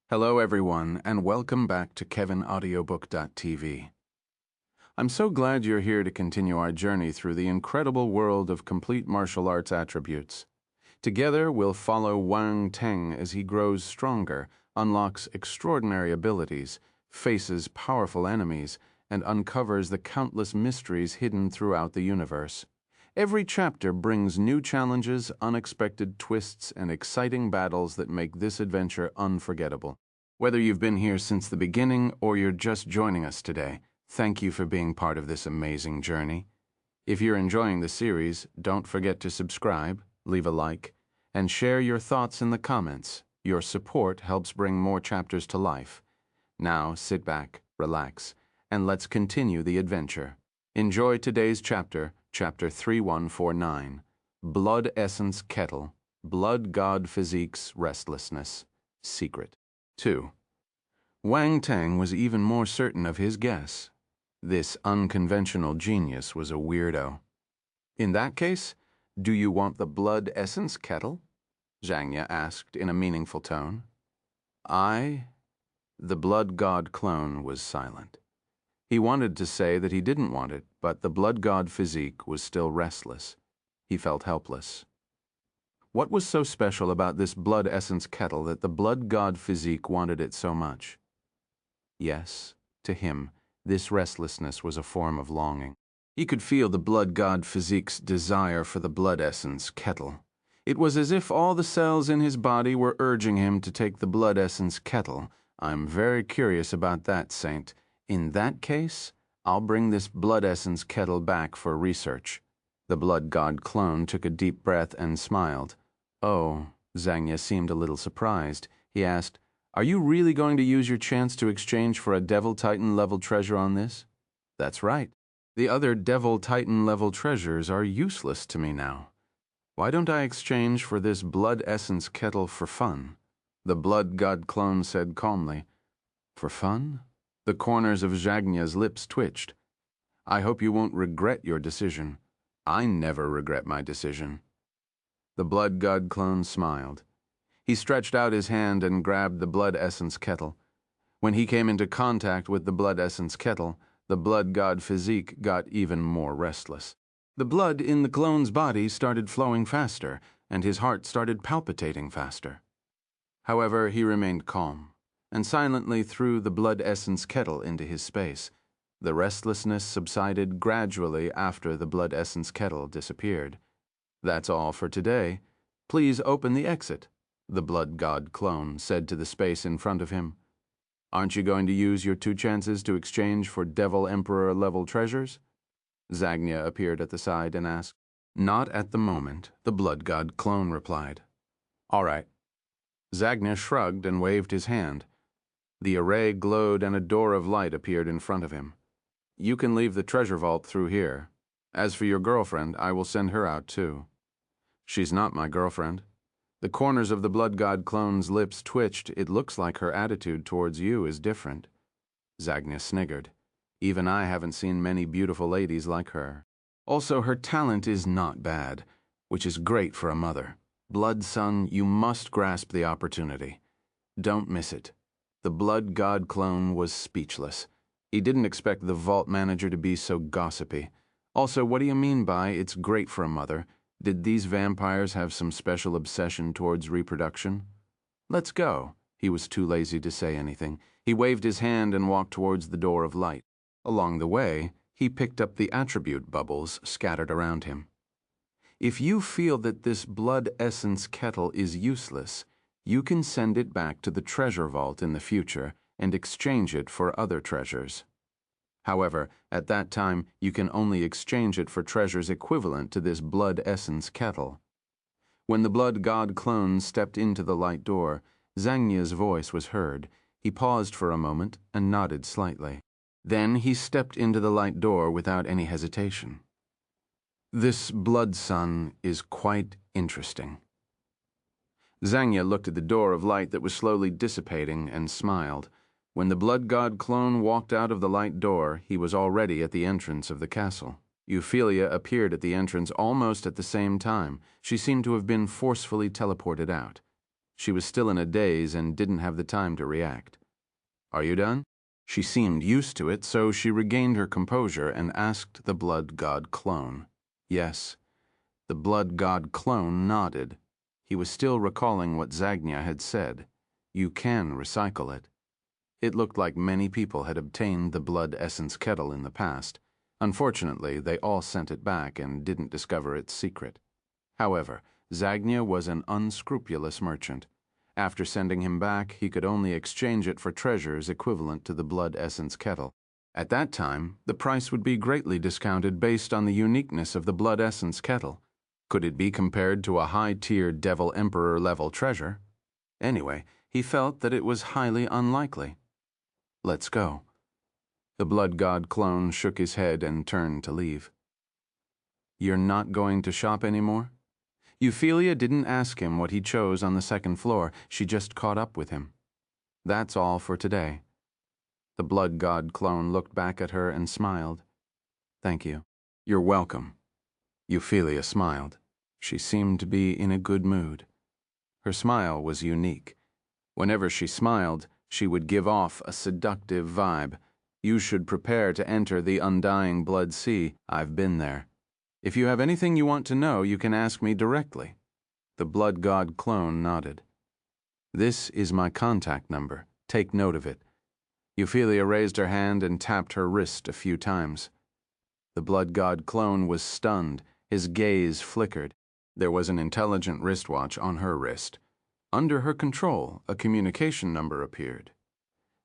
Hello everyone, and welcome back to KevinAudiobook.tv. I'm so glad you're here to continue our journey through the incredible world of complete martial arts attributes. Together, we'll follow Wang Teng as he grows stronger, unlocks extraordinary abilities, faces powerful enemies, and uncovers the countless mysteries hidden throughout the universe. Every chapter brings new challenges, unexpected twists, and exciting battles that make this adventure unforgettable. Whether you've been here since the beginning or you're just joining us today, thank you for being part of this amazing journey. If you're enjoying the series, don't forget to subscribe, leave a like, and share your thoughts in the comments. Your support helps bring more chapters to life. Now sit back, relax, and let's continue the adventure. Enjoy today's chapter, Chapter 3149, Blood Essence Kettle, Blood God Physique's Restlessness, Secret. 2. Wang Teng was even more certain of his guess. This unconventional genius was a weirdo. In that case, do you want the Blood Essence Kettle? Zhang asked in a meaningful tone. The Blood God clone was silent. He wanted to say that he didn't want it, but the Blood God Physique was still restless. He felt helpless. What was so special about this Blood Essence Kettle that the Blood God Physique wanted it so much? Yes, to him, this restlessness was a form of longing. He could feel the Blood God Physique's desire for the Blood Essence Kettle. It was as if all the cells in his body were urging him to take the Blood Essence Kettle. I'm very curious about that, Saint. In that case, I'll bring this Blood Essence Kettle back for research. The Blood God clone took a deep breath and smiled. Oh, Zhang seemed a little surprised. He asked, "Are you really going to use your chance to exchange for a Devil Titan level treasure on this?" "That's right. The other Devil Titan level treasures are useless to me now. Why don't I exchange for this Blood Essence Kettle for fun?" The Blood God clone said calmly. "For fun?" The corners of Zhagna's lips twitched. "I hope you won't regret your decision." "I never regret my decision." The Blood God clone smiled. He stretched out his hand and grabbed the Blood Essence Kettle. When he came into contact with the Blood Essence Kettle, the Blood God Physique got even more restless. The blood in the clone's body started flowing faster, and his heart started palpitating faster. However, he remained calm, and silently threw the Blood Essence Kettle into his space. The restlessness subsided gradually after the Blood Essence Kettle disappeared. "That's all for today. Please open the exit," the Blood God clone said to the space in front of him. "Aren't you going to use your 2 chances to exchange for Devil Emperor level treasures?" Zhagna appeared at the side and asked. "Not at the moment," the Blood God clone replied. "All right." Zhagna shrugged and waved his hand. The array glowed and a door of light appeared in front of him. "You can leave the treasure vault through here. As for your girlfriend, I will send her out too." "She's not my girlfriend." The corners of the Blood God clone's lips twitched. "It looks like her attitude towards you is different." Zhagna sniggered. "Even I haven't seen many beautiful ladies like her. Also, her talent is not bad, which is great for a mother. Blood son, you must grasp the opportunity. Don't miss it." The Blood God clone was speechless. He didn't expect the vault manager to be so gossipy. Also, what do you mean by "it's great for a mother"? Did these vampires have some special obsession towards reproduction? "Let's go." He was too lazy to say anything. He waved his hand and walked towards the door of light. Along the way, he picked up the attribute bubbles scattered around him. If you feel that this Blood Essence Kettle is useless, you can send it back to the treasure vault in the future and exchange it for other treasures. However, at that time, you can only exchange it for treasures equivalent to this Blood Essence Kettle. When the Blood God clone stepped into the light door, Zhagna's voice was heard. He paused for a moment and nodded slightly. Then he stepped into the light door without any hesitation. "This Blood Sun is quite interesting." Zhagna looked at the door of light that was slowly dissipating and smiled. When the Blood God clone walked out of the light door, he was already at the entrance of the castle. Euphelia appeared at the entrance almost at the same time. She seemed to have been forcefully teleported out. She was still in a daze and didn't have the time to react. "Are you done?" She seemed used to it, so she regained her composure and asked the Blood God clone. Yes. The Blood God clone nodded. He was still recalling what Zagnya had said. You can recycle it. It looked like many people had obtained the Blood Essence Kettle in the past. Unfortunately, they all sent it back and didn't discover its secret. However, Zagnya was an unscrupulous merchant. After sending him back, he could only exchange it for treasures equivalent to the Blood Essence Kettle. At that time, the price would be greatly discounted based on the uniqueness of the Blood Essence Kettle. Could it be compared to a high-tier Devil Emperor-level treasure? Anyway, he felt that it was highly unlikely. "Let's go." The Blood God clone shook his head and turned to leave. "You're not going to shop anymore?" Euphelia didn't ask him what he chose on the second floor. She just caught up with him. "That's all for today." The Blood God clone looked back at her and smiled. "Thank you." "You're welcome." Euphelia smiled. She seemed to be in a good mood. Her smile was unique. Whenever she smiled, she would give off a seductive vibe. You should prepare to enter the undying blood sea. I've been there. If you have anything you want to know, you can ask me directly. The Blood God clone nodded. "This is my contact number. Take note of it." Euphelia raised her hand and tapped her wrist a few times. The Blood God clone was stunned. His gaze flickered. There was an intelligent wristwatch on her wrist. Under her control, a communication number appeared.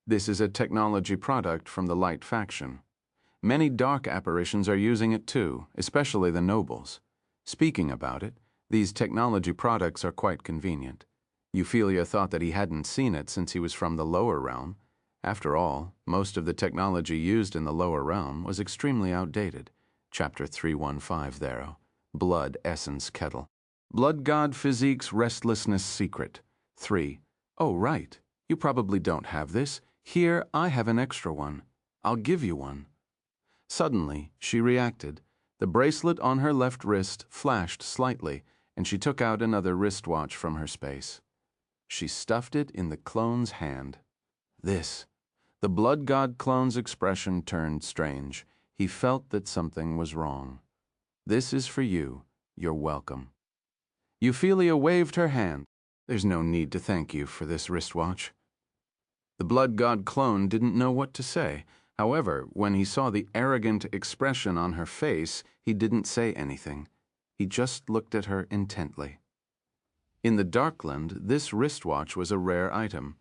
This is a technology product from the Light faction. Many dark apparitions are using it too, especially the nobles. Speaking about it, these technology products are quite convenient. Euphelia thought that he hadn't seen it since he was from the lower realm. After all, most of the technology used in the lower realm was extremely outdated. Chapter 315 there. Blood Essence Kettle. Blood God Physique's Restlessness Secret. 3. Oh, right. You probably don't have this. Here, I have an extra one. I'll give you one. Suddenly, she reacted. The bracelet on her left wrist flashed slightly, and she took out another wristwatch from her space. She stuffed it in the clone's hand. This. The Blood God clone's expression turned strange. He felt that something was wrong. "This is for you. You're welcome." Euphelia waved her hand. "There's no need to thank you for this wristwatch." The Blood God clone didn't know what to say. However, when he saw the arrogant expression on her face, he didn't say anything. He just looked at her intently. In the Darkland, this wristwatch was a rare item.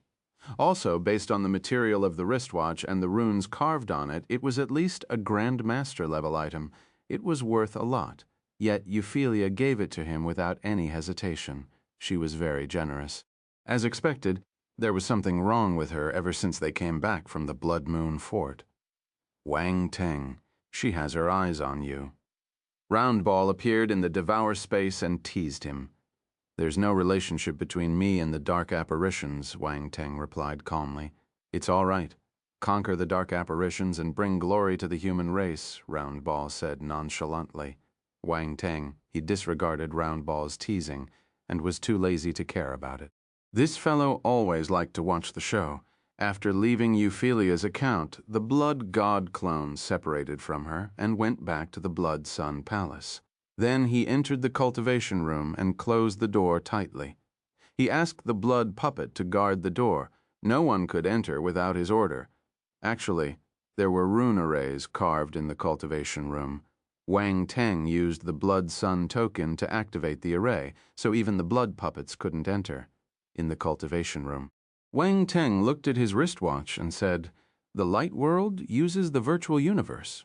Also, based on the material of the wristwatch and the runes carved on it, it was at least a Grand Master level item. It was worth a lot. Yet Euphelia gave it to him without any hesitation. She was very generous. As expected, there was something wrong with her ever since they came back from the Blood Moon Fort. "Wang Teng, she has her eyes on you." Roundball appeared in the Devour space and teased him. "There's no relationship between me and the dark apparitions," Wang Teng replied calmly. "It's all right. Conquer the dark apparitions and bring glory to the human race," Roundball said nonchalantly. Wang Teng, he disregarded Roundball's teasing and was too lazy to care about it. This fellow always liked to watch the show. After leaving Euphelia's account, the Blood God clone separated from her and went back to the Blood Sun Palace. Then he entered the cultivation room and closed the door tightly. He asked the blood puppet to guard the door. No one could enter without his order. Actually, there were rune arrays carved in the cultivation room. Wang Teng used the Blood Sun token to activate the array, so even the blood puppets couldn't enter. In the cultivation room, Wang Teng looked at his wristwatch and said, "The light world uses the virtual universe."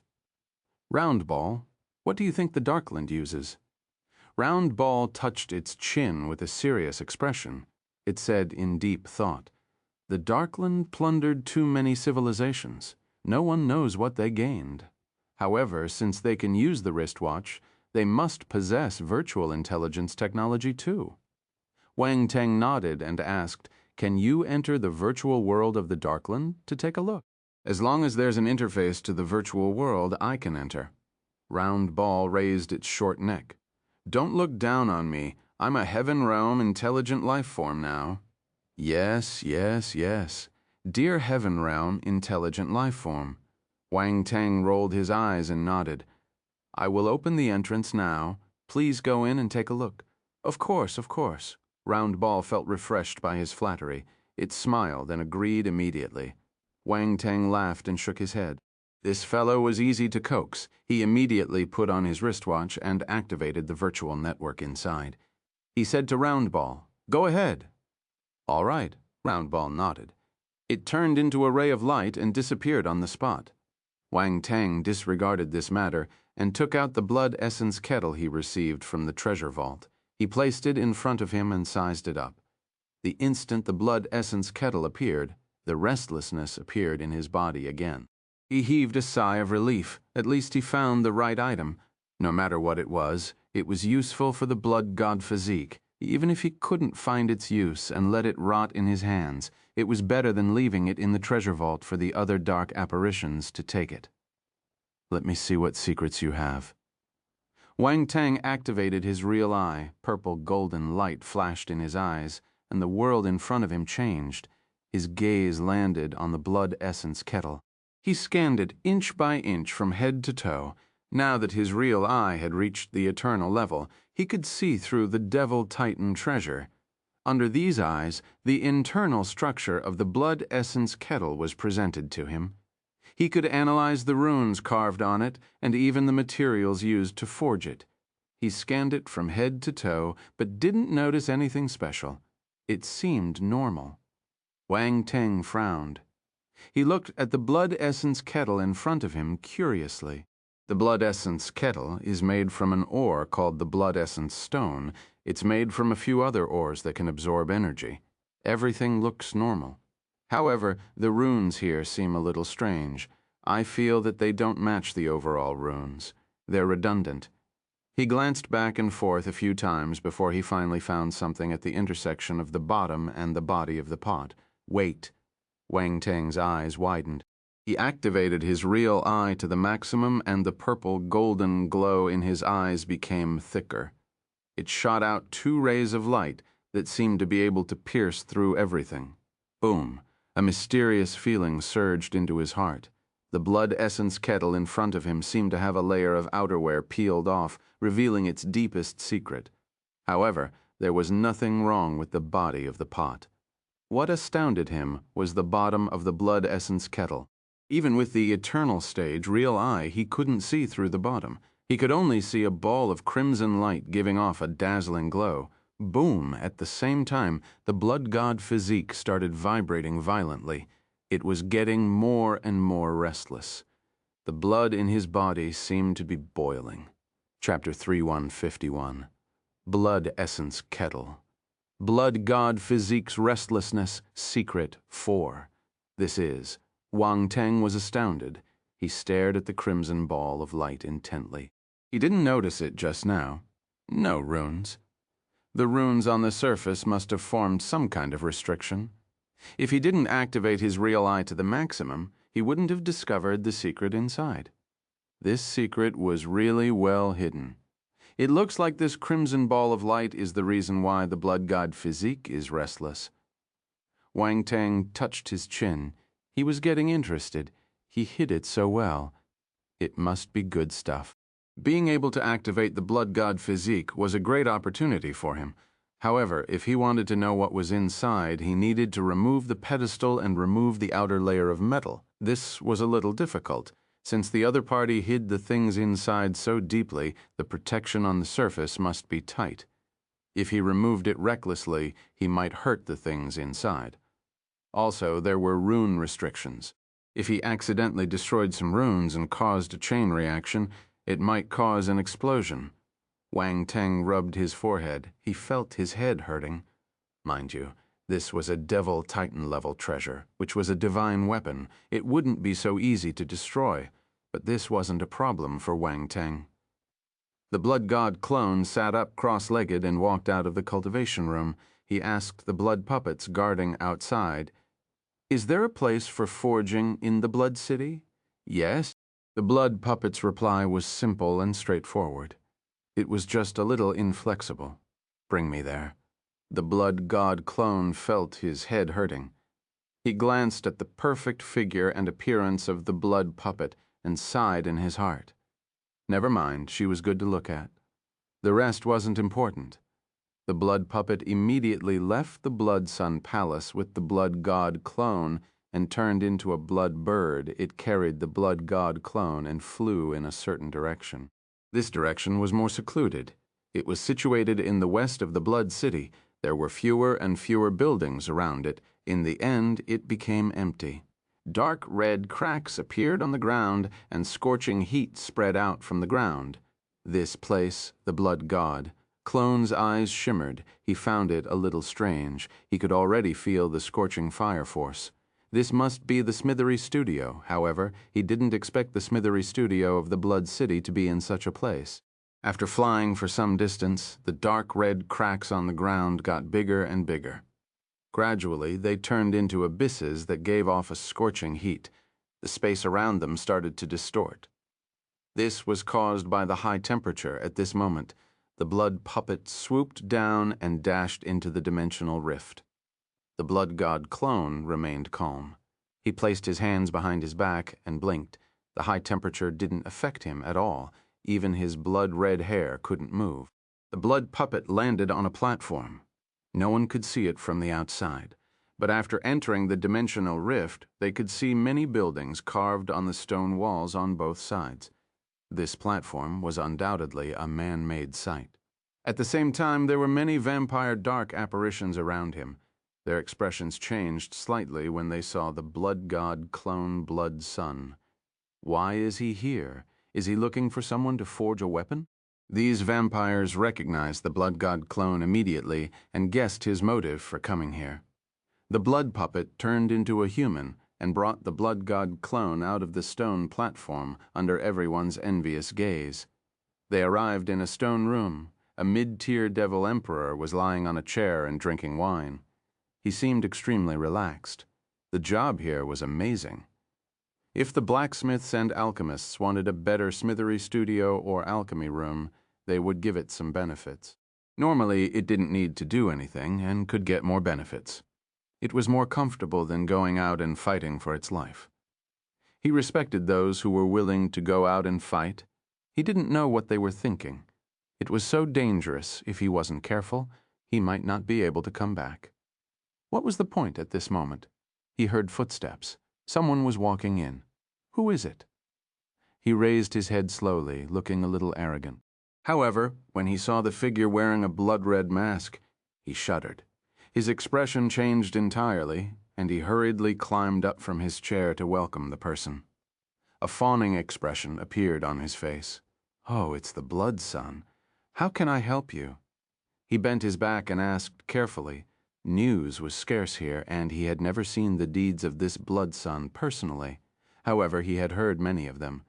"Roundball, what do you think the Darkland uses?" Roundball touched its chin with a serious expression. It said in deep thought, "The Darkland plundered too many civilizations. No one knows what they gained. However, since they can use the wristwatch, they must possess virtual intelligence technology too." Wang Teng nodded and asked, "Can you enter the virtual world of the Darkland to take a look?" "As long as there's an interface to the virtual world, I can enter." Roundball raised its short neck. "Don't look down on me. I'm a heaven realm intelligent life form now. Yes, yes, yes. Dear heaven realm intelligent life form. Wang Teng rolled his eyes and nodded. I will open the entrance now. Please go in and take a look. Of course, of course. Round Ball felt refreshed by his flattery. It smiled and agreed immediately. Wang Teng laughed and shook his head. This fellow was easy to coax. He immediately put on his wristwatch and activated the virtual network inside. He said to Round Ball, "Go ahead." "All right," Round Ball nodded. It turned into a ray of light and disappeared on the spot. Wang Teng disregarded this matter and took out the Blood Essence Kettle he received from the treasure vault. He placed it in front of him and sized it up. The instant the Blood Essence Kettle appeared, the restlessness appeared in his body again. He heaved a sigh of relief. At least he found the right item. No matter what it was useful for the Blood God Physique. Even if he couldn't find its use and let it rot in his hands, it was better than leaving it in the treasure vault for the other dark apparitions to take it. Let me see what secrets you have. Wang Teng activated his real eye. Purple golden light flashed in his eyes, and the world in front of him changed. His gaze landed on the Blood Essence Kettle. He scanned it inch by inch from head to toe. Now that his real eye had reached the eternal level, he could see through the Devil Titan treasure. Under these eyes, the internal structure of the Blood Essence Kettle was presented to him. He could analyze the runes carved on it and even the materials used to forge it. He scanned it from head to toe, but didn't notice anything special. It seemed normal. Wang Teng frowned. He looked at the Blood Essence Kettle in front of him curiously. The Blood Essence Kettle is made from an ore called the Blood Essence Stone. It's made from a few other ores that can absorb energy. Everything looks normal. However, the runes here seem a little strange. I feel that they don't match the overall runes. They're redundant. He glanced back and forth a few times before he finally found something at the intersection of the bottom and the body of the pot. Wait. Wang Teng's eyes widened. He activated his real eye to the maximum, and the purple golden glow in his eyes became thicker. It shot out 2 rays of light that seemed to be able to pierce through everything. Boom! A mysterious feeling surged into his heart. The Blood Essence Kettle in front of him seemed to have a layer of outerwear peeled off, revealing its deepest secret. However, there was nothing wrong with the body of the pot. What astounded him was the bottom of the Blood Essence Kettle. Even with the eternal stage real eye, he couldn't see through the bottom. He could only see a ball of crimson light giving off a dazzling glow. Boom! At the same time, the Blood God Physique started vibrating violently. It was getting more and more restless. The blood in his body seemed to be boiling. Chapter 3151. Blood Essence Kettle. Blood God Physique's Restlessness, Secret 4. This is. Wang Teng was astounded. He stared at the crimson ball of light intently. He didn't notice it just now. No runes. The runes on the surface must have formed some kind of restriction. If he didn't activate his real eye to the maximum, he wouldn't have discovered the secret inside. This secret was really well hidden. It looks like this crimson ball of light is the reason why the Blood God Physique is restless. Wang Teng touched his chin. He was getting interested. He hid it so well. It must be good stuff. Being able to activate the Blood God Physique was a great opportunity for him. However, if he wanted to know what was inside, he needed to remove the pedestal and remove the outer layer of metal. This was a little difficult. Since the other party hid the things inside so deeply, the protection on the surface must be tight. If he removed it recklessly, he might hurt the things inside. Also, there were rune restrictions. If he accidentally destroyed some runes and caused a chain reaction, it might cause an explosion. Wang Teng rubbed his forehead. He felt his head hurting. Mind you, this was a Devil Titan level treasure, which was a divine weapon. It wouldn't be so easy to destroy, but this wasn't a problem for Wang Teng. The Blood God clone sat up cross-legged and walked out of the cultivation room. He asked the blood puppets guarding outside, "Is there a place for forging in the Blood City?" "Yes." The blood puppet's reply was simple and straightforward. It was just a little inflexible. Bring me there. The Blood God clone felt his head hurting. He glanced at the perfect figure and appearance of the blood puppet and sighed in his heart. Never mind, she was good to look at. The rest wasn't important. The blood puppet immediately left the Blood Sun Palace with the Blood God clone and turned into a blood bird. It carried the Blood God clone and flew in a certain direction. This direction was more secluded. It was situated in the west of the Blood City. There were fewer and fewer buildings around it. In the end, it became empty. Dark red cracks appeared on the ground, and scorching heat spread out from the ground. This place, the Blood God. Clone's eyes shimmered. He found it a little strange. He could already feel the scorching fire force. This must be the Smithery Studio. However, he didn't expect the Smithery Studio of the Blood City to be in such a place. After flying for some distance, the dark red cracks on the ground got bigger and bigger. Gradually, they turned into abysses that gave off a scorching heat. The space around them started to distort. This was caused by the high temperature at this moment. The blood puppet swooped down and dashed into the dimensional rift. The Blood God clone remained calm. He placed his hands behind his back and blinked. The high temperature didn't affect him at all. Even his blood-red hair couldn't move. The blood puppet landed on a platform. No one could see it from the outside. But after entering the dimensional rift, they could see many buildings carved on the stone walls on both sides. This platform was undoubtedly a man-made site. At the same time, there were many vampire dark apparitions around him. Their expressions changed slightly when they saw the Blood God clone Blood Sun. Why is he here? Is he looking for someone to forge a weapon? These vampires recognized the Blood God clone immediately and guessed his motive for coming here. The blood puppet turned into a human and brought the Blood God clone out of the stone platform under everyone's envious gaze. They arrived in a stone room. A mid-tier devil emperor was lying on a chair and drinking wine. He seemed extremely relaxed. The job here was amazing. If the blacksmiths and alchemists wanted a better smithery studio or alchemy room, they would give it some benefits. Normally, it didn't need to do anything and could get more benefits. It was more comfortable than going out and fighting for its life. He respected those who were willing to go out and fight. He didn't know what they were thinking. It was so dangerous. If he wasn't careful, he might not be able to come back. What was the point at this moment? He heard footsteps. Someone was walking in. Who is it? He raised his head slowly, looking a little arrogant. However, when he saw the figure wearing a blood-red mask, he shuddered. His expression changed entirely, and he hurriedly climbed up from his chair to welcome the person. A fawning expression appeared on his face. "Oh, it's the Blood Sun. How can I help you?" He bent his back and asked carefully. News was scarce here, and he had never seen the deeds of this Blood Sun personally. However, he had heard many of them.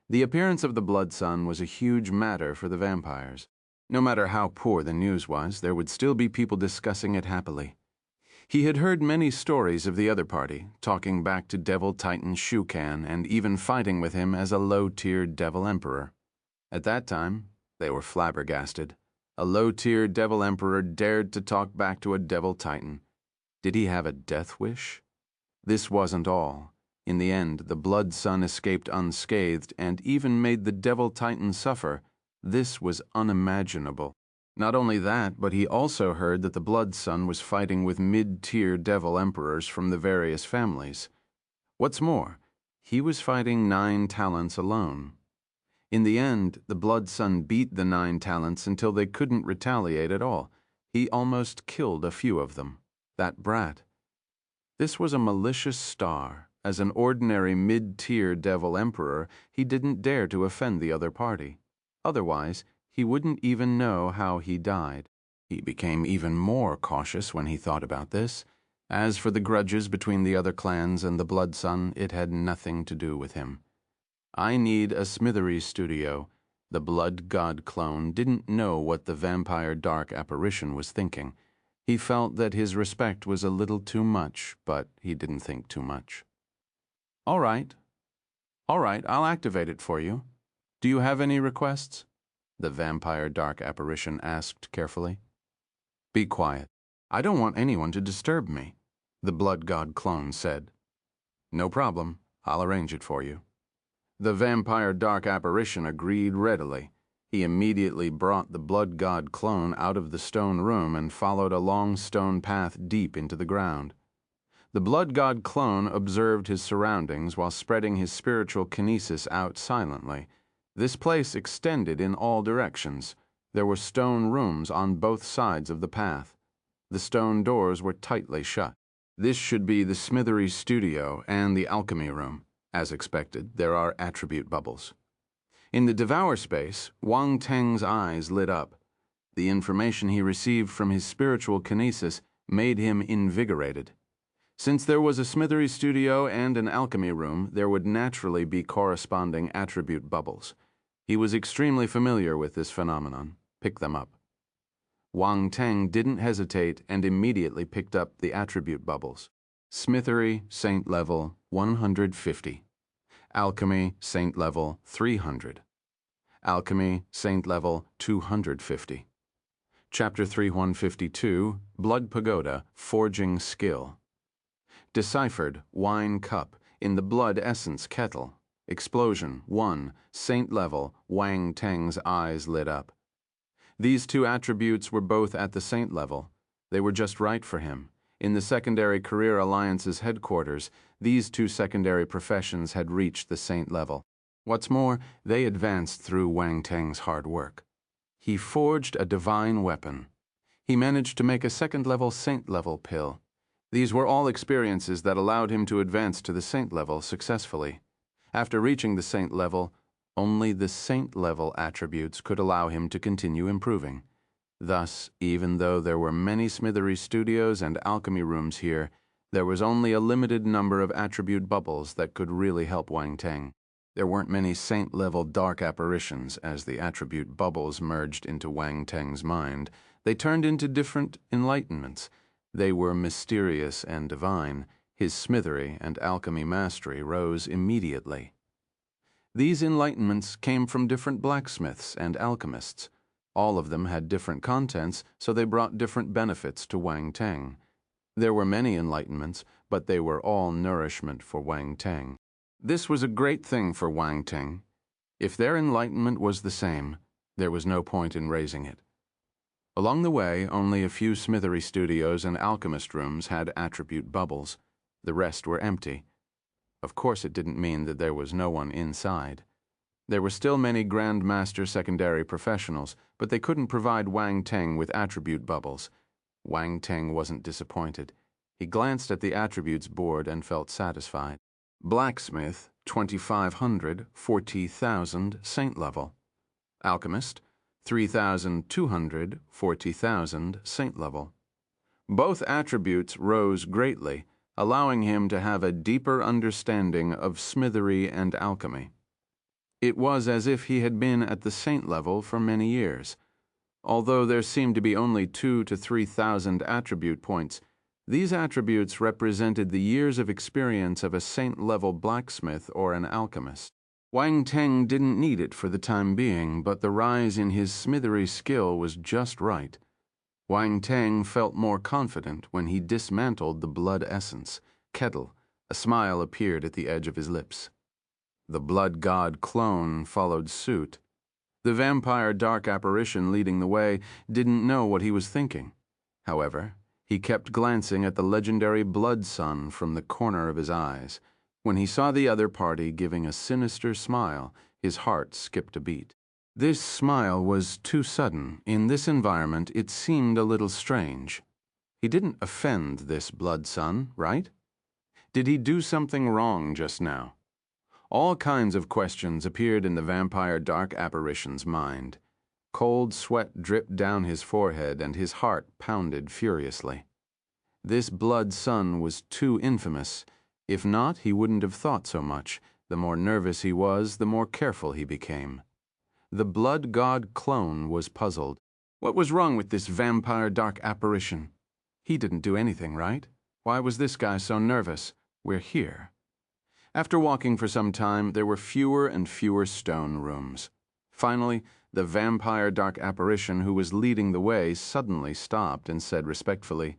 The appearance of the Blood Sun was a huge matter for the vampires. No matter how poor the news was, there would still be people discussing it happily. He had heard many stories of the other party, talking back to Devil Titan Shukan and even fighting with him as a low-tiered Devil Emperor. At that time, they were flabbergasted. A low-tier Devil Emperor dared to talk back to a Devil Titan. Did he have a death wish? This wasn't all. In the end, the Blood Sun escaped unscathed and even made the Devil Titan suffer. This was unimaginable. Not only that, but he also heard that the Blood Sun was fighting with mid-tier Devil Emperors from the various families. What's more, he was fighting 9 talents alone. In the end, the Blood Sun beat the 9 talents until they couldn't retaliate at all. He almost killed a few of them. That brat. This was a malicious star. As an ordinary mid-tier Devil Emperor, he didn't dare to offend the other party. Otherwise, he wouldn't even know how he died. He became even more cautious when he thought about this. As for the grudges between the other clans and the Blood Sun, it had nothing to do with him. I need a smithery studio. The Blood God clone didn't know what the vampire dark apparition was thinking. He felt that his respect was a little too much, but he didn't think too much. All right, I'll activate it for you. Do you have any requests? The vampire dark apparition asked carefully. "Be quiet. I don't want anyone to disturb me," the Blood God clone said. "No problem. I'll arrange it for you." The vampire dark apparition agreed readily. He immediately brought the Blood God clone out of the stone room and followed a long stone path deep into the ground. The Blood God clone observed his surroundings while spreading his spiritual kinesis out silently. This place extended in all directions. There were stone rooms on both sides of the path. The stone doors were tightly shut. This should be the smithery studio and the alchemy room. As expected, there are attribute bubbles. In the devour space, Wang Teng's eyes lit up. The information he received from his spiritual kinesis made him invigorated. Since there was a smithery studio and an alchemy room, there would naturally be corresponding attribute bubbles. He was extremely familiar with this phenomenon. Pick them up. Wang Teng didn't hesitate and immediately picked up the attribute bubbles. Smithery, Saint level, 150. Alchemy, Saint level, 300. Alchemy, Saint level, 250. Chapter 3152, Blood Pagoda, Forging Skill. Deciphered, Wine Cup, in the Blood Essence Kettle. Explosion, 1, Saint level, Wang Teng's eyes lit up. These two attributes were both at the Saint level. They were just right for him. In the Secondary Career Alliance's headquarters, these two secondary professions had reached the Saint level. What's more, they advanced through Wang Teng's hard work. He forged a divine weapon. He managed to make a second-level Saint level pill. These were all experiences that allowed him to advance to the Saint level successfully. After reaching the Saint level, only the Saint level attributes could allow him to continue improving. Thus, even though there were many smithery studios and alchemy rooms here, there was only a limited number of attribute bubbles that could really help Wang Teng. There weren't many Saint-level dark apparitions. As the attribute bubbles merged into Wang Teng's mind, they turned into different enlightenments. They were mysterious and divine. His smithery and alchemy mastery rose immediately. These enlightenments came from different blacksmiths and alchemists. All of them had different contents, so they brought different benefits to Wang Teng. There were many enlightenments, but they were all nourishment for Wang Teng. This was a great thing for Wang Teng. If their enlightenment was the same, there was no point in raising it. Along the way, only a few smithery studios and alchemist rooms had attribute bubbles. The rest were empty. Of course, it didn't mean that there was no one inside. There were still many Grand Master secondary professionals, but they couldn't provide Wang Teng with attribute bubbles. Wang Teng wasn't disappointed. He glanced at the attributes board and felt satisfied. Blacksmith, 2,500, 40,000, Saint level. Alchemist, 3,200, 40,000, Saint level. Both attributes rose greatly, allowing him to have a deeper understanding of smithery and alchemy. It was as if he had been at the Saint level for many years. Although there seemed to be only 2,000 to 3,000 attribute points, these attributes represented the years of experience of a Saint-level blacksmith or an alchemist. Wang Teng didn't need it for the time being, but the rise in his smithery skill was just right. Wang Teng felt more confident when he dismantled the Blood Essence Kettle. A smile appeared at the edge of his lips. The Blood God clone followed suit. The vampire dark apparition leading the way didn't know what he was thinking. However, he kept glancing at the legendary blood sun from the corner of his eyes. When he saw the other party giving a sinister smile, his heart skipped a beat. This smile was too sudden. In this environment, it seemed a little strange. He didn't offend this blood sun, right? Did he do something wrong just now? All kinds of questions appeared in the vampire dark apparition's mind. Cold sweat dripped down his forehead and his heart pounded furiously. This blood sun was too infamous. If not, he wouldn't have thought so much. The more nervous he was, the more careful he became. The Blood God clone was puzzled. What was wrong with this vampire dark apparition? He didn't do anything, right? Why was this guy so nervous? We're here. After walking for some time, there were fewer and fewer stone rooms. Finally, The vampire dark apparition who was leading the way suddenly stopped and said respectfully,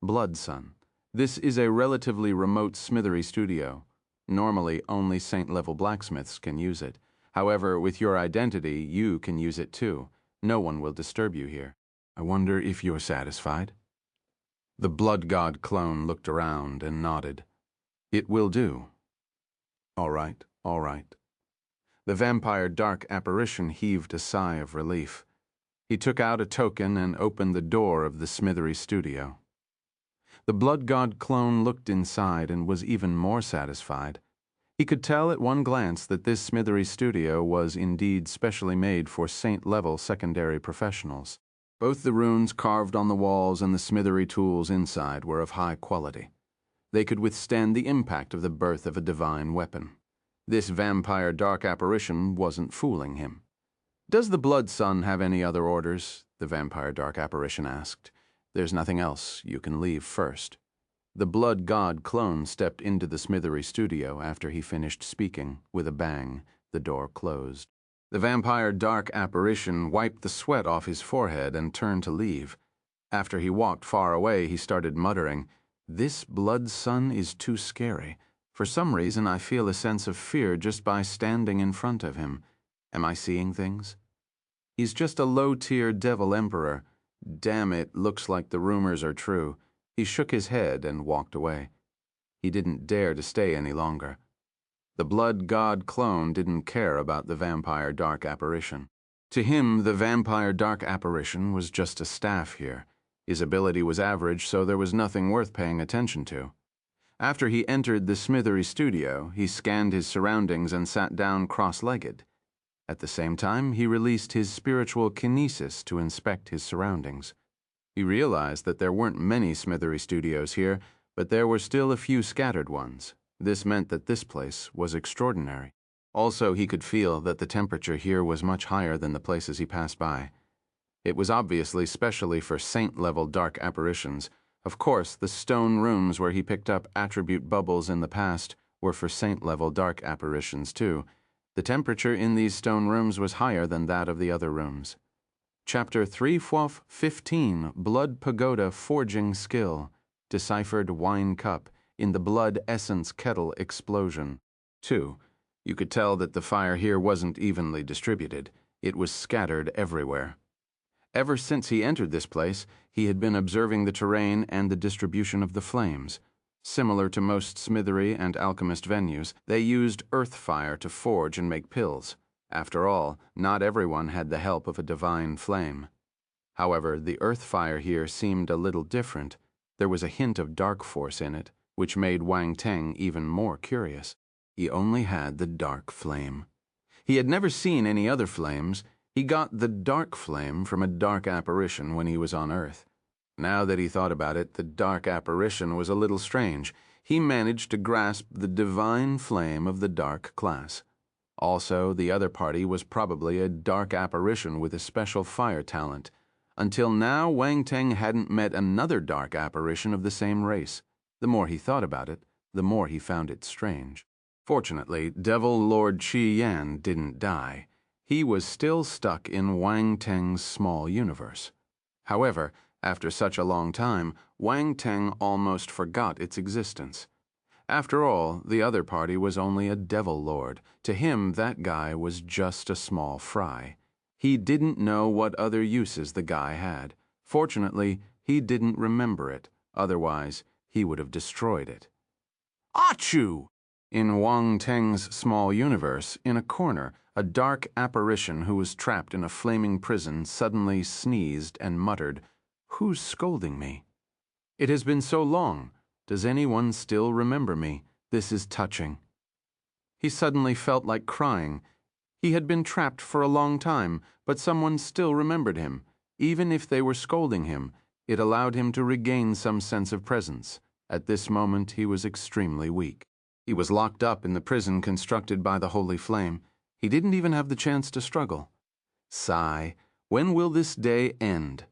"Blood Son, this is a relatively remote smithery studio. Normally, only saint-level blacksmiths can use it. However, with your identity, you can use it too. No one will disturb you here. I wonder if you're satisfied?" The Blood God clone looked around and nodded. "It will do." All right, all right." The vampire dark apparition heaved a sigh of relief. He took out a token and opened the door of the smithery studio. The Blood God clone looked inside and was even more satisfied. He could tell at one glance that this smithery studio was indeed specially made for saint-level secondary professionals. Both the runes carved on the walls and the smithery tools inside were of high quality. They could withstand the impact of the birth of a divine weapon. This vampire dark apparition wasn't fooling him. "Does the Blood Son have any other orders?" the vampire dark apparition asked. "There's nothing else. You can leave first." The Blood God clone stepped into the smithery studio after he finished speaking. With a bang, the door closed. The vampire dark apparition wiped the sweat off his forehead and turned to leave. After he walked far away, he started muttering, "This Blood Son is too scary. For some reason, I feel a sense of fear just by standing in front of him. Am I seeing things? He's just a low-tier devil emperor. Damn it, looks like the rumors are true." He shook his head and walked away. He didn't dare to stay any longer. The Blood God clone didn't care about the vampire dark apparition. To him, the vampire dark apparition was just a staff here. His ability was average, so there was nothing worth paying attention to. After he entered the smithery studio, he scanned his surroundings and sat down cross-legged. At the same time, he released his spiritual kinesis to inspect his surroundings. He realized that there weren't many smithery studios here, but there were still a few scattered ones. This meant that this place was extraordinary. Also, he could feel that the temperature here was much higher than the places he passed by. It was obviously specially for saint-level dark apparitions. Of course, the stone rooms where he picked up attribute bubbles in the past were for saint-level dark apparitions too. The temperature in these stone rooms was higher than that of the other rooms. Chapter 3-15, Blood Pagoda Forging Skill, Deciphered Wine Cup, in the Blood Essence Kettle Explosion. 2. You could tell that the fire here wasn't evenly distributed. It was scattered everywhere. Ever since he entered this place, he had been observing the terrain and the distribution of the flames. Similar to most smithery and alchemist venues, they used earth fire to forge and make pills. After all, not everyone had the help of a divine flame. However, the earth fire here seemed a little different. There was a hint of dark force in it, which made Wang Teng even more curious. He only had the dark flame. He had never seen any other flames. He got the dark flame from a dark apparition when he was on Earth. Now that he thought about it, the dark apparition was a little strange. He managed to grasp the divine flame of the dark class. Also, the other party was probably a dark apparition with a special fire talent. Until now, Wang Teng hadn't met another dark apparition of the same race. The more he thought about it, the more he found it strange. Fortunately, Devil Lord Qi Yan didn't die. He was still stuck in Wang Teng's small universe. However, after such a long time, Wang Teng almost forgot its existence. After all, the other party was only a devil lord. To him, that guy was just a small fry. He didn't know what other uses the guy had. Fortunately, he didn't remember it. Otherwise, he would have destroyed it. Achoo! In Wang Teng's small universe, in a corner, a dark apparition who was trapped in a flaming prison suddenly sneezed and muttered, "Who's scolding me? It has been so long. Does anyone still remember me? This is touching." He suddenly felt like crying. He had been trapped for a long time, but someone still remembered him. Even if they were scolding him, it allowed him to regain some sense of presence. At this moment, he was extremely weak. He was locked up in the prison constructed by the Holy Flame. He didn't even have the chance to struggle. Sigh, when will this day end?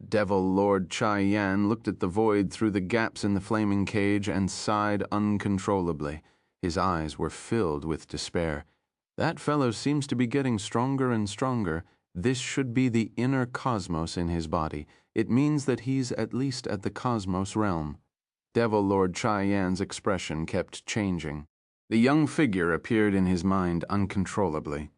Devil Lord Chai Yan looked at the void through the gaps in the flaming cage and sighed uncontrollably. His eyes were filled with despair. That fellow seems to be getting stronger and stronger. This should be the inner cosmos in his body. It means that he's at least at the cosmos realm. Devil Lord Cheyenne expression kept changing. The young figure appeared in his mind uncontrollably.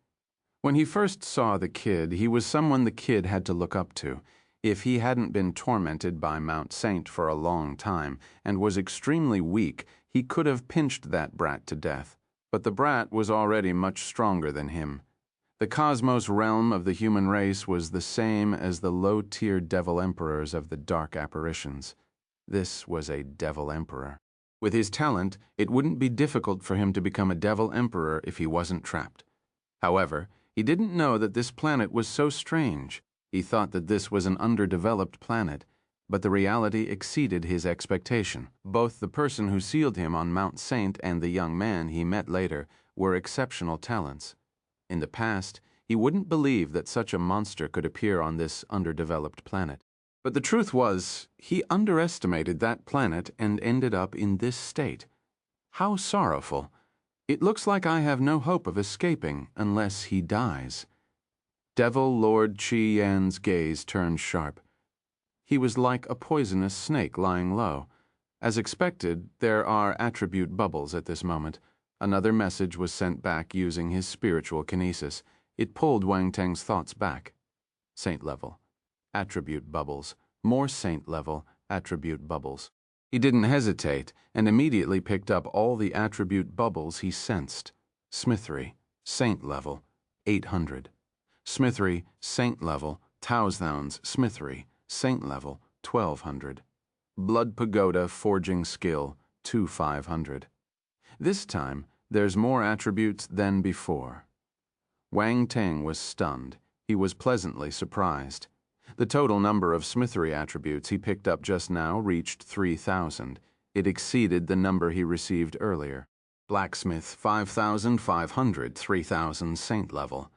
When he first saw the kid, he was someone the kid had to look up to. If he hadn't been tormented by Mount Saint for a long time and was extremely weak, he could have pinched that brat to death. But the brat was already much stronger than him. The cosmos realm of the human race was the same as the low-tier devil emperors of the dark apparitions. This was a devil emperor. With his talent, it wouldn't be difficult for him to become a devil emperor if he wasn't trapped. However, he didn't know that this planet was so strange. He thought that this was an underdeveloped planet, but the reality exceeded his expectation. Both the person who sealed him on Mount Saint and the young man he met later were exceptional talents. In the past, he wouldn't believe that such a monster could appear on this underdeveloped planet. But the truth was, he underestimated that planet and ended up in this state. How sorrowful. It looks like I have no hope of escaping unless he dies. Devil Lord Cheyenne's gaze turned sharp. He was like a poisonous snake lying low. As expected, there are attribute bubbles at this moment. Another message was sent back using his spiritual kinesis. It pulled Wang Teng's thoughts back. Saint level. Attribute bubbles. More saint level attribute bubbles. He didn't hesitate and immediately picked up all the attribute bubbles he sensed. Smithry, saint level, 800. Smithry, saint level, Tao's Smithry, saint level, 1200. Blood Pagoda forging skill, 2500. This time, there's more attributes than before. Wang Teng was stunned. He was pleasantly surprised. The total number of Smithry attributes he picked up just now reached 3,000. It exceeded the number he received earlier. Blacksmith, 5,500, 3,000 saint level.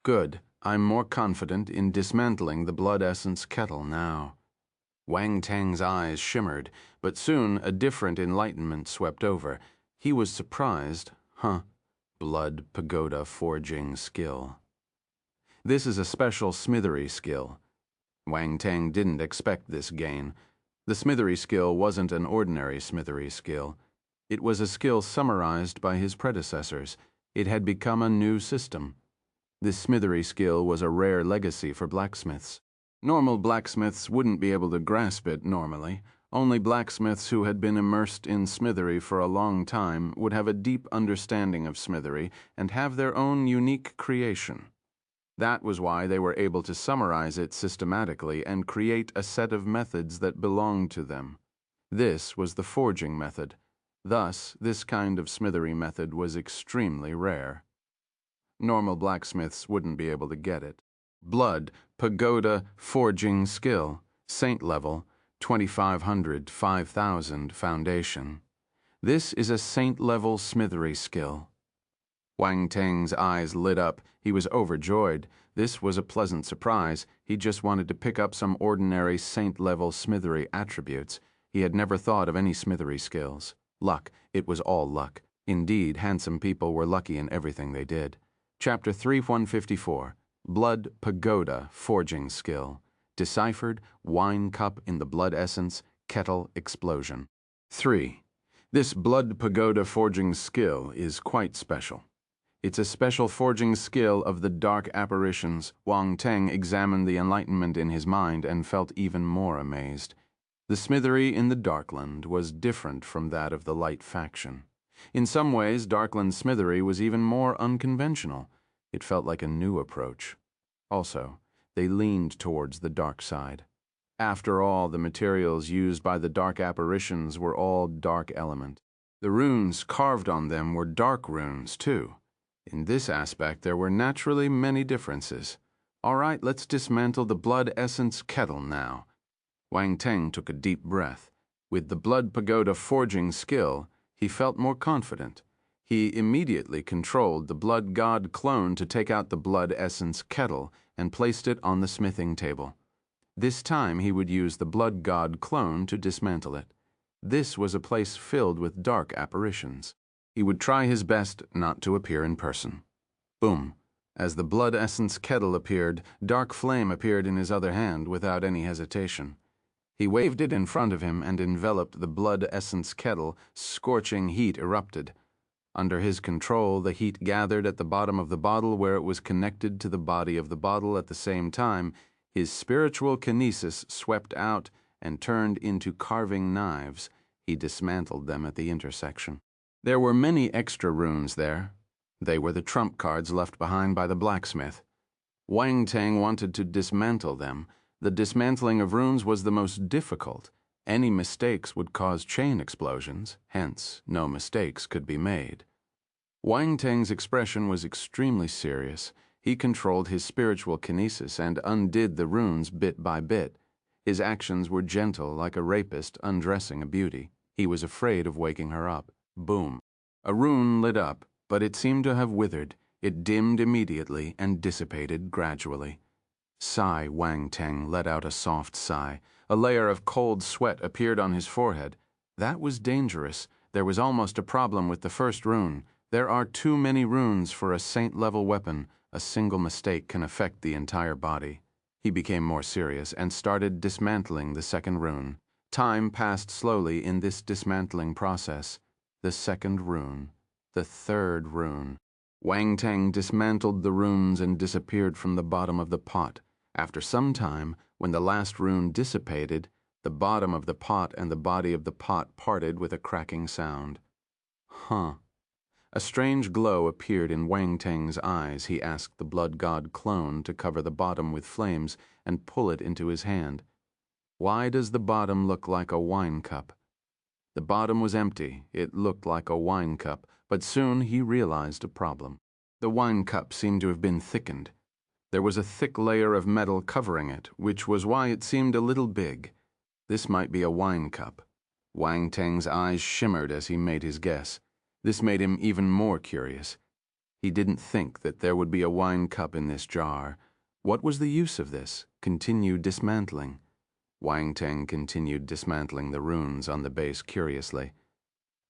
Good. I'm more confident in dismantling the Blood Essence Kettle now. Wang Teng's eyes shimmered, but soon a different enlightenment swept over. He was surprised. Blood Pagoda forging skill. This is a special Smithry skill. Wang Teng didn't expect this gain. The Smithry skill wasn't an ordinary Smithry skill. It was a skill summarized by his predecessors. It had become a new system. This Smithry skill was a rare legacy for blacksmiths. Normal blacksmiths wouldn't be able to grasp it normally. Only blacksmiths who had been immersed in Smithry for a long time would have a deep understanding of Smithry and have their own unique creation. That was why they were able to summarize it systematically and create a set of methods that belonged to them. This was the forging method. Thus, this kind of Smithry method was extremely rare. Normal blacksmiths wouldn't be able to get it. Blood Pagoda forging skill, saint level, 2,500, 5,000 foundation. This is a saint level Smithry skill. Wang Teng's eyes lit up. He was overjoyed. This was a pleasant surprise. He just wanted to pick up some ordinary saint-level Smithry attributes. He had never thought of any Smithry skills. Luck. It was all luck. Indeed, handsome people were lucky in everything they did. Chapter 3-154. Blood Pagoda forging skill. Deciphered, wine cup in the Blood Essence Kettle explosion. 3. This Blood Pagoda forging skill is quite special. It's a special forging skill of the dark apparitions. Wang Teng examined the enlightenment in his mind and felt even more amazed. The Smithry in the Darkland was different from that of the Light faction. In some ways, Darkland's Smithry was even more unconventional. It felt like a new approach. Also, they leaned towards the dark side. After all, the materials used by the dark apparitions were all dark element. The runes carved on them were dark runes, too. In this aspect, there were naturally many differences. All right, let's dismantle the Blood Essence Kettle now. Wang Teng took a deep breath. With the Blood Pagoda forging skill, he felt more confident. He immediately controlled the Blood God clone to take out the Blood Essence Kettle and placed it on the smithing table. This time he would use the Blood God clone to dismantle it. This was a place filled with dark apparitions. He would try his best not to appear in person. Boom. As the Blood Essence Kettle appeared, dark flame appeared in his other hand without any hesitation. He waved it in front of him and enveloped the Blood Essence Kettle. Scorching heat erupted. Under his control, the heat gathered at the bottom of the bottle where it was connected to the body of the bottle at the same time. His spiritual kinesis swept out and turned into carving knives. He dismantled them at the intersection. There were many extra runes there. They were the trump cards left behind by the blacksmith. Wang Teng wanted to dismantle them. The dismantling of runes was the most difficult. Any mistakes would cause chain explosions, hence no mistakes could be made. Wang Teng's expression was extremely serious. He controlled his spiritual kinesis and undid the runes bit by bit. His actions were gentle, like a rapist undressing a beauty. He was afraid of waking her up. Boom. A rune lit up, but it seemed to have withered. It dimmed immediately and dissipated gradually. Sigh, Wang Teng let out a soft sigh. A layer of cold sweat appeared on his forehead. That was dangerous. There was almost a problem with the first rune. There are too many runes for a saint-level weapon. A single mistake can affect the entire body. He became more serious and started dismantling the second rune. Time passed slowly in this dismantling process. The second rune. The third rune. Wang Teng dismantled the runes and disappeared from the bottom of the pot. After some time, when the last rune dissipated, the bottom of the pot and the body of the pot parted with a cracking sound. Huh. A strange glow appeared in Wang Teng's eyes. He asked the Blood God clone to cover the bottom with flames and pull it into his hand. Why does the bottom look like a wine cup? The bottom was empty. It looked like a wine cup, but soon he realized a problem. The wine cup seemed to have been thickened. There was a thick layer of metal covering it, which was why it seemed a little big. This might be a wine cup. Wang Teng's eyes shimmered as he made his guess. This made him even more curious. He didn't think that there would be a wine cup in this jar. What was the use of this? Continue dismantling. Wang Teng continued dismantling the runes on the base curiously.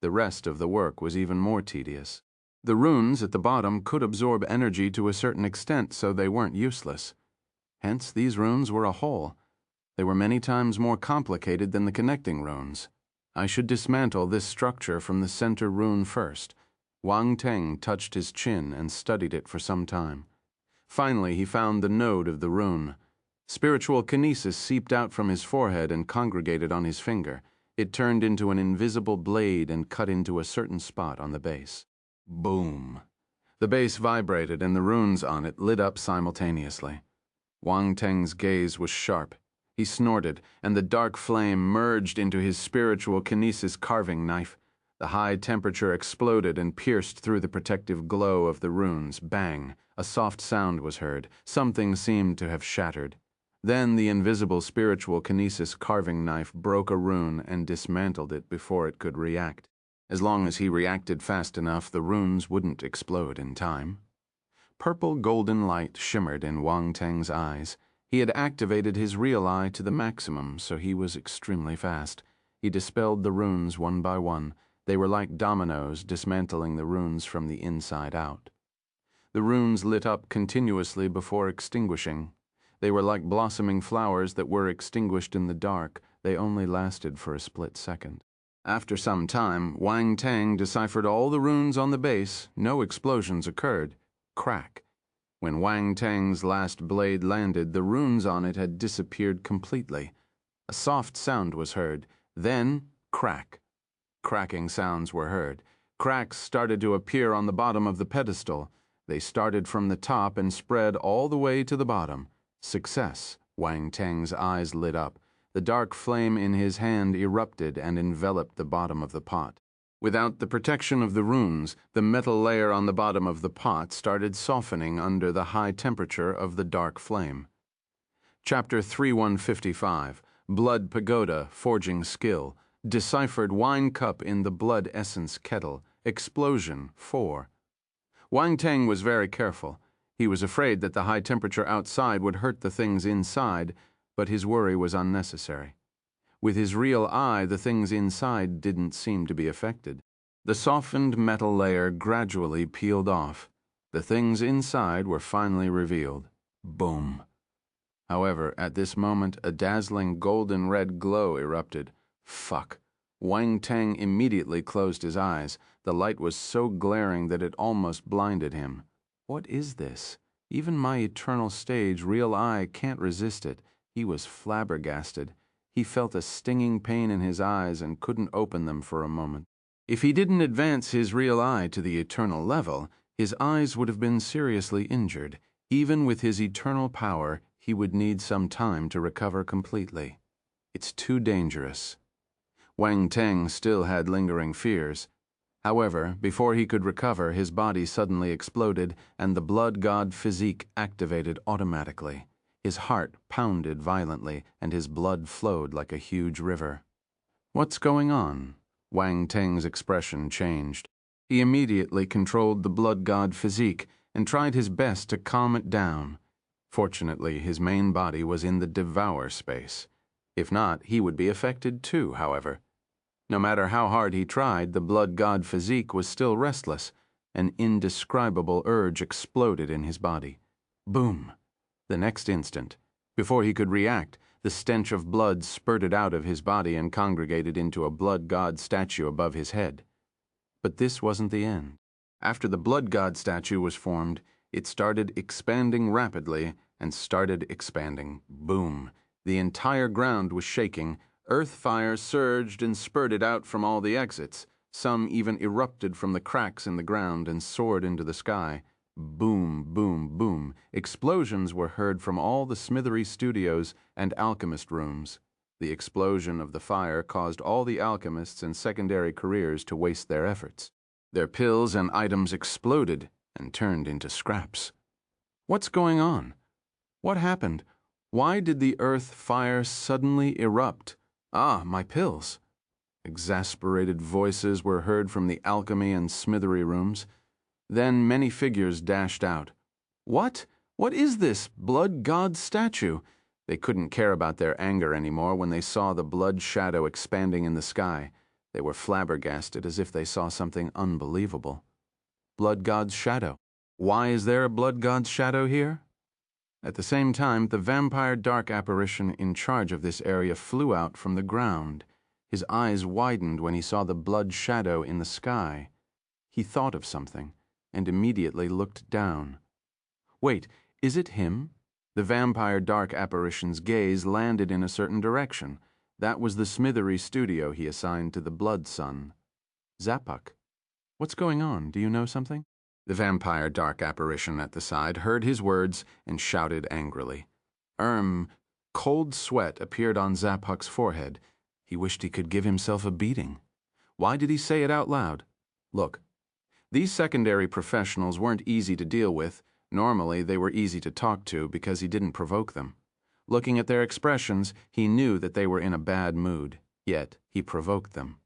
The rest of the work was even more tedious. The runes at the bottom could absorb energy to a certain extent, so they weren't useless. Hence, these runes were a whole. They were many times more complicated than the connecting runes. I should dismantle this structure from the center rune first. Wang Teng touched his chin and studied it for some time. Finally, he found the node of the rune. Spiritual kinesis seeped out from his forehead and congregated on his finger. It turned into an invisible blade and cut into a certain spot on the base. Boom. The base vibrated and the runes on it lit up simultaneously. Wang Teng's gaze was sharp. He snorted, and the dark flame merged into his spiritual kinesis carving knife. The high temperature exploded and pierced through the protective glow of the runes. Bang! A soft sound was heard. Something seemed to have shattered. Then the invisible spiritual kinesis carving knife broke a rune and dismantled it before it could react. As long as he reacted fast enough, the runes wouldn't explode in time. Purple golden light shimmered in Wang Teng's eyes. He had activated his real eye to the maximum, so he was extremely fast. He dispelled the runes one by one. They were like dominoes, dismantling the runes from the inside out. The runes lit up continuously before extinguishing. They were like blossoming flowers that were extinguished in the dark. They only lasted for a split second. After some time, Wang Teng deciphered all the runes on the base. No explosions occurred. Crack. When Wang Teng's last blade landed, the runes on it had disappeared completely. A soft sound was heard. Then, crack. Cracking sounds were heard. Cracks started to appear on the bottom of the pedestal. They started from the top and spread all the way to the bottom. Success. Wang Teng's eyes lit up. The dark flame in his hand erupted and enveloped the bottom of the pot. Without the protection of the runes, the metal layer on the bottom of the pot started softening under the high temperature of the dark flame. Chapter 3155, Blood Pagoda, Forging Skill, Deciphered Wine Cup in the Blood Essence Kettle, Explosion 4. Wang Teng was very careful. He was afraid that the high temperature outside would hurt the things inside, but his worry was unnecessary. With his real eye, the things inside didn't seem to be affected. The softened metal layer gradually peeled off. The things inside were finally revealed. Boom. However, at this moment, a dazzling golden red glow erupted. Fuck. Wang Teng immediately closed his eyes. The light was so glaring that it almost blinded him. What is this? Even my eternal stage, real eye, can't resist it. He was flabbergasted. He felt a stinging pain in his eyes and couldn't open them for a moment. If he didn't advance his real eye to the eternal level, his eyes would have been seriously injured. Even with his eternal power, he would need some time to recover completely. It's too dangerous. Wang Teng still had lingering fears. However, before he could recover, his body suddenly exploded and the Blood God Physique activated automatically. His heart pounded violently and his blood flowed like a huge river. What's going on? Wang Teng's expression changed. He immediately controlled the Blood God Physique and tried his best to calm it down. Fortunately, his main body was in the devour space. If not, he would be affected too, however. No matter how hard he tried, the Blood God Physique was still restless. An indescribable urge exploded in his body. Boom! The next instant, before he could react, the stench of blood spurted out of his body and congregated into a blood god statue above his head. But this wasn't the end. After the blood god statue was formed, it started expanding rapidly and started expanding. Boom! The entire ground was shaking. Earth fire surged and spurted out from all the exits. Some even erupted from the cracks in the ground and soared into the sky. Boom, boom, boom. Explosions were heard from all the smithery studios and alchemist rooms. The explosion of the fire caused all the alchemists and secondary careers to waste their efforts. Their pills and items exploded and turned into scraps. What's going on? What happened? Why did the earth fire suddenly erupt? Ah, my pills. Exasperated voices were heard from the alchemy and smithery rooms. Then many figures dashed out. What? What is this blood god statue? They couldn't care about their anger anymore when they saw the blood shadow expanding in the sky. They were flabbergasted as if they saw something unbelievable. Blood god's shadow. Why is there a blood god's shadow here? At the same time, the vampire dark apparition in charge of this area flew out from the ground. His eyes widened when he saw the blood shadow in the sky. He thought of something and immediately looked down. Wait, is it him? The vampire dark apparition's gaze landed in a certain direction. That was the smithery studio he assigned to the blood sun. Zapak. What's going on? Do you know something? The vampire dark apparition at the side heard his words and shouted angrily. Cold sweat appeared on Zapak's forehead. He wished he could give himself a beating. Why did he say it out loud? Look, these secondary professionals weren't easy to deal with. Normally, they were easy to talk to because he didn't provoke them. Looking at their expressions, he knew that they were in a bad mood, yet he provoked them.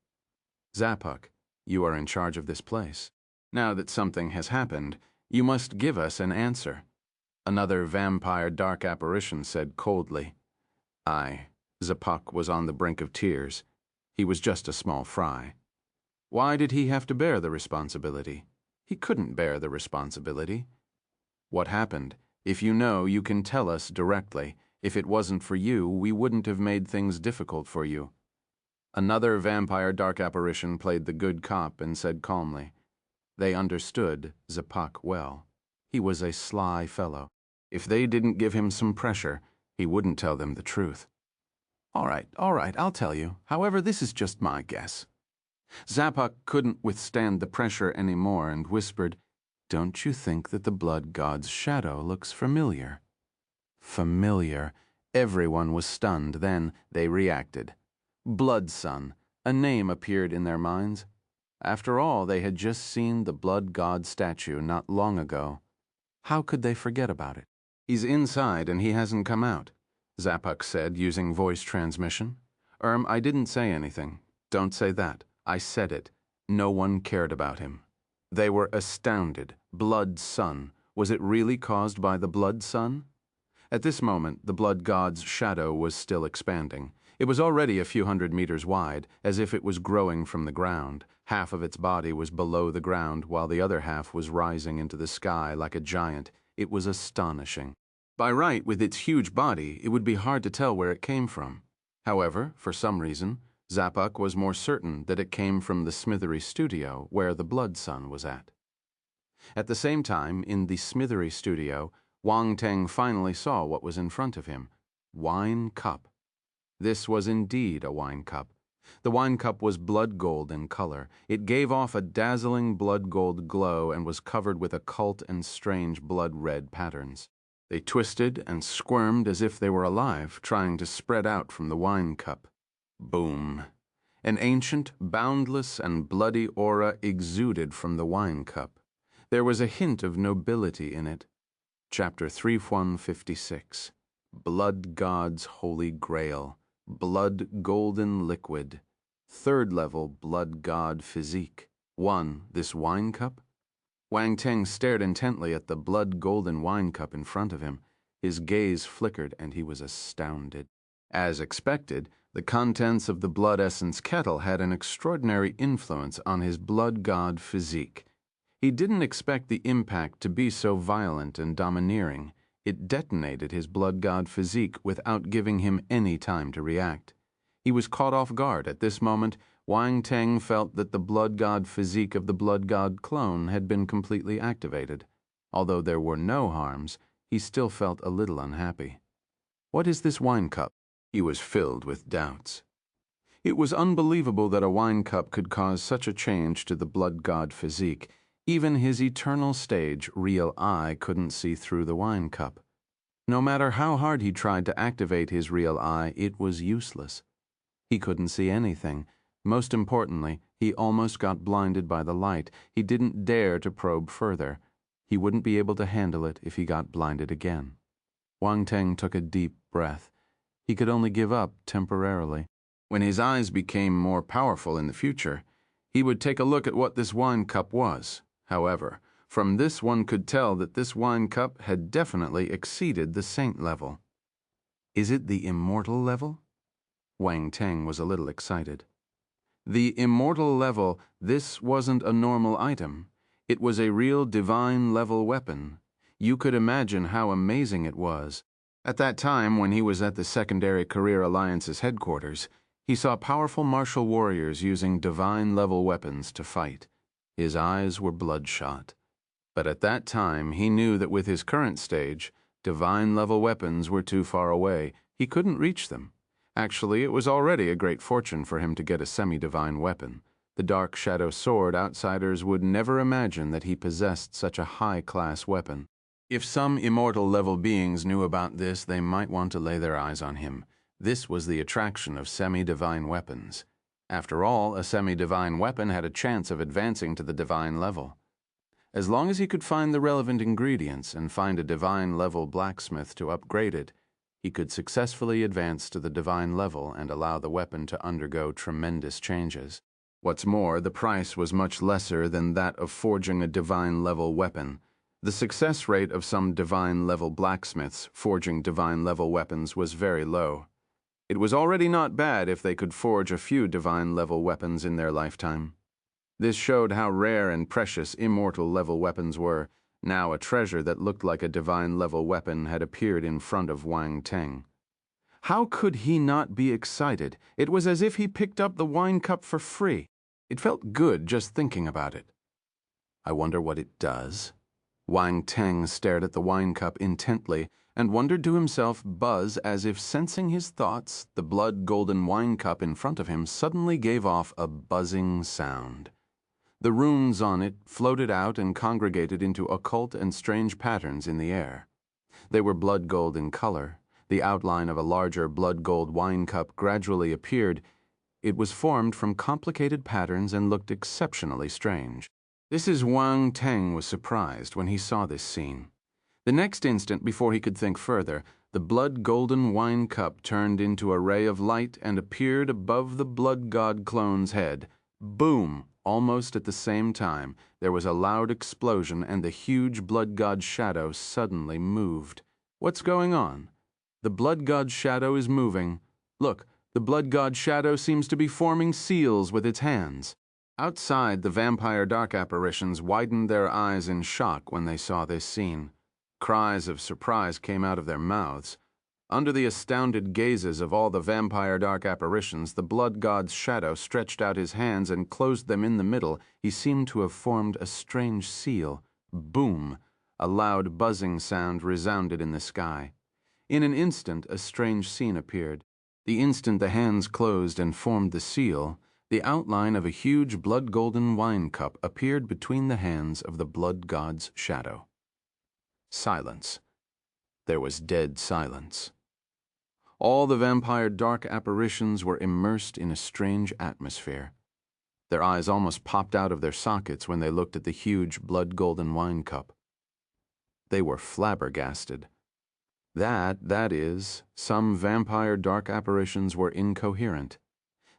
Zapak, you are in charge of this place. Now that something has happened, you must give us an answer. Another vampire dark apparition said coldly. Zapak was on the brink of tears. He was just a small fry. Why did he have to bear the responsibility? He couldn't bear the responsibility. What happened? If you know, you can tell us directly. If it wasn't for you, we wouldn't have made things difficult for you. Another vampire dark apparition played the good cop and said calmly. They understood Zapak well. He was a sly fellow. If they didn't give him some pressure, he wouldn't tell them the truth. All right, I'll tell you. However, this is just my guess. Zapak couldn't withstand the pressure anymore and whispered, Don't you think that the blood god's shadow looks familiar? Familiar. Everyone was stunned. Then they reacted. Blood Sun. A name appeared in their minds. After all, they had just seen the blood god statue not long ago. How could they forget about it? He's inside and he hasn't come out, Zapak said using voice transmission. I didn't say anything. Don't say that. I said it. No one cared about him. They were astounded. Blood Sun. Was it really caused by the blood sun? At this moment, the blood god's shadow was still expanding. It was already a few hundred meters wide, as if it was growing from the ground. Half of its body was below the ground, while the other half was rising into the sky like a giant. It was astonishing. By right, with its huge body, it would be hard to tell where it came from. However, for some reason, Zapuk was more certain that it came from the smithery studio where the Blood Sun was at. At the same time, in the smithery studio, Wang Teng finally saw what was in front of him. Wine cup. This was indeed a wine cup. The wine cup was blood gold in color. It gave off a dazzling blood gold glow and was covered with occult and strange blood red patterns. They twisted and squirmed as if they were alive, trying to spread out from the wine cup. Boom. An ancient, boundless, and bloody aura exuded from the wine cup. There was a hint of nobility in it. Chapter 3156. Blood God's Holy Grail. Blood Golden Liquid. Third level Blood God Physique. 1. This wine cup? Wang Teng stared intently at the blood golden wine cup in front of him. His gaze flickered and he was astounded. As expected, the contents of the Blood Essence Kettle had an extraordinary influence on his Blood God Physique. He didn't expect the impact to be so violent and domineering. It detonated his Blood God Physique without giving him any time to react. He was caught off guard. At this moment, Wang Teng felt that the Blood God Physique of the Blood God clone had been completely activated. Although there were no harms, he still felt a little unhappy. What is this wine cup? He was filled with doubts. It was unbelievable that a wine cup could cause such a change to the Blood God Physique. Even his eternal stage, real eye, couldn't see through the wine cup. No matter how hard he tried to activate his real eye, it was useless. He couldn't see anything. Most importantly, he almost got blinded by the light. He didn't dare to probe further. He wouldn't be able to handle it if he got blinded again. Wang Teng took a deep breath. He could only give up temporarily. When his eyes became more powerful in the future, he would take a look at what this wine cup was. However, from this one could tell that this wine cup had definitely exceeded the saint level. Is it the immortal level? Wang Teng was a little excited. The immortal level, this wasn't a normal item. It was a real divine level weapon. You could imagine how amazing it was. At that time, when he was at the Secondary Career Alliance's headquarters, he saw powerful martial warriors using divine level weapons to fight. His eyes were bloodshot. But at that time, he knew that with his current stage, divine level weapons were too far away. He couldn't reach them. Actually, it was already a great fortune for him to get a semi-divine weapon. The Dark Shadow Sword outsiders would never imagine that he possessed such a high-class weapon. If some immortal-level beings knew about this, they might want to lay their eyes on him. This was the attraction of semi-divine weapons. After all, a semi-divine weapon had a chance of advancing to the divine level. As long as he could find the relevant ingredients and find a divine-level blacksmith to upgrade it, he could successfully advance to the divine level and allow the weapon to undergo tremendous changes. What's more, the price was much lesser than that of forging a divine-level weapon. The success rate of some divine-level blacksmiths forging divine-level weapons was very low. It was already not bad if they could forge a few divine-level weapons in their lifetime. This showed how rare and precious immortal-level weapons were. Now a treasure that looked like a divine-level weapon had appeared in front of Wang Teng. How could he not be excited? It was as if he picked up the wine cup for free. It felt good just thinking about it. I wonder what it does. Wang Teng stared at the wine cup intently and wondered to himself, buzz as if sensing his thoughts. The blood-golden wine cup in front of him suddenly gave off a buzzing sound. The runes on it floated out and congregated into occult and strange patterns in the air. They were blood gold in color. The outline of a larger blood gold wine cup gradually appeared. It was formed from complicated patterns and looked exceptionally strange. Wang Teng was surprised when he saw this scene. The next instant, before he could think further, the blood golden wine cup turned into a ray of light and appeared above the blood god clone's head. Boom! Almost at the same time, there was a loud explosion and the huge blood god's shadow suddenly moved. What's going on? The blood god's shadow is moving. Look, The blood god shadow seems to be forming seals with its hands. Outside, the vampire dark apparitions widened their eyes in shock when they saw this scene. Cries of surprise came out of their mouths. Under the astounded gazes of all the vampire dark apparitions, the blood god's shadow stretched out his hands and closed them in the middle. He seemed to have formed a strange seal. Boom! A loud buzzing sound resounded in the sky. In an instant, a strange scene appeared. The instant the hands closed and formed the seal, the outline of a huge blood-golden wine cup appeared between the hands of the blood god's shadow. Silence. There was dead silence. All the vampire dark apparitions were immersed in a strange atmosphere. Their eyes almost popped out of their sockets when they looked at the huge blood-golden wine cup. They were flabbergasted. That is, some vampire dark apparitions were incoherent.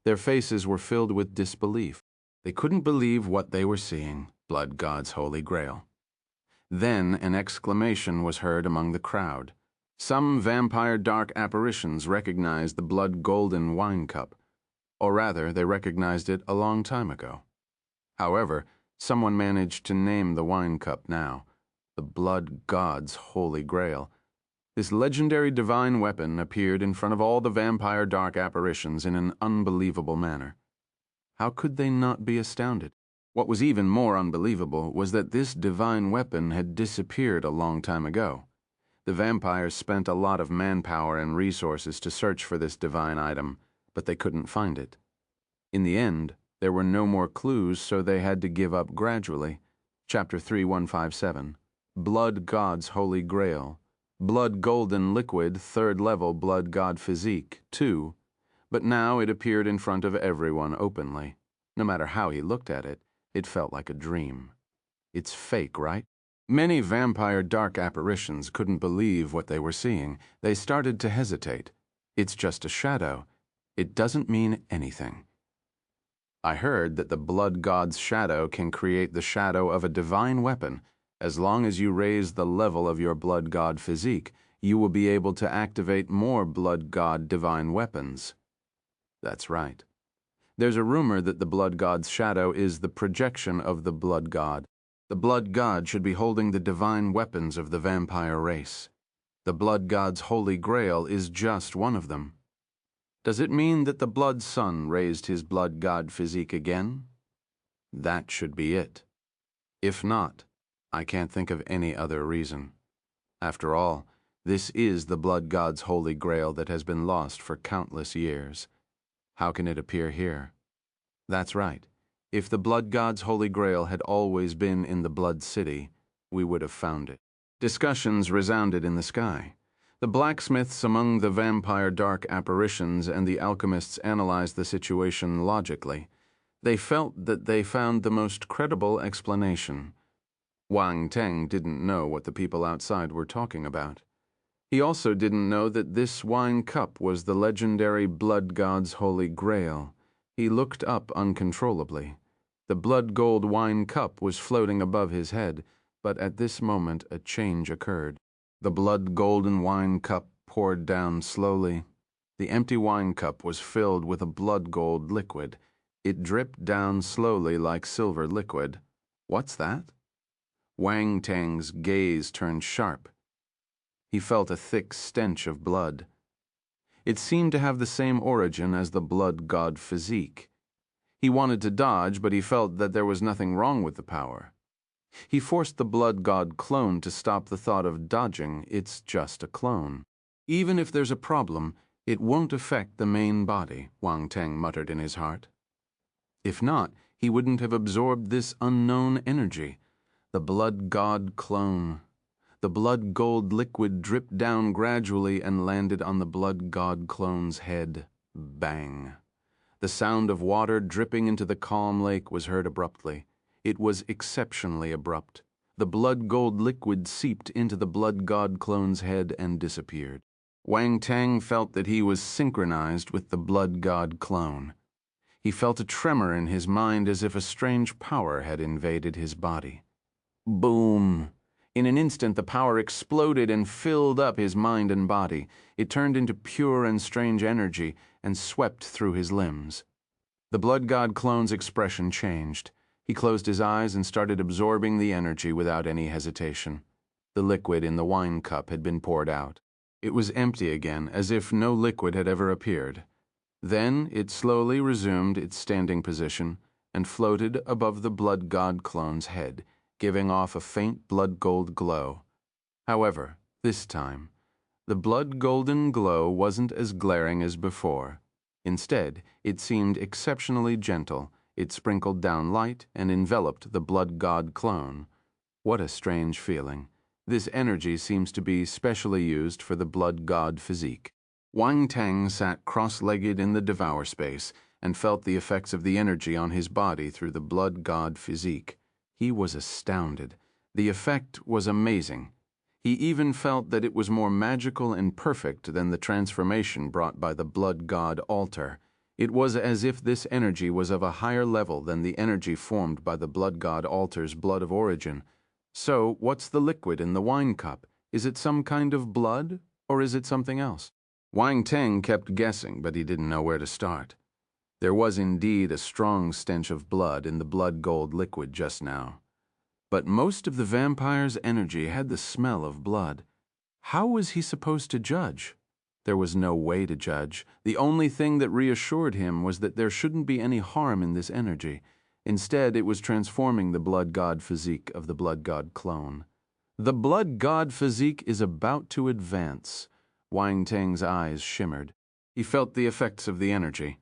Their faces were filled with disbelief. They couldn't believe what they were seeing, Blood God's Holy Grail. Then an exclamation was heard among the crowd. Some vampire dark apparitions recognized the blood-golden wine cup, or rather, they recognized it a long time ago. However, someone managed to name the wine cup now, the Blood God's Holy Grail. This legendary divine weapon appeared in front of all the vampire dark apparitions in an unbelievable manner. How could they not be astounded? What was even more unbelievable was that this divine weapon had disappeared a long time ago. The vampires spent a lot of manpower and resources to search for this divine item, but they couldn't find it. In the end, there were no more clues, so they had to give up gradually. Chapter 3157, Blood God's Holy Grail. Blood Golden Liquid, 3rd level Blood God Physique, 2, but now it appeared in front of everyone openly. No matter how he looked at it, it felt like a dream. It's fake, right? Many vampire dark apparitions couldn't believe what they were seeing. They started to hesitate. It's just a shadow. It doesn't mean anything. I heard that the Blood God's shadow can create the shadow of a divine weapon. As long as you raise the level of your Blood God Physique, you will be able to activate more Blood God divine weapons. That's right. There's a rumor that the Blood God's shadow is the projection of the Blood God. The Blood God should be holding the divine weapons of the vampire race. The Blood God's Holy Grail is just one of them. Does it mean that the Blood Son raised his Blood God Physique again? That should be it. If not, I can't think of any other reason. After all, this is the Blood God's Holy Grail that has been lost for countless years. How can it appear here? That's right. If the Blood God's Holy Grail had always been in the Blood City, we would have found it. Discussions resounded in the sky. The blacksmiths among the vampire dark apparitions and the alchemists analyzed the situation logically. They felt that they found the most credible explanation. Wang Teng didn't know what the people outside were talking about. He also didn't know that this wine cup was the legendary Blood God's Holy Grail. He looked up uncontrollably. The blood gold wine cup was floating above his head, but at this moment a change occurred. The blood golden wine cup poured down slowly. The empty wine cup was filled with a blood gold liquid. It dripped down slowly like silver liquid. What's that? Wang Teng's gaze turned sharp. He felt a thick stench of blood. It seemed to have the same origin as the Blood God Physique. He wanted to dodge, but he felt that there was nothing wrong with the power. He forced the Blood God clone to stop the thought of dodging. It's just a clone. Even if there's a problem, it won't affect the main body, Wang Teng muttered in his heart. If not, he wouldn't have absorbed this unknown energy. The Blood God clone. The blood gold liquid dripped down gradually and landed on the Blood God clone's head. Bang. The sound of water dripping into the calm lake was heard abruptly. It was exceptionally abrupt. The blood gold liquid seeped into the Blood God clone's head and disappeared. Wang Teng felt that he was synchronized with the Blood God clone. He felt a tremor in his mind as if a strange power had invaded his body. Boom! In an instant, the power exploded and filled up his mind and body. It turned into pure and strange energy, and swept through his limbs. The Blood God clone's expression changed. He closed his eyes and started absorbing the energy without any hesitation. The liquid in the wine cup had been poured out. It was empty again, as if no liquid had ever appeared. Then it slowly resumed its standing position and floated above the Blood God clone's head, giving off a faint blood gold glow. However, this time, the blood golden glow wasn't as glaring as before. Instead, it seemed exceptionally gentle. It sprinkled down light and enveloped the Blood God clone. What a strange feeling. This energy seems to be specially used for the Blood God Physique. Wang Teng sat cross-legged in the devour space and felt the effects of the energy on his body through the Blood God Physique. He was astounded. The effect was amazing. He even felt that it was more magical and perfect than the transformation brought by the Blood God altar. It was as if this energy was of a higher level than the energy formed by the Blood God altar's blood of origin. So, what's the liquid in the wine cup? Is it some kind of blood, or is it something else? Wang Teng kept guessing, but he didn't know where to start. There was indeed a strong stench of blood in the blood gold liquid just now. But most of the vampire's energy had the smell of blood. How was he supposed to judge? There was no way to judge. The only thing that reassured him was that there shouldn't be any harm in this energy. Instead, it was transforming the Blood God Physique of the Blood God clone. The Blood God Physique is about to advance. Wang Teng's eyes shimmered. He felt the effects of the energy.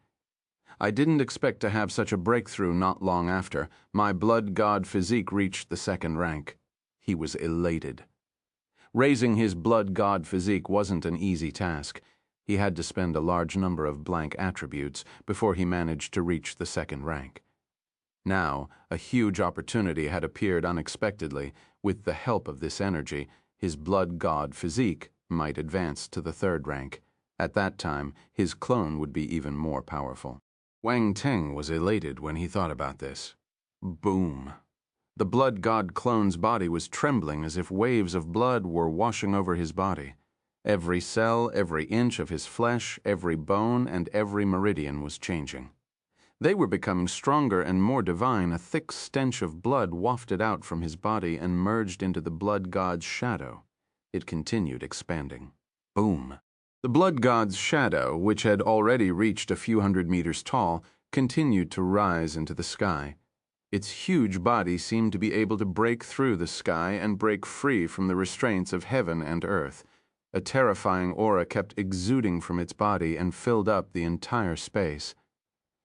I didn't expect to have such a breakthrough not long after. My Blood God Physique reached the second rank. He was elated. Raising his Blood God Physique wasn't an easy task. He had to spend a large number of blank attributes before he managed to reach the second rank. Now, a huge opportunity had appeared unexpectedly. With the help of this energy, his Blood God Physique might advance to the third rank. At that time, his clone would be even more powerful. Wang Teng was elated when he thought about this. Boom! The Blood God clone's body was trembling as if waves of blood were washing over his body. Every cell, every inch of his flesh, every bone, and every meridian was changing. They were becoming stronger and more divine. A thick stench of blood wafted out from his body and merged into the Blood God's shadow. It continued expanding. Boom! The Blood God's shadow, which had already reached a few hundred meters tall, continued to rise into the sky. Its huge body seemed to be able to break through the sky and break free from the restraints of heaven and earth. A terrifying aura kept exuding from its body and filled up the entire space.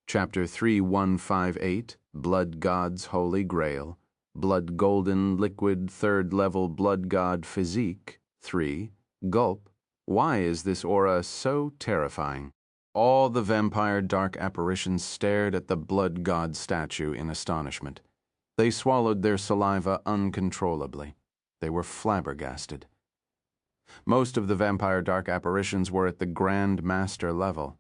Chapter 3158, Blood God's Holy Grail, Blood Golden Liquid Third Level Blood God Physique, 3, Gulp. Why is this aura so terrifying? All the vampire dark apparitions stared at the Blood God statue in astonishment. They swallowed their saliva uncontrollably. They were flabbergasted. Most of the vampire dark apparitions were at the Grand Master level.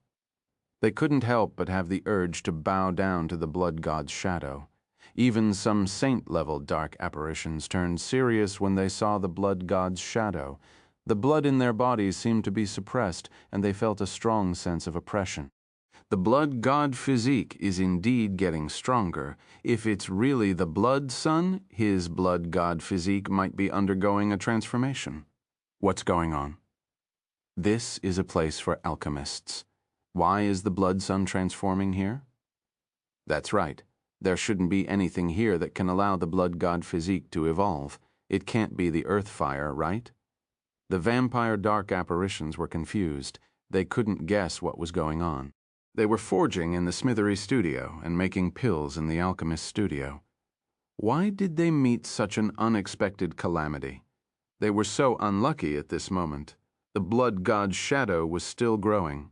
They couldn't help but have the urge to bow down to the Blood God's shadow. Even some saint-level dark apparitions turned serious when they saw the Blood God's shadow. The blood in their bodies seemed to be suppressed, and they felt a strong sense of oppression. The Blood God Physique is indeed getting stronger. If it's really the Blood Son, his Blood God Physique might be undergoing a transformation. What's going on? This is a place for alchemists. Why is the Blood Son transforming here? That's right. There shouldn't be anything here that can allow the Blood God Physique to evolve. It can't be the earth fire, right? The vampire dark apparitions were confused. They couldn't guess what was going on. They were forging in the smithery studio and making pills in the alchemist's studio. Why did they meet such an unexpected calamity? They were so unlucky at this moment. The Blood God's shadow was still growing.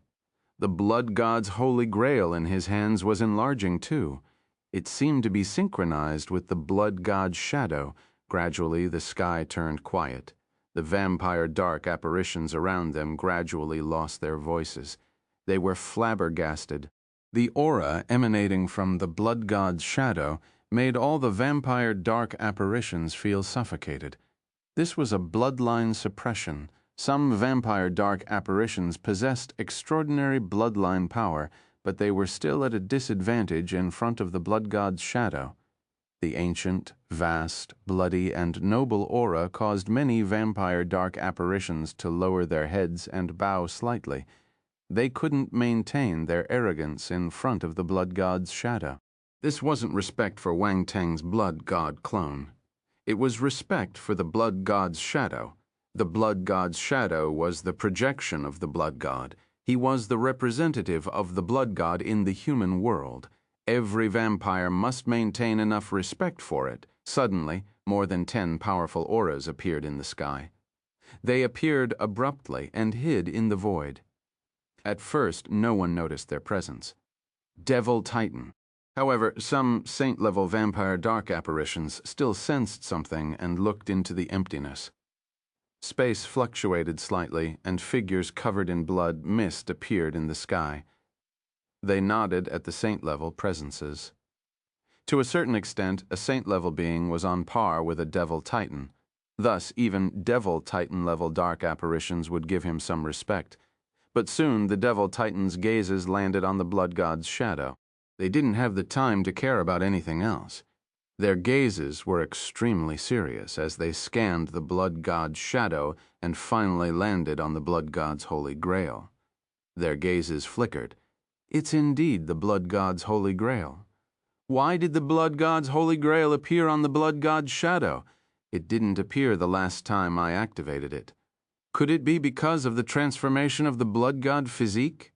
The Blood God's Holy Grail in his hands was enlarging too. It seemed to be synchronized with the Blood God's shadow. Gradually, the sky turned quiet. The vampire dark apparitions around them gradually lost their voices. They were flabbergasted. The aura emanating from the Blood God's shadow made all the vampire dark apparitions feel suffocated. This was a bloodline suppression, Some vampire dark apparitions possessed extraordinary bloodline power, but they were still at a disadvantage in front of the blood god's shadow. The ancient, vast, bloody, and noble aura caused many vampire dark apparitions to lower their heads and bow slightly. They couldn't maintain their arrogance in front of the blood god's shadow. This wasn't respect for Wang Teng's blood god clone. It was respect for the blood god's shadow. The blood god's shadow was the projection of the blood god. He was the representative of the blood god in the human world. Every vampire must maintain enough respect for it. Suddenly, more than 10 powerful auras appeared in the sky. They appeared abruptly and hid in the void. At first, no one noticed their presence. Devil Titan. However, some saint-level vampire dark apparitions still sensed something and looked into the emptiness. Space fluctuated slightly, and figures covered in blood mist appeared in the sky. They nodded at the saint-level presences. To a certain extent, a saint-level being was on par with a devil titan. Thus, even devil titan-level dark apparitions would give him some respect. But soon the devil titan's gazes landed on the blood god's shadow. They didn't have the time to care about anything else. Their gazes were extremely serious as they scanned the blood god's shadow and finally landed on the blood god's holy grail. Their gazes flickered. It's indeed the blood god's holy grail. Why did the blood god's holy grail appear on the blood god's shadow? It didn't appear the last time I activated it. Could it be because of the transformation of the Blood God Physique?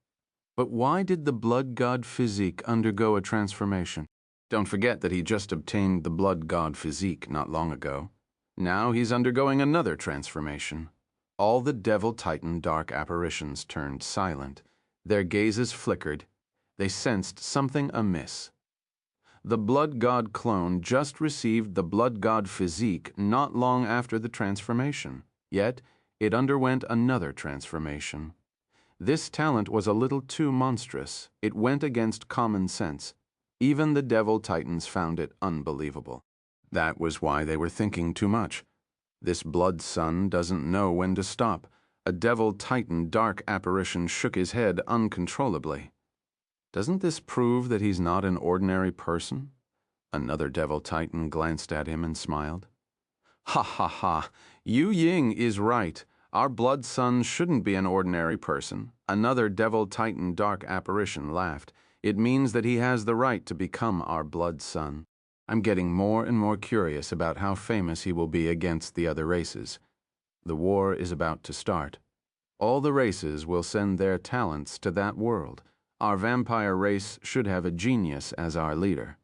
But why did the Blood God Physique undergo a transformation? Don't forget that he just obtained the Blood God Physique not long ago. Now he's undergoing another transformation. All the Devil Titan dark apparitions turned silent. Their gazes flickered. They sensed something amiss. The Blood God clone just received the Blood God Physique not long after the transformation. Yet, it underwent another transformation. This talent was a little too monstrous. It went against common sense. Even the Devil Titans found it unbelievable. That was why they were thinking too much. This blood sun doesn't know when to stop. A Devil Titan dark apparition shook his head uncontrollably. Doesn't this prove that he's not an ordinary person? Another Devil Titan glanced at him and smiled. Ha ha ha, Yu Ying is right. Our blood sun shouldn't be an ordinary person. Another Devil Titan dark apparition laughed. It means that he has the right to become our blood sun. I'm getting more and more curious about how famous he will be against the other races. The war is about to start. All the races will send their talents to that world. Our vampire race should have a genius as our leader.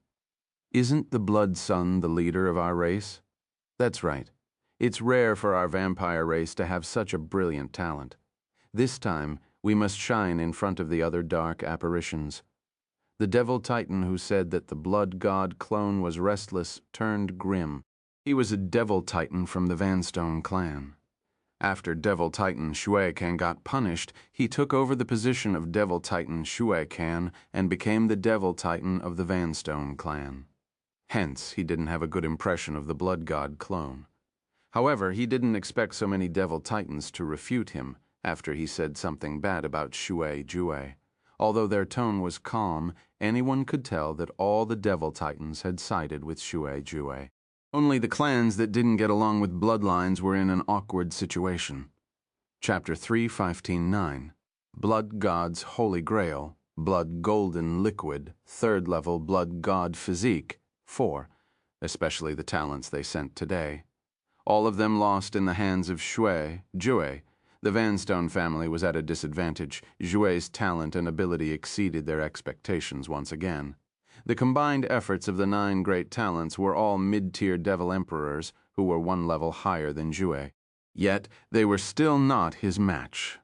Isn't the blood sun the leader of our race? That's right. It's rare for our vampire race to have such a brilliant talent. This time, we must shine in front of the other dark apparitions. The Devil Titan who said that the Blood God clone was restless turned grim. He was a Devil Titan from the Vanstone clan. After Devil Titan Shui Kan got punished, he took over the position of Devil Titan Shui Kan and became the Devil Titan of the Vanstone clan. Hence, he didn't have a good impression of the Blood God clone. However, he didn't expect so many Devil Titans to refute him after he said something bad about Shui Jue. Although their tone was calm, anyone could tell that all the Devil Titans had sided with Shui Jue. Only the clans that didn't get along with bloodlines were in an awkward situation. Chapter 3, 5.9 Blood God's Holy Grail, Blood Golden Liquid, 3rd Level Blood God Physique, 4, especially the talents they sent today. All of them lost in the hands of Shui Jue. The Vanstone family was at a disadvantage. Jue's talent and ability exceeded their expectations once again. The combined efforts of the 9 great talents were all mid-tier Devil Emperors who were 1 level higher than Jue. Yet, they were still not his match.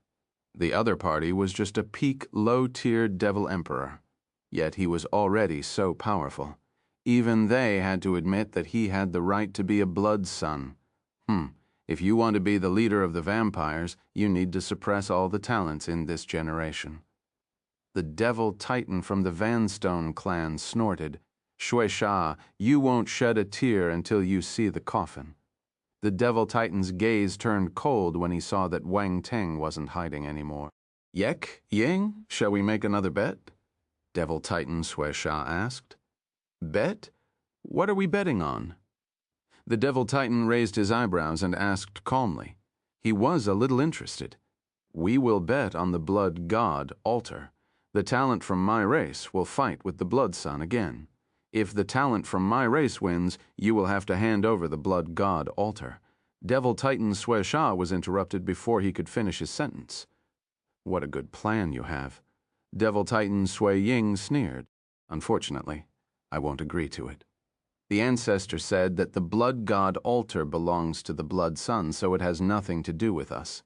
The other party was just a peak, low-tier Devil Emperor. Yet he was already so powerful. Even they had to admit that he had the right to be a blood sun. If you want to be the leader of the vampires, you need to suppress all the talents in this generation. The Devil Titan from the Vanstone clan snorted, "Shui Sha, you won't shed a tear until you see the coffin." The Devil Titan's gaze turned cold when he saw that Wang Teng wasn't hiding anymore. Yek, Ying, shall we make another bet? Devil Titan Sui Sha asked. Bet? What are we betting on? The Devil Titan raised his eyebrows and asked calmly. He was a little interested. We will bet on the Blood God altar. The talent from my race will fight with the Blood Sun again. If the talent from my race wins, you will have to hand over the Blood God altar. Devil Titan Sui Sha was interrupted before he could finish his sentence. What a good plan you have. Devil Titan Sui Ying sneered. Unfortunately, I won't agree to it. The ancestor said that the Blood God altar belongs to the Blood Sun, so it has nothing to do with us.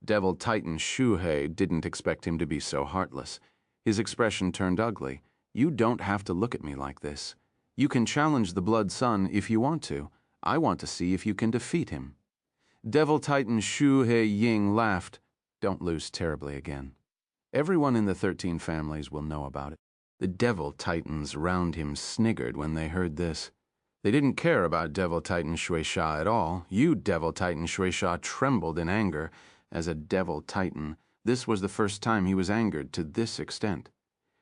Devil Titan Shu He didn't expect him to be so heartless. His expression turned ugly. You don't have to look at me like this. You can challenge the Blood Sun if you want to. I want to see if you can defeat him. Devil Titan Shu He Ying laughed. Don't lose terribly again. Everyone in the 13 families will know about it. The Devil Titans round him sniggered when they heard this. They didn't care about Devil Titan Sui Sha at all. You, Devil Titan Sui Sha, trembled in anger. As a Devil Titan, this was the first time he was angered to this extent.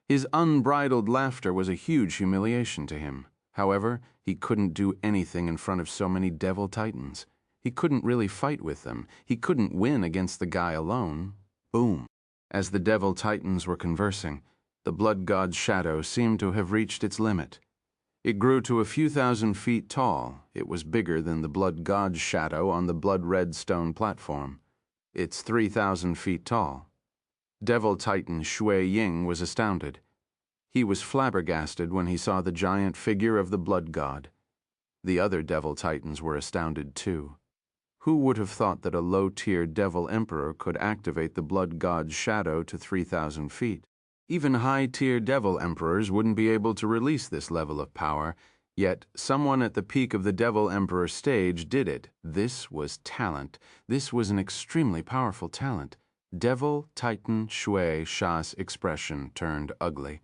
His unbridled laughter was a huge humiliation to him. However, he couldn't do anything in front of so many Devil Titans. He couldn't really fight with them. He couldn't win against the guy alone. Boom. As the Devil Titans were conversing, the Blood God's shadow seemed to have reached its limit. It grew to a few thousand feet tall. It was bigger than the Blood God's shadow on the blood-red stone platform. It's 3,000 feet tall. Devil Titan Shui Ying was astounded. He was flabbergasted when he saw the giant figure of the Blood God. The other Devil Titans were astounded too. Who would have thought that a low-tier Devil Emperor could activate the Blood God's shadow to 3,000 feet? Even high-tier Devil Emperors wouldn't be able to release this level of power, yet someone at the peak of the Devil Emperor stage did it. This was talent. This was an extremely powerful talent. Devil Titan Shui Sha's expression turned ugly.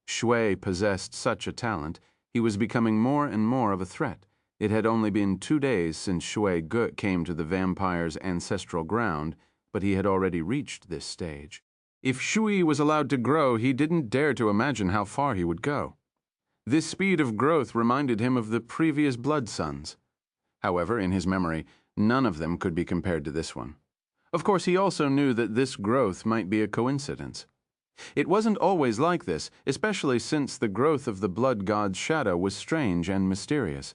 Shui possessed such a talent, he was becoming more and more of a threat. It had only been 2 days since Shui Ge came to the vampire's ancestral ground, but he had already reached this stage. If Shui was allowed to grow, he didn't dare to imagine how far he would go. This speed of growth reminded him of the previous Blood Suns. However, in his memory, none of them could be compared to this one. Of course, he also knew that this growth might be a coincidence. It wasn't always like this, especially since the growth of the Blood God's shadow was strange and mysterious.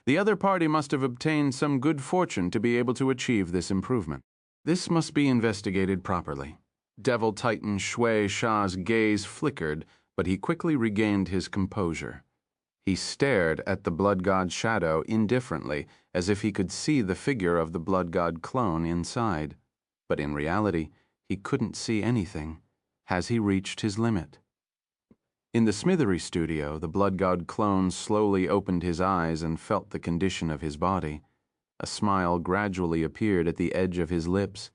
The other party must have obtained some good fortune to be able to achieve this improvement. This must be investigated properly. Devil Titan Shui Sha's gaze flickered, but he quickly regained his composure. He stared at the Blood God's shadow indifferently, as if he could see the figure of the Blood God clone inside. But in reality, he couldn't see anything. Has he reached his limit? In the Smithery studio, the Blood God clone slowly opened his eyes and felt the condition of his body. A smile gradually appeared at the edge of his lips.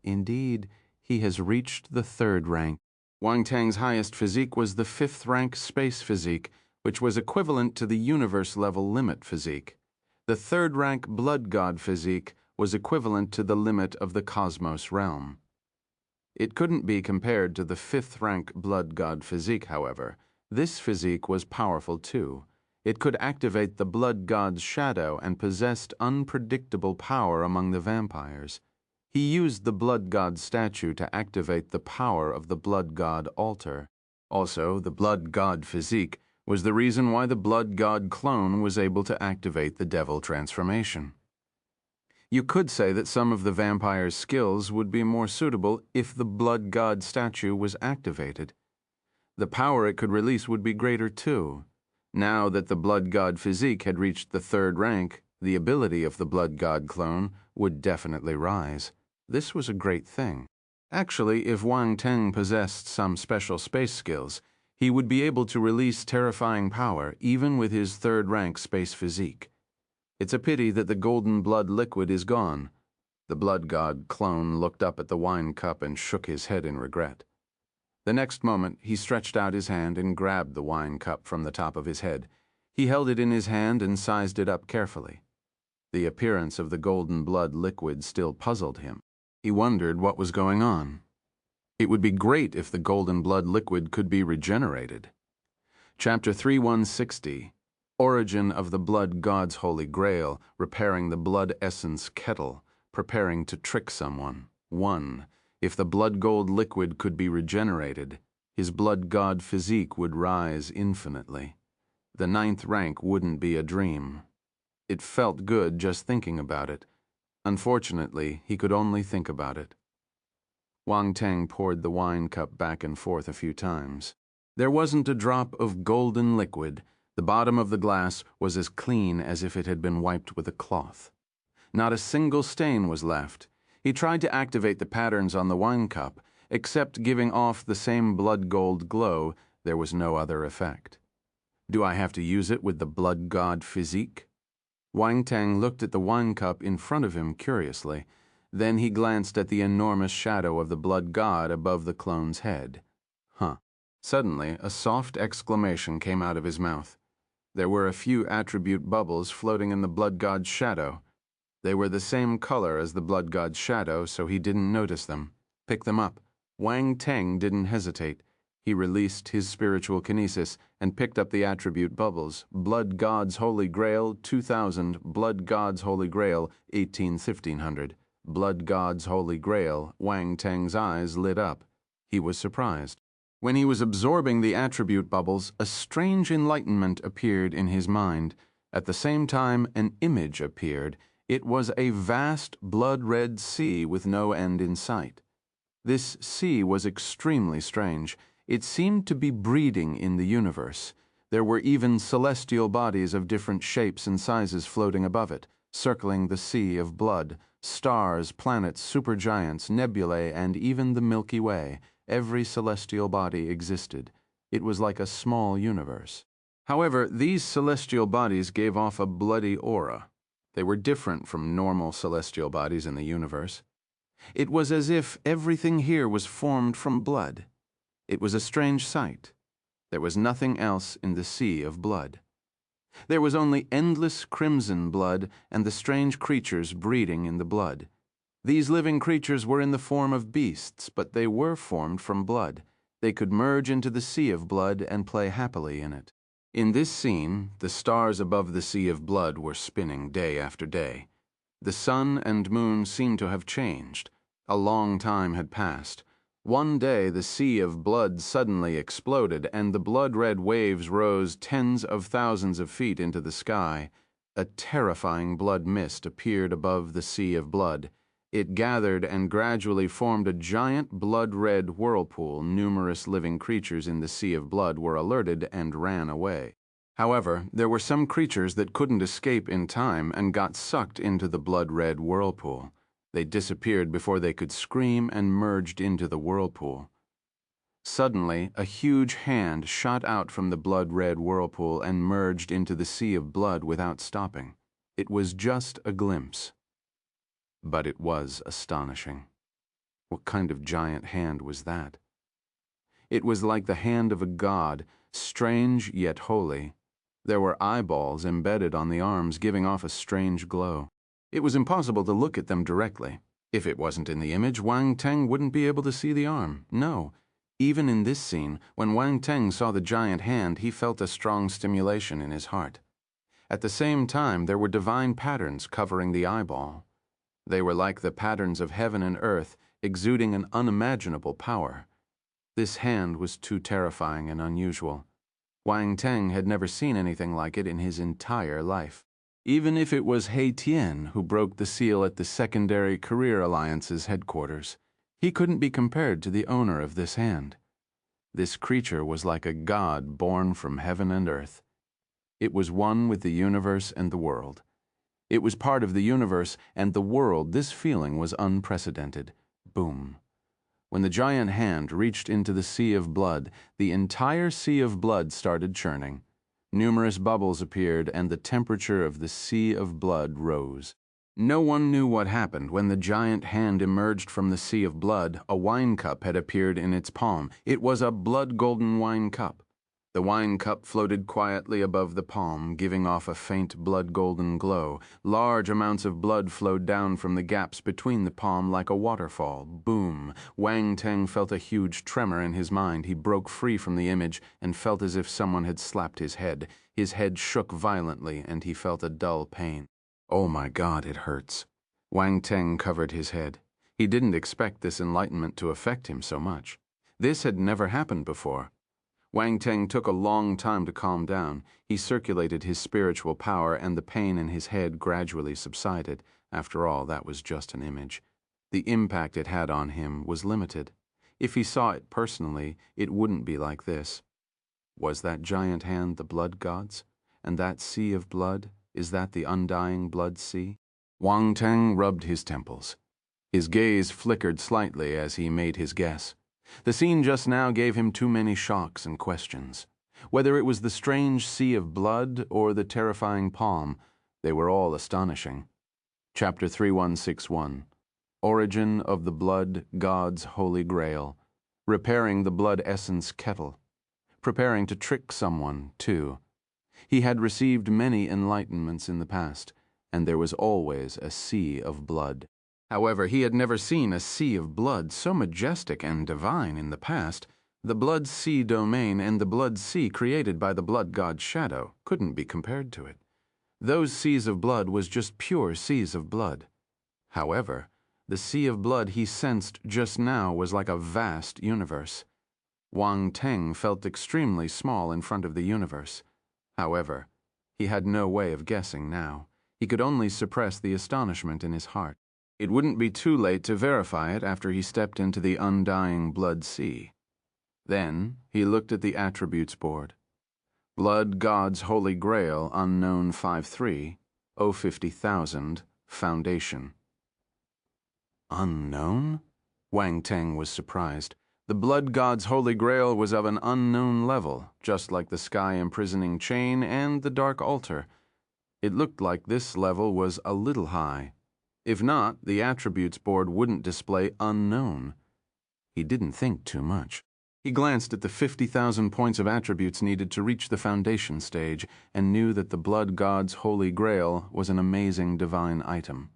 Indeed, he has reached the 3rd rank. Wang Teng's highest physique was the 5th rank space physique, which was equivalent to the universe-level limit physique. The 3rd rank Blood God Physique was equivalent to the limit of the cosmos realm. It couldn't be compared to the 5th rank Blood God Physique, however. This physique was powerful too. It could activate the Blood God's shadow and possessed unpredictable power among the vampires. He used the Blood God statue to activate the power of the Blood God altar. Also, the Blood God Physique was the reason why the Blood God clone was able to activate the Devil transformation. You could say that some of the vampire's skills would be more suitable if the Blood God statue was activated. The power it could release would be greater too. Now that the Blood God Physique had reached the 3rd rank, the ability of the Blood God clone would definitely rise. This was a great thing. Actually, if Wang Teng possessed some special space skills, he would be able to release terrifying power even with his 3rd rank space physique. It's a pity that the golden blood liquid is gone. The Blood God clone looked up at the wine cup and shook his head in regret. The next moment, he stretched out his hand and grabbed the wine cup from the top of his head. He held it in his hand and sized it up carefully. The appearance of the golden blood liquid still puzzled him. He wondered what was going on. It would be great if the golden blood liquid could be regenerated. Chapter 3160, Origin of the Blood God's Holy Grail, Repairing the Blood Essence Kettle, Preparing to Trick Someone. 1. If the blood gold liquid could be regenerated, his Blood God Physique would rise infinitely. The 9th rank wouldn't be a dream. It felt good just thinking about it. Unfortunately, he could only think about it. Wang Teng poured the wine cup back and forth a few times. There wasn't a drop of golden liquid. The bottom of the glass was as clean as if it had been wiped with a cloth. Not a single stain was left. He tried to activate the patterns on the wine cup, except giving off the same blood gold glow. There was no other effect. Do I have to use it with the Blood God Physique? Wang Teng looked at the wine cup in front of him curiously. Then he glanced at the enormous shadow of the blood god above the clone's head. Suddenly, a soft exclamation came out of his mouth. There were a few attribute bubbles floating in the blood god's shadow. They were the same color as the blood god's shadow, so he didn't notice them. Pick them up. Wang Teng didn't hesitate. He released his spiritual kinesis and picked up the attribute bubbles. Blood God's Holy Grail, 2000. Blood God's Holy Grail, 1500. Blood God's Holy Grail. Wang Teng's eyes lit up. He was surprised. When he was absorbing the attribute bubbles, a strange enlightenment appeared in his mind. At the same time, an image appeared. It was a vast blood-red sea with no end in sight. This sea was extremely strange. It seemed to be breeding in the universe. There were even celestial bodies of different shapes and sizes floating above it, circling the sea of blood. Stars, planets, supergiants, nebulae, and even the Milky Way. Every celestial body existed. It was like a small universe. However, these celestial bodies gave off a bloody aura. They were different from normal celestial bodies in the universe. It was as if everything here was formed from blood. It was a strange sight. There was nothing else in the sea of blood. There was only endless crimson blood and the strange creatures breeding in the blood. These living creatures were in the form of beasts, but they were formed from blood. They could merge into the sea of blood and play happily in it. In this scene, the stars above the sea of blood were spinning day after day. The sun and moon seemed to have changed. A long time had passed. One day the sea of blood suddenly exploded, and the blood-red waves rose tens of thousands of feet into the sky. A terrifying blood mist appeared above the sea of blood. It gathered and gradually formed a giant blood-red whirlpool. Numerous living creatures in the sea of blood were alerted and ran away. However, there were some creatures that couldn't escape in time and got sucked into the blood-red whirlpool. They disappeared before they could scream and merged into the whirlpool. Suddenly, a huge hand shot out from the blood-red whirlpool and merged into the sea of blood without stopping. It was just a glimpse. But it was astonishing. What kind of giant hand was that? It was like the hand of a god, strange yet holy. There were eyeballs embedded on the arms, giving off a strange glow. It was impossible to look at them directly. If it wasn't in the image, Wang Teng wouldn't be able to see the arm. No. Even in this scene, when Wang Teng saw the giant hand, he felt a strong stimulation in his heart. At the same time, there were divine patterns covering the eyeball. They were like the patterns of heaven and earth, exuding an unimaginable power. This hand was too terrifying and unusual. Wang Teng had never seen anything like it in his entire life. Even if it was He Tian who broke the seal at the Secondary Career Alliance's headquarters, he couldn't be compared to the owner of this hand. This creature was like a god born from heaven and earth. It was one with the universe and the world. It was part of the universe and the world. This feeling was unprecedented. Boom. When the giant hand reached into the sea of blood, the entire sea of blood started churning. Numerous bubbles appeared, and the temperature of the sea of blood rose. No one knew what happened when the giant hand emerged from the sea of blood. A wine cup had appeared in its palm. It was a blood-golden wine cup. The wine cup floated quietly above the palm, giving off a faint blood-golden glow. Large amounts of blood flowed down from the gaps between the palm like a waterfall. Boom! Wang Teng felt a huge tremor in his mind. He broke free from the image and felt as if someone had slapped his head. His head shook violently, and he felt a dull pain. Oh my God, it hurts. Wang Teng covered his head. He didn't expect this enlightenment to affect him so much. This had never happened before. Wang Teng took a long time to calm down. He circulated his spiritual power, and the pain in his head gradually subsided. After all, that was just an image. The impact it had on him was limited. If he saw it personally, it wouldn't be like this. Was that giant hand the blood god's? And that sea of blood, is that the undying blood sea? Wang Teng rubbed his temples. His gaze flickered slightly as he made his guess. The scene just now gave him too many shocks and questions. Whether it was the strange sea of blood or the terrifying palm, they were all astonishing. Chapter 3161. Origin of the Blood God's Holy Grail. Repairing the Blood Essence Kettle. Preparing to trick someone, too. He had received many enlightenments in the past, and there was always a sea of blood. However, he had never seen a sea of blood so majestic and divine in the past. The blood sea domain and the blood sea created by the blood god's shadow couldn't be compared to it. Those seas of blood was just pure seas of blood. However, the sea of blood he sensed just now was like a vast universe. Wang Teng felt extremely small in front of the universe. However, he had no way of guessing now. He could only suppress the astonishment in his heart. It wouldn't be too late to verify it after he stepped into the undying blood sea. Then he looked at the attributes board. Blood God's Holy Grail, unknown 5-3, 050,000, Foundation. Unknown? Wang Teng was surprised. The Blood God's Holy Grail was of an unknown level, just like the sky-imprisoning chain and the dark altar. It looked like this level was a little high. If not, the attributes board wouldn't display unknown. He didn't think too much. He glanced at the 50,000 points of attributes needed to reach the foundation stage and knew that the Blood God's Holy Grail was an amazing divine item.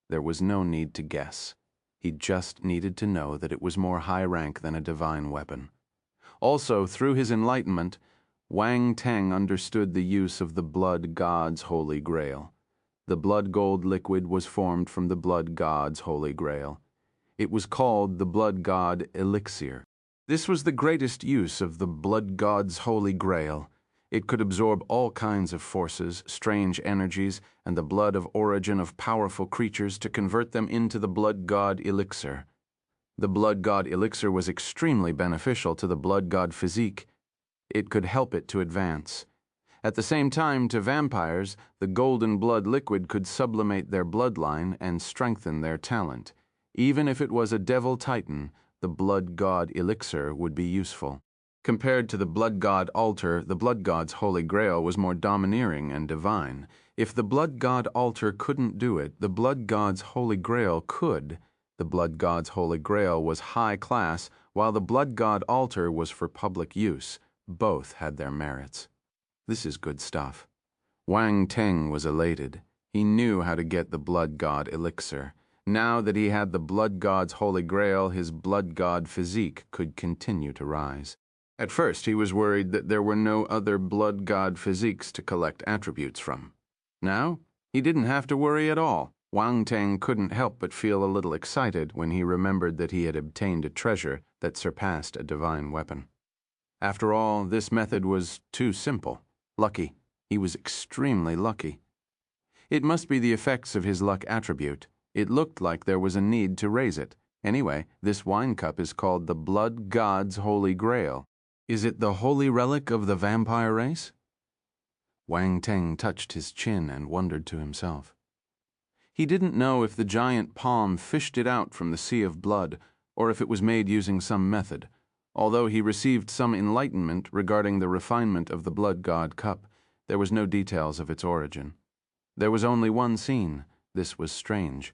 There was no need to guess. He just needed to know that it was more high rank than a divine weapon. Also, through his enlightenment, Wang Teng understood the use of the Blood God's Holy Grail. The blood gold liquid was formed from the Blood God's Holy Grail. It was called the Blood God Elixir. This was the greatest use of the Blood God's Holy Grail. It could absorb all kinds of forces, strange energies, and the blood of origin of powerful creatures to convert them into the Blood God Elixir. The Blood God Elixir was extremely beneficial to the Blood God Physique. It could help it to advance. At the same time, to vampires, the golden blood liquid could sublimate their bloodline and strengthen their talent. Even if it was a devil titan, the Blood God Elixir would be useful. Compared to the Blood God altar, the Blood God's Holy Grail was more domineering and divine. If the Blood God altar couldn't do it, the Blood God's Holy Grail could. The Blood God's Holy Grail was high class, while the Blood God altar was for public use. Both had their merits. This is good stuff. Wang Teng was elated. He knew how to get the Blood God Elixir. Now that he had the Blood God's Holy Grail, his Blood God Physique could continue to rise. At first, he was worried that there were no other Blood God Physiques to collect attributes from. Now, he didn't have to worry at all. Wang Teng couldn't help but feel a little excited when he remembered that he had obtained a treasure that surpassed a divine weapon. After all, this method was too simple. Lucky. He was extremely lucky. It must be the effects of his luck attribute. It looked like there was a need to raise it. Anyway, this wine cup is called the Blood God's Holy Grail. Is it the holy relic of the vampire race? Wang Teng touched his chin and wondered to himself. He didn't know if the giant palm fished it out from the sea of blood, or if it was made using some method. Although he received some enlightenment regarding the refinement of the Blood God cup, there was no details of its origin. There was only one scene. This was strange.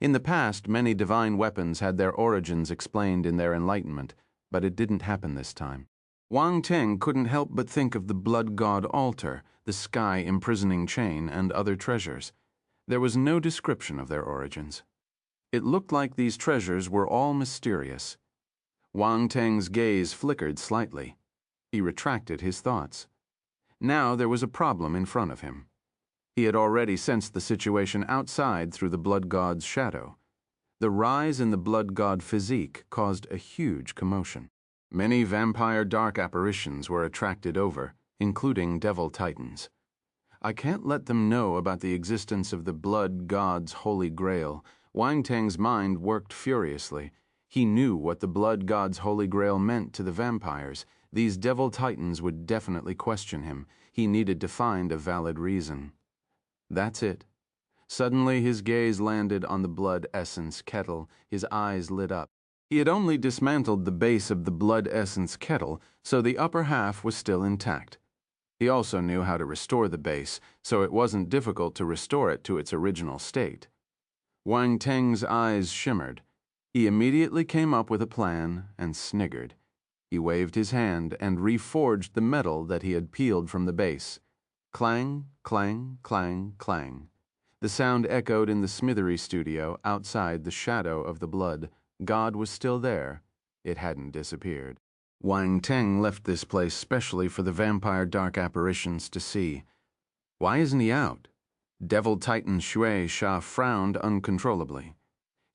In the past, many divine weapons had their origins explained in their enlightenment, but it didn't happen this time. Wang Teng couldn't help but think of the Blood God altar, the sky imprisoning chain, and other treasures. There was no description of their origins. It looked like these treasures were all mysterious. Wang Teng's gaze flickered slightly. He retracted his thoughts. Now there was a problem in front of him. He had already sensed the situation outside through the Blood God's shadow. The rise in the Blood God Physique caused a huge commotion. Many vampire dark apparitions were attracted over, including devil titans. I can't let them know about the existence of the Blood God's Holy Grail. Wang Teng's mind worked furiously. He knew what the Blood God's Holy Grail meant to the vampires. These devil titans would definitely question him. He needed to find a valid reason. That's it. Suddenly his gaze landed on the Blood Essence Kettle. His eyes lit up. He had only dismantled the base of the Blood Essence Kettle, so the upper half was still intact. He also knew how to restore the base, so it wasn't difficult to restore it to its original state. Wang Teng's eyes shimmered. He immediately came up with a plan and sniggered. He waved his hand and reforged the metal that he had peeled from the base. Clang, clang, clang, clang. The sound echoed in the smithery studio outside the shadow of the Blood God was still there. It hadn't disappeared. Wang Teng left this place specially for the vampire dark apparitions to see. Why isn't he out? Devil Titan Shui Sha frowned uncontrollably.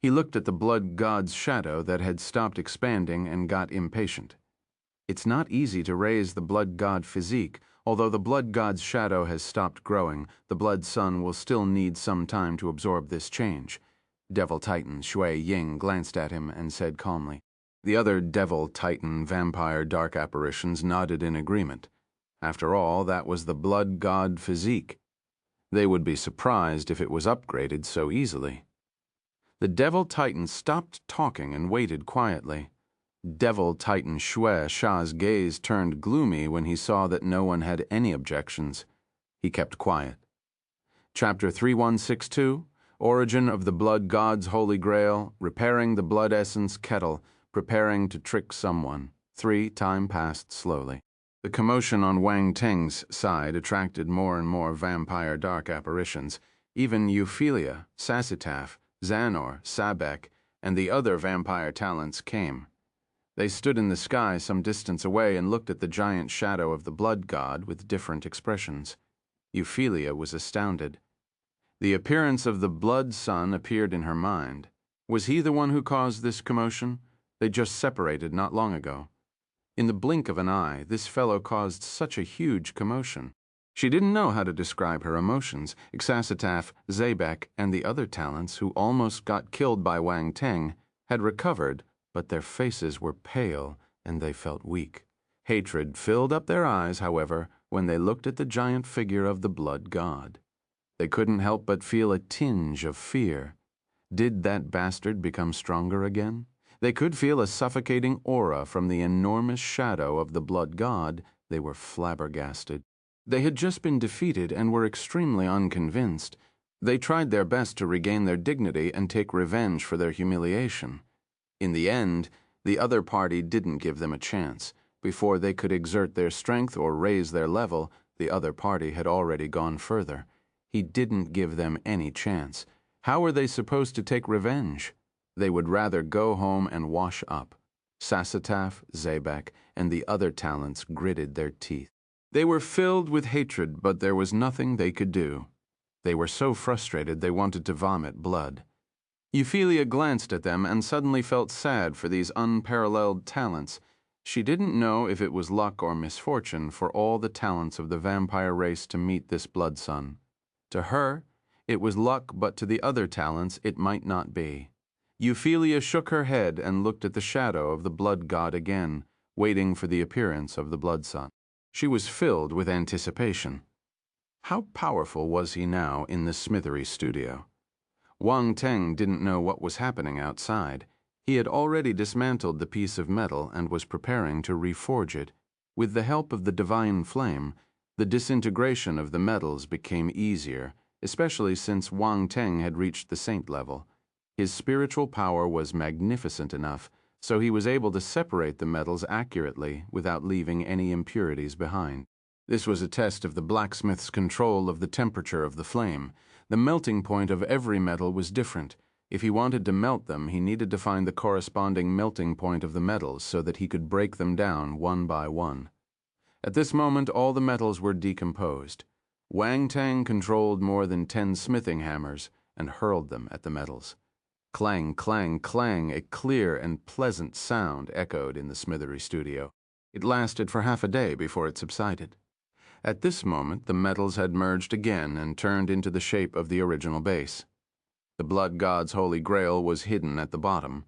He looked at the Blood God's shadow that had stopped expanding and got impatient. It's not easy to raise the Blood God Physique. Although the Blood God's shadow has stopped growing, the Blood Sun will still need some time to absorb this change. Devil Titan Shui Ying glanced at him and said calmly. The other Devil Titan vampire dark apparitions nodded in agreement. After all, that was the Blood God Physique. They would be surprised if it was upgraded so easily. The Devil Titan stopped talking and waited quietly. Devil Titan Shui Sha's gaze turned gloomy when he saw that no one had any objections. He kept quiet. Chapter 3162, Origin of the Blood God's Holy Grail, Repairing the Blood Essence Kettle, Preparing to Trick Someone. 3. Time passed slowly. The commotion on Wang Teng's side attracted more and more vampire dark apparitions. Even Euphelia, Sassitaph, Xanor, Sabek, and the other vampire talents came. They stood in the sky some distance away and looked at the giant shadow of the Blood God with different expressions. Euphelia was astounded. The appearance of the Blood Sun appeared in her mind. Was he the one who caused this commotion? They just separated not long ago. In the blink of an eye, this fellow caused such a huge commotion. She didn't know how to describe her emotions. Sassitaph, Zabek, and the other talents who almost got killed by Wang Teng had recovered, but their faces were pale and they felt weak. Hatred filled up their eyes, however, when they looked at the giant figure of the Blood God. They couldn't help but feel a tinge of fear. Did that bastard become stronger again? They could feel a suffocating aura from the enormous shadow of the Blood God. They were flabbergasted. They had just been defeated and were extremely unconvinced. They tried their best to regain their dignity and take revenge for their humiliation. In the end, the other party didn't give them a chance. Before they could exert their strength or raise their level, the other party had already gone further. He didn't give them any chance. How were they supposed to take revenge? They would rather go home and wash up. Sassitaph, Zabek, and the other talents gritted their teeth. They were filled with hatred, but there was nothing they could do. They were so frustrated they wanted to vomit blood. Euphelia glanced at them and suddenly felt sad for these unparalleled talents. She didn't know if it was luck or misfortune for all the talents of the vampire race to meet this Blood Sun. To her, it was luck, but to the other talents it might not be. Euphelia shook her head and looked at the shadow of the Blood God again, waiting for the appearance of the Blood Sun. She was filled with anticipation. How powerful was he now in the smithery studio? Wang Teng didn't know what was happening outside. He had already dismantled the piece of metal and was preparing to reforge it. With the help of the divine flame, the disintegration of the metals became easier, especially since Wang Teng had reached the saint level. His spiritual power was magnificent enough so he was able to separate the metals accurately without leaving any impurities behind. This was a test of the blacksmith's control of the temperature of the flame. The melting point of every metal was different. If he wanted to melt them, he needed to find the corresponding melting point of the metals so that he could break them down one by one. At this moment, all the metals were decomposed. Wang Teng controlled more than 10 smithing hammers and hurled them at the metals. Clang, clang, clang, a clear and pleasant sound echoed in the smithery studio. It lasted for half a day before it subsided. At this moment, the metals had merged again and turned into the shape of the original base. The Blood God's Holy Grail was hidden at the bottom.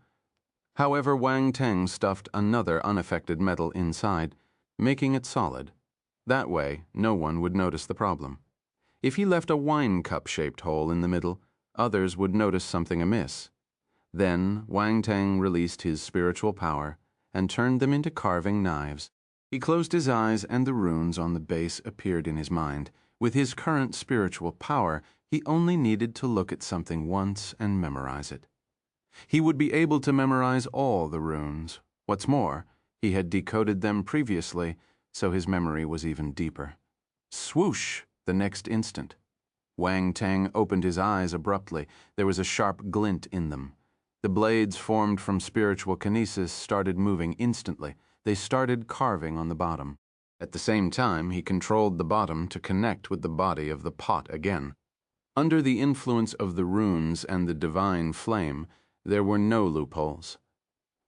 However, Wang Teng stuffed another unaffected metal inside, making it solid. That way, no one would notice the problem. If he left a wine cup-shaped hole in the middle, others would notice something amiss. Then, Wang Teng released his spiritual power and turned them into carving knives. He closed his eyes and the runes on the base appeared in his mind. With his current spiritual power, he only needed to look at something once and memorize it. He would be able to memorize all the runes. What's more, he had decoded them previously, so his memory was even deeper. Swoosh! The next instant. Wang Teng opened his eyes abruptly. There was a sharp glint in them. The blades formed from spiritual kinesis started moving instantly. They started carving on the bottom. At the same time, he controlled the bottom to connect with the body of the pot again. Under the influence of the runes and the divine flame, there were no loopholes.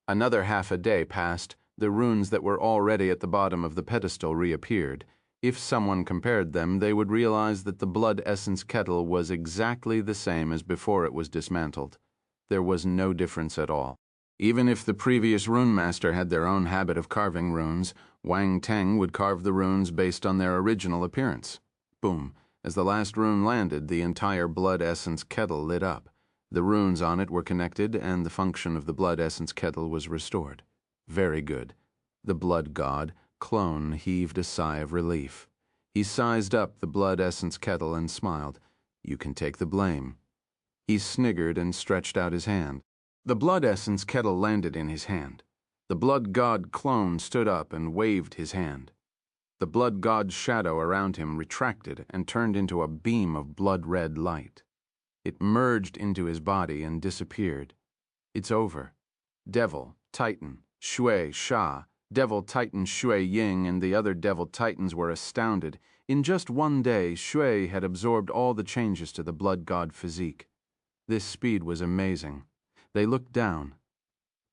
Another half a day passed. The runes that were already at the bottom of the pedestal reappeared. If someone compared them, they would realize that the Blood Essence Kettle was exactly the same as before it was dismantled. There was no difference at all. Even if the previous rune master had their own habit of carving runes, Wang Teng would carve the runes based on their original appearance. Boom. As the last rune landed, the entire Blood Essence Kettle lit up. The runes on it were connected, and the function of the Blood Essence Kettle was restored. Very good. The Blood God clone heaved a sigh of relief. He sized up the Blood Essence Kettle and smiled. You can take the blame. He sniggered and stretched out his hand. The Blood Essence Kettle landed in his hand. The Blood God clone stood up and waved his hand. The Blood God's shadow around him retracted and turned into a beam of blood-red light. It merged into his body and disappeared. It's over. Devil, Titan, Shui, Sha, Devil Titan Shui Ying and the other Devil Titans were astounded. In just one day, Shui had absorbed all the changes to the Blood God Physique. This speed was amazing. They looked down.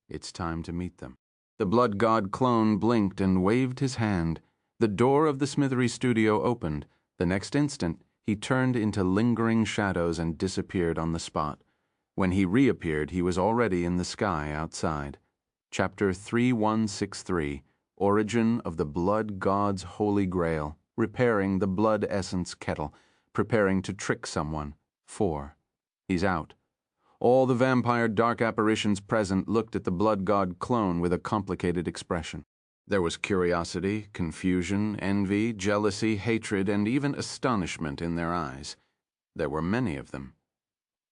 It's time to meet them. The Blood God clone blinked and waved his hand. The door of the smithery studio opened. The next instant, he turned into lingering shadows and disappeared on the spot. When he reappeared, he was already in the sky outside. Chapter 3163, Origin of the Blood God's Holy Grail, Repairing the Blood Essence Kettle, Preparing to Trick Someone, 4. He's out. All the vampire dark apparitions present looked at the Blood God clone with a complicated expression. There was curiosity, confusion, envy, jealousy, hatred, and even astonishment in their eyes. There were many of them.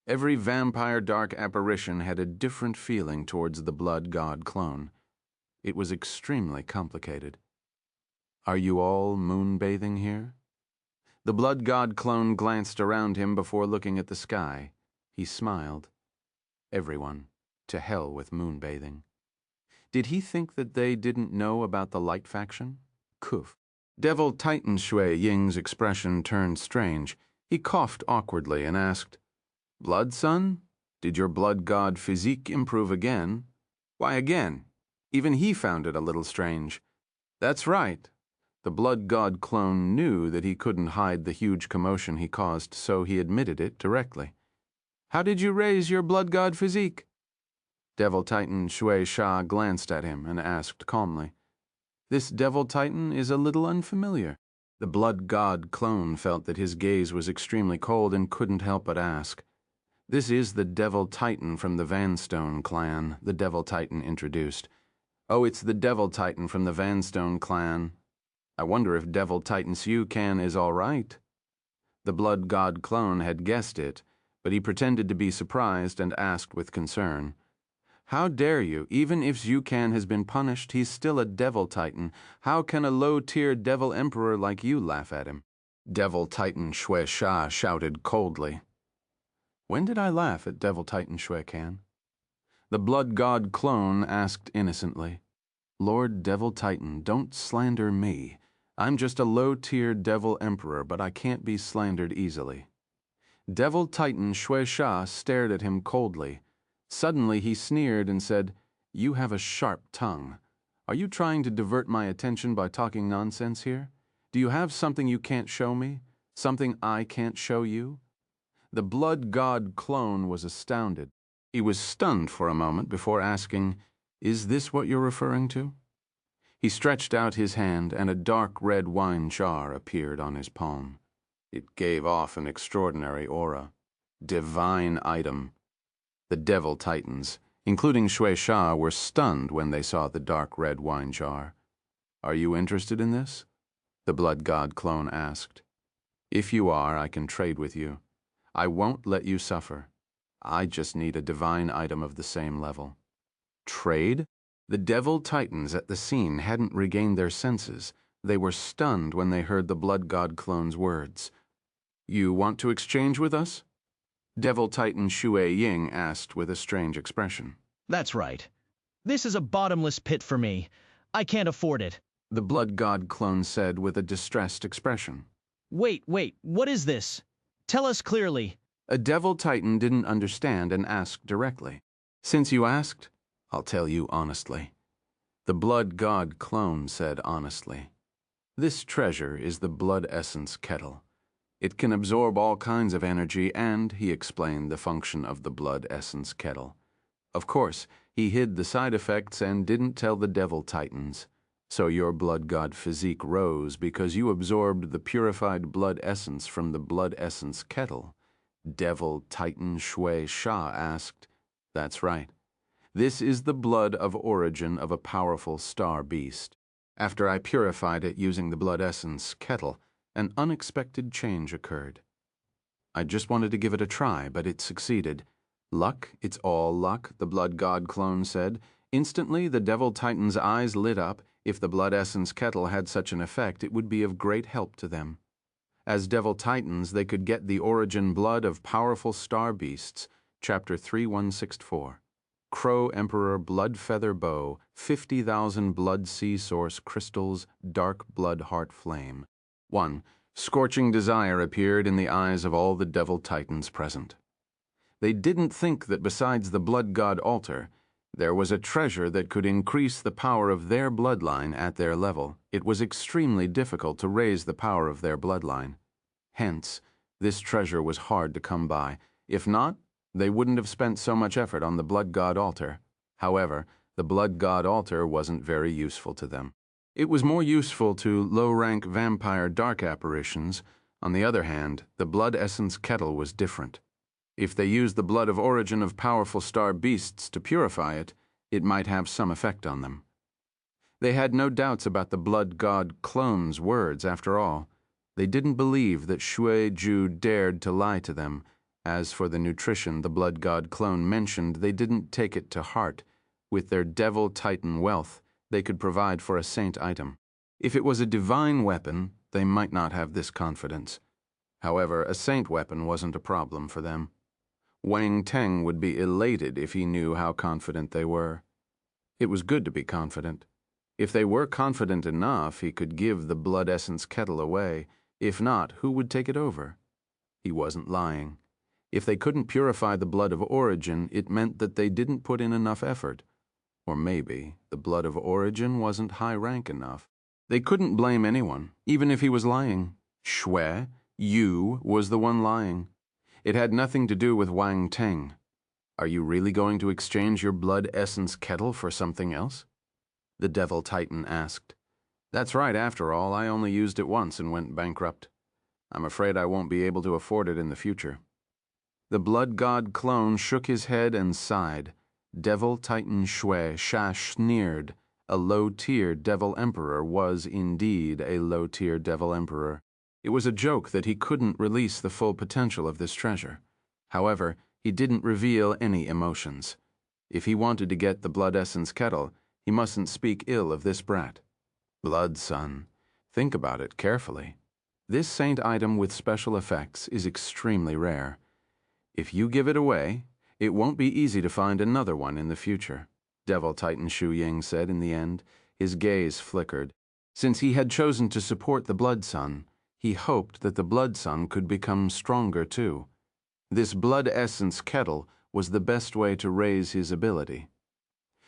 Every vampire dark apparition had a different feeling towards the Blood God clone. It was extremely complicated. Are you all moonbathing here? The Blood God clone glanced around him before looking at the sky. He smiled. Everyone, to hell with moonbathing. Did he think that they didn't know about the Light Faction? Koof. Devil Titan Shui Ying's expression turned strange. He coughed awkwardly and asked, Blood, son? Did your Blood God Physique improve again? Why again? Even he found it a little strange. That's right. The Blood God clone knew that he couldn't hide the huge commotion he caused, so he admitted it directly. How did you raise your Blood God Physique? Devil Titan Shui Sha glanced at him and asked calmly. This Devil Titan is a little unfamiliar. The Blood God clone felt that his gaze was extremely cold and couldn't help but ask. This is the Devil Titan from the Vanstone clan, the Devil Titan introduced. Oh, it's the Devil Titan from the Vanstone clan. I wonder if Devil Titan Siu Can is all right. The Blood God clone had guessed it, but he pretended to be surprised and asked with concern. How dare you? Even if Zhu Kan has been punished, he's still a devil titan. How can a low-tier devil emperor like you laugh at him? Devil Titan Shui Sha shouted coldly. When did I laugh at Devil Titan Shui Kan? The Blood God clone asked innocently. Lord Devil Titan, don't slander me. I'm just a low-tier devil emperor, but I can't be slandered easily. Devil Titan Shui Sha stared at him coldly. Suddenly he sneered and said, You have a sharp tongue. Are you trying to divert my attention by talking nonsense here? Do you have something you can't show me? Something I can't show you? The Blood God clone was astounded. He was stunned for a moment before asking, Is this what you're referring to? He stretched out his hand and a dark red wine jar appeared on his palm. It gave off an extraordinary aura. Divine item. The Devil Titans, including Shui Sha, were stunned when they saw the dark red wine jar. Are you interested in this? The Blood God clone asked. If you are, I can trade with you. I won't let you suffer. I just need a divine item of the same level. Trade? The Devil Titans at the scene hadn't regained their senses. They were stunned when they heard the Blood God clone's words. You want to exchange with us? Devil Titan Shui Ying asked with a strange expression. That's right. This is a bottomless pit for me. I can't afford it. The Blood God clone said with a distressed expression. Wait, what is this? Tell us clearly. A Devil Titan didn't understand and asked directly. Since you asked, I'll tell you honestly. The Blood God clone said honestly. This treasure is the Blood Essence Kettle. It can absorb all kinds of energy and, he explained the function of the Blood Essence Kettle. Of course, he hid the side effects and didn't tell the Devil Titans. So your Blood God Physique rose because you absorbed the purified blood essence from the Blood Essence Kettle. Devil Titan Shui Sha asked. That's right. This is the blood of origin of a powerful star beast. After I purified it using the Blood Essence Kettle, an unexpected change occurred. I just wanted to give it a try, but it succeeded. Luck, it's all luck, the Blood God clone said. Instantly, the Devil Titan's eyes lit up. If the Blood Essence Kettle had such an effect, it would be of great help to them. As Devil Titans, they could get the origin blood of powerful star beasts, Chapter 3164. Crow Emperor Blood Feather Bow, 50,000 Blood Sea Source Crystals, Dark Blood Heart Flame. 1. Scorching desire appeared in the eyes of all the Devil Titans present. They didn't think that besides the Blood God altar, there was a treasure that could increase the power of their bloodline at their level. It was extremely difficult to raise the power of their bloodline. Hence, this treasure was hard to come by. If not, they wouldn't have spent so much effort on the Blood God altar. However, the Blood God altar wasn't very useful to them. It was more useful to low-rank vampire dark apparitions. On the other hand, the Blood Essence Kettle was different. If they used the blood of origin of powerful star beasts to purify it, it might have some effect on them. They had no doubts about the Blood God clone's words after all. They didn't believe that Shui Ju dared to lie to them. As for the nutrition the Blood God clone mentioned, they didn't take it to heart. With their Devil Titan wealth, they could provide for a saint item. If it was a divine weapon, they might not have this confidence. However, a saint weapon wasn't a problem for them. Wang Teng would be elated if he knew how confident they were. It was good to be confident. If they were confident enough, he could give the Blood Essence Kettle away. If not, who would take it over? He wasn't lying. If they couldn't purify the blood of origin, it meant that they didn't put in enough effort. Or maybe the blood of origin wasn't high rank enough. They couldn't blame anyone, even if he was lying. Shui, you, was the one lying. It had nothing to do with Wang Teng. Are you really going to exchange your Blood Essence Kettle for something else? The Devil Titan asked. That's right, after all, I only used it once and went bankrupt. I'm afraid I won't be able to afford it in the future. The Blood God clone shook his head and sighed. Devil Titan Shui Sha sneered. A low-tier Devil Emperor was indeed a low-tier Devil Emperor. It was a joke that he couldn't release the full potential of this treasure. However, he didn't reveal any emotions. If he wanted to get the Blood Essence Kettle, he mustn't speak ill of this brat. Blood, son. Think about it carefully. This saint item with special effects is extremely rare. If you give it away, it won't be easy to find another one in the future, Devil Titan Shu Ying said in the end. His gaze flickered. Since he had chosen to support the Blood Sun, he hoped that the Blood Sun could become stronger too. This Blood Essence Kettle was the best way to raise his ability.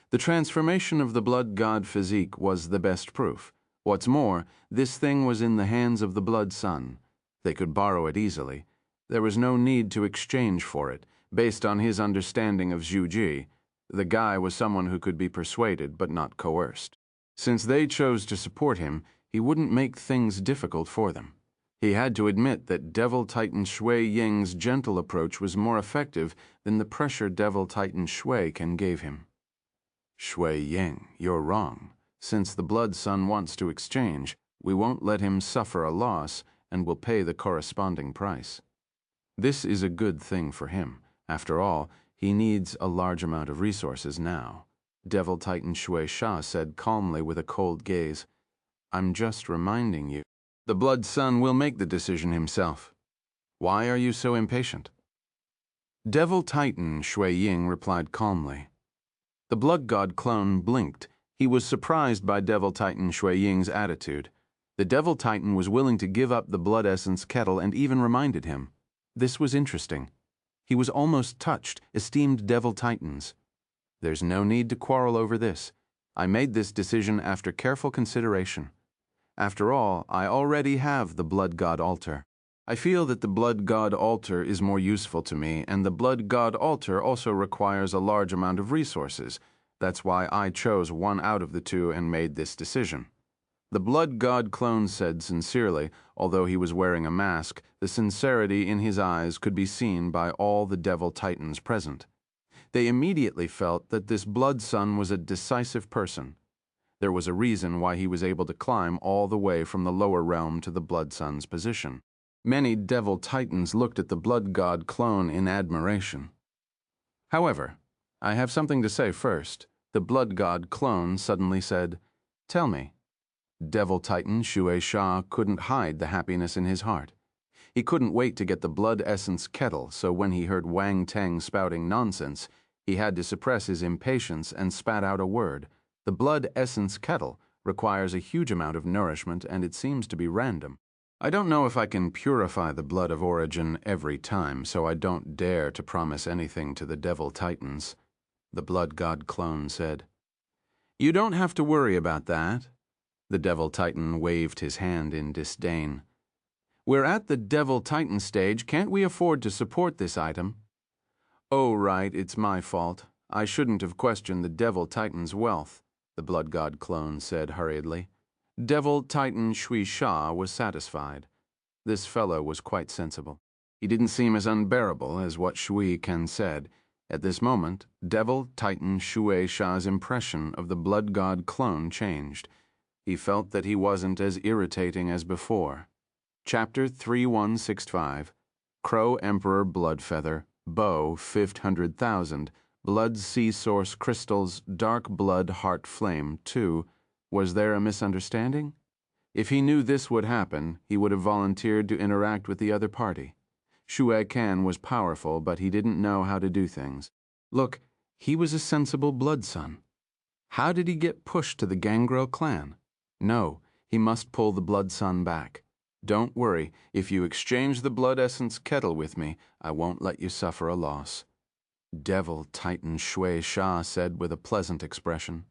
The transformation of the Blood God Physique was the best proof. What's more, this thing was in the hands of the Blood Sun. They could borrow it easily. There was no need to exchange for it, based on his understanding of Zhu Ji. The guy was someone who could be persuaded but not coerced. Since they chose to support him, he wouldn't make things difficult for them. He had to admit that Devil Titan Shui Ying's gentle approach was more effective than the pressure Devil Titan Shui Can gave him. Shui Ying, you're wrong. Since the Blood Sun wants to exchange, we won't let him suffer a loss and will pay the corresponding price. This is a good thing for him. After all, he needs a large amount of resources now. Devil Titan Shui Sha said calmly with a cold gaze. I'm just reminding you. The Blood Sun will make the decision himself. Why are you so impatient? Devil Titan Shui Ying replied calmly. The Blood God clone blinked. He was surprised by Devil Titan Shui Ying's attitude. The Devil Titan was willing to give up the Blood Essence Kettle and even reminded him. This was interesting. He was almost touched, esteemed Devil Titans. There's no need to quarrel over this. I made this decision after careful consideration. After all, I already have the Blood God Altar. I feel that the Blood God Altar is more useful to me, and the Blood God Altar also requires a large amount of resources. That's why I chose one out of the two and made this decision. The Blood God clone said sincerely, although he was wearing a mask. The sincerity in his eyes could be seen by all the Devil Titans present. They immediately felt that this Blood Sun was a decisive person. There was a reason why he was able to climb all the way from the lower realm to the Blood Sun's position. Many Devil Titans looked at the Blood God clone in admiration. However, I have something to say first. The Blood God clone suddenly said, Tell me. Devil Titan Shui Sha couldn't hide the happiness in his heart. He couldn't wait to get the Blood Essence Kettle, so when he heard Wang Teng spouting nonsense, he had to suppress his impatience and spat out a word. The Blood Essence Kettle requires a huge amount of nourishment, and it seems to be random. I don't know if I can purify the blood of origin every time, so I don't dare to promise anything to the Devil Titans, the Blood God clone said. You don't have to worry about that. The Devil Titan waved his hand in disdain. We're at the Devil Titan stage. Can't we afford to support this item? Oh, right, it's my fault. I shouldn't have questioned the Devil Titan's wealth, the Blood God clone said hurriedly. Devil Titan Shui Sha was satisfied. This fellow was quite sensible. He didn't seem as unbearable as what Shui Ken said. At this moment, Devil Titan Shui Sha's impression of the Blood God clone changed. He felt that he wasn't as irritating as before. Chapter 3165, Crow Emperor Bloodfeather, Bow 500,000, Blood Sea Source Crystals, Dark Blood Heart Flame 2. Was there a misunderstanding? If he knew this would happen, he would have volunteered to interact with the other party. Shui Kan was powerful, but he didn't know how to do things. Look, he was a sensible Blood Son. How did he get pushed to the Gangrel clan? No, he must pull the Blood Sun back. Don't worry, if you exchange the Blood Essence Kettle with me, I won't let you suffer a loss. Devil Titan Shui Sha said with a pleasant expression.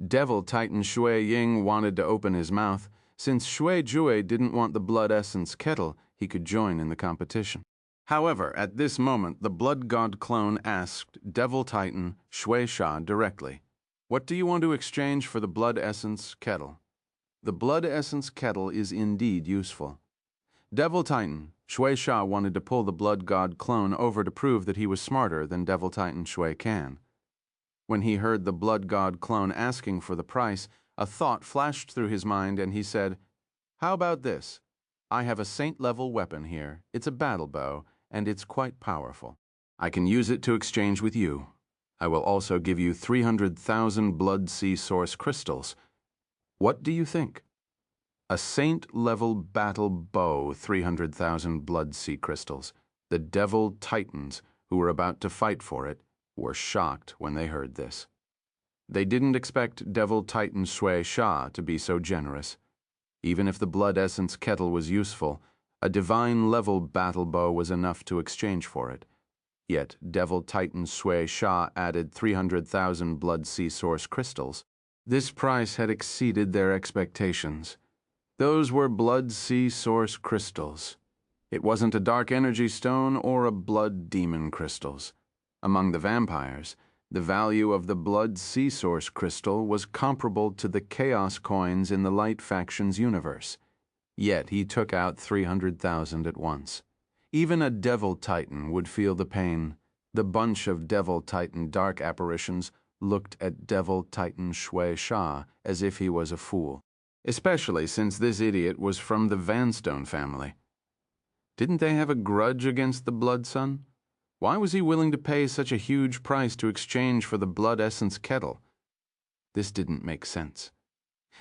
Devil Titan Shui Ying wanted to open his mouth. Since Shui Jue didn't want the Blood Essence Kettle, he could join in the competition. However, at this moment, the Blood God clone asked Devil Titan Shui Sha directly, What do you want to exchange for the Blood Essence Kettle? The Blood Essence Kettle is indeed useful. Devil Titan Shui Sha wanted to pull the Blood God clone over to prove that he was smarter than Devil Titan Shui Kan. When he heard the Blood God clone asking for the price, a thought flashed through his mind and he said, How about this? I have a saint-level weapon here. It's a battle bow, and it's quite powerful. I can use it to exchange with you. I will also give you 300,000 Blood Sea Source crystals. What do you think? A saint-level battle bow, 300,000 Blood Sea crystals. The Devil Titans, who were about to fight for it, were shocked when they heard this. They didn't expect Devil Titan Shui Sha to be so generous. Even if the Blood Essence Kettle was useful, a divine-level battle bow was enough to exchange for it. Yet Devil Titan Shui Sha added 300,000 Blood Sea Source crystals. This price had exceeded their expectations. Those were Blood Sea Source crystals. It wasn't a dark energy stone or a blood demon crystals. Among the vampires, the value of the Blood Sea Source crystal was comparable to the Chaos coins in the Light Faction's universe. Yet he took out 300,000 at once. Even a Devil Titan would feel the pain. The bunch of Devil Titan dark apparitions looked at Devil Titan Shui Sha as if he was a fool, especially since this idiot was from the Vanstone family. Didn't they have a grudge against the Blood Sun? Why was he willing to pay such a huge price to exchange for the Blood Essence Kettle? This didn't make sense.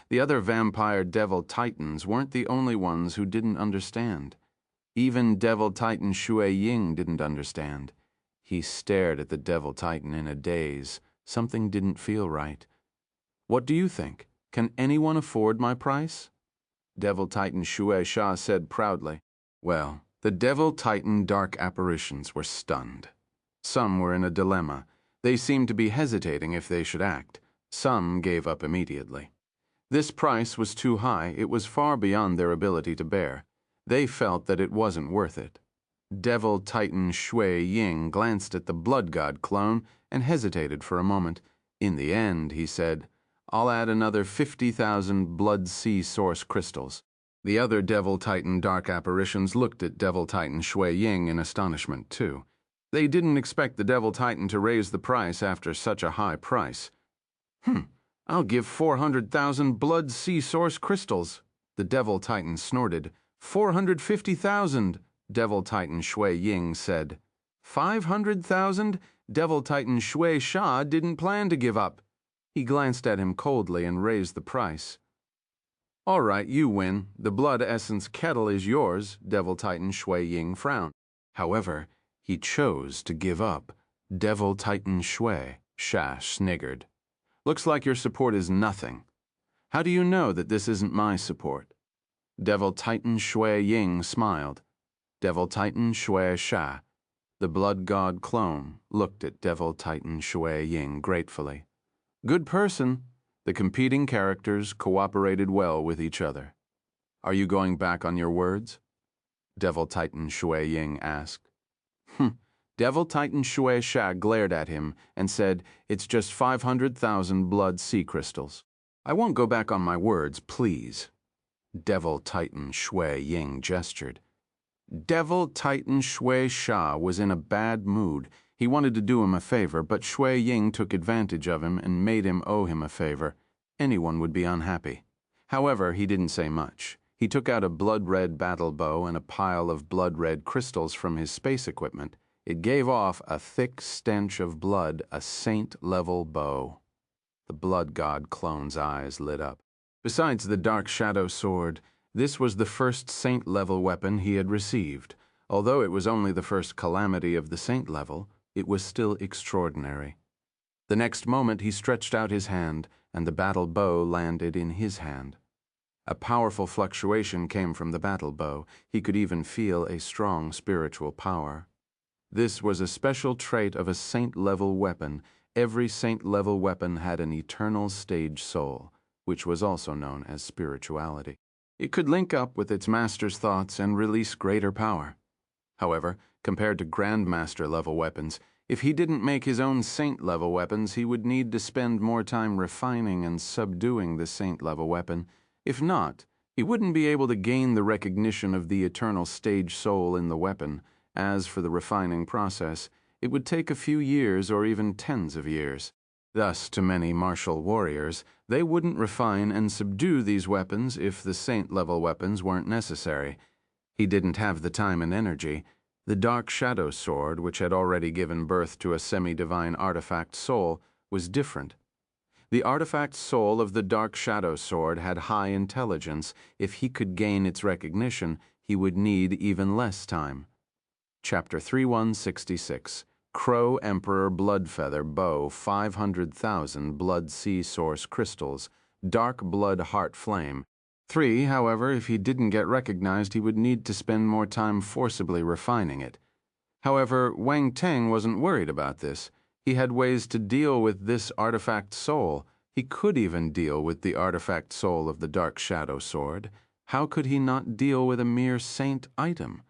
The other vampire Devil Titans weren't the only ones who didn't understand. Even Devil Titan Shui Ying didn't understand. He stared at the Devil Titan in a daze. Something didn't feel right. What do you think? Can anyone afford my price? Devil Titan Shui Sha said proudly. Well, the Devil Titan dark apparitions were stunned. Some were in a dilemma. They seemed to be hesitating if they should act. Some gave up immediately. This price was too high. It was far beyond their ability to bear. They felt that it wasn't worth it. Devil Titan Shui Ying glanced at the Blood God clone and hesitated for a moment. In the end, he said, I'll add another 50,000 Blood Sea Source crystals. The other Devil Titan dark apparitions looked at Devil Titan Shui Ying in astonishment, too. They didn't expect the Devil Titan to raise the price after such a high price. I'll give 400,000 Blood Sea Source crystals. The Devil Titan snorted. 450,000, Devil Titan Shui Ying said. 500,000? Devil Titan Shui Sha didn't plan to give up. He glanced at him coldly and raised the price. All right, you win. The Blood Essence Kettle is yours, Devil Titan Shui Ying frowned. However, he chose to give up. Devil Titan Shui Sha sniggered. Looks like your support is nothing. How do you know that this isn't my support? Devil Titan Shui Ying smiled. Devil Titan Shui Sha, the Blood God clone, looked at Devil Titan Shui Ying gratefully. Good person. The competing characters cooperated well with each other. Are you going back on your words? Devil Titan Shui Ying asked. Devil Titan Shui Sha glared at him and said, It's just 500,000 Blood Sea crystals. I won't go back on my words, please. Devil Titan Shui Ying gestured. Devil Titan Shui Sha was in a bad mood. He wanted to do him a favor, but Shui Ying took advantage of him and made him owe him a favor. Anyone would be unhappy. However, he didn't say much. He took out a blood-red battle bow and a pile of blood-red crystals from his space equipment. It gave off a thick stench of blood, a saint-level bow. The Blood God clone's eyes lit up. Besides the Dark Shadow sword, this was the first saint-level weapon he had received. Although it was only the first calamity of the saint level, it was still extraordinary. The next moment he stretched out his hand, and the battle bow landed in his hand. A powerful fluctuation came from the battle bow. He could even feel a strong spiritual power. This was a special trait of a saint-level weapon. Every saint-level weapon had an eternal stage soul, which was also known as spirituality. It could link up with its master's thoughts and release greater power. However, compared to Grandmaster-level weapons, if he didn't make his own Saint-level weapons, he would need to spend more time refining and subduing the Saint-level weapon. If not, he wouldn't be able to gain the recognition of the eternal stage soul in the weapon. As for the refining process, it would take a few years or even tens of years. Thus, to many martial warriors, they wouldn't refine and subdue these weapons if the Saint-level weapons weren't necessary. He didn't have the time and energy. The Dark Shadow Sword, which had already given birth to a semi-divine artifact soul, was different. The artifact soul of the Dark Shadow Sword had high intelligence. If he could gain its recognition, he would need even less time. Chapter 3166. Crow Emperor Bloodfeather Bow, 500,000 Blood Sea Source Crystals, Dark Blood Heart Flame. 3, however, if he didn't get recognized, he would need to spend more time forcibly refining it. However, Wang Teng wasn't worried about this. He had ways to deal with this artifact soul. He could even deal with the artifact soul of the Dark Shadow Sword. How could he not deal with a mere saint item?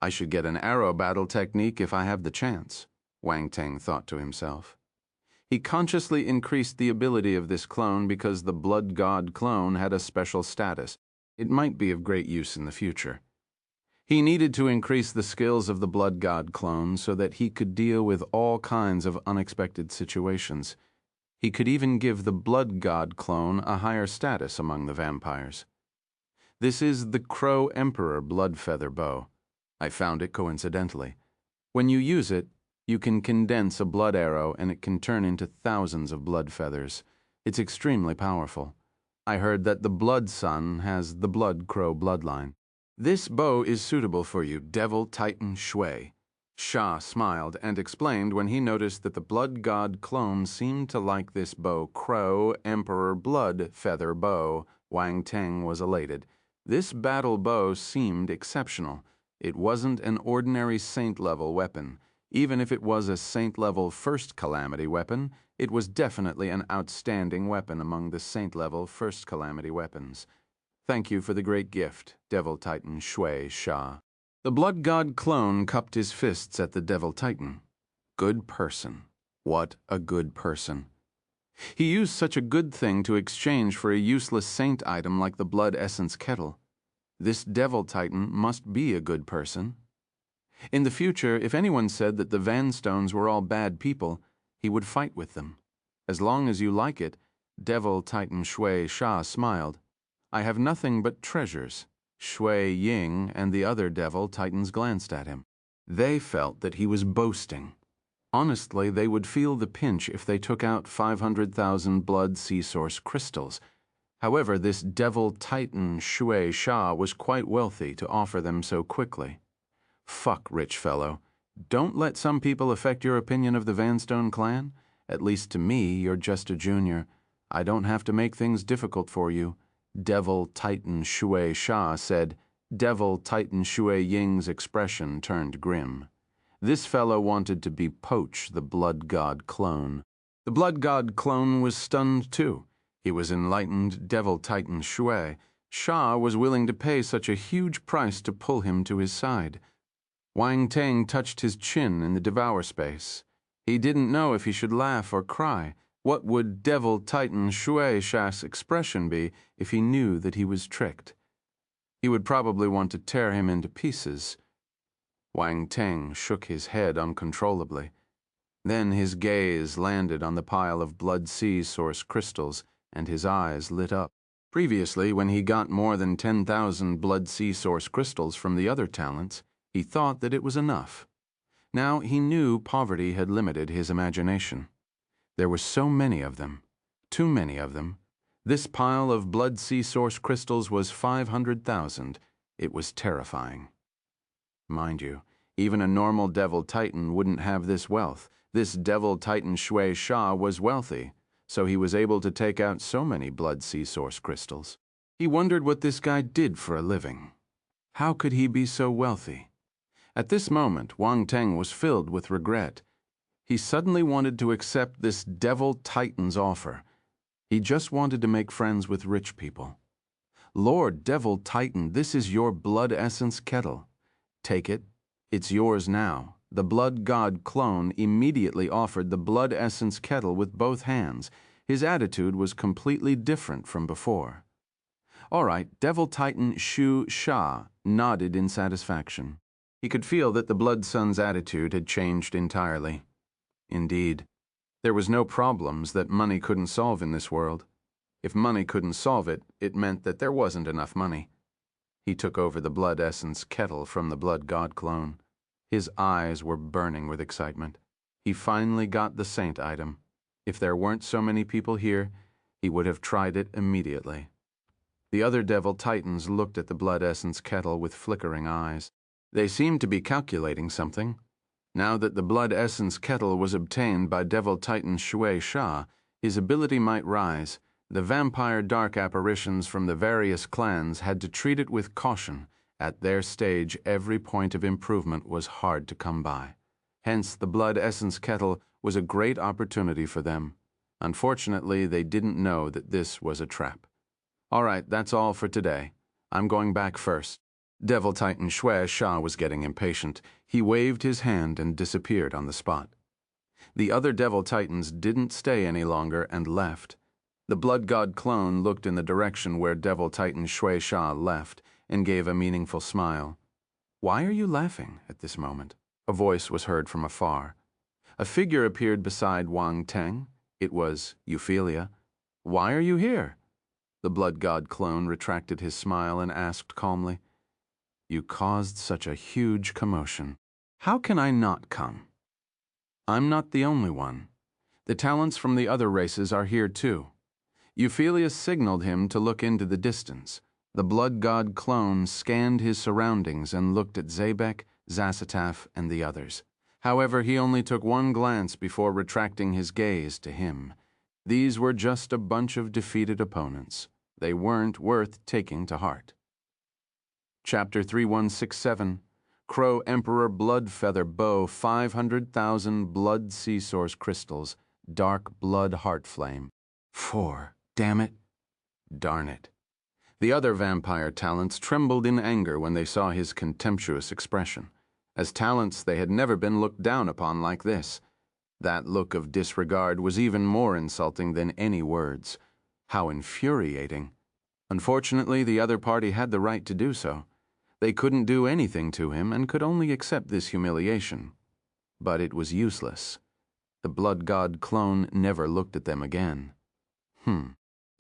I should get an arrow battle technique if I have the chance, Wang Teng thought to himself. He consciously increased the ability of this clone because the Blood God clone had a special status. It might be of great use in the future. He needed to increase the skills of the Blood God clone so that he could deal with all kinds of unexpected situations. He could even give the Blood God clone a higher status among the vampires. This is the Crow Emperor Bloodfeather Bow. I found it coincidentally. When you use it, you can condense a blood arrow and it can turn into thousands of blood feathers. It's extremely powerful. I heard that the Blood Sun has the Blood Crow bloodline. This bow is suitable for you, Devil Titan Shui. Sha smiled and explained when he noticed that the Blood God clone seemed to like this bow. Crow Emperor Blood Feather Bow. Wang Teng was elated. This battle bow seemed exceptional. It wasn't an ordinary saint-level weapon. Even if it was a saint-level first calamity weapon, it was definitely an outstanding weapon among the saint-level first calamity weapons. Thank you for the great gift, Devil Titan Shui Sha. The Blood God clone cupped his fists at the Devil Titan. Good person. What a good person. He used such a good thing to exchange for a useless saint item like the Blood Essence Kettle. This Devil Titan must be a good person. In the future, if anyone said that the Vanstones were all bad people, he would fight with them. As long as you like it, Devil Titan Shui Sha smiled. I have nothing but treasures. Shui Ying and the other Devil Titans glanced at him. They felt that he was boasting. Honestly, they would feel the pinch if they took out 500,000 Blood Sea Source crystals. However, this Devil Titan Shui Sha was quite wealthy to offer them so quickly. Fuck, rich fellow. Don't let some people affect your opinion of the Vanstone clan. At least to me, you're just a junior. I don't have to make things difficult for you. Devil Titan Shui Sha said. Devil Titan Shui Ying's expression turned grim. This fellow wanted to poach the Blood God clone. The Blood God clone was stunned too. He was enlightened Devil Titan Shui. Sha was willing to pay such a huge price to pull him to his side. Wang Teng touched his chin in the devour space. He didn't know if he should laugh or cry. What would Devil Titan Shui Sha's expression be if he knew that he was tricked? He would probably want to tear him into pieces. Wang Teng shook his head uncontrollably. Then his gaze landed on the pile of Blood Sea Source crystals, and his eyes lit up. Previously, when he got more than 10,000 Blood Sea Source crystals from the other talents, he thought that it was enough. Now he knew poverty had limited his imagination. There were so many of them. Too many of them. This pile of Blood Sea Source crystals was 500,000. It was terrifying. Mind you, even a normal Devil Titan wouldn't have this wealth. This Devil Titan Shui Sha was wealthy, so he was able to take out so many Blood Sea Source crystals. He wondered what this guy did for a living. How could he be so wealthy? At this moment, Wang Teng was filled with regret. He suddenly wanted to accept this Devil Titan's offer. He just wanted to make friends with rich people. Lord Devil Titan, this is your Blood Essence Kettle. Take it. It's yours now. The Blood God clone immediately offered the Blood Essence Kettle with both hands. His attitude was completely different from before. All right, Devil Titan Shu Sha nodded in satisfaction. He could feel that the Blood Sun's attitude had changed entirely. Indeed, there was no problems that money couldn't solve in this world. If money couldn't solve it, it meant that there wasn't enough money. He took over the Blood Essence Kettle from the Blood God clone. His eyes were burning with excitement. He finally got the saint item. If there weren't so many people here, he would have tried it immediately. The other Devil Titans looked at the Blood Essence Kettle with flickering eyes. They seemed to be calculating something. Now that the Blood Essence Kettle was obtained by Devil Titan Shui Sha, his ability might rise. The vampire dark apparitions from the various clans had to treat it with caution. At their stage, every point of improvement was hard to come by. Hence, the Blood Essence Kettle was a great opportunity for them. Unfortunately, they didn't know that this was a trap. All right, that's all for today. I'm going back first. Devil Titan Shui Sha was getting impatient. He waved his hand and disappeared on the spot. The other Devil Titans didn't stay any longer and left. The Blood God clone looked in the direction where Devil Titan Shui Sha left and gave a meaningful smile. "Why are you laughing at this moment?" A voice was heard from afar. A figure appeared beside Wang Teng. It was Ophelia. "Why are you here?" The Blood God clone retracted his smile and asked calmly, "You caused such a huge commotion. How can I not come?" "I'm not the only one. The talents from the other races are here too." Ophelia signaled him to look into the distance. The Blood God clone scanned his surroundings and looked at Zabek, Zasataf, and the others. However, he only took one glance before retracting his gaze to him. These were just a bunch of defeated opponents. They weren't worth taking to heart. Chapter 3167, Crow Emperor Blood Feather Bow, 500,000 Blood Sea Source Crystals, Dark Blood Heart Flame. 4. Damn it. Darn it. The other vampire talents trembled in anger when they saw his contemptuous expression. As talents, they had never been looked down upon like this. That look of disregard was even more insulting than any words. How infuriating. Unfortunately, the other party had the right to do so. They couldn't do anything to him and could only accept this humiliation. But it was useless. The Blood God clone never looked at them again.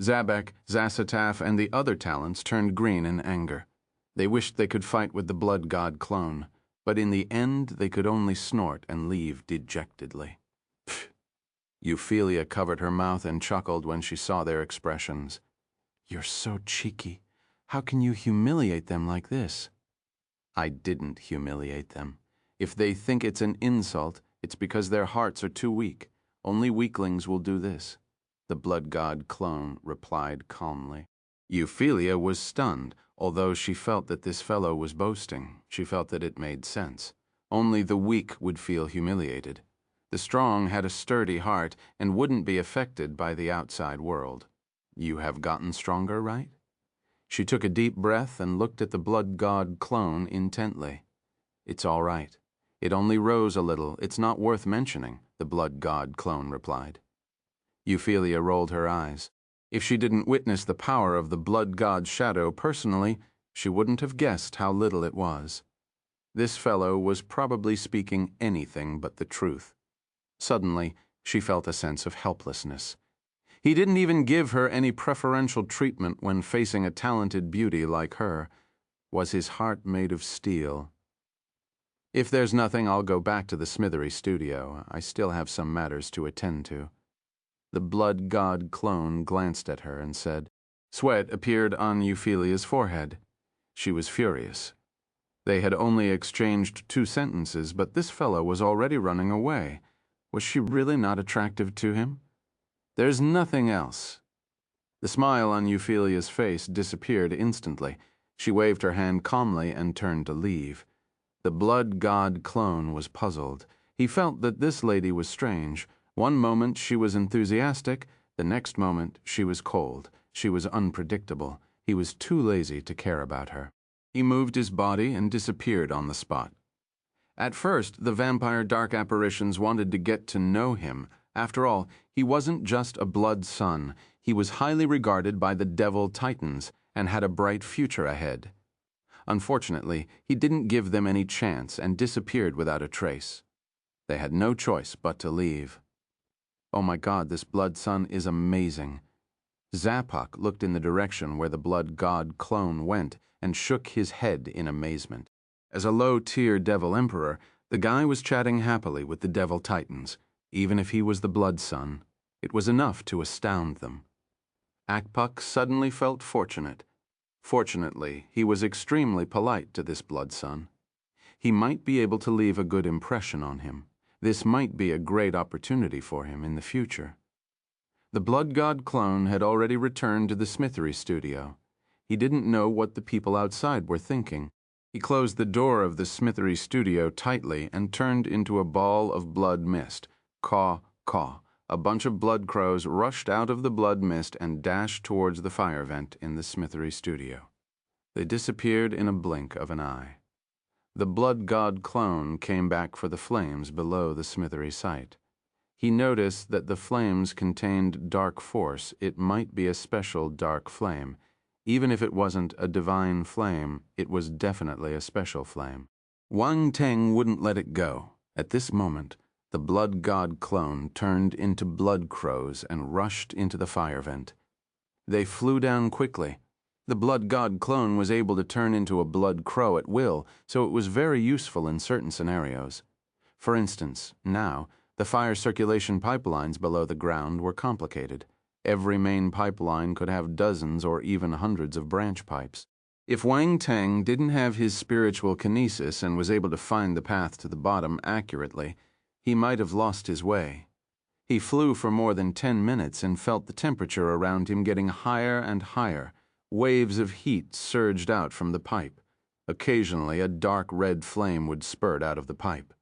Zabek, Zasataf, and the other talents turned green in anger. They wished they could fight with the Blood God clone, but in the end they could only snort and leave dejectedly. Pfft. Ophelia covered her mouth and chuckled when she saw their expressions. "You're so cheeky. How can you humiliate them like this?" "I didn't humiliate them. If they think it's an insult, it's because their hearts are too weak. Only weaklings will do this," the Blood God clone replied calmly. Ophelia was stunned. Although she felt that this fellow was boasting, she felt that it made sense. Only the weak would feel humiliated. The strong had a sturdy heart and wouldn't be affected by the outside world. "You have gotten stronger, right?" She took a deep breath and looked at the Blood God clone intently. "It's all right. It only rose a little. It's not worth mentioning," the Blood God clone replied. Ophelia rolled her eyes. If she didn't witness the power of the Blood God's shadow personally, she wouldn't have guessed how little it was. This fellow was probably speaking anything but the truth. Suddenly, she felt a sense of helplessness. He didn't even give her any preferential treatment when facing a talented beauty like her. Was his heart made of steel? "If there's nothing, I'll go back to the Smithery studio. I still have some matters to attend to." The Blood God clone glanced at her and said. Sweat appeared on Ophelia's forehead. She was furious. They had only exchanged 2 sentences, but this fellow was already running away. Was she really not attractive to him? "There's nothing else." The smile on Ophelia's face disappeared instantly. She waved her hand calmly and turned to leave. The Blood God clone was puzzled. He felt that this lady was strange. One moment she was enthusiastic, the next moment she was cold. She was unpredictable. He was too lazy to care about her. He moved his body and disappeared on the spot. At first, the vampire dark apparitions wanted to get to know him. After all, he wasn't just a blood son. He was highly regarded by the Devil Titans and had a bright future ahead. Unfortunately, he didn't give them any chance and disappeared without a trace. They had no choice but to leave. "Oh my God, this blood son is amazing." Zapak looked in the direction where the Blood God clone went and shook his head in amazement. As a low-tier Devil Emperor, The guy was chatting happily with the Devil Titans. Even if he was the Blood Son, it was enough to astound them. Akpuk suddenly felt fortunate. Fortunately, he was extremely polite to this Blood Son. He might be able to leave a good impression on him. This might be a great opportunity for him in the future. The Blood God clone had already returned to the smithery studio. He didn't know what the people outside were thinking. He closed the door of the smithery studio tightly and turned into a ball of blood mist. Caw, caw. A bunch of blood crows rushed out of the blood mist and dashed towards the fire vent in the smithery studio. They disappeared in a blink of an eye. The Blood God clone came back for the flames below the smithery site. He noticed that the flames contained dark force. It might be a special dark flame. Even if it wasn't a divine flame, it was definitely a special flame. Wang Teng wouldn't let it go. At this moment, the Blood God clone turned into blood crows and rushed into the fire vent. They flew down quickly. The Blood God clone was able to turn into a blood crow at will, so it was very useful in certain scenarios. For instance, now, the fire circulation pipelines below the ground were complicated. Every main pipeline could have dozens or even hundreds of branch pipes. If Wang Teng didn't have his spiritual kinesis and was able to find the path to the bottom accurately, he might have lost his way. He flew for more than 10 minutes and felt the temperature around him getting higher and higher. Waves of heat surged out from the pipe. Occasionally, a dark red flame would spurt out of the pipe.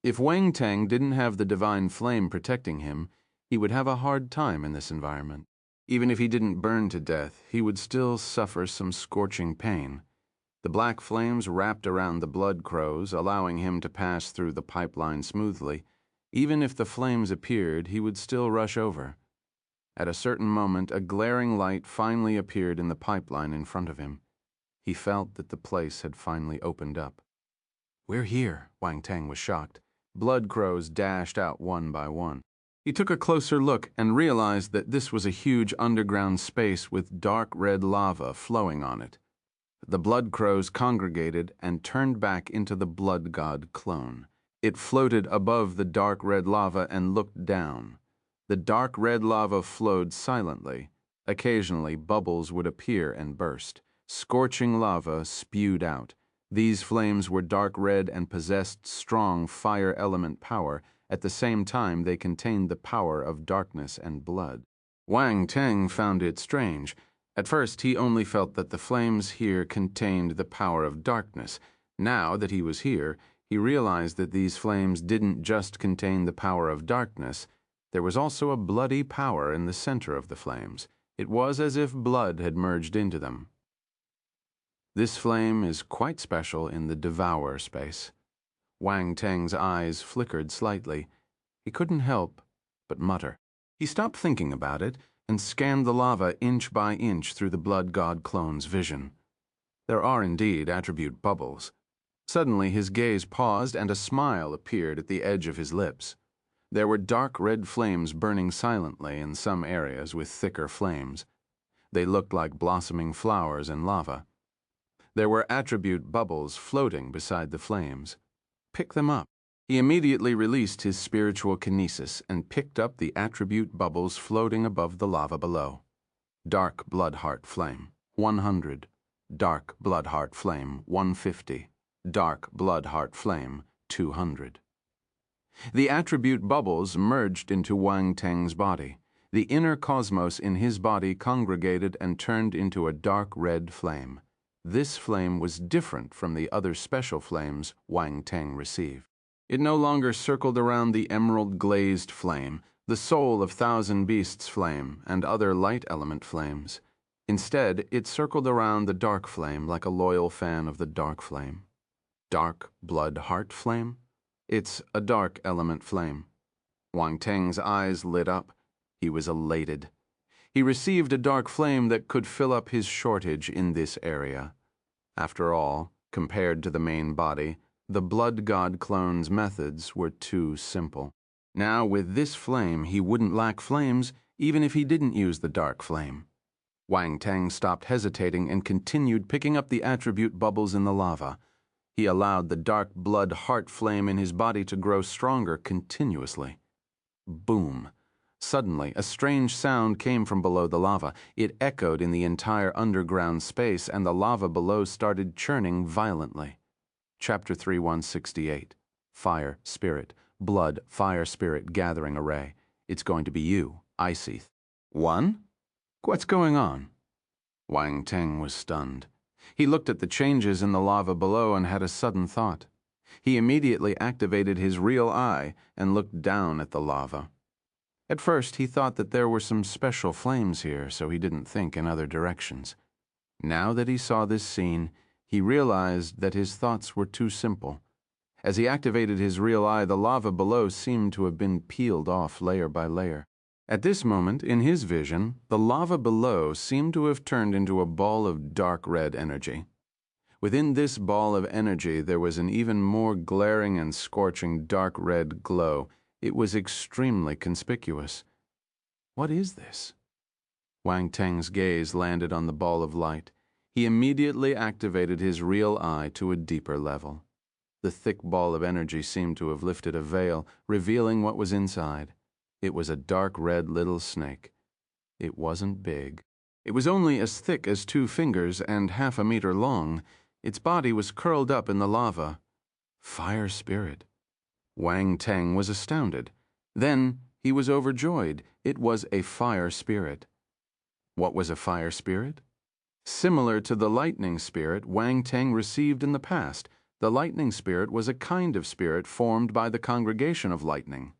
If Wang Teng didn't have the divine flame protecting him, he would have a hard time in this environment. Even if he didn't burn to death, he would still suffer some scorching pain. The black flames wrapped around the blood crows, allowing him to pass through the pipeline smoothly. Even if the flames appeared, he would still rush over. At a certain moment, a glaring light finally appeared in the pipeline in front of him. He felt that the place had finally opened up. "We're here," Wang Teng was shocked. Blood crows dashed out one by one. He took a closer look and realized that this was a huge underground space with dark red lava flowing on it. The blood crows congregated and turned back into the Blood God clone. It floated above the dark red lava and looked down. The dark red lava flowed silently. Occasionally, bubbles would appear and burst. Scorching lava spewed out. These flames were dark red and possessed strong fire element power. At the same time, they contained the power of darkness and blood. Wang Teng found it strange. At first, he only felt that the flames here contained the power of darkness. Now that he was here, he realized that these flames didn't just contain the power of darkness. There was also a bloody power in the center of the flames. It was as if blood had merged into them. This flame is quite special in the Devourer space. Wang Teng's eyes flickered slightly. He couldn't help but mutter. He stopped thinking about it and scanned the lava inch by inch through the Blood God clone's vision. There are indeed attribute bubbles. Suddenly his gaze paused and a smile appeared at the edge of his lips. There were dark red flames burning silently in some areas with thicker flames. They looked like blossoming flowers in lava. There were attribute bubbles floating beside the flames. Pick them up. He immediately released his spiritual kinesis and picked up the attribute bubbles floating above the lava below. Dark blood heart flame, 100. Dark blood heart flame, 150. Dark blood heart flame, 200. The attribute bubbles merged into Wang Teng's body. The inner cosmos in his body congregated and turned into a dark red flame. This flame was different from the other special flames Wang Teng received. It no longer circled around the emerald-glazed flame, the soul of Thousand Beasts flame, and other light element flames. Instead, it circled around the dark flame like a loyal fan of the dark flame. Dark blood heart flame? It's a dark element flame. Wang Teng's eyes lit up. He was elated. He received a dark flame that could fill up his shortage in this area. After all, compared to the main body, the Blood God clone's methods were too simple. Now, with this flame, he wouldn't lack flames, even if he didn't use the dark flame. Wang Teng stopped hesitating and continued picking up the attribute bubbles in the lava. He allowed the dark blood heart flame in his body to grow stronger continuously. Boom! Suddenly, a strange sound came from below the lava. It echoed in the entire underground space, and the lava below started churning violently. Chapter 3168. Fire, Spirit, Blood, Fire, Spirit, Gathering Array. It's going to be you, Iceeth. One? What's going on? Wang Teng was stunned. He looked at the changes in the lava below and had a sudden thought. He immediately activated his real eye and looked down at the lava. At first, he thought that there were some special flames here, so he didn't think in other directions. Now that he saw this scene, he realized that his thoughts were too simple. As he activated his real eye, the lava below seemed to have been peeled off layer by layer. At this moment, in his vision, the lava below seemed to have turned into a ball of dark red energy. Within this ball of energy, there was an even more glaring and scorching dark red glow. It was extremely conspicuous. What is this? Wang Teng's gaze landed on the ball of light. He immediately activated his real eye to a deeper level. The thick ball of energy seemed to have lifted a veil, revealing what was inside. It was a dark red little snake. It wasn't big. It was only as thick as 2 fingers and half a meter long. Its body was curled up in the lava. Fire Spirit. Wang Teng was astounded. Then he was overjoyed. It was a fire spirit. What was a fire spirit? Similar to the lightning spirit Wang Teng received in the past, the lightning spirit was a kind of spirit formed by the congregation of lightning.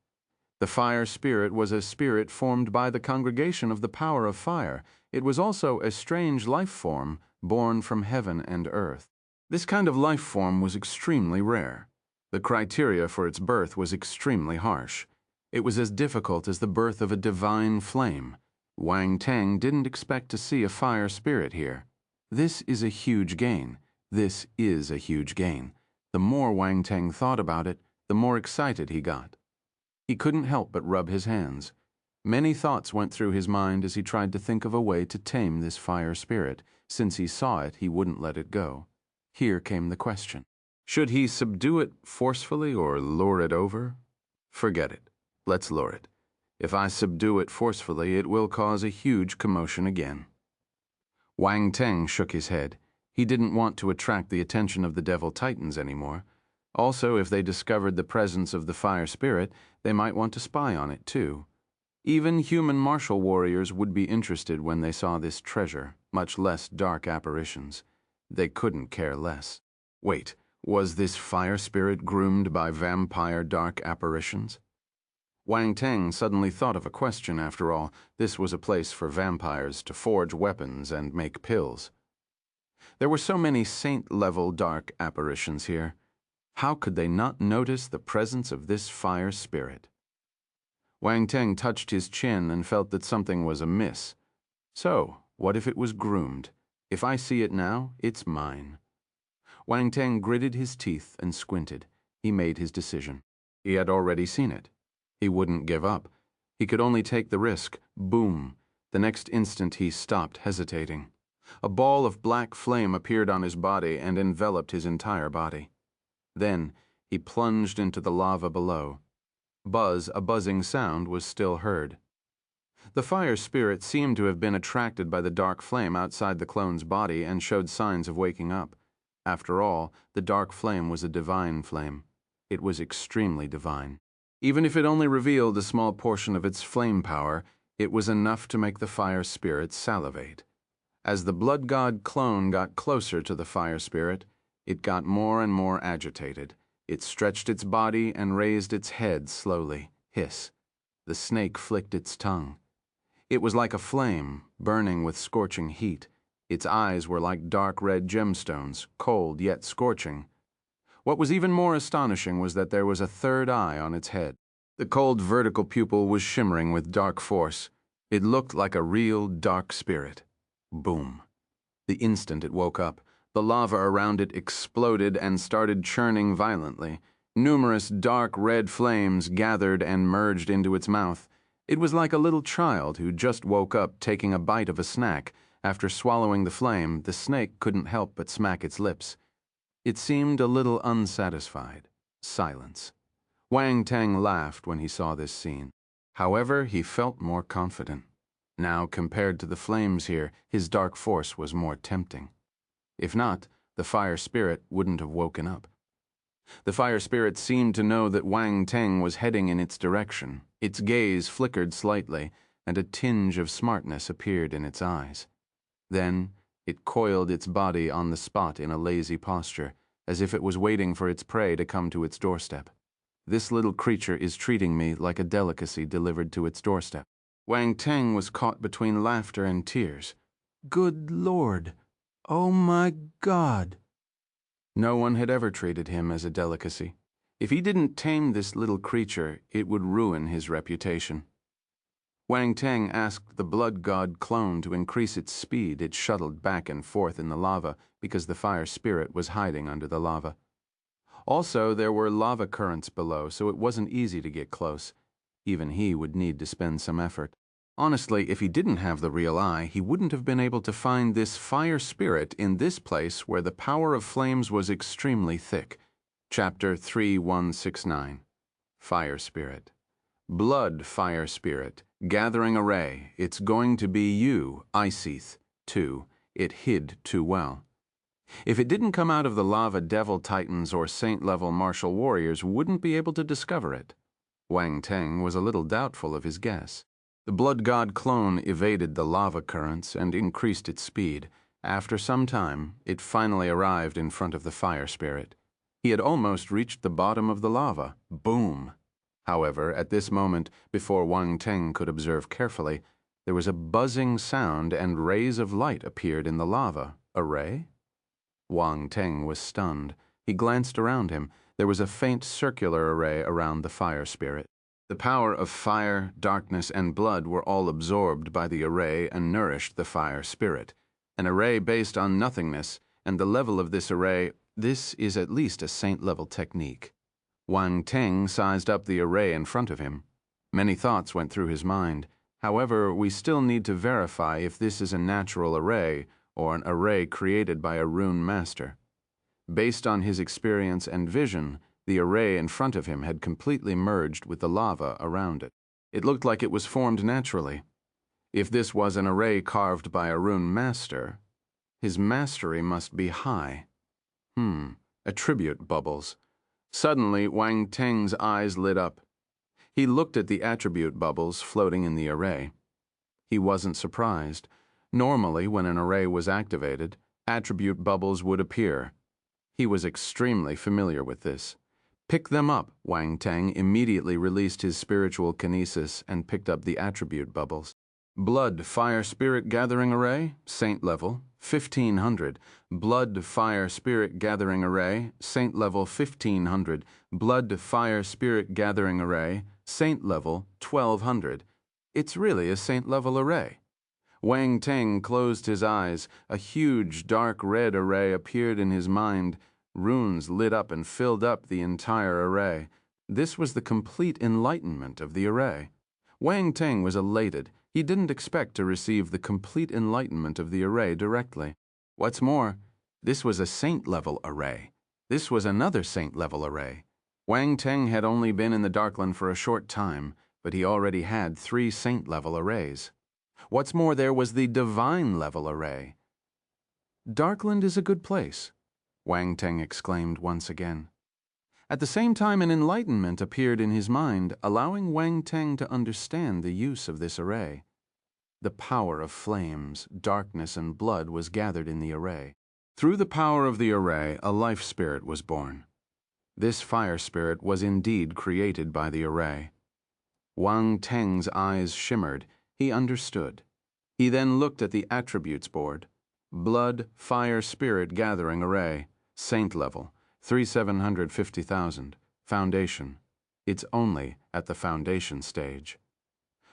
The fire spirit was a spirit formed by the congregation of the power of fire. It was also a strange life form born from heaven and earth. This kind of life form was extremely rare. The criteria for its birth was extremely harsh. It was as difficult as the birth of a divine flame. Wang Teng didn't expect to see a fire spirit here. This is a huge gain. This is a huge gain. The more Wang Teng thought about it, the more excited he got. He couldn't help but rub his hands. Many thoughts went through his mind as he tried to think of a way to tame this fire spirit. Since he saw it, he wouldn't let it go. Here came the question. Should he subdue it forcefully or lure it over? Forget it. Let's lure it. If I subdue it forcefully, it will cause a huge commotion again. Wang Teng shook his head. He didn't want to attract the attention of the Devil Titans anymore. Also, if they discovered the presence of the fire spirit, they might want to spy on it too. Even human martial warriors would be interested when they saw this treasure, much less dark apparitions. They couldn't care less. Wait. Was this fire spirit groomed by vampire dark apparitions? Wang Teng suddenly thought of a question after all. This was a place for vampires to forge weapons and make pills. There were so many saint-level dark apparitions here. How could they not notice the presence of this fire spirit? Wang Teng touched his chin and felt that something was amiss. So, what if it was groomed? If I see it now, it's mine. Wang Teng gritted his teeth and squinted. He made his decision. He had already seen it. He wouldn't give up. He could only take the risk. Boom. The next instant he stopped, hesitating. A ball of black flame appeared on his body and enveloped his entire body. Then he plunged into the lava below. A buzzing sound was still heard. The fire spirit seemed to have been attracted by the dark flame outside the clone's body and showed signs of waking up. After all, the dark flame was a divine flame. It was extremely divine. Even if it only revealed a small portion of its flame power, it was enough to make the fire spirit salivate. As the Blood God clone got closer to the fire spirit, it got more and more agitated. It stretched its body and raised its head slowly. Hiss. The snake flicked its tongue. It was like a flame, burning with scorching heat. Its eyes were like dark red gemstones, cold yet scorching. What was even more astonishing was that there was a third eye on its head. The cold vertical pupil was shimmering with dark force. It looked like a real dark spirit. Boom. The instant it woke up, the lava around it exploded and started churning violently. Numerous dark red flames gathered and merged into its mouth. It was like a little child who just woke up taking a bite of a snack. After swallowing the flame, the snake couldn't help but smack its lips. It seemed a little unsatisfied. Silence. Wang Teng laughed when he saw this scene. However, he felt more confident. Now, compared to the flames here, his dark force was more tempting. If not, the fire spirit wouldn't have woken up. The fire spirit seemed to know that Wang Teng was heading in its direction. Its gaze flickered slightly, and a tinge of smartness appeared in its eyes. Then, it coiled its body on the spot in a lazy posture, as if it was waiting for its prey to come to its doorstep. This little creature is treating me like a delicacy delivered to its doorstep. Wang Teng was caught between laughter and tears. Good Lord! Oh my God! No one had ever treated him as a delicacy. If he didn't tame this little creature, it would ruin his reputation. Wang Teng asked the Blood God clone to increase its speed. It shuttled back and forth in the lava because the fire spirit was hiding under the lava. Also, there were lava currents below, so it wasn't easy to get close. Even he would need to spend some effort. Honestly, if he didn't have the real eye, he wouldn't have been able to find this fire spirit in this place where the power of flames was extremely thick. Chapter 3169. Fire Spirit. Blood Fire Spirit, gathering array. It's going to be you, Iceeth. 2. It hid too well. If it didn't come out of the lava, devil titans or saint-level martial warriors wouldn't be able to discover it. Wang Teng was a little doubtful of his guess. The Blood God clone evaded the lava currents and increased its speed. After some time, it finally arrived in front of the fire spirit. He had almost reached the bottom of the lava. Boom! However, at this moment, before Wang Teng could observe carefully, there was a buzzing sound and rays of light appeared in the lava. A ray? Wang Teng was stunned. He glanced around him. There was a faint circular array around the fire spirit. The power of fire, darkness, and blood were all absorbed by the array and nourished the fire spirit. An array based on nothingness, and the level of this array, this is at least a saint-level technique. Wang Teng sized up the array in front of him. Many thoughts went through his mind. However, we still need to verify if this is a natural array or an array created by a rune master. Based on his experience and vision, the array in front of him had completely merged with the lava around it. It looked like it was formed naturally. If this was an array carved by a rune master, his mastery must be high. Attribute bubbles. Suddenly, Wang Teng's eyes lit up. He looked at the attribute bubbles floating in the array. He wasn't surprised. Normally, when an array was activated, attribute bubbles would appear. He was extremely familiar with this. Pick them up. Wang Teng immediately released his spiritual kinesis and picked up the attribute bubbles. Blood Fire Spirit Gathering Array, Saint Level, 1500. Blood Fire Spirit Gathering Array, Saint Level 1500. Blood Fire Spirit Gathering Array, Saint Level 1200. It's really a Saint Level array. Wang Teng closed his eyes. A huge dark red array appeared in his mind. Runes lit up and filled up the entire array. This was the complete enlightenment of the array. Wang Teng was elated. He didn't expect to receive the complete enlightenment of the array directly. What's more, this was a saint-level array. This was another saint-level array. Wang Teng had only been in the Darkland for a short time, but he already had 3 saint-level arrays. What's more, there was the divine-level array. Darkland is a good place, Wang Teng exclaimed once again. At the same time, an enlightenment appeared in his mind, allowing Wang Teng to understand the use of this array. The power of flames, darkness, and blood was gathered in the array. Through the power of the array, a life spirit was born. This fire spirit was indeed created by the array. Wang Teng's eyes shimmered. He understood. He then looked at the attributes board. Blood Fire Spirit Gathering Array, Saint Level, 3,750,000. Foundation. It's only at the foundation stage.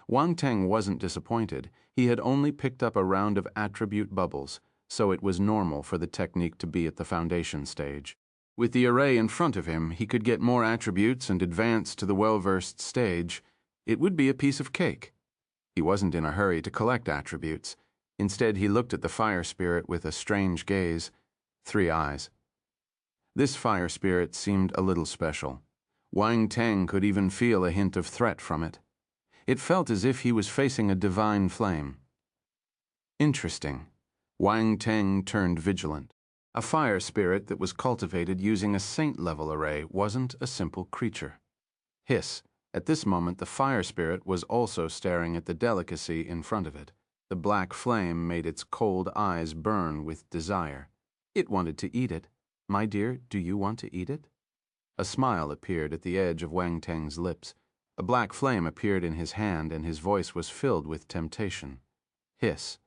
Wang Teng wasn't disappointed. He had only picked up a round of attribute bubbles, so it was normal for the technique to be at the foundation stage. With the array in front of him, he could get more attributes and advance to the well-versed stage. It would be a piece of cake. He wasn't in a hurry to collect attributes. Instead, he looked at the fire spirit with a strange gaze. 3 eyes. This fire spirit seemed a little special. Wang Teng could even feel a hint of threat from it. It felt as if he was facing a divine flame. Interesting. Wang Teng turned vigilant. A fire spirit that was cultivated using a saint-level array wasn't a simple creature. Hiss. At this moment, the fire spirit was also staring at the delicacy in front of it. The black flame made its cold eyes burn with desire. It wanted to eat it. My dear, do you want to eat it? A smile appeared at the edge of Wang Teng's lips. A black flame appeared in his hand, and his voice was filled with temptation. Hiss.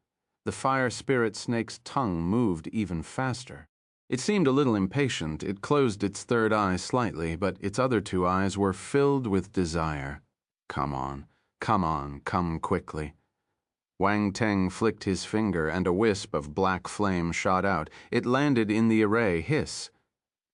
The fire spirit snake's tongue moved even faster. It seemed a little impatient. It closed its third eye slightly, but its other two eyes were filled with desire. Come on, come quickly. Wang Teng flicked his finger, and a wisp of black flame shot out. It landed in the array. Hiss.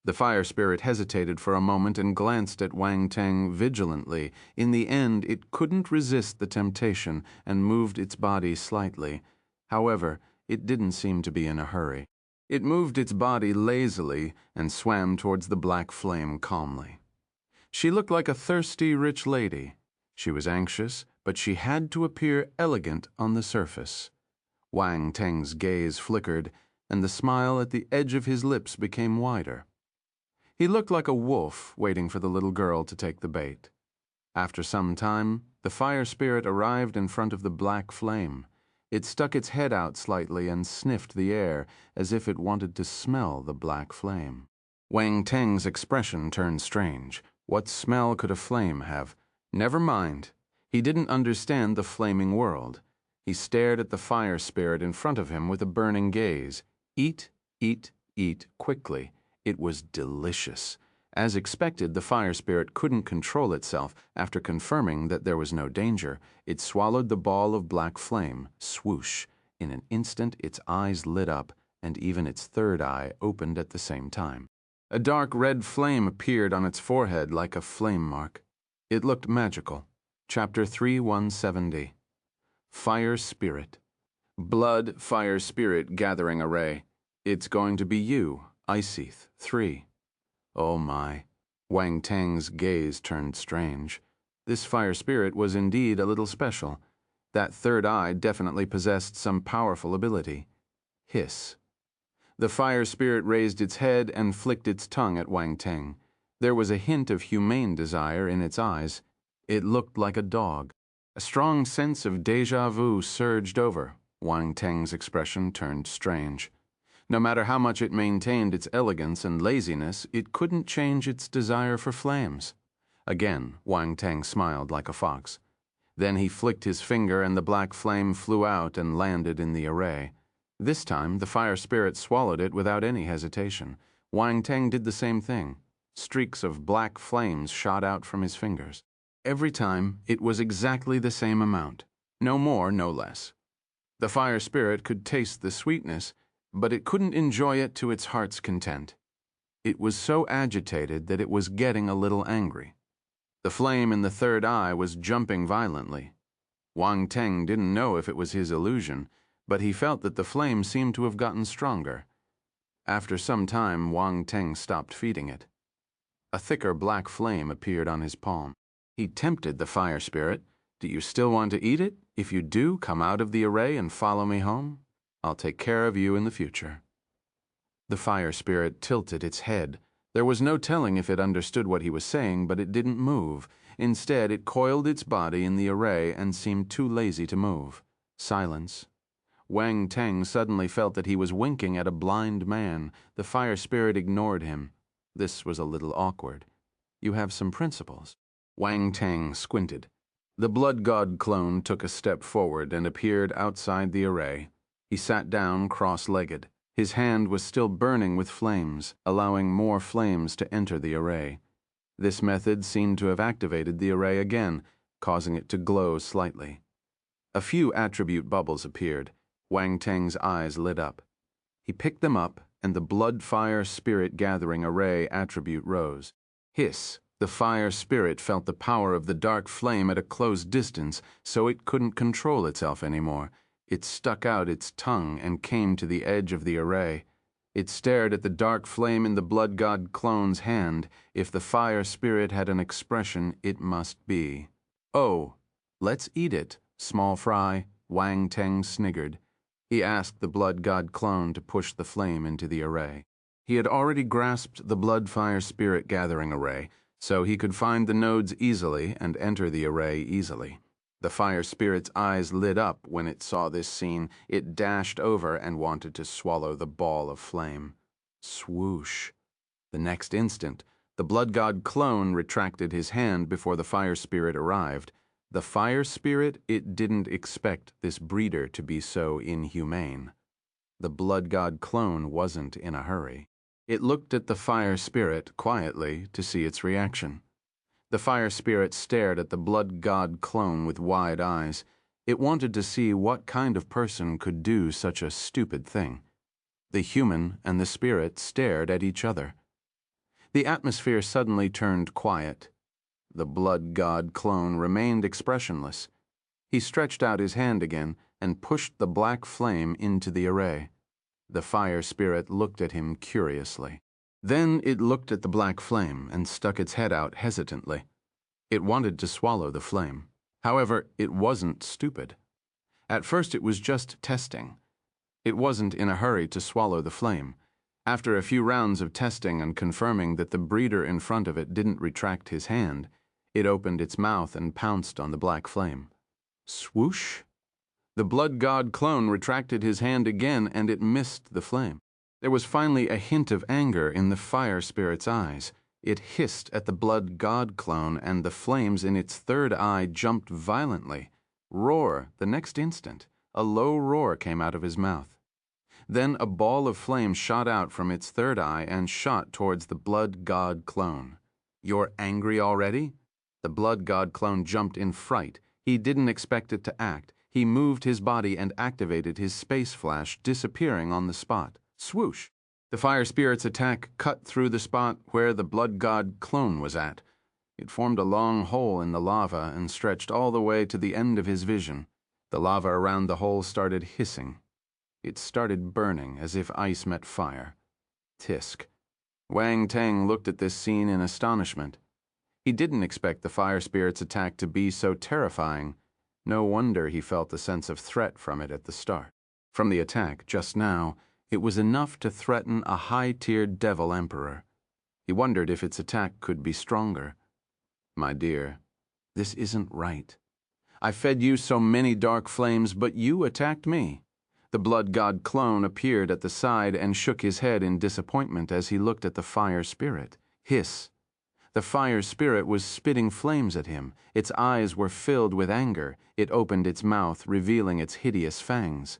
The fire spirit hesitated for a moment and glanced at Wang Teng vigilantly. In the end, it couldn't resist the temptation and moved its body slightly. However, it didn't seem to be in a hurry. It moved its body lazily and swam towards the black flame calmly. She looked like a thirsty, rich lady. She was anxious, but she had to appear elegant on the surface. Wang Teng's gaze flickered, and the smile at the edge of his lips became wider. He looked like a wolf waiting for the little girl to take the bait. After some time, the fire spirit arrived in front of the black flame. It stuck its head out slightly and sniffed the air as if it wanted to smell the black flame. Wang Teng's expression turned strange. What smell could a flame have? Never mind. He didn't understand the flaming world. He stared at the fire spirit in front of him with a burning gaze. Eat, eat, eat quickly. It was delicious. As expected, the fire spirit couldn't control itself. After confirming that there was no danger, it swallowed the ball of black flame. Swoosh! In an instant, its eyes lit up, and even its third eye opened at the same time. A dark red flame appeared on its forehead like a flame mark. It looked magical. Chapter 3170. Fire Spirit. Blood Fire Spirit Gathering Array. It's going to be you, Iceeth 3. Oh my. Wang Teng's gaze turned strange. This fire spirit was indeed a little special. That third eye definitely possessed some powerful ability. Hiss. The fire spirit raised its head and flicked its tongue at Wang Teng. There was a hint of humane desire in its eyes. It looked like a dog. A strong sense of déjà vu surged over. Wang Teng's expression turned strange. No matter how much it maintained its elegance and laziness, it couldn't change its desire for flames. Again, Wang Teng smiled like a fox. Then he flicked his finger and the black flame flew out and landed in the array. This time, the fire spirit swallowed it without any hesitation. Wang Teng did the same thing. Streaks of black flames shot out from his fingers. Every time, it was exactly the same amount. No more, no less. The fire spirit could taste the sweetness, but it couldn't enjoy it to its heart's content. It was so agitated that it was getting a little angry. The flame in the third eye was jumping violently. Wang Teng didn't know if it was his illusion, but he felt that the flame seemed to have gotten stronger. After some time, Wang Teng stopped feeding it. A thicker black flame appeared on his palm. He tempted the fire spirit. Do you still want to eat it? If you do, come out of the array and follow me home. I'll take care of you in the future. The fire spirit tilted its head. There was no telling if it understood what he was saying, but it didn't move. Instead, it coiled its body in the array and seemed too lazy to move. Silence. Wang Teng suddenly felt that he was winking at a blind man. The fire spirit ignored him. This was a little awkward. You have some principles. Wang Teng squinted. The Blood God clone took a step forward and appeared outside the array. He sat down cross-legged. His hand was still burning with flames, allowing more flames to enter the array. This method seemed to have activated the array again, causing it to glow slightly. A few attribute bubbles appeared. Wang Teng's eyes lit up. He picked them up, and the Blood Fire Spirit Gathering Array attribute rose. Hiss. The fire spirit felt the power of the dark flame at a close distance, so it couldn't control itself anymore. It stuck out its tongue and came to the edge of the array. It stared at the dark flame in the Blood God clone's hand. If the fire spirit had an expression, it must be. "Oh, let's eat it, small fry," Wang Teng sniggered. He asked the Blood God clone to push the flame into the array. He had already grasped the Blood Fire Spirit Gathering array, so he could find the nodes easily and enter the array easily. The fire spirit's eyes lit up when it saw this scene. It dashed over and wanted to swallow the ball of flame. Swoosh. The next instant, the Blood God clone retracted his hand before the fire spirit arrived. The fire spirit, it didn't expect this breeder to be so inhumane. The Blood God clone wasn't in a hurry. It looked at the fire spirit quietly to see its reaction. The fire spirit stared at the Blood God clone with wide eyes. It wanted to see what kind of person could do such a stupid thing. The human and the spirit stared at each other. The atmosphere suddenly turned quiet. The Blood God clone remained expressionless. He stretched out his hand again and pushed the black flame into the array. The fire spirit looked at him curiously. Then it looked at the black flame and stuck its head out hesitantly. It wanted to swallow the flame. However, it wasn't stupid. At first it was just testing. It wasn't in a hurry to swallow the flame. After a few rounds of testing and confirming that the breeder in front of it didn't retract his hand, it opened its mouth and pounced on the black flame. Swoosh! The Blood God clone retracted his hand again and it missed the flame. There was finally a hint of anger in the fire spirit's eyes. It hissed at the Blood God clone and the flames in its third eye jumped violently. Roar! The next instant, a low roar came out of his mouth. Then a ball of flame shot out from its third eye and shot towards the Blood God clone. "You're angry already?" The Blood God clone jumped in fright. He didn't expect it to act. He moved his body and activated his space flash, disappearing on the spot. Swoosh! The fire spirit's attack cut through the spot where the Blood God clone was at. It formed a long hole in the lava and stretched all the way to the end of his vision. The lava around the hole started hissing. It started burning as if ice met fire. Tisk. Wang Teng looked at this scene in astonishment. He didn't expect the fire spirit's attack to be so terrifying. No wonder he felt a sense of threat from it at the start. From the attack, just now, it was enough to threaten a high-tiered devil emperor. He wondered if its attack could be stronger. "My dear, this isn't right. I fed you so many dark flames, but you attacked me." The Blood God clone appeared at the side and shook his head in disappointment as he looked at the fire spirit. Hiss. The fire spirit was spitting flames at him. Its eyes were filled with anger. It opened its mouth, revealing its hideous fangs.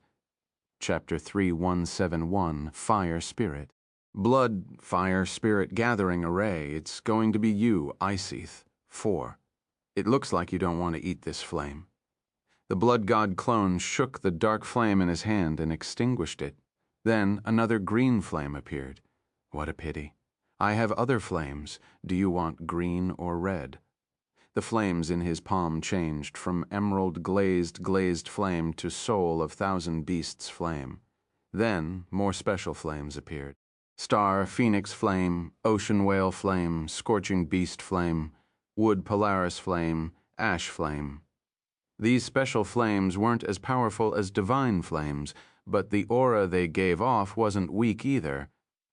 Chapter 3171, Fire Spirit. Blood Fire Spirit Gathering Array. It's going to be you, Iceeth. 4. It looks like you don't want to eat this flame. The Blood God clone shook the dark flame in his hand and extinguished it. Then another green flame appeared. What a pity. I have other flames. Do you want green or red? The flames in his palm changed from emerald glazed flame to soul of thousand beasts flame. Then more special flames appeared. Star phoenix flame, ocean whale flame, scorching beast flame, wood polaris flame, ash flame. These special flames weren't as powerful as divine flames, but the aura they gave off wasn't weak either.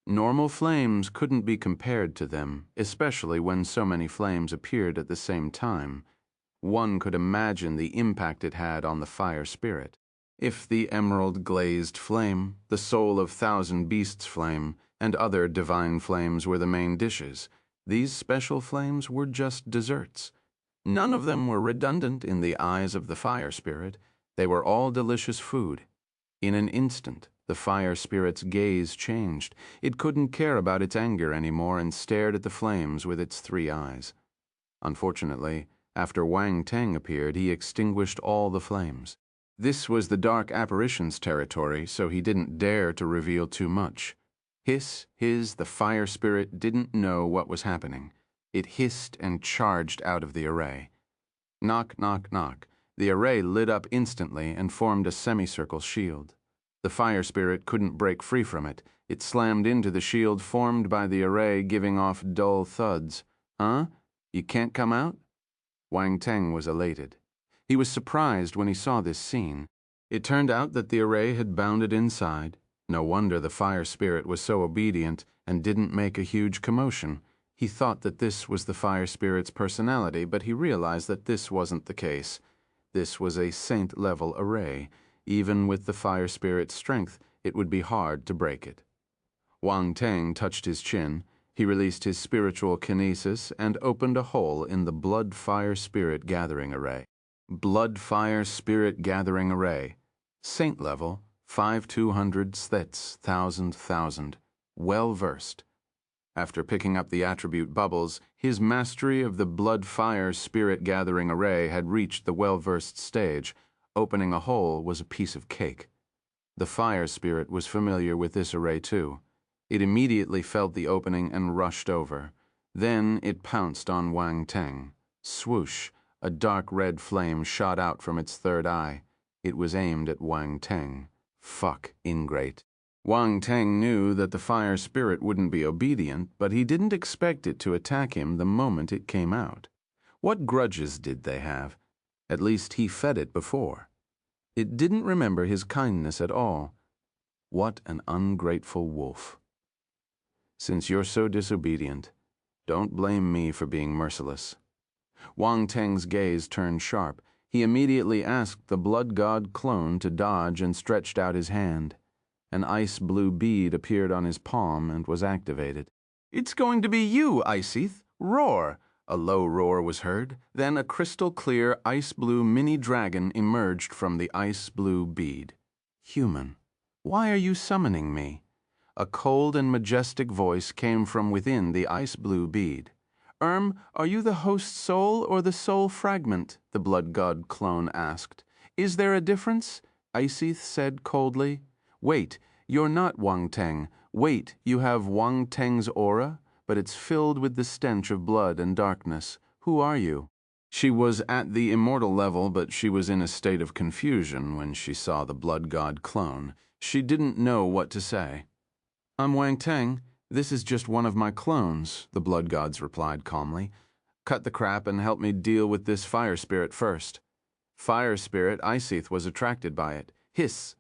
Normal flames couldn't be compared to them, especially when so many flames appeared at the same time. One could imagine the impact it had on the fire spirit. If the emerald glazed flame, the soul of thousand beasts flame, and other divine flames were the main dishes, these special flames were just desserts. None of them were redundant in the eyes of the fire spirit. They were all delicious food. In an instant, the fire spirit's gaze changed. It couldn't care about its anger anymore and stared at the flames with its 3 eyes. Unfortunately, after Wang Teng appeared, he extinguished all the flames. This was the dark apparition's territory, so he didn't dare to reveal too much. The fire spirit didn't know what was happening. It hissed and charged out of the array. Knock, knock, knock. The array lit up instantly and formed a semicircle shield. The fire spirit couldn't break free from it. It slammed into the shield formed by the array, giving off dull thuds. Huh? You can't come out? Wang Teng was elated. He was surprised when he saw this scene. It turned out that the array had bounded inside. No wonder the fire spirit was so obedient and didn't make a huge commotion. He thought that this was the fire spirit's personality, but he realized that this wasn't the case. This was a saint-level array. Even with the fire spirit's strength, it would be hard to break it. Wang Teng touched his chin. He released his spiritual kinesis and opened a hole in the Blood Fire Spirit Gathering Array. Blood Fire Spirit Gathering Array. Saint level, 5200 sthets, 1000. Well-versed. After picking up the attribute bubbles, his mastery of the Blood Fire Spirit Gathering Array had reached the well-versed stage. Opening a hole was a piece of cake. The fire spirit was familiar with this array too. It immediately felt the opening and rushed over. Then it pounced on Wang Teng. Swoosh! A dark red flame shot out from its third eye. It was aimed at Wang Teng. Fuck, ingrate. Wang Teng knew that the fire spirit wouldn't be obedient, but he didn't expect it to attack him the moment it came out. What grudges did they have? At least he fed it before. It didn't remember his kindness at all. What an ungrateful wolf. Since you're so disobedient, don't blame me for being merciless. Wang Teng's gaze turned sharp. He immediately asked the Blood God clone to dodge and stretched out his hand. An ice-blue bead appeared on his palm and was activated. "It's going to be you, Iceth! Roar!" A low roar was heard. Then a crystal-clear ice-blue mini-dragon emerged from the ice-blue bead. "Human, why are you summoning me?" A cold and majestic voice came from within the ice-blue bead. Are you the host soul or the soul fragment?" the Blood God clone asked. "Is there a difference?" Iceth said coldly. "Wait, you're not Wang Teng. Wait, you have Wang Teng's aura, but it's filled with the stench of blood and darkness. Who are you?" She was at the immortal level, but she was in a state of confusion when she saw the Blood God clone. She didn't know what to say. "I'm Wang Teng. This is just one of my clones," the Blood Gods replied calmly. "Cut the crap and help me deal with this fire spirit first." Fire spirit Iceth was attracted by it. Hiss!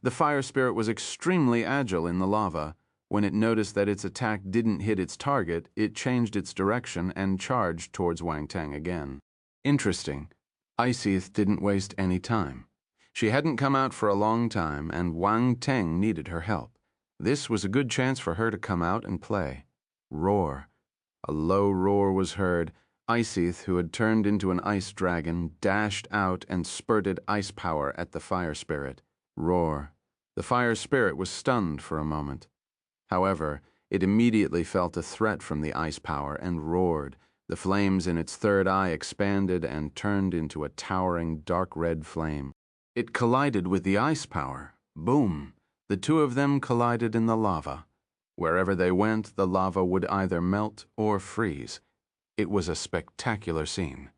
The fire spirit was extremely agile in the lava. When it noticed that its attack didn't hit its target, it changed its direction and charged towards Wang Teng again. Interesting. Iceth didn't waste any time. She hadn't come out for a long time, and Wang Teng needed her help. This was a good chance for her to come out and play. Roar. A low roar was heard. Iceth, who had turned into an ice dragon, dashed out and spurted ice power at the fire spirit. Roar. The fire spirit was stunned for a moment. However, it immediately felt a threat from the ice power and roared. The flames in its third eye expanded and turned into a towering dark red flame. It collided with the ice power. Boom! The two of them collided in the lava. Wherever they went, the lava would either melt or freeze. It was a spectacular scene.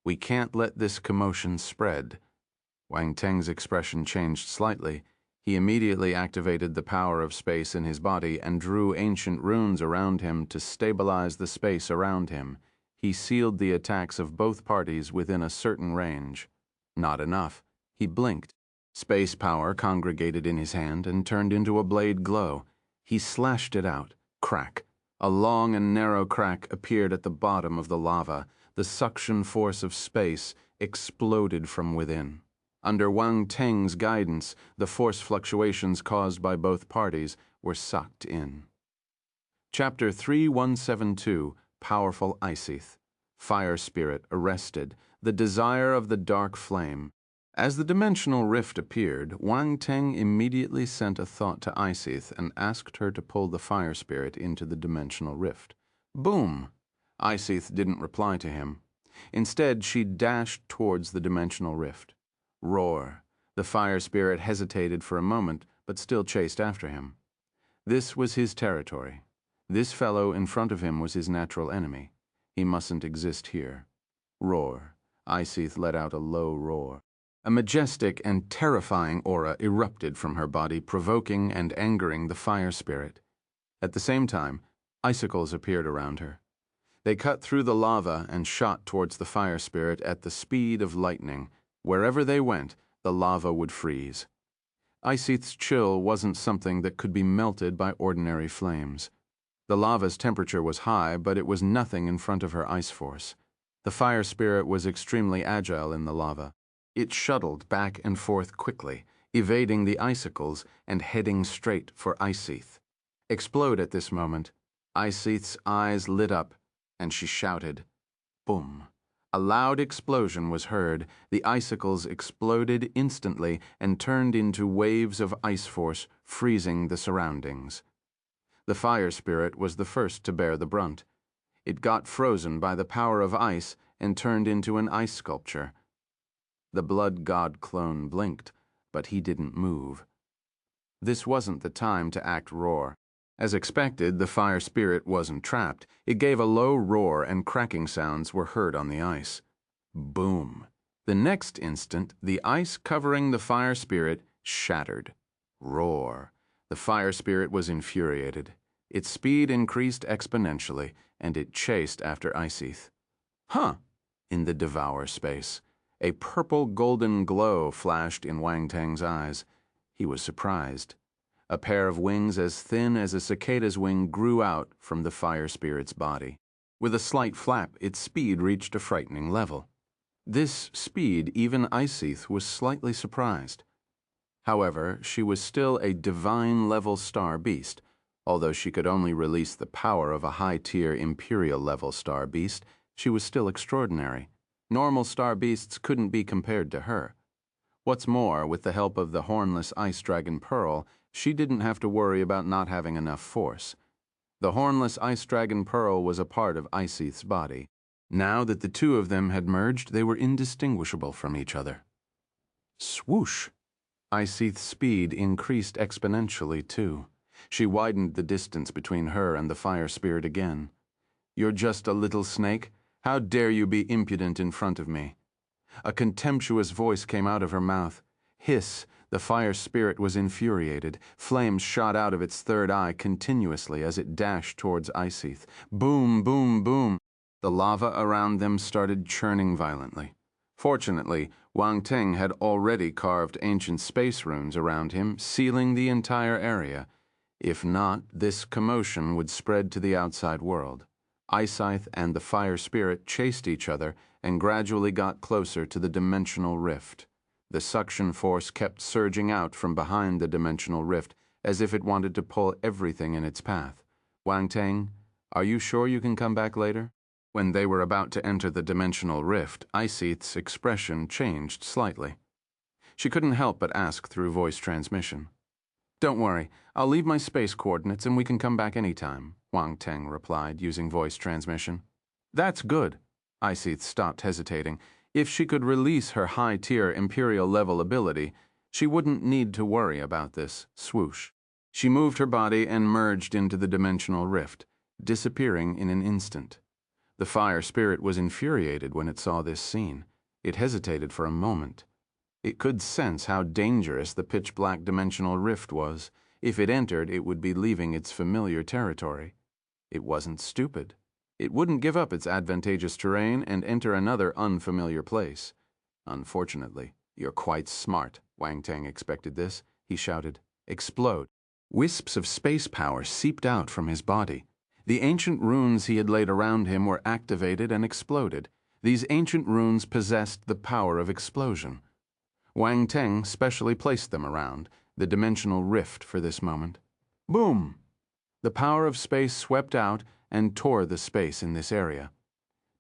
"We can't let this commotion spread." Wang Teng's expression changed slightly. He immediately activated the power of space in his body and drew ancient runes around him to stabilize the space around him. He sealed the attacks of both parties within a certain range. Not enough. He blinked. Space power congregated in his hand and turned into a blade glow. He slashed it out. Crack. A long and narrow crack appeared at the bottom of the lava. The suction force of space exploded from within. Under Wang Teng's guidance, the force fluctuations caused by both parties were sucked in. Chapter 3172, Powerful Iceth. Fire Spirit Arrested. The Desire of the Dark Flame. As the dimensional rift appeared, Wang Teng immediately sent a thought to Iceth and asked her to pull the fire spirit into the dimensional rift. Boom! Iceth didn't reply to him. Instead, she dashed towards the dimensional rift. Roar! The fire spirit hesitated for a moment, but still chased after him. This was his territory. This fellow in front of him was his natural enemy. He mustn't exist here. Roar! Iceth let out a low roar. A majestic and terrifying aura erupted from her body, provoking and angering the fire spirit. At the same time, icicles appeared around her. They cut through the lava and shot towards the fire spirit at the speed of lightning. Wherever they went, the lava would freeze. Iceth's chill wasn't something that could be melted by ordinary flames. The lava's temperature was high, but it was nothing in front of her ice force. The fire spirit was extremely agile in the lava. It shuttled back and forth quickly, evading the icicles and heading straight for Iceth. Explode at this moment. Iceth's eyes lit up, and she shouted, "Boom!" A loud explosion was heard. The icicles exploded instantly and turned into waves of ice force, freezing the surroundings. The fire spirit was the first to bear the brunt. It got frozen by the power of ice and turned into an ice sculpture. The Blood God clone blinked, but he didn't move. This wasn't the time to act raw. As expected, the fire spirit wasn't trapped. It gave a low roar and cracking sounds were heard on the ice. Boom! The next instant, the ice covering the fire spirit shattered. Roar! The fire spirit was infuriated. Its speed increased exponentially, and it chased after Iceth. In the devour space. A purple-golden glow flashed in Wang Teng's eyes. He was surprised. A pair of wings as thin as a cicada's wing grew out from the fire spirit's body. With a slight flap, its speed reached a frightening level. This speed, even Iceth was slightly surprised. However, she was still a divine-level star beast. Although she could only release the power of a high-tier Imperial-level star beast, she was still extraordinary. Normal star beasts couldn't be compared to her. What's more, with the help of the hornless ice dragon Pearl, she didn't have to worry about not having enough force. The hornless ice dragon Pearl was a part of Iceth's body. Now that the two of them had merged, they were indistinguishable from each other. Swoosh! Iceth's speed increased exponentially, too. She widened the distance between her and the fire spirit again. "You're just a little snake? How dare you be impudent in front of me?" A contemptuous voice came out of her mouth. Hiss! The fire spirit was infuriated. Flames shot out of its third eye continuously as it dashed towards Iceth. Boom, boom, boom! The lava around them started churning violently. Fortunately, Wang Teng had already carved ancient space runes around him, sealing the entire area. If not, this commotion would spread to the outside world. Iceth and the fire spirit chased each other and gradually got closer to the dimensional rift. The suction force kept surging out from behind the dimensional rift as if it wanted to pull everything in its path. "Wang Teng, are you sure you can come back later?" When they were about to enter the dimensional rift, Iceth's expression changed slightly. She couldn't help but ask through voice transmission. "Don't worry, I'll leave my space coordinates and we can come back anytime," Wang Teng replied, using voice transmission. "That's good." Iceth stopped hesitating. If she could release her high-tier Imperial-level ability, she wouldn't need to worry about this. Swoosh. She moved her body and merged into the dimensional rift, disappearing in an instant. The fire spirit was infuriated when it saw this scene. It hesitated for a moment. It could sense how dangerous the pitch-black dimensional rift was. If it entered, it would be leaving its familiar territory. It wasn't stupid. It wouldn't give up its advantageous terrain and enter another unfamiliar place. "Unfortunately, you're quite smart." Wang Teng expected this. He shouted, "Explode." Wisps of space power seeped out from his body. The ancient runes he had laid around him were activated and exploded. These ancient runes possessed the power of explosion. Wang Teng specially placed them around the dimensional rift for this moment. Boom! The power of space swept out and tore the space in this area.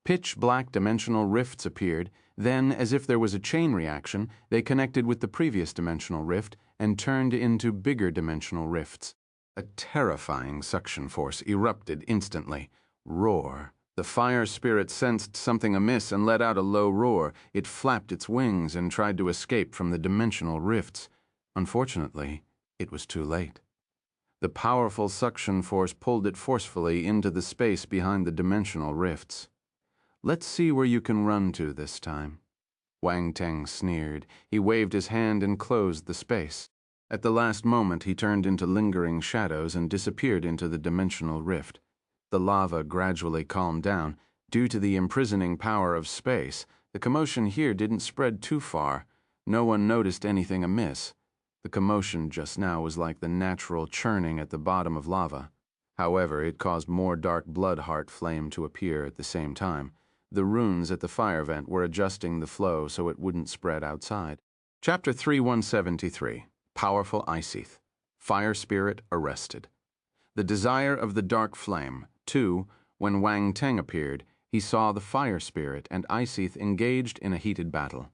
Pitch-black dimensional rifts appeared, then, as if there was a chain reaction, they connected with the previous dimensional rift and turned into bigger dimensional rifts. A terrifying suction force erupted instantly. Roar. The fire spirit sensed something amiss and let out a low roar. It flapped its wings and tried to escape from the dimensional rifts. Unfortunately, it was too late. The powerful suction force pulled it forcefully into the space behind the dimensional rifts. "Let's see where you can run to this time." Wang Teng sneered. He waved his hand and closed the space. At the last moment, he turned into lingering shadows and disappeared into the dimensional rift. The lava gradually calmed down. Due to the imprisoning power of space, the commotion here didn't spread too far. No one noticed anything amiss. The commotion just now was like the natural churning at the bottom of lava. However, it caused more dark blood heart flame to appear at the same time. The runes at the fire vent were adjusting the flow so it wouldn't spread outside. Chapter 3173. Powerful Iceth. Fire Spirit Arrested. The desire of the dark flame. 2. When Wang Teng appeared, he saw the fire spirit and Iceth engaged in a heated battle.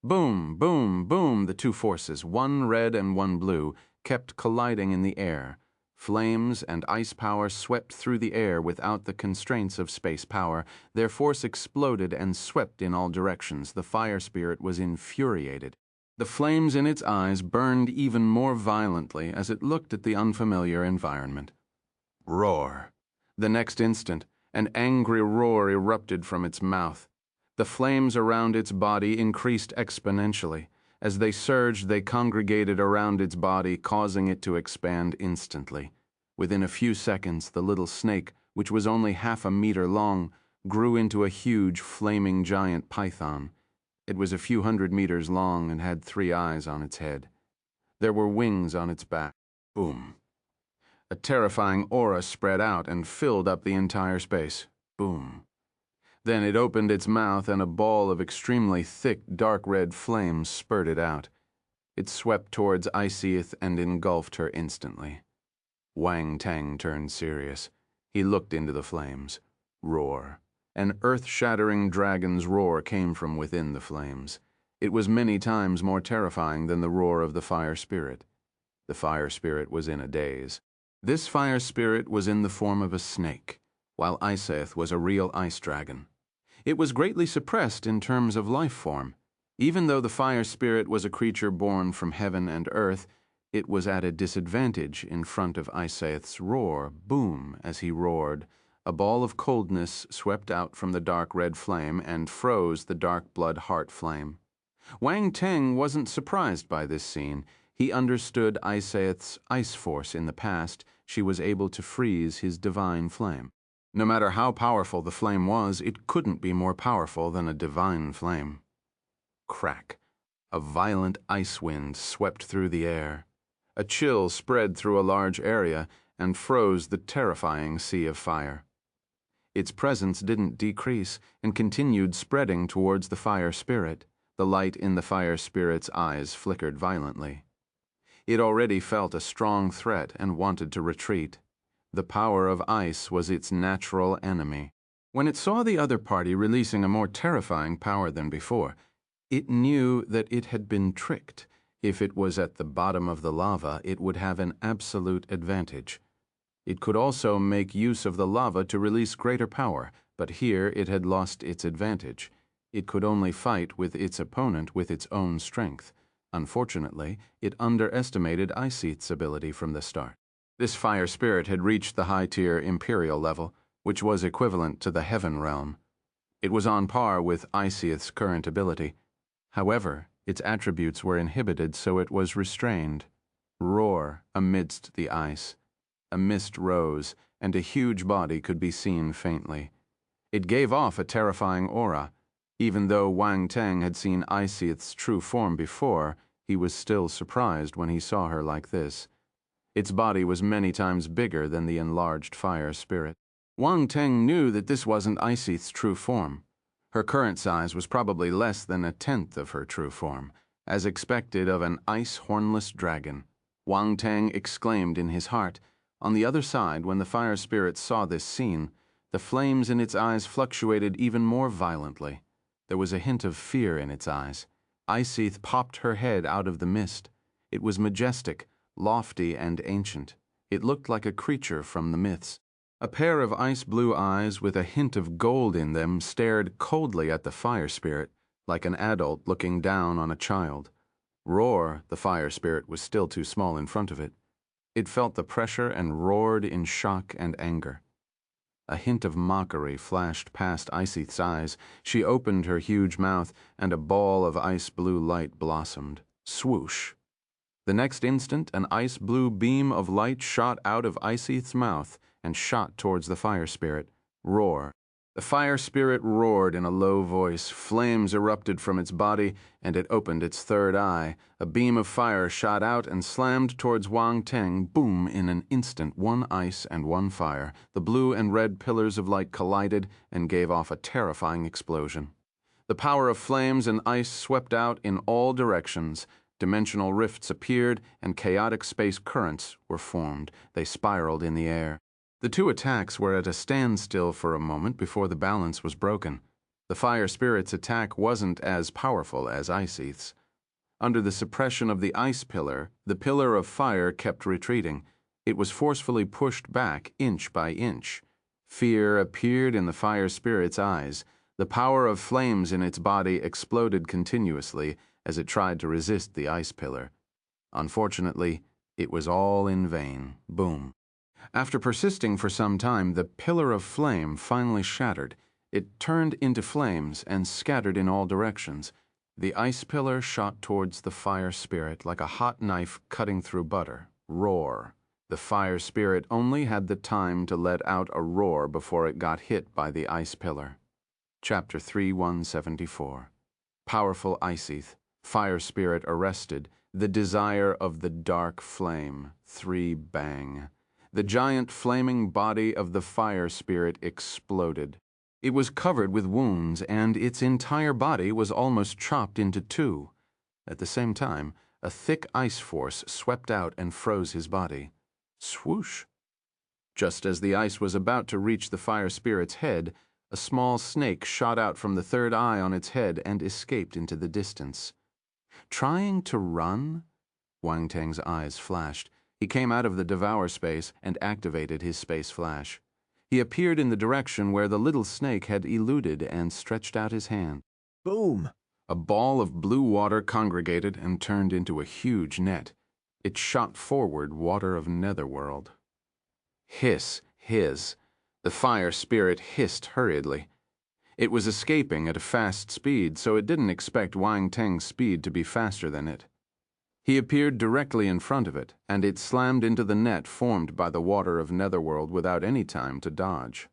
Boom, boom, boom, the two forces, one red and one blue, kept colliding in the air. Flames and ice power swept through the air without the constraints of space power. Their force exploded and swept in all directions. The fire spirit was infuriated. The flames in its eyes burned even more violently as it looked at the unfamiliar environment. Roar. The next instant, an angry roar erupted from its mouth. The flames around its body increased exponentially. As they surged, they congregated around its body, causing it to expand instantly. Within a few seconds, the little snake, which was only half a meter long, grew into a huge, flaming giant python. It was a few hundred meters long and had 3 eyes on its head. There were wings on its back. Boom. A terrifying aura spread out and filled up the entire space. Boom. Then it opened its mouth and a ball of extremely thick, dark red flames spurted out. It swept towards Iceth and engulfed her instantly. Wang Teng turned serious. He looked into the flames. Roar. An earth-shattering dragon's roar came from within the flames. It was many times more terrifying than the roar of the fire spirit. The fire spirit was in a daze. This fire spirit was in the form of a snake, while Iceth was a real ice dragon. It was greatly suppressed in terms of life form. Even though the fire spirit was a creature born from heaven and earth, it was at a disadvantage in front of Iceth's roar. Boom, as he roared. A ball of coldness swept out from the dark red flame and froze the dark blood heart flame. Wang Teng wasn't surprised by this scene. He understood Iceth's ice force in the past. She was able to freeze his divine flame. No matter how powerful the flame was, it couldn't be more powerful than a divine flame. Crack. A violent ice wind swept through the air. A chill spread through a large area and froze the terrifying sea of fire. Its presence didn't decrease and continued spreading towards the fire spirit. The light in the fire spirit's eyes flickered violently. It already felt a strong threat and wanted to retreat. The power of ice was its natural enemy. When it saw the other party releasing a more terrifying power than before, it knew that it had been tricked. If it was at the bottom of the lava, it would have an absolute advantage. It could also make use of the lava to release greater power, but here it had lost its advantage. It could only fight with its opponent with its own strength. Unfortunately, it underestimated Iceth's ability from the start. This fire spirit had reached the high-tier Imperial level, which was equivalent to the Heaven realm. It was on par with Iceth's current ability. However, its attributes were inhibited, so it was restrained. Roar amidst the ice. A mist rose, and a huge body could be seen faintly. It gave off a terrifying aura. Even though Wang Teng had seen Iceth's true form before, he was still surprised when he saw her like this. Its body was many times bigger than the enlarged fire spirit. Wang Teng knew that this wasn't Iceth's true form. Her current size was probably less than 1/10 of her true form, as expected of an ice-hornless dragon. Wang Teng exclaimed in his heart. On the other side, when the fire spirit saw this scene, the flames in its eyes fluctuated even more violently. There was a hint of fear in its eyes. Iceth popped her head out of the mist. It was majestic, lofty, and ancient. It looked like a creature from the myths. A pair of ice-blue eyes with a hint of gold in them stared coldly at the fire spirit, like an adult looking down on a child. Roar, the fire spirit was still too small in front of it. It felt the pressure and roared in shock and anger. A hint of mockery flashed past Iseth's eyes. She opened her huge mouth, and a ball of ice-blue light blossomed. Swoosh! The next instant, an ice-blue beam of light shot out of Iseth's mouth and shot towards the fire spirit. Roar! The fire spirit roared in a low voice. Flames erupted from its body, and it opened its third eye. A beam of fire shot out and slammed towards Wang Teng. Boom! In an instant, one ice and one fire. The blue and red pillars of light collided and gave off a terrifying explosion. The power of flames and ice swept out in all directions. Dimensional rifts appeared, and chaotic space currents were formed. They spiraled in the air. The two attacks were at a standstill for a moment before the balance was broken. The fire spirit's attack wasn't as powerful as Iseth's. Under the suppression of the ice pillar, the pillar of fire kept retreating. It was forcefully pushed back inch by inch. Fear appeared in the fire spirit's eyes. The power of flames in its body exploded continuously as it tried to resist the ice pillar. Unfortunately, it was all in vain. Boom. After persisting for some time, the pillar of flame finally shattered. It turned into flames and scattered in all directions. The ice pillar shot towards the fire spirit like a hot knife cutting through butter. Roar! The fire spirit only had the time to let out a roar before it got hit by the ice pillar. Chapter 3174. Powerful Iseth, fire spirit arrested, the desire of the dark flame. 3 bang. The giant flaming body of the fire spirit exploded. It was covered with wounds, and its entire body was almost chopped into 2. At the same time, a thick ice force swept out and froze his body. Swoosh! Just as the ice was about to reach the fire spirit's head, a small snake shot out from the third eye on its head and escaped into the distance. Trying to run? Wang Teng's eyes flashed. He came out of the devour space and activated his space flash. He appeared in the direction where the little snake had eluded and stretched out his hand. Boom! A ball of blue water congregated and turned into a huge net. It shot forward water of netherworld. Hiss, hiss. The fire spirit hissed hurriedly. It was escaping at a fast speed, so it didn't expect Wang Teng's speed to be faster than it. He appeared directly in front of it, and it slammed into the net formed by the water of netherworld without any time to dodge.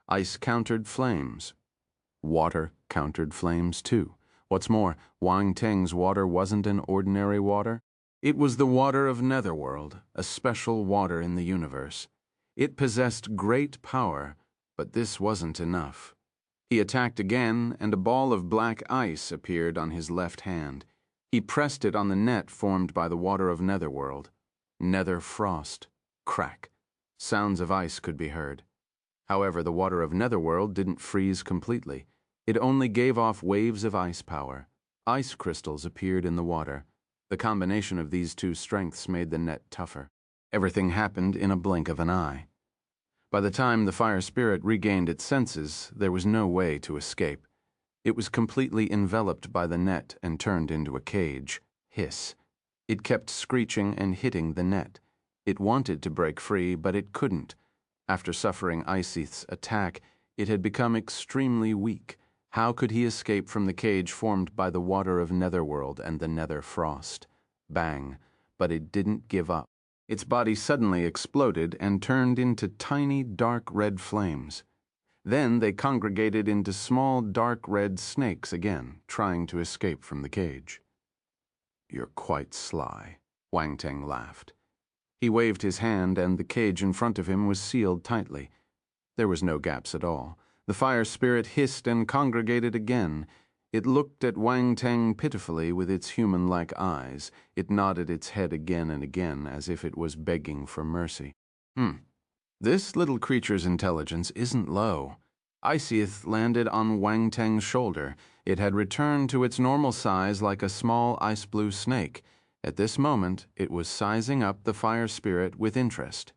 Ice countered flames. Water countered flames too. What's more, Wang Teng's water wasn't an ordinary water. It was the water of netherworld, a special water in the universe. It possessed great power, but this wasn't enough. He attacked again, and a ball of black ice appeared on his left hand. He pressed it on the net formed by the water of netherworld. Nether frost. Crack. Sounds of ice could be heard. However, the water of netherworld didn't freeze completely. It only gave off waves of ice power. Ice crystals appeared in the water. The combination of these two strengths made the net tougher. Everything happened in a blink of an eye. By the time the fire spirit regained its senses, there was no way to escape. It was completely enveloped by the net and turned into a cage. Hiss. It kept screeching and hitting the net. It wanted to break free, but it couldn't. After suffering Iseth's attack, it had become extremely weak. How could he escape from the cage formed by the water of netherworld and the nether frost? Bang. But it didn't give up. Its body suddenly exploded and turned into tiny dark red flames. Then they congregated into small dark red snakes again, trying to escape from the cage. "You're quite sly," Wang Teng laughed. He waved his hand, and the cage in front of him was sealed tightly. There was no gaps at all. The fire spirit hissed and congregated again. It looked at Wang Teng pitifully with its human-like eyes. It nodded its head again and again, as if it was begging for mercy. This little creature's intelligence isn't low. Iseth landed on Wang Teng's shoulder. It had returned to its normal size like a small ice-blue snake. At this moment, it was sizing up the fire spirit with interest.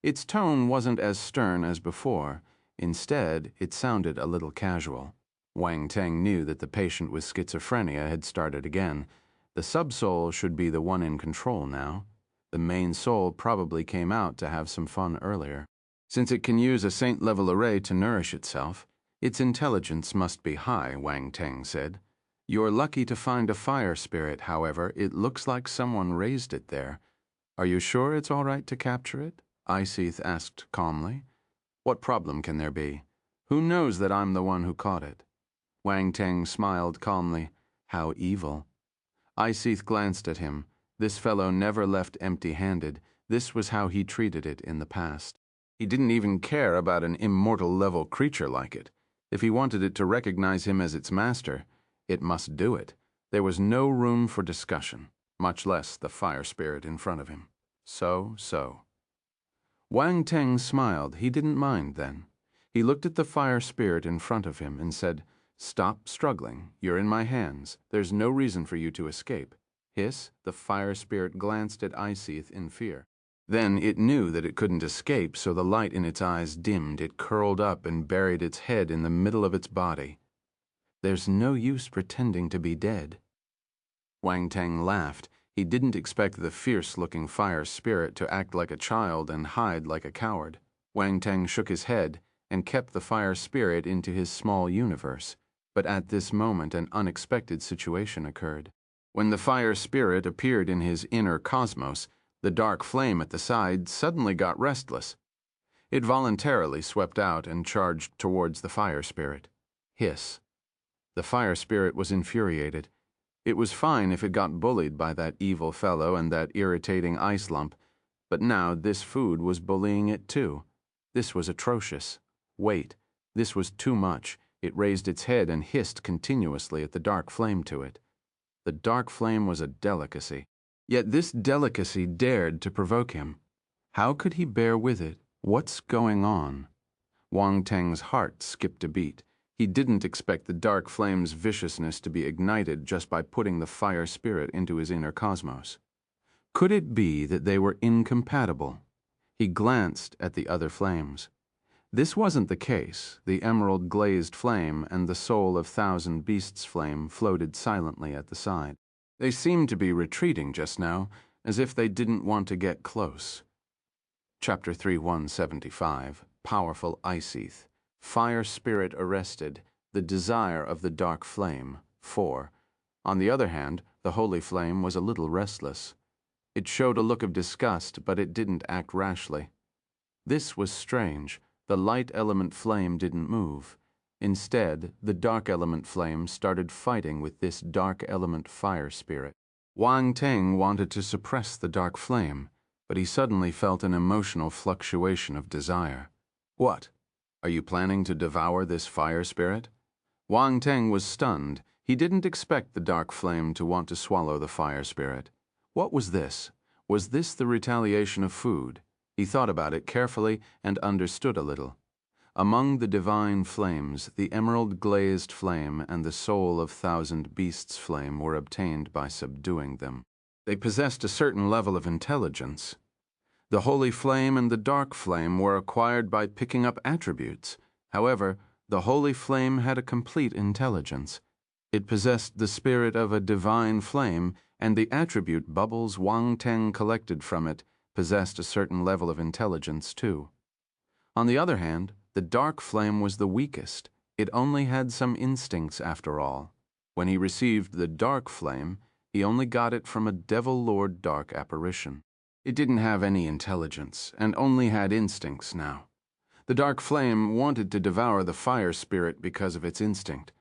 Its tone wasn't as stern as before. Instead, it sounded a little casual. Wang Teng knew that the patient with schizophrenia had started again. The subsoul should be the one in control now. The main soul probably came out to have some fun earlier. Since it can use a saint-level array to nourish itself, its intelligence must be high, Wang Teng said. You're lucky to find a fire spirit, however. It looks like someone raised it there. Are you sure it's all right to capture it? Iseeth asked calmly. What problem can there be? Who knows that I'm the one who caught it? Wang Teng smiled calmly. How evil. Iseeth glanced at him. This fellow never left empty-handed. This was how he treated it in the past. He didn't even care about an immortal-level creature like it. If he wanted it to recognize him as its master, it must do it. There was no room for discussion, much less the fire spirit in front of him. So. Wang Teng smiled. He didn't mind then. He looked at the fire spirit in front of him and said, Stop struggling. You're in my hands. There's no reason for you to escape. Hiss, the fire spirit glanced at Iseeth in fear. Then it knew that it couldn't escape, so the light in its eyes dimmed. It curled up and buried its head in the middle of its body. There's no use pretending to be dead. Wang Teng laughed. He didn't expect the fierce-looking fire spirit to act like a child and hide like a coward. Wang Teng shook his head and kept the fire spirit into his small universe. But at this moment an unexpected situation occurred. When the fire spirit appeared in his inner cosmos, the dark flame at the side suddenly got restless. It voluntarily swept out and charged towards the fire spirit. Hiss. The fire spirit was infuriated. It was fine if it got bullied by that evil fellow and that irritating ice lump, but now this food was bullying it too. This was atrocious. Wait, this was too much. It raised its head and hissed continuously at the dark flame to it. The dark flame was a delicacy. Yet this delicacy dared to provoke him. How could he bear with it? What's going on? Wang Teng's heart skipped a beat. He didn't expect the dark flame's viciousness to be ignited just by putting the fire spirit into his inner cosmos. Could it be that they were incompatible? He glanced at the other flames. This wasn't the case. The emerald glazed flame and the soul of thousand beasts flame floated silently at the side. They seemed to be retreating just now, as if they didn't want to get close. Chapter 3175, Powerful Iseeth. Fire Spirit Arrested, The Desire of the Dark Flame, 4. On the other hand, the Holy Flame was a little restless. It showed a look of disgust, but it didn't act rashly. This was strange. The light element flame didn't move. Instead, the dark element flame started fighting with this dark element fire spirit. Wang Teng wanted to suppress the dark flame, but he suddenly felt an emotional fluctuation of desire. What? Are you planning to devour this fire spirit? Wang Teng was stunned. He didn't expect the dark flame to want to swallow the fire spirit. What was this? Was this the retaliation of food? He thought about it carefully and understood a little. Among the divine flames, the emerald glazed flame and the soul of thousand beasts flame were obtained by subduing them. They possessed a certain level of intelligence. The holy flame and the dark flame were acquired by picking up attributes. However, the holy flame had a complete intelligence. It possessed the spirit of a divine flame, and the attribute bubbles Wang Teng collected from it possessed a certain level of intelligence too. On the other hand, the dark flame was the weakest. It only had some instincts after all. When he received the dark flame, he only got it from a devil lord dark apparition. It didn't have any intelligence, and only had instincts now. The dark flame wanted to devour the fire spirit because of its instinct.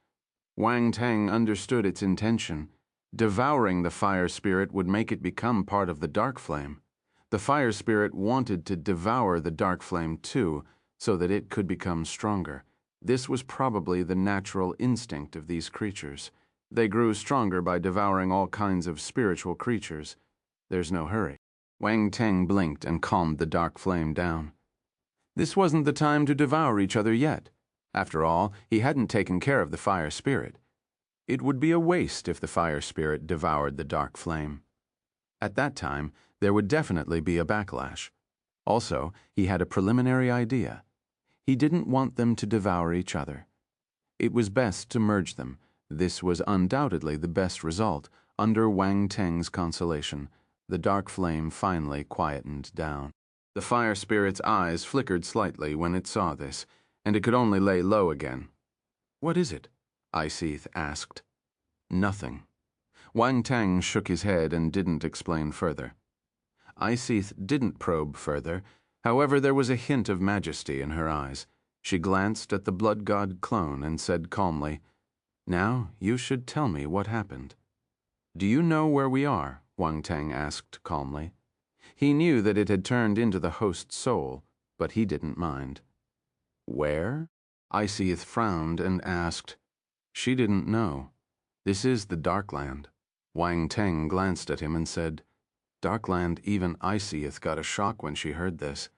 Wang Teng understood its intention. Devouring the fire spirit would make it become part of the dark flame. The fire spirit wanted to devour the dark flame too, so that it could become stronger. This was probably the natural instinct of these creatures. They grew stronger by devouring all kinds of spiritual creatures. There's no hurry. Wang Teng blinked and calmed the dark flame down. This wasn't the time to devour each other yet. After all, he hadn't taken care of the fire spirit. It would be a waste if the fire spirit devoured the dark flame. At that time, there would definitely be a backlash. Also, he had a preliminary idea. He didn't want them to devour each other. It was best to merge them. This was undoubtedly the best result. Under Wang Teng's consolation, the dark flame finally quietened down. The fire spirit's eyes flickered slightly when it saw this, and it could only lay low again. "What is it?" Iceath asked. "Nothing." Wang Teng shook his head and didn't explain further. Iceath didn't probe further, however there was a hint of majesty in her eyes. She glanced at the Blood God clone and said calmly, "Now you should tell me what happened." "Do you know where we are?" Wang Teng asked calmly. He knew that it had turned into the host's soul, but he didn't mind. "Where?" Iceath frowned and asked. She didn't know. "This is the Darkland." Wang Teng glanced at him and said, "Darkland, even Iceath got a shock when she heard this."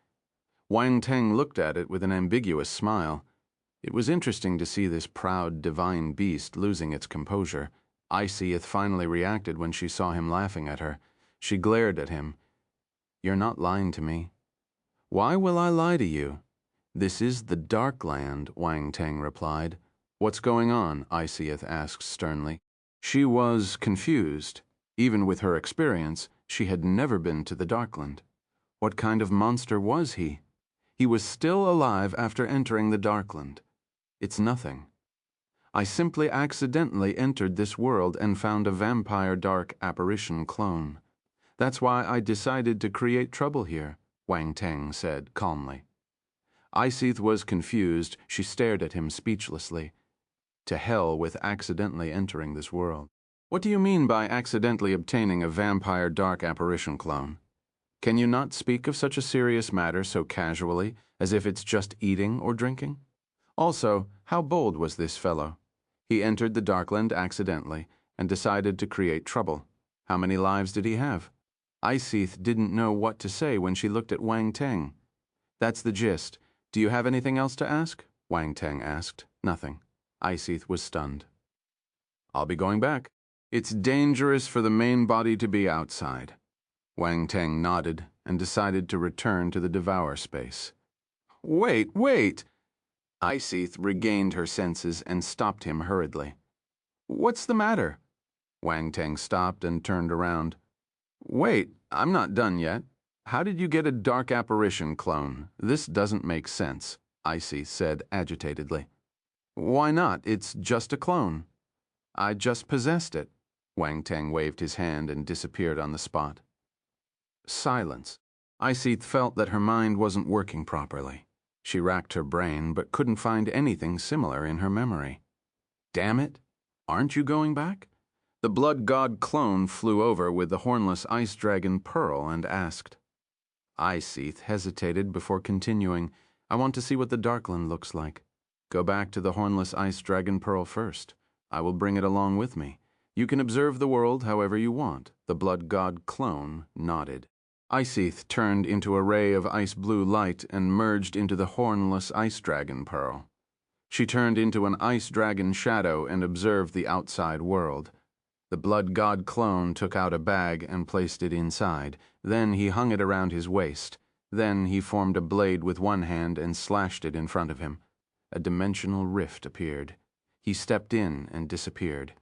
Wang Teng looked at it with an ambiguous smile. It was interesting to see this proud, divine beast losing its composure. Iceath finally reacted when she saw him laughing at her. She glared at him. "You're not lying to me." "Why will I lie to you?" "This is the Darkland," Wang Teng replied. "What's going on?" Iceath asked sternly. She was confused. Even with her experience, she had never been to the Darkland. What kind of monster was he? He was still alive after entering the Darkland. "It's nothing. I simply accidentally entered this world and found a vampire dark apparition clone. That's why I decided to create trouble here," Wang Teng said calmly. Iceath was confused. She stared at him speechlessly. To hell with accidentally entering this world. "What do you mean by accidentally obtaining a vampire dark apparition clone? Can you not speak of such a serious matter so casually, as if it's just eating or drinking? Also, how bold was this fellow? He entered the Darkland accidentally and decided to create trouble. How many lives did he have?" Iceath didn't know what to say when she looked at Wang Teng. "That's the gist. Do you have anything else to ask?" Wang Teng asked. "Nothing." Iceath was stunned. "I'll be going back. It's dangerous for the main body to be outside." Wang Teng nodded and decided to return to the Devour space. Wait! Iceath regained her senses and stopped him hurriedly. "What's the matter?" Wang Teng stopped and turned around. "Wait, I'm not done yet. How did you get a dark apparition clone? This doesn't make sense," Iceath said agitatedly. "Why not? It's just a clone." "I just possessed it." Wang Teng waved his hand and disappeared on the spot. Silence. Iceath felt that her mind wasn't working properly. She racked her brain, but couldn't find anything similar in her memory. "Damn it! Aren't you going back?" The Blood God clone flew over with the hornless ice dragon Pearl and asked. Iceath hesitated before continuing. "I want to see what the Darkland looks like. Go back to the hornless ice dragon Pearl first. I will bring it along with me. You can observe the world however you want." The Blood God clone nodded. Iceath turned into a ray of ice-blue light and merged into the hornless ice dragon Pearl. She turned into an ice dragon shadow and observed the outside world. The Blood God clone took out a bag and placed it inside. Then he hung it around his waist. Then he formed a blade with one hand and slashed it in front of him. A dimensional rift appeared. He stepped in and disappeared.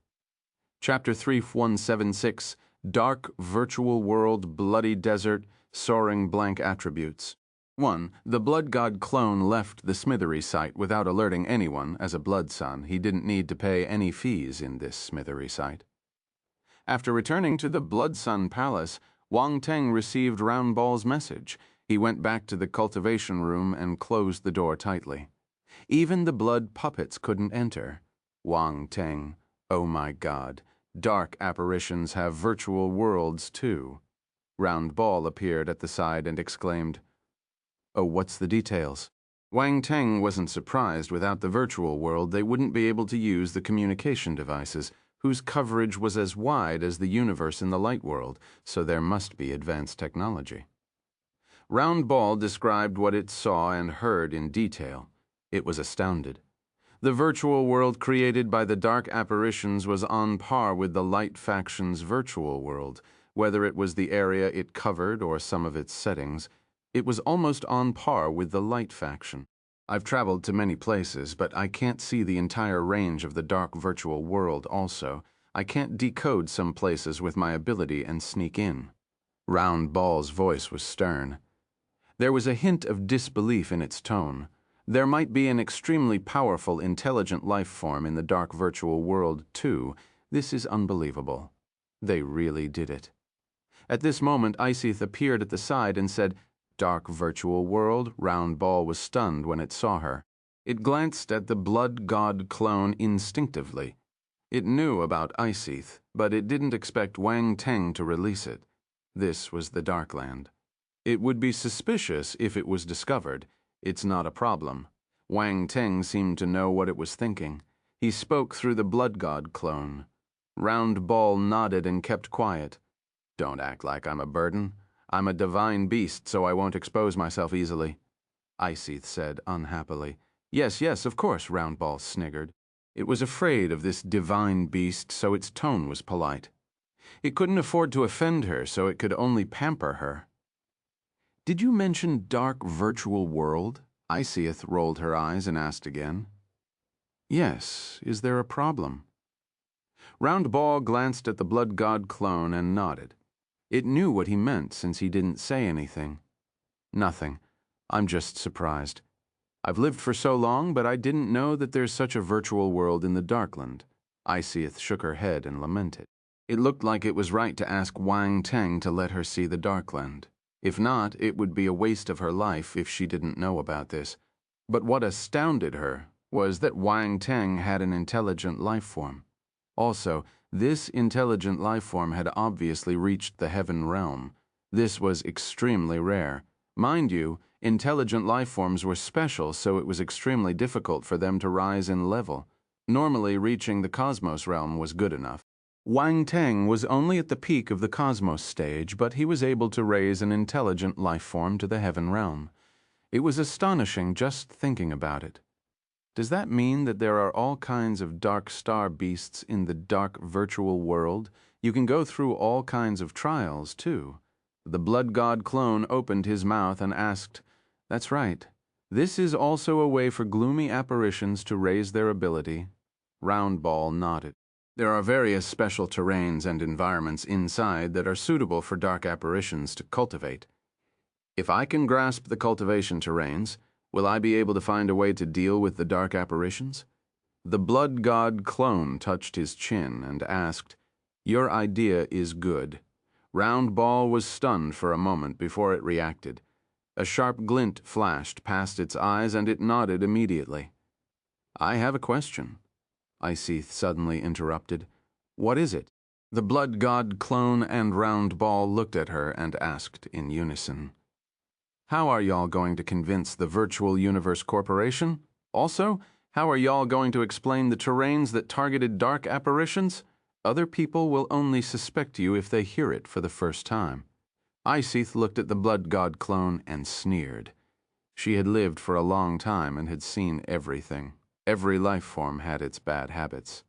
Chapter 3176, Dark Virtual World, Bloody Desert, Soaring Blank Attributes. 1. The Blood God clone left the smithery site without alerting anyone. As a blood son, he didn't need to pay any fees in this smithery site. After returning to the Blood Sun Palace, Wang Teng received Round Ball's message. He went back to the cultivation room and closed the door tightly. Even the blood puppets couldn't enter. Wang Teng, oh my God, dark apparitions have virtual worlds too. Round Ball appeared at the side and exclaimed, "Oh, what's the details?" Wang Teng wasn't surprised. Without the virtual world, they wouldn't be able to use the communication devices, whose coverage was as wide as the universe in the light world, so there must be advanced technology. Round Ball described what it saw and heard in detail. It was astounded. The virtual world created by the dark apparitions was on par with the light faction's virtual world. Whether it was the area it covered or some of its settings, it was almost on par with the light faction. I've traveled to many places, but I can't see the entire range of the dark virtual world also. I can't decode some places with my ability and sneak in. Round Ball's voice was stern. There was a hint of disbelief in its tone. There might be an extremely powerful, intelligent life form in the dark virtual world, too. This is unbelievable. They really did it. At this moment, Iseth appeared at the side and said, "Dark virtual world." Round Ball was stunned when it saw her. It glanced at the Blood God clone instinctively. It knew about Iseth, but it didn't expect Wang Teng to release it. This was the Darkland. It would be suspicious if it was discovered. It's not a problem. Wang Teng seemed to know what it was thinking. He spoke through the Blood God clone. Round Ball nodded and kept quiet. "Don't act like I'm a burden. I'm a divine beast, so I won't expose myself easily," Iseth said unhappily. Yes, of course," Round Ball sniggered. It was afraid of this divine beast, so its tone was polite. It couldn't afford to offend her, so it could only pamper her. "Did you mention dark virtual world?" Iseth rolled her eyes and asked again. "Yes. Is there a problem?" Round Ball glanced at the Blood God clone and nodded. It knew what he meant since he didn't say anything. "Nothing. I'm just surprised. I've lived for so long, but I didn't know that there's such a virtual world in the Darkland." Iseth shook her head and lamented. It looked like it was right to ask Wang Teng to let her see the Darkland. If not, it would be a waste of her life if she didn't know about this. But what astounded her was that Wang Teng had an intelligent life form. Also, this intelligent life form had obviously reached the heaven realm. This was extremely rare. Mind you, intelligent life forms were special, so it was extremely difficult for them to rise in level. Normally, reaching the cosmos realm was good enough. Wang Teng was only at the peak of the cosmos stage, but he was able to raise an intelligent life form to the heaven realm. It was astonishing just thinking about it. Does that mean that there are all kinds of dark star beasts in the dark virtual world? You can go through all kinds of trials, too. The Blood God clone opened his mouth and asked, "That's right. This is also a way for gloomy apparitions to raise their ability." Round Ball nodded. There are various special terrains and environments inside that are suitable for dark apparitions to cultivate. If I can grasp the cultivation terrains, will I be able to find a way to deal with the dark apparitions? The Blood God clone touched his chin and asked, "Your idea is good." Round Ball was stunned for a moment before it reacted. A sharp glint flashed past its eyes and it nodded immediately. "I have a question," Iseth suddenly interrupted. "What is it?" The Blood God clone and Round Ball looked at her and asked in unison. "How are y'all going to convince the Virtual Universe Corporation? Also, how are y'all going to explain the terrains that targeted dark apparitions? Other people will only suspect you if they hear it for the first time." Iseth looked at the Blood God clone and sneered. She had lived for a long time and had seen everything. Every life form had its bad habits.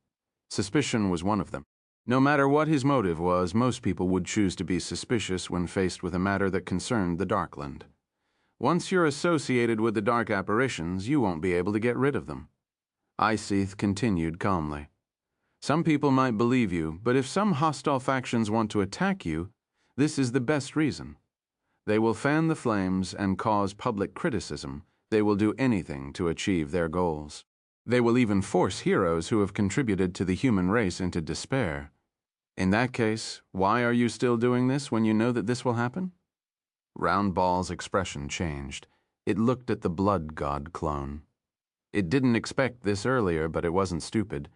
Suspicion was one of them. No matter what his motive was, most people would choose to be suspicious when faced with a matter that concerned the Darkland. Once you're associated with the dark apparitions, you won't be able to get rid of them. Iseth continued calmly. "Some people might believe you, but if some hostile factions want to attack you, this is the best reason. They will fan the flames and cause public criticism. They will do anything to achieve their goals. They will even force heroes who have contributed to the human race into despair. In that case, why are you still doing this when you know that this will happen?" Round Ball's expression changed. It looked at the Blood God clone. It didn't expect this earlier, but it wasn't stupid.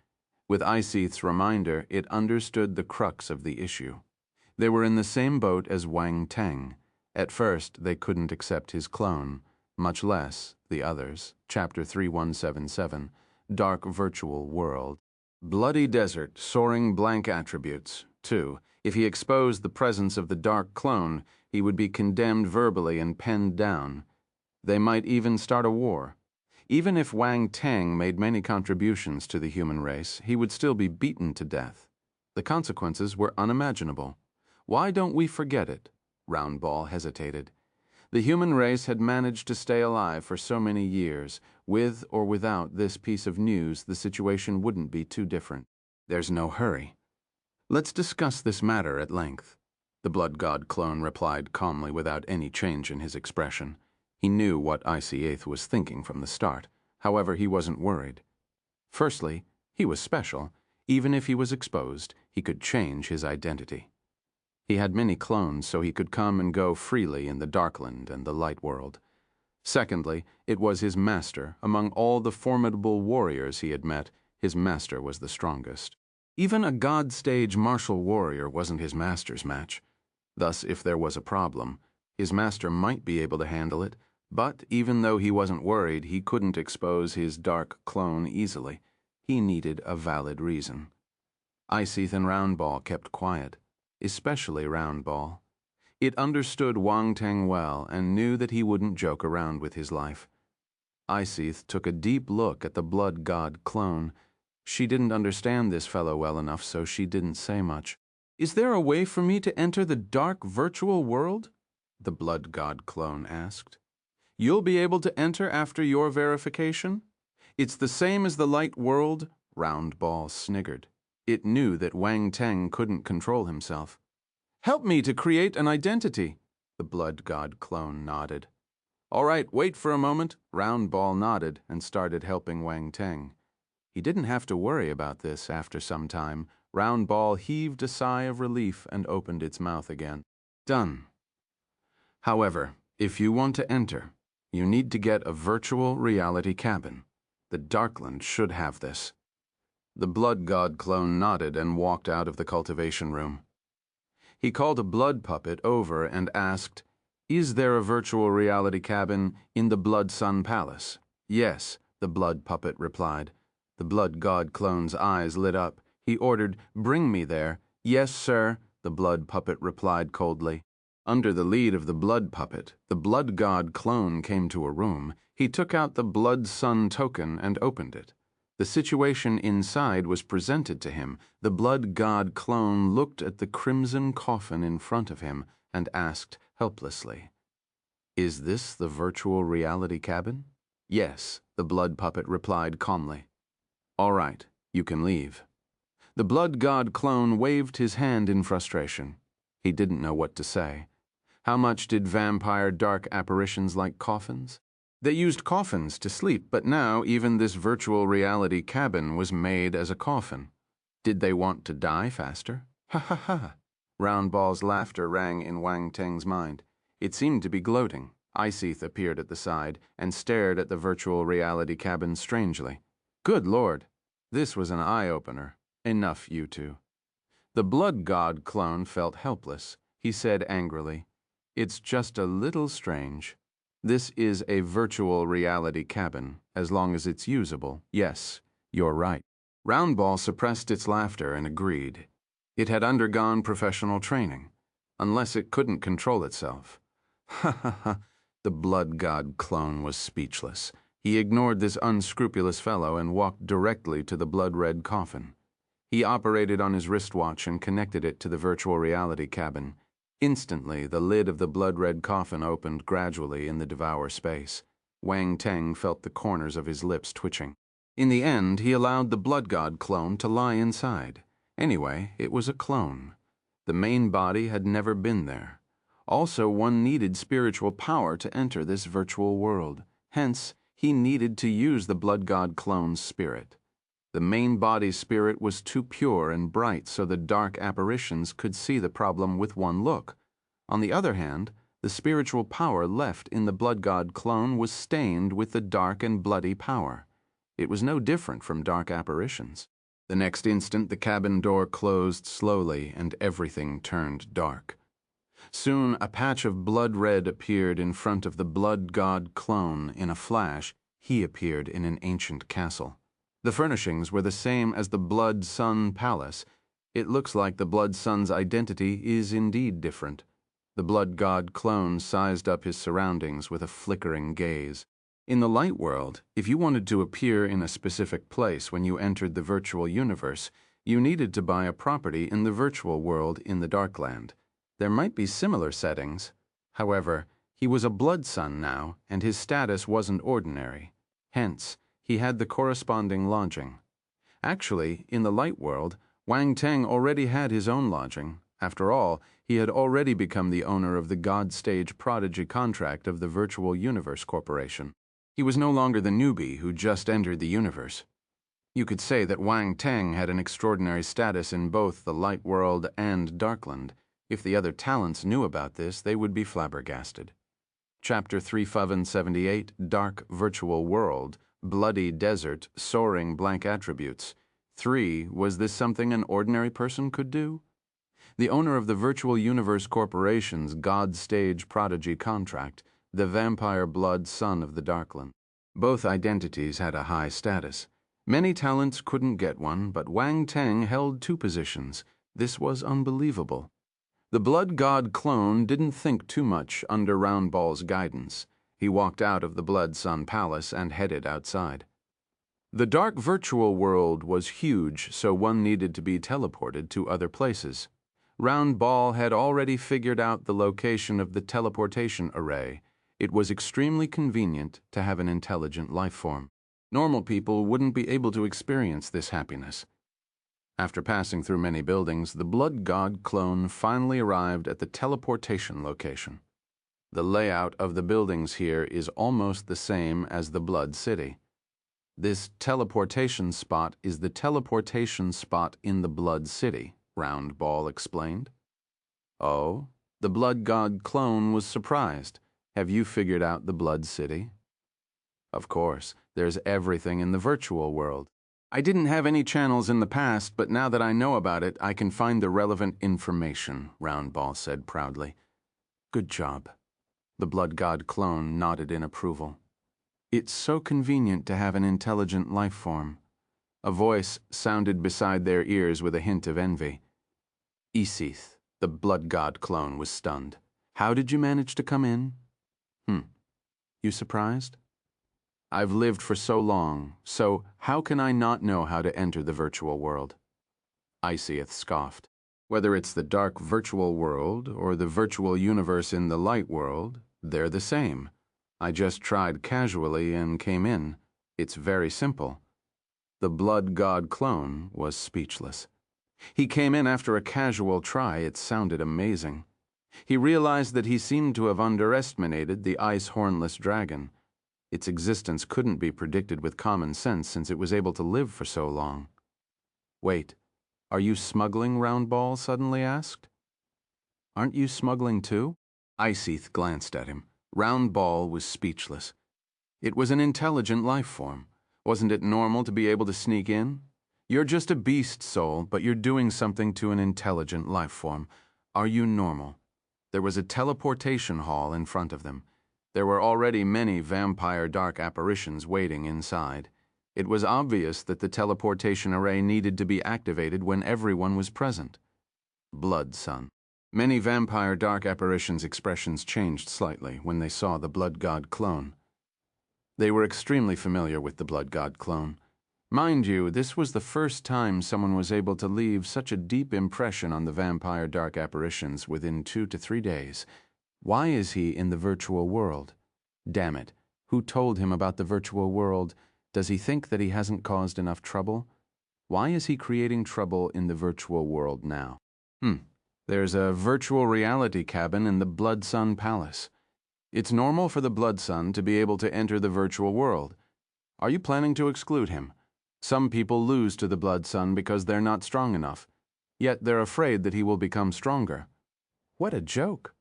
With Iseth's reminder, it understood the crux of the issue. They were in the same boat as Wang Teng. At first, they couldn't accept his clone, much less the others. Chapter 3177, Dark Virtual World. Bloody desert, soaring blank attributes. 2. If he exposed the presence of the dark clone, he would be condemned verbally and penned down. They might even start a war. Even if Wang Teng made many contributions to the human race, he would still be beaten to death. The consequences were unimaginable. Why don't we forget it? Round Ball hesitated. The human race had managed to stay alive for so many years. With or without this piece of news, the situation wouldn't be too different. There's no hurry. Let's discuss this matter at length. The Blood God clone replied calmly without any change in his expression. He knew what IC-8 was thinking from the start. However, he wasn't worried. Firstly, he was special. Even if he was exposed, he could change his identity. He had many clones, so he could come and go freely in the Darkland and the Light World. Secondly, it was his master. Among all the formidable warriors he had met, his master was the strongest. Even a God-stage martial warrior wasn't his master's match. Thus, if there was a problem, his master might be able to handle it, but even though he wasn't worried, he couldn't expose his dark clone easily. He needed a valid reason. Iceath and Roundball kept quiet, especially Roundball. It understood Wang Teng well and knew that he wouldn't joke around with his life. Iceath took a deep look at the Blood God clone. She didn't understand this fellow well enough, so she didn't say much. "Is there a way for me to enter the dark virtual world?" the Blood God clone asked. "You'll be able to enter after your verification? It's the same as the light world," Roundball sniggered. It knew that Wang Teng couldn't control himself. "Help me to create an identity," the Blood God clone nodded. "All right, wait for a moment." Roundball nodded and started helping Wang Teng. He didn't have to worry about this after some time. Roundball heaved a sigh of relief and opened its mouth again. Done. However, if you want to enter, you need to get a virtual reality cabin. The Darkland should have this. The Blood God clone nodded and walked out of the cultivation room. He called a blood puppet over and asked, "Is there a virtual reality cabin in the Blood Sun Palace?" "Yes," the blood puppet replied. The Blood God clone's eyes lit up. He ordered, "Bring me there." "Yes, sir," the blood puppet replied coldly. Under the lead of the blood puppet, the Blood God clone came to a room. He took out the Blood Sun token and opened it. The situation inside was presented to him. The Blood God clone looked at the crimson coffin in front of him and asked helplessly, "Is this the virtual reality cabin?" "Yes," the blood puppet replied calmly. "All right, you can leave." The Blood God clone waved his hand in frustration. He didn't know what to say. How much did vampire dark apparitions like coffins? They used coffins to sleep, but now even this virtual reality cabin was made as a coffin. Did they want to die faster? Ha ha ha. Roundball's laughter rang in Wang Teng's mind. It seemed to be gloating. Iceath appeared at the side and stared at the virtual reality cabin strangely. Good Lord, this was an eye-opener. Enough, you two. The Blood God clone felt helpless. He said angrily, "It's just a little strange. This is a virtual reality cabin, as long as it's usable. Yes, you're right." Roundball suppressed its laughter and agreed. It had undergone professional training, unless it couldn't control itself. Ha ha ha. The Blood God clone was speechless. He ignored this unscrupulous fellow and walked directly to the blood-red coffin. He operated on his wristwatch and connected it to the virtual reality cabin. Instantly, the lid of the blood-red coffin opened gradually in the Devour space. Wang Teng felt the corners of his lips twitching. In the end, he allowed the Blood God clone to lie inside. Anyway, it was a clone. The main body had never been there. Also, one needed spiritual power to enter this virtual world. Hence, he needed to use the Blood God clone's spirit. The main body's spirit was too pure and bright so the dark apparitions could see the problem with one look. On the other hand, the spiritual power left in the Blood God clone was stained with the dark and bloody power. It was no different from dark apparitions. The next instant, the cabin door closed slowly and everything turned dark. Soon, a patch of blood red appeared in front of the Blood God clone. In a flash, he appeared in an ancient castle. The furnishings were the same as the Blood Sun Palace. It looks like the Blood Sun's identity is indeed different. The Blood God clone sized up his surroundings with a flickering gaze. In the light world, if you wanted to appear in a specific place when you entered the virtual universe, you needed to buy a property in the virtual world in the Darkland. There might be similar settings. However, he was a Blood Sun now, and his status wasn't ordinary. Hence, he had the corresponding lodging. Actually, in the light world, Wang Teng already had his own lodging. After all, He had already become the owner of the God Stage Prodigy contract of the Virtual Universe Corporation. He was no longer the newbie who just entered the universe. You could say that Wang Teng had an extraordinary status in both the Light World and Darkland. If the other talents knew about this, they would be flabbergasted. Chapter 378, Dark Virtual World, Bloody Desert, Soaring Blank Attributes. 3. Was this something an ordinary person could do? The owner of the Virtual Universe Corporation's God Stage Prodigy contract, the vampire blood son of the Darkland. Both identities had a high status. Many talents couldn't get one, but Wang Teng held 2 positions. This was unbelievable. The Blood God clone didn't think too much under Roundball's guidance. He walked out of the Blood Sun Palace and headed outside. The dark virtual world was huge, so one needed to be teleported to other places. Roundball had already figured out the location of the teleportation array. It was extremely convenient to have an intelligent life form. Normal people wouldn't be able to experience this happiness. After passing through many buildings, the Blood God clone finally arrived at the teleportation location. The layout of the buildings here is almost the same as the Blood City. This teleportation spot is the teleportation spot in the Blood City, Roundball explained. Oh, the Blood God clone was surprised. Have you figured out the Blood City? Of course, there's everything in the virtual world. I didn't have any channels in the past, but now that I know about it, I can find the relevant information, Roundball said proudly. Good job. The Blood God clone nodded in approval. It's so convenient to have an intelligent life form. A voice sounded beside their ears with a hint of envy. Isith, the Blood God clone, was stunned. How did you manage to come in? You surprised? I've lived for so long, so how can I not know how to enter the virtual world? Isith scoffed. Whether it's the dark virtual world or the virtual universe in the light world, they're the same. I just tried casually and came in. It's very simple. The Blood God clone was speechless. He came in after a casual try. It sounded amazing. He realized that he seemed to have underestimated the ice hornless dragon. Its existence couldn't be predicted with common sense since it was able to live for so long. Wait, are you smuggling, Roundball suddenly asked? Aren't you smuggling too? Isith glanced at him. Roundball was speechless. It was an intelligent life form. Wasn't it normal to be able to sneak in? You're just a beast soul, but you're doing something to an intelligent life form. Are you normal? There was a teleportation hall in front of them. There were already many vampire dark apparitions waiting inside. It was obvious that the teleportation array needed to be activated when everyone was present. Blood Sun. Many vampire dark apparitions' expressions changed slightly when they saw the Blood God clone. They were extremely familiar with the Blood God clone. Mind you, this was the first time someone was able to leave such a deep impression on the vampire dark apparitions within 2 to 3 days. Why is he in the virtual world? Damn it, who told him about the virtual world? Does he think that he hasn't caused enough trouble? Why is he creating trouble in the virtual world now? There's a virtual reality cabin in the Blood Sun Palace. It's normal for the Blood Sun to be able to enter the virtual world. Are you planning to exclude him? Some people lose to the Blood Sun because they're not strong enough, yet they're afraid that he will become stronger. What a joke.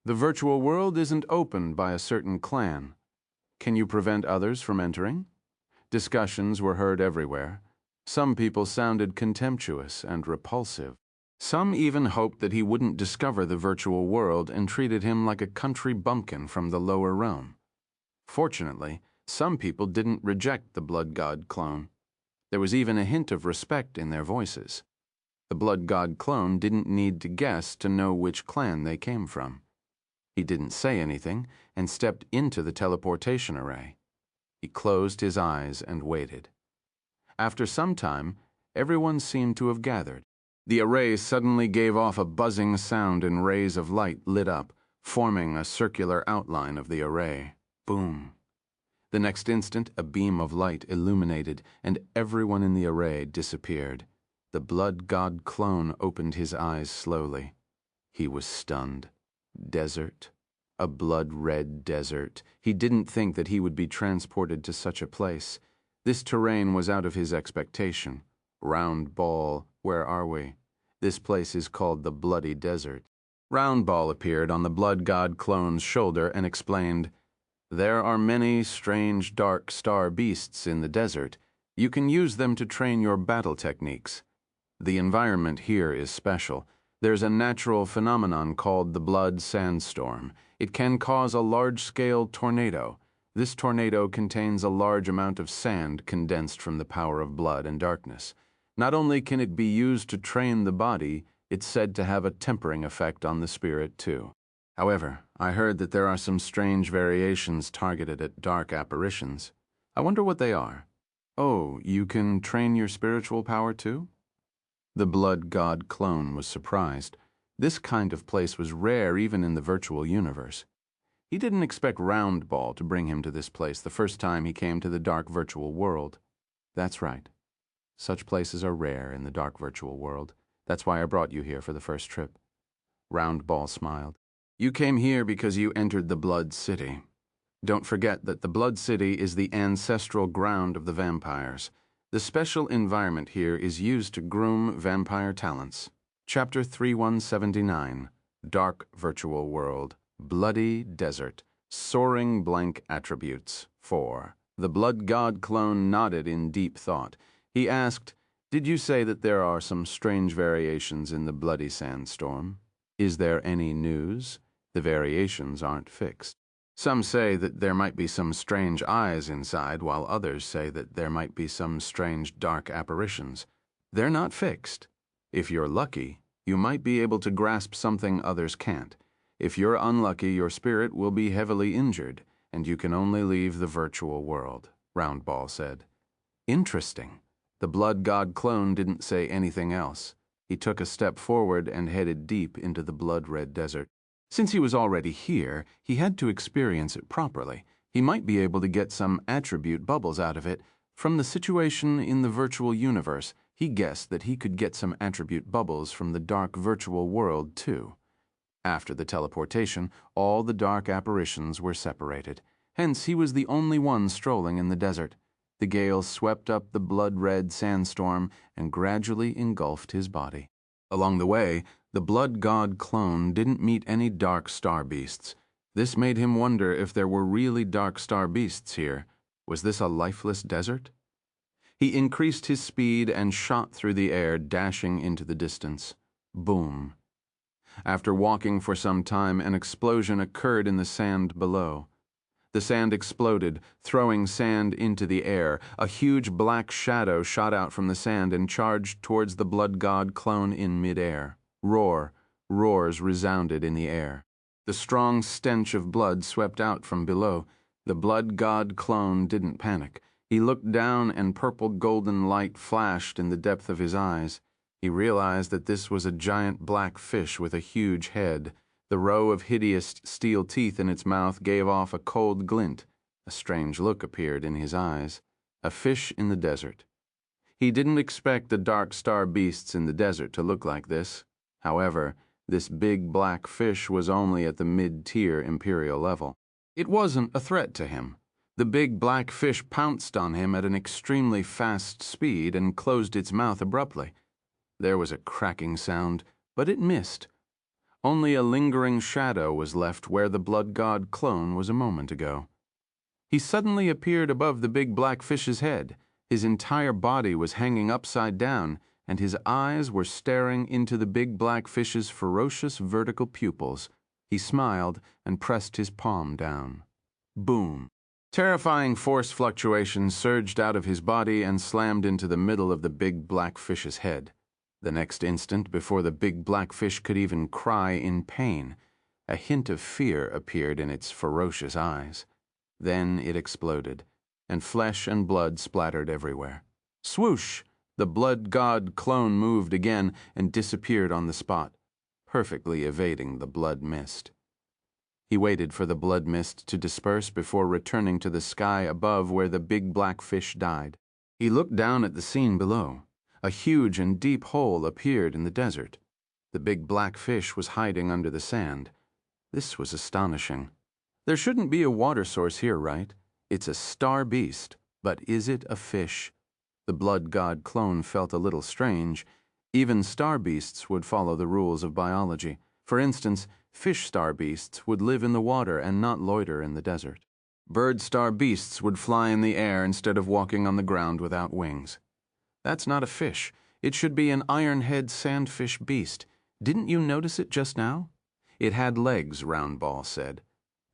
The virtual world isn't opened by a certain clan. Can you prevent others from entering? Discussions were heard everywhere. Some people sounded contemptuous and repulsive. Some even hoped that he wouldn't discover the virtual world and treated him like a country bumpkin from the lower realm. Fortunately, some people didn't reject the Blood God clone. There was even a hint of respect in their voices. The Blood God clone didn't need to guess to know which clan they came from. He didn't say anything and stepped into the teleportation array. He closed his eyes and waited. After some time, everyone seemed to have gathered. The array suddenly gave off a buzzing sound and rays of light lit up, forming a circular outline of the array. Boom. The next instant, a beam of light illuminated, and everyone in the array disappeared. The Blood God clone opened his eyes slowly. He was stunned. Desert. A blood-red desert. He didn't think that he would be transported to such a place. This terrain was out of his expectation. Round Ball, where are we? This place is called the Bloody Desert. Round Ball appeared on the Blood God clone's shoulder and explained, "There are many strange dark star beasts in the desert. You can use them to train your battle techniques. The environment here is special. There's a natural phenomenon called the blood sandstorm. It can cause a large-scale tornado. This tornado contains a large amount of sand condensed from the power of blood and darkness. Not only can it be used to train the body, it's said to have a tempering effect on the spirit too. However, I heard that there are some strange variations targeted at dark apparitions. I wonder what they are. Oh, you can train your spiritual power too?" The Blood God clone was surprised. This kind of place was rare even in the virtual universe. He didn't expect Round Ball to bring him to this place the first time he came to the dark virtual world. That's right. Such places are rare in the dark virtual world. That's why I brought you here for the first trip. Round Ball smiled. You came here because you entered the Blood City. Don't forget that the Blood City is the ancestral ground of the vampires. The special environment here is used to groom vampire talents. Chapter 3179, Dark Virtual World, Bloody Desert, Soaring Blank Attributes, 4. The Blood God clone nodded in deep thought. He asked, "Did you say that there are some strange variations in the Bloody Sandstorm? Is there any news? The variations aren't fixed. Some say that there might be some strange eyes inside, while others say that there might be some strange dark apparitions. They're not fixed. If you're lucky, you might be able to grasp something others can't. If you're unlucky, your spirit will be heavily injured, and you can only leave the virtual world," Round Ball said. Interesting. The Blood God clone didn't say anything else. He took a step forward and headed deep into the blood-red desert. Since he was already here, he had to experience it properly. He might be able to get some attribute bubbles out of it. From the situation in the virtual universe, he guessed that he could get some attribute bubbles from the dark virtual world, too. After the teleportation, all the dark apparitions were separated. Hence, he was the only one strolling in the desert. The gale swept up the blood-red sandstorm and gradually engulfed his body. Along the way, the Blood God clone didn't meet any dark star beasts. This made him wonder if there were really dark star beasts here. Was this a lifeless desert? He increased his speed and shot through the air, dashing into the distance. Boom. After walking for some time, an explosion occurred in the sand below. The sand exploded, throwing sand into the air. A huge black shadow shot out from the sand and charged towards the Blood God clone in midair. Roars resounded in the air. The strong stench of blood swept out from below. The Blood God clone didn't panic. He looked down and purple golden light flashed in the depth of his eyes. He realized that this was a giant black fish with a huge head. The row of hideous steel teeth in its mouth gave off a cold glint. A strange look appeared in his eyes. A fish in the desert. He didn't expect the dark star beasts in the desert to look like this. However, this big black fish was only at the mid-tier Imperial level. It wasn't a threat to him. The big black fish pounced on him at an extremely fast speed and closed its mouth abruptly. There was a cracking sound, but it missed. Only a lingering shadow was left where the Blood God clone was a moment ago. He suddenly appeared above the big black fish's head. His entire body was hanging upside down, and his eyes were staring into the big black fish's ferocious vertical pupils. He smiled and pressed his palm down. Boom. Terrifying force fluctuations surged out of his body and slammed into the middle of the big black fish's head. The next instant, before the big black fish could even cry in pain, a hint of fear appeared in its ferocious eyes. Then it exploded, and flesh and blood splattered everywhere. Swoosh! The Blood God clone moved again and disappeared on the spot, perfectly evading the blood mist. He waited for the blood mist to disperse before returning to the sky above where the big black fish died. He looked down at the scene below. A huge and deep hole appeared in the desert. The big black fish was hiding under the sand. This was astonishing. There shouldn't be a water source here, right? It's a star beast, but is it a fish? The blood god clone felt a little strange. Even star beasts would follow the rules of biology. For instance, fish star beasts would live in the water and not loiter in the desert. Bird star beasts would fly in the air instead of walking on the ground without wings. That's not a fish. It should be an ironhead sandfish beast. Didn't you notice it just now? It had legs, Roundball said.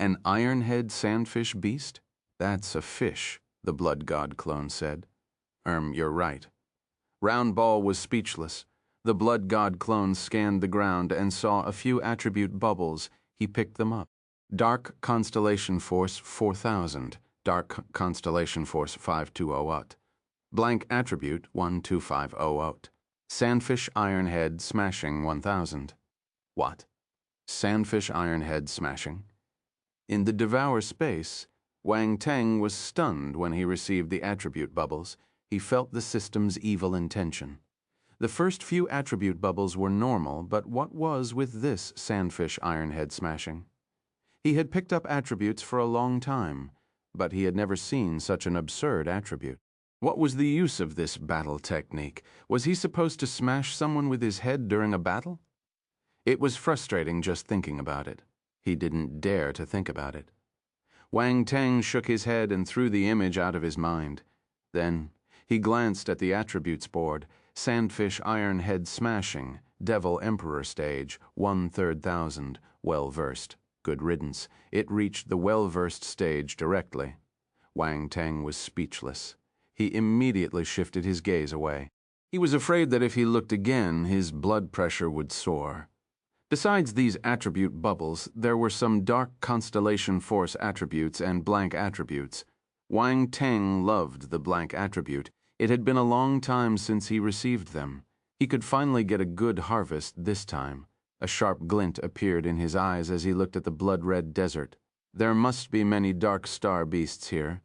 An ironhead sandfish beast? That's a fish, the blood god clone said. You're right. Roundball was speechless. The blood god clone scanned the ground and saw a few attribute bubbles. He picked them up. Dark Constellation Force 4000, Dark Constellation Force 5208. Blank Attribute 12508. Sandfish Ironhead Smashing 1000. What? Sandfish Ironhead Smashing? In the Devour space, Wang Teng was stunned when he received the attribute bubbles. He felt the system's evil intention. The first few attribute bubbles were normal, but what was with this Sandfish Ironhead Smashing? He had picked up attributes for a long time, but he had never seen such an absurd attribute. What was the use of this battle technique? Was he supposed to smash someone with his head during a battle? It was frustrating just thinking about it. He didn't dare to think about it. Wang Teng shook his head and threw the image out of his mind. Then he glanced at the attributes board. Sandfish Ironhead Smashing, Devil Emperor Stage, 1/3000, well-versed. Good riddance. It reached the well-versed stage directly. Wang Teng was speechless. He immediately shifted his gaze away. He was afraid that if he looked again, his blood pressure would soar. Besides these attribute bubbles, there were some Dark Constellation Force attributes and blank attributes. Wang Teng loved the blank attribute. It had been a long time since he received them. He could finally get a good harvest this time. A sharp glint appeared in his eyes as he looked at the blood-red desert. There must be many dark star beasts here.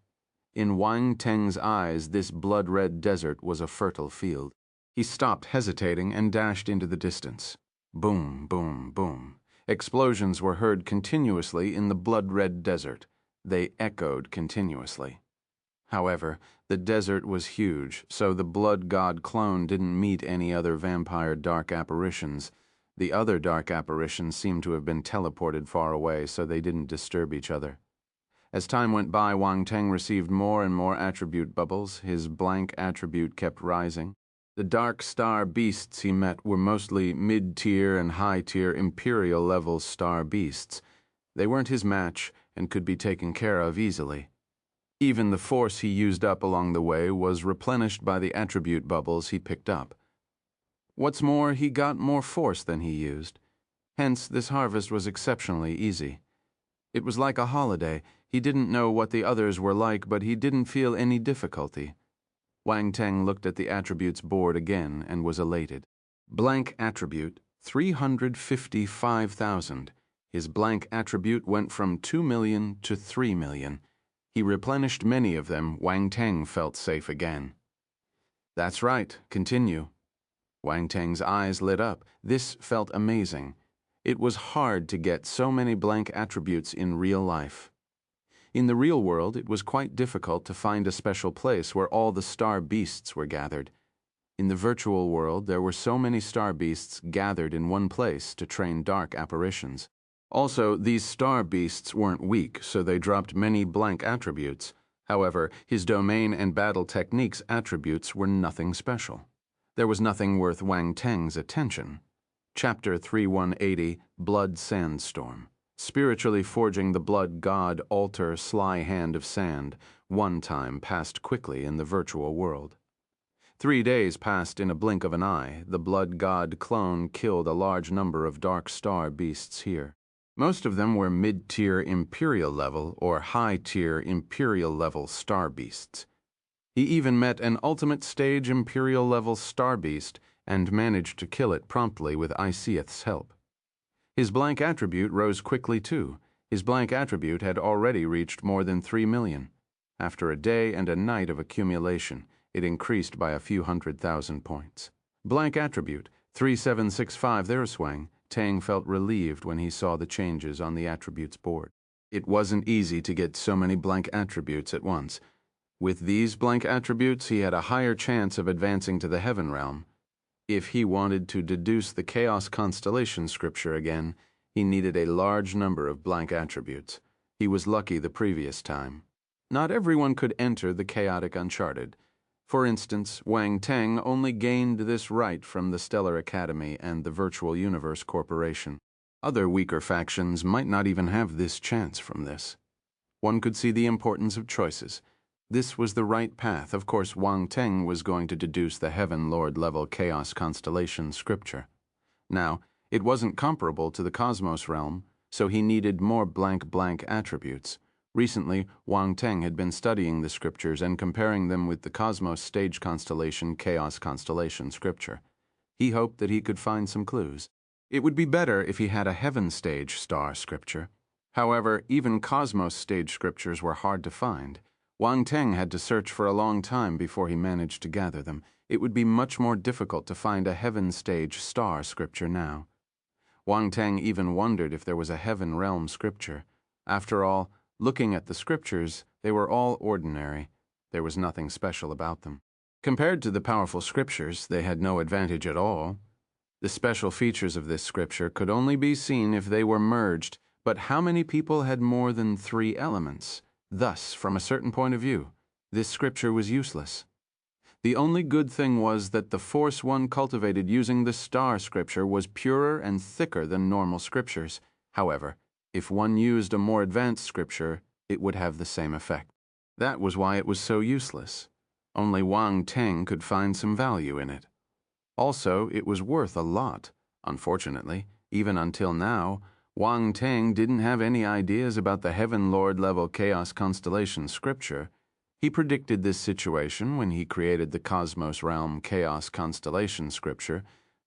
In Wang Teng's eyes, this blood-red desert was a fertile field. He stopped hesitating and dashed into the distance. Boom, boom, boom. Explosions were heard continuously in the blood-red desert. They echoed continuously. However, the desert was huge, so the blood god clone didn't meet any other vampire dark apparitions. The other dark apparitions seemed to have been teleported far away, so they didn't disturb each other. As time went by, Wang Teng received more and more attribute bubbles. His blank attribute kept rising. The dark star beasts he met were mostly mid-tier and high-tier imperial-level star beasts. They weren't his match and could be taken care of easily. Even the force he used up along the way was replenished by the attribute bubbles he picked up. What's more, he got more force than he used. Hence, this harvest was exceptionally easy. It was like a holiday. He didn't know what the others were like, but he didn't feel any difficulty. Wang Teng looked at the attributes board again and was elated. Blank attribute, 355,000. His blank attribute went from 2 million to 3 million. He replenished many of them. Wang Teng felt safe again. That's right, continue. Wang Teng's eyes lit up. This felt amazing. It was hard to get so many blank attributes in real life. In the real world, it was quite difficult to find a special place where all the star beasts were gathered. In the virtual world, there were so many star beasts gathered in one place to train dark apparitions. Also, these star beasts weren't weak, so they dropped many blank attributes. However, his domain and battle techniques attributes were nothing special. There was nothing worth Wang Teng's attention. Chapter 3180, Blood Sandstorm. Spiritually forging the blood god altar sly hand of sand, one time passed quickly in the virtual world. 3 days passed in a blink of an eye. The blood god clone killed a large number of dark star beasts here. Most of them were mid-tier imperial level or high-tier imperial level star beasts. He even met an ultimate stage imperial level star beast and managed to kill it promptly with Iseath's help. His blank attribute rose quickly too. His blank attribute had already reached more than 3 million. After a day and a night of accumulation, it increased by a few 100,000 points. Blank attribute, 3765, there's Wang. Teng felt relieved when he saw the changes on the attributes board. It wasn't easy to get so many blank attributes at once. With these blank attributes, he had a higher chance of advancing to the heaven realm. If he wanted to deduce the chaos constellation scripture again, he needed a large number of blank attributes. He was lucky the previous time. Not everyone could enter the chaotic uncharted. For instance, Wang Teng only gained this right from the Stellar Academy and the Virtual Universe Corporation. Other weaker factions might not even have this chance from this. One could see the importance of choices. This was the right path. Of course, Wang Teng was going to deduce the Heaven Lord level Chaos Constellation scripture. Now, it wasn't comparable to the Cosmos realm, so he needed more blank attributes. Recently, Wang Teng had been studying the scriptures and comparing them with the Cosmos stage constellation Chaos Constellation scripture. He hoped that he could find some clues. It would be better if he had a Heaven stage star scripture. However, even Cosmos stage scriptures were hard to find. Wang Teng had to search for a long time before he managed to gather them. It would be much more difficult to find a Heaven stage star scripture now. Wang Teng even wondered if there was a Heaven realm scripture. After all, looking at the scriptures, they were all ordinary. There was nothing special about them. Compared to the powerful scriptures, they had no advantage at all. The special features of this scripture could only be seen if they were merged, but how many people had more than 3 elements? Thus, from a certain point of view, this scripture was useless. The only good thing was that the force one cultivated using the star scripture was purer and thicker than normal scriptures. However, if one used a more advanced scripture, it would have the same effect. That was why it was so useless. Only Wang Teng could find some value in it. Also, it was worth a lot. Unfortunately, even until now, Wang Teng didn't have any ideas about the Heaven Lord level Chaos Constellation scripture. He predicted this situation when he created the Cosmos Realm Chaos Constellation scripture,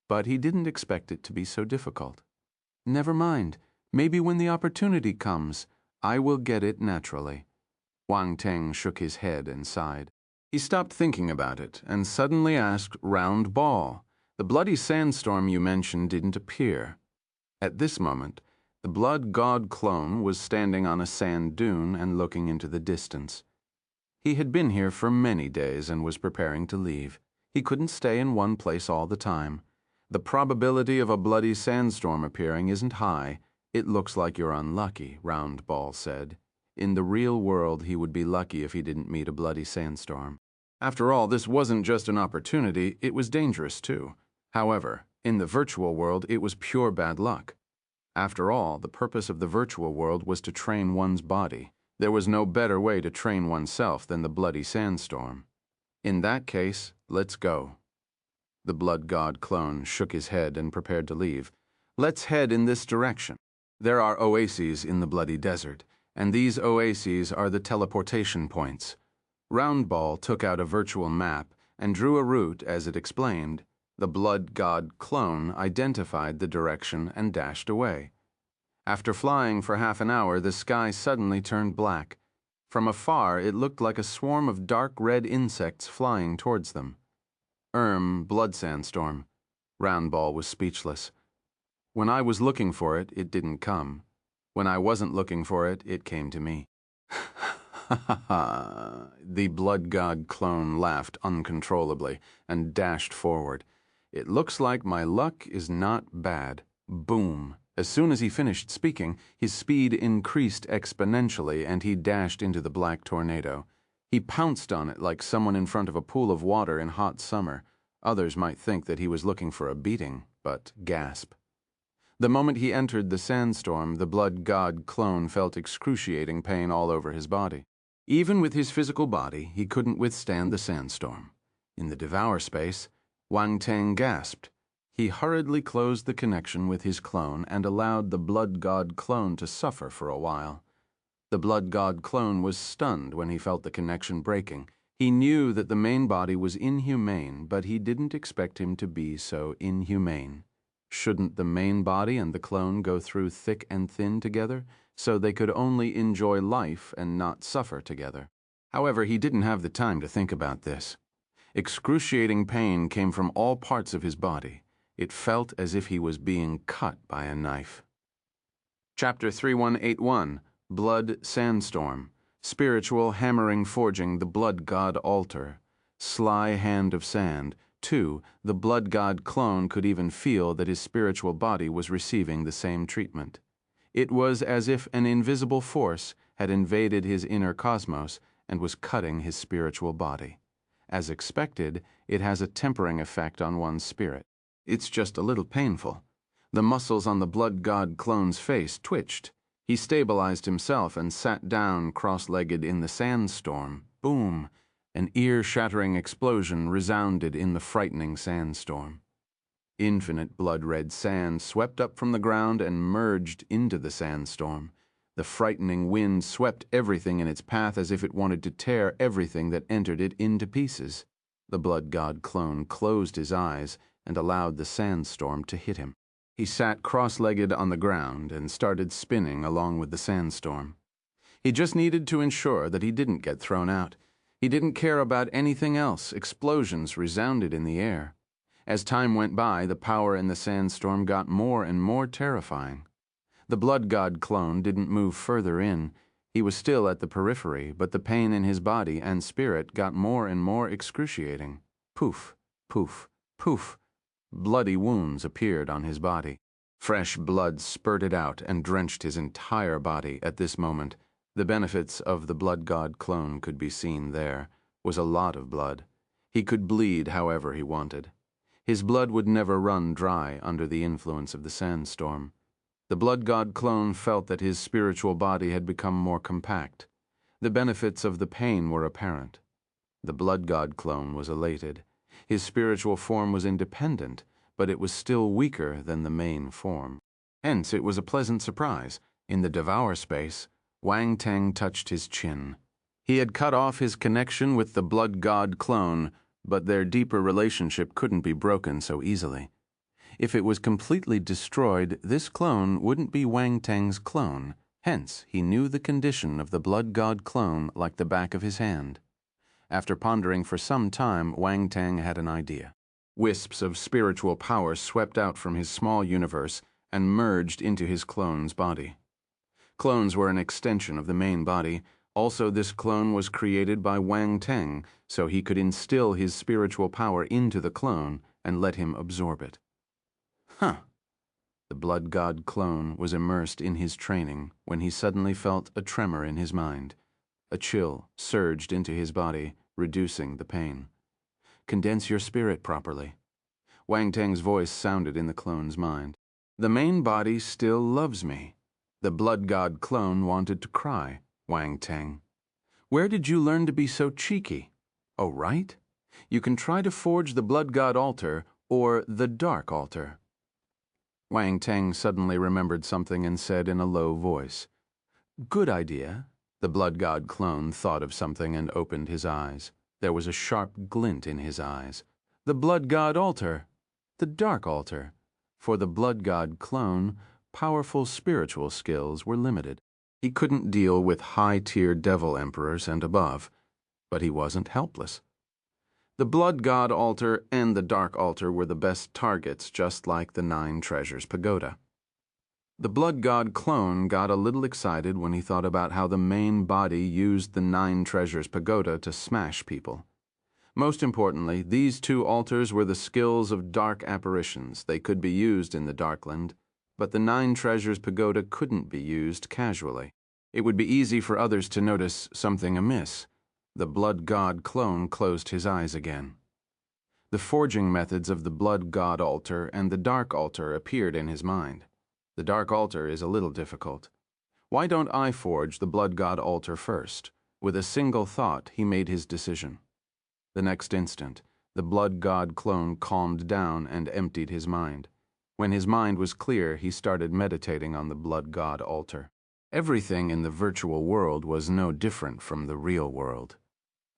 but he didn't expect it to be so difficult. Never mind. Maybe when the opportunity comes, I will get it naturally. Wang Teng shook his head and sighed. He stopped thinking about it and suddenly asked, "Round ball, the bloody sandstorm you mentioned didn't appear." At this moment, the Blood God clone was standing on a sand dune and looking into the distance. He had been here for many days and was preparing to leave. He couldn't stay in one place all the time. The probability of a bloody sandstorm appearing isn't high. "It looks like you're unlucky," Round Ball said. In the real world, he would be lucky if he didn't meet a bloody sandstorm. After all, this wasn't just an opportunity, it was dangerous too. However, in the virtual world, it was pure bad luck. After all, the purpose of the virtual world was to train one's body. There was no better way to train oneself than the bloody sandstorm. In that case, let's go. The Blood God clone shook his head and prepared to leave. Let's head in this direction. There are oases in the bloody desert, and these oases are the teleportation points. Roundball took out a virtual map and drew a route as it explained. The Blood God clone identified the direction and dashed away. After flying for half an hour, the sky suddenly turned black. From afar, it looked like a swarm of dark red insects flying towards them. Blood sandstorm. Roundball was speechless. When I was looking for it, it didn't come. When I wasn't looking for it, it came to me. Ha ha ha. The Blood God clone laughed uncontrollably and dashed forward. It looks like my luck is not bad. Boom. As soon as he finished speaking, his speed increased exponentially and he dashed into the black tornado. He pounced on it like someone in front of a pool of water in hot summer. Others might think that he was looking for a beating, but gasp. The moment he entered the sandstorm, the Blood God clone felt excruciating pain all over his body. Even with his physical body, he couldn't withstand the sandstorm. In the devour space, Wang Teng gasped. He hurriedly closed the connection with his clone and allowed the Blood God clone to suffer for a while. The Blood God clone was stunned when he felt the connection breaking. He knew that the main body was inhumane, but he didn't expect him to be so inhumane. Shouldn't the main body and the clone go through thick and thin together, so they could only enjoy life and not suffer together? However, he didn't have the time to think about this. Excruciating pain came from all parts of his body. It felt as if he was being cut by a knife. Chapter 3181, Blood Sandstorm. Spiritual hammering forging the Blood God Altar. Sly hand of sand. 2. The Blood God clone could even feel that his spiritual body was receiving the same treatment. It was as if an invisible force had invaded his inner cosmos and was cutting his spiritual body. As expected, it has a tempering effect on one's spirit. It's just a little painful. The muscles on the Blood God clone's face twitched. He stabilized himself and sat down cross-legged in the sandstorm. Boom! An ear-shattering explosion resounded in the frightening sandstorm. Infinite blood-red sand swept up from the ground and merged into the sandstorm. The frightening wind swept everything in its path as if it wanted to tear everything that entered it into pieces. The Blood God clone closed his eyes and allowed the sandstorm to hit him. He sat cross-legged on the ground and started spinning along with the sandstorm. He just needed to ensure that he didn't get thrown out. He didn't care about anything else. Explosions resounded in the air. As time went by, the power in the sandstorm got more and more terrifying. The Blood God clone didn't move further in. He was still at the periphery, but the pain in his body and spirit got more and more excruciating. Poof, poof, poof. Bloody wounds appeared on his body. Fresh blood spurted out and drenched his entire body at this moment. The benefits of the Blood God clone could be seen there. Was a lot of blood. He could bleed however he wanted. His blood would never run dry under the influence of the sandstorm. The Blood God clone felt that his spiritual body had become more compact. The benefits of the pain were apparent. The Blood God clone was elated. His spiritual form was independent, but it was still weaker than the main form. Hence, it was a pleasant surprise. In the devour space, Wang Teng touched his chin. He had cut off his connection with the Blood God clone, but their deeper relationship couldn't be broken so easily. If it was completely destroyed, this clone wouldn't be Wang Teng's clone. Hence, he knew the condition of the Blood God clone like the back of his hand. After pondering for some time, Wang Teng had an idea. Wisps of spiritual power swept out from his small universe and merged into his clone's body. Clones were an extension of the main body. Also, this clone was created by Wang Teng, so he could instill his spiritual power into the clone and let him absorb it. Huh! The Blood God clone was immersed in his training when he suddenly felt a tremor in his mind. A chill surged into his body, reducing the pain. Condense your spirit properly. Wang Teng's voice sounded in the clone's mind. The main body still loves me. The Blood God clone wanted to cry. Wang Teng. Where did you learn to be so cheeky? Oh, right. You can try to forge the Blood God altar or the Dark altar. Wang Teng suddenly remembered something and said in a low voice. Good idea. The Blood God clone thought of something and opened his eyes. There was a sharp glint in his eyes. The Blood God altar. The Dark altar. For the Blood God clone, powerful spiritual skills were limited. He couldn't deal with high-tier devil emperors and above, but he wasn't helpless. The Blood God altar and the Dark altar were the best targets, just like the 9 Treasures Pagoda. The Blood God clone got a little excited when he thought about how the main body used the 9 Treasures Pagoda to smash people. Most importantly, these 2 altars were the skills of dark apparitions. They could be used in the Darkland, but the 9 Treasures Pagoda couldn't be used casually. It would be easy for others to notice something amiss. The Blood God clone closed his eyes again. The forging methods of the Blood God altar and the Dark altar appeared in his mind. The Dark altar is a little difficult. Why don't I forge the Blood God altar first? With a single thought, he made his decision. The next instant, the Blood God clone calmed down and emptied his mind. When his mind was clear, he started meditating on the Blood God altar. Everything in the virtual world was no different from the real world.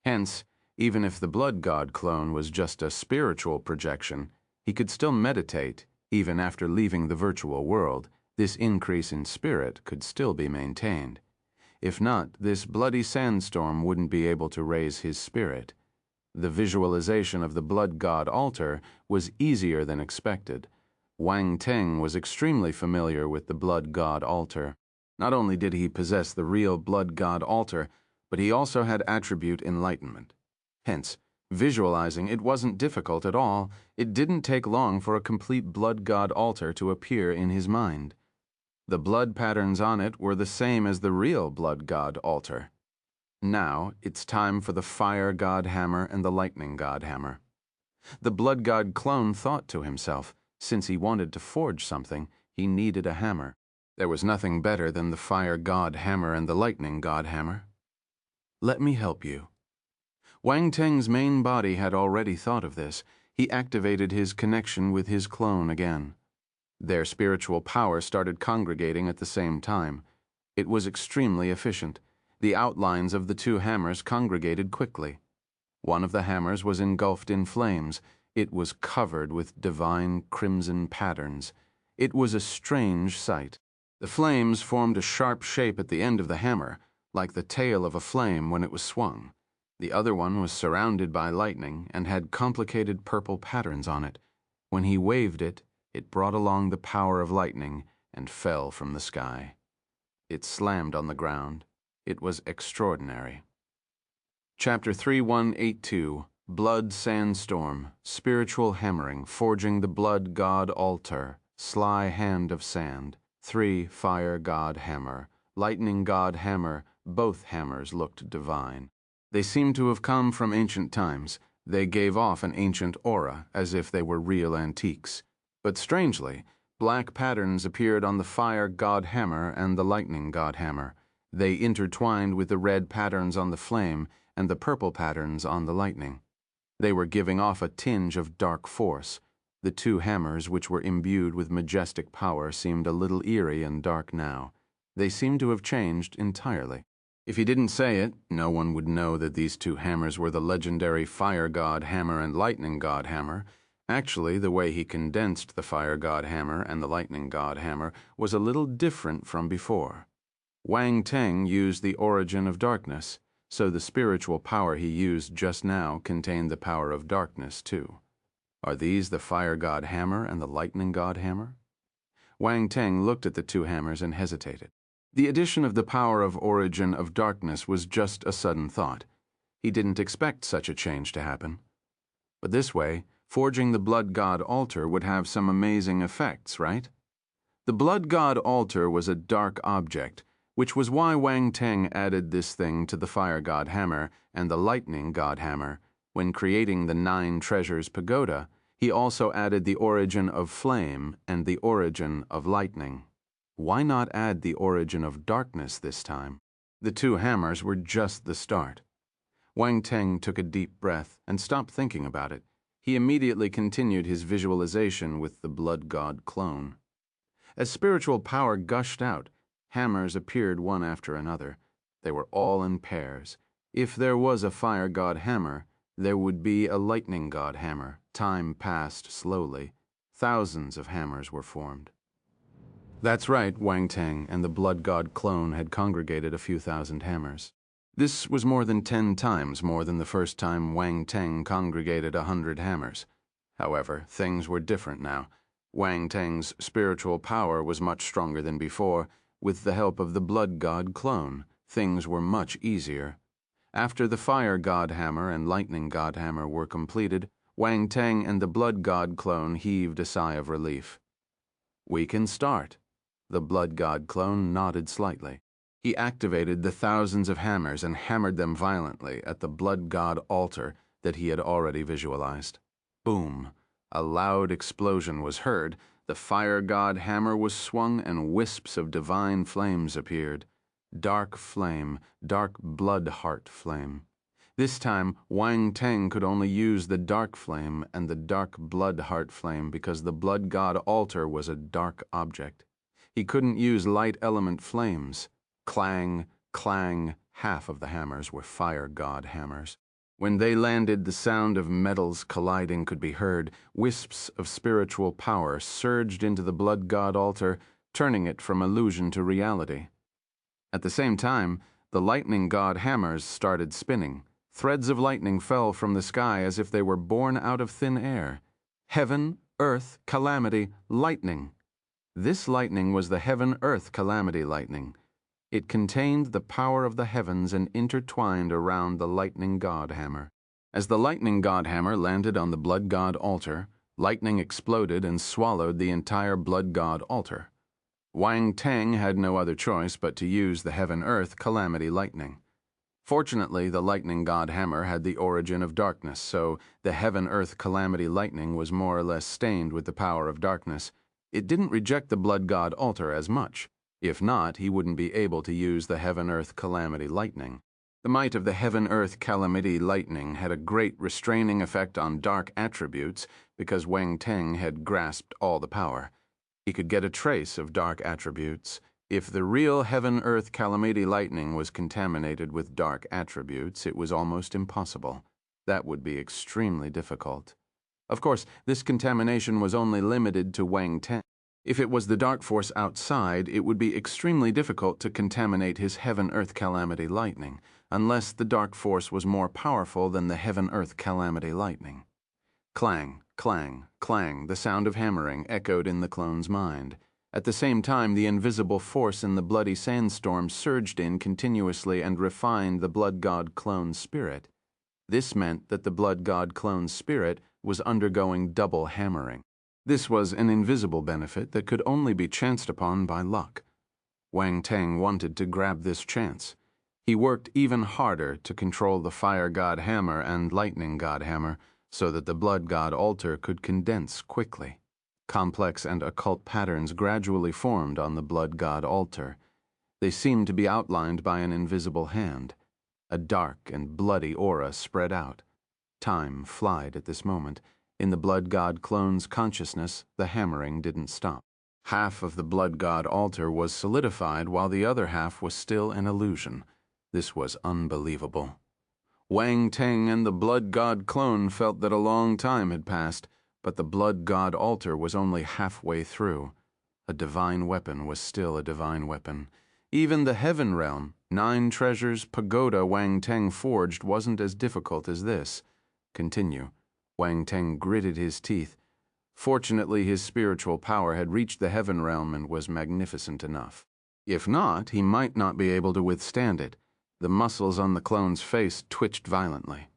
Hence, even if the Blood God clone was just a spiritual projection, he could still meditate. Even after leaving the virtual world, this increase in spirit could still be maintained. If not, this bloody sandstorm wouldn't be able to raise his spirit. The visualization of the Blood God altar was easier than expected. Wang Teng was extremely familiar with the Blood God altar. Not only did he possess the real Blood God altar, but he also had attribute enlightenment. Hence, visualizing it wasn't difficult at all. It didn't take long for a complete Blood God altar to appear in his mind. The blood patterns on it were the same as the real Blood God altar. Now, it's time for the Fire God Hammer and the Lightning God Hammer. The Blood God clone thought to himself, since he wanted to forge something, he needed a hammer. There was nothing better than the Fire God Hammer and the Lightning God Hammer. Let me help you. Wang Teng's main body had already thought of this. He activated his connection with his clone again. Their spiritual power started congregating at the same time. It was extremely efficient. The outlines of the two hammers congregated quickly. One of the hammers was engulfed in flames. It was covered with divine crimson patterns. It was a strange sight. The flames formed a sharp shape at the end of the hammer, like the tail of a flame when it was swung. The other one was surrounded by lightning and had complicated purple patterns on it. When he waved it, it brought along the power of lightning and fell from the sky. It slammed on the ground. It was extraordinary. Chapter 3182, Blood Sandstorm, Spiritual Hammering, Forging the Blood God Altar, Sly Hand of Sand, 3 Fire God Hammer, Lightning God Hammer. Both hammers looked divine. They seemed to have come from ancient times. They gave off an ancient aura, as if they were real antiques. But strangely, black patterns appeared on the Fire God Hammer and the Lightning God Hammer. They intertwined with the red patterns on the flame and the purple patterns on the lightning. They were giving off a tinge of dark force. The two hammers, which were imbued with majestic power, seemed a little eerie and dark now. They seemed to have changed entirely. If he didn't say it, no one would know that these two hammers were the legendary Fire God Hammer and Lightning God Hammer. Actually, the way he condensed the Fire God Hammer and the Lightning God Hammer was a little different from before. Wang Teng used the origin of darkness, so the spiritual power he used just now contained the power of darkness too. Are these the Fire God Hammer and the Lightning God Hammer? Wang Teng looked at the two hammers and hesitated. The addition of the power of origin of darkness was just a sudden thought. He didn't expect such a change to happen. But this way, forging the Blood God altar would have some amazing effects, right? The Blood God altar was a dark object, which was why Wang Teng added this thing to the Fire God Hammer and the Lightning God Hammer. When creating the 9 Treasures Pagoda, he also added the origin of flame and the origin of lightning. Why not add the origin of darkness this time? The two hammers were just the start. Wang Teng took a deep breath and stopped thinking about it. He immediately continued his visualization with the Blood God clone. As spiritual power gushed out, hammers appeared one after another. They were all in pairs. If there was a Fire God Hammer, there would be a Lightning God Hammer. Time passed slowly. Thousands of hammers were formed. That's right, Wang Teng and the Blood God clone had congregated a few thousand hammers. This was more than 10 times more than the first time Wang Teng congregated 100 hammers. However, things were different now. Wang Teng's spiritual power was much stronger than before. With the help of the Blood God clone, things were much easier. After the Fire God Hammer and Lightning God Hammer were completed, Wang Teng and the Blood God clone heaved a sigh of relief. We can start. The Blood God clone nodded slightly. He activated the thousands of hammers and hammered them violently at the Blood God altar that he had already visualized. Boom! A loud explosion was heard. The Fire God Hammer was swung and wisps of divine flames appeared. Dark flame, dark blood heart flame. This time, Wang Teng could only use the dark flame and the dark blood heart flame because the Blood God altar was a dark object. He couldn't use light element flames. Clang, clang, half of the hammers were Fire God hammers. When they landed, the sound of metals colliding could be heard. Wisps of spiritual power surged into the Blood God altar, turning it from illusion to reality. At the same time, the Lightning God hammers started spinning. Threads of lightning fell from the sky as if they were born out of thin air. Heaven, earth, calamity, lightning. This lightning was the heaven-earth calamity lightning. It contained the power of the heavens and intertwined around the lightning god hammer. As the lightning god hammer landed on the blood god altar, lightning exploded and swallowed the entire blood god altar. Wang Teng had no other choice but to use the heaven-earth calamity lightning. Fortunately, the lightning god hammer had the origin of darkness, so the heaven-earth calamity lightning was more or less stained with the power of darkness. It didn't reject the blood god altar as much. If not, he wouldn't be able to use the heaven-earth calamity lightning. The might of the heaven-earth calamity lightning had a great restraining effect on dark attributes because Wang Teng had grasped all the power. He could get a trace of dark attributes. If the real heaven-earth calamity lightning was contaminated with dark attributes, it was almost impossible. That would be extremely difficult. Of course, this contamination was only limited to Wang Teng. If it was the dark force outside, it would be extremely difficult to contaminate his heaven-earth calamity lightning, unless the dark force was more powerful than the heaven-earth calamity lightning. Clang, clang, clang, the sound of hammering echoed in the clone's mind. At the same time, the invisible force in the bloody sandstorm surged in continuously and refined the blood god clone's spirit. This meant that the blood god clone's spirit was undergoing double hammering. This was an invisible benefit that could only be chanced upon by luck. Wang Teng wanted to grab this chance. He worked even harder to control the fire god hammer and lightning god hammer so that the blood god altar could condense quickly. Complex and occult patterns gradually formed on the blood god altar. They seemed to be outlined by an invisible hand. A dark and bloody aura spread out. Time flied at this moment. In the blood god clone's consciousness, the hammering didn't stop. Half of the blood god altar was solidified while the other half was still an illusion. This was unbelievable. Wang Teng and the blood god clone felt that a long time had passed, but the blood god altar was only halfway through. A divine weapon was still a divine weapon. Even the heaven realm, 9 treasures pagoda Wang Teng forged wasn't as difficult as this. Continue. Wang Teng gritted his teeth. Fortunately, his spiritual power had reached the heaven realm and was magnificent enough. If not, he might not be able to withstand it. The muscles on the clone's face twitched violently.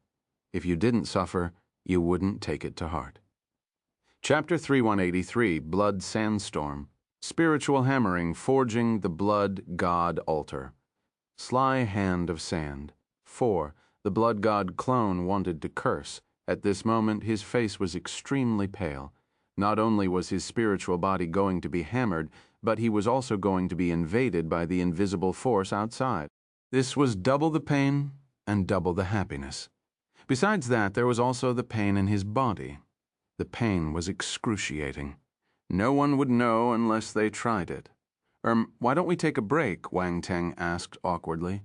If you didn't suffer, you wouldn't take it to heart. Chapter 3183, Blood Sandstorm. Spiritual Hammering, Forging the Blood God Altar. Sly Hand of Sand. 4. The Blood God clone wanted to curse. At this moment, his face was extremely pale. Not only was his spiritual body going to be hammered, but he was also going to be invaded by the invisible force outside. This was double the pain and double the happiness. Besides that, there was also the pain in his body. The pain was excruciating. No one would know unless they tried it. Why don't we take a break?" Wang Teng asked awkwardly.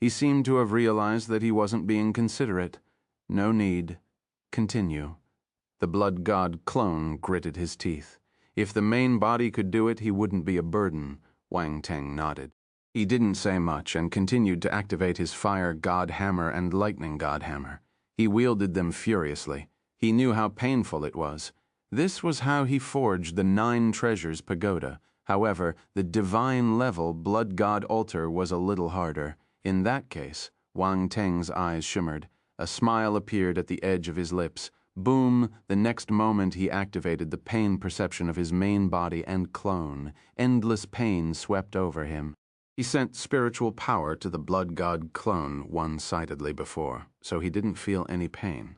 He seemed to have realized that he wasn't being considerate. "No need. Continue." The blood god clone gritted his teeth. If the main body could do it, he wouldn't be a burden. Wang Teng nodded. He didn't say much and continued to activate his fire god hammer and lightning god hammer. He wielded them furiously. He knew how painful it was. This was how he forged the 9 treasures pagoda. However, the divine level blood god altar was a little harder. In that case, Wang Teng's eyes shimmered. A smile appeared at the edge of his lips. Boom! The next moment he activated the pain perception of his main body and clone. Endless pain swept over him. He sent spiritual power to the blood god clone one-sidedly before, so he didn't feel any pain.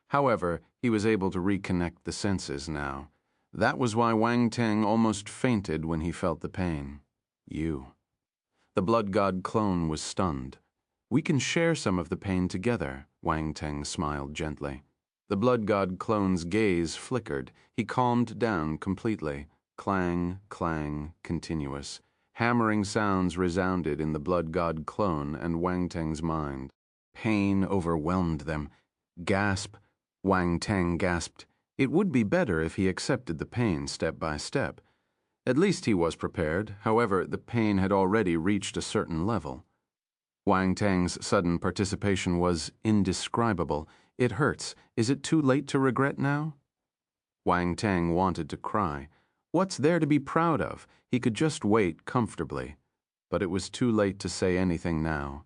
However, he was able to reconnect the senses now. That was why Wang Teng almost fainted when he felt the pain. You. The blood god clone was stunned. "We can share some of the pain together," Wang Teng smiled gently. The blood god clone's gaze flickered. He calmed down completely. Clang, clang, continuous. Hammering sounds resounded in the blood god clone and Wang Teng's mind. Pain overwhelmed them. Gasp. Wang Teng gasped. It would be better if he accepted the pain step by step. At least he was prepared. However, the pain had already reached a certain level. Wang Teng's sudden participation was indescribable. It hurts. Is it too late to regret now? Wang Teng wanted to cry. What's there to be proud of? He could just wait comfortably. But it was too late to say anything now.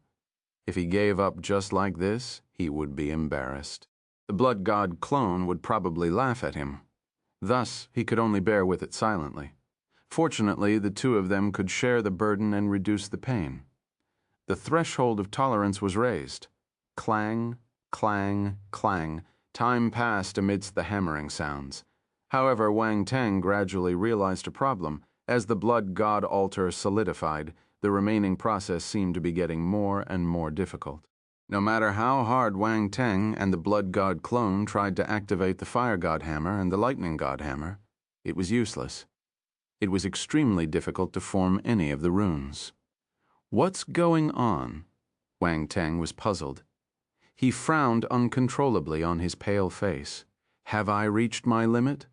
If he gave up just like this, he would be embarrassed. The Blood God clone would probably laugh at him. Thus, he could only bear with it silently. Fortunately, the two of them could share the burden and reduce the pain. The threshold of tolerance was raised. Clang, clang, clang. Time passed amidst the hammering sounds. However, Wang Teng gradually realized a problem. As the Blood God altar solidified, the remaining process seemed to be getting more and more difficult. No matter how hard Wang Teng and the Blood God clone tried to activate the Fire God hammer and the Lightning God hammer, it was useless. It was extremely difficult to form any of the runes. What's going on? Wang Teng was puzzled. He frowned uncontrollably on his pale face. Have I reached my limit?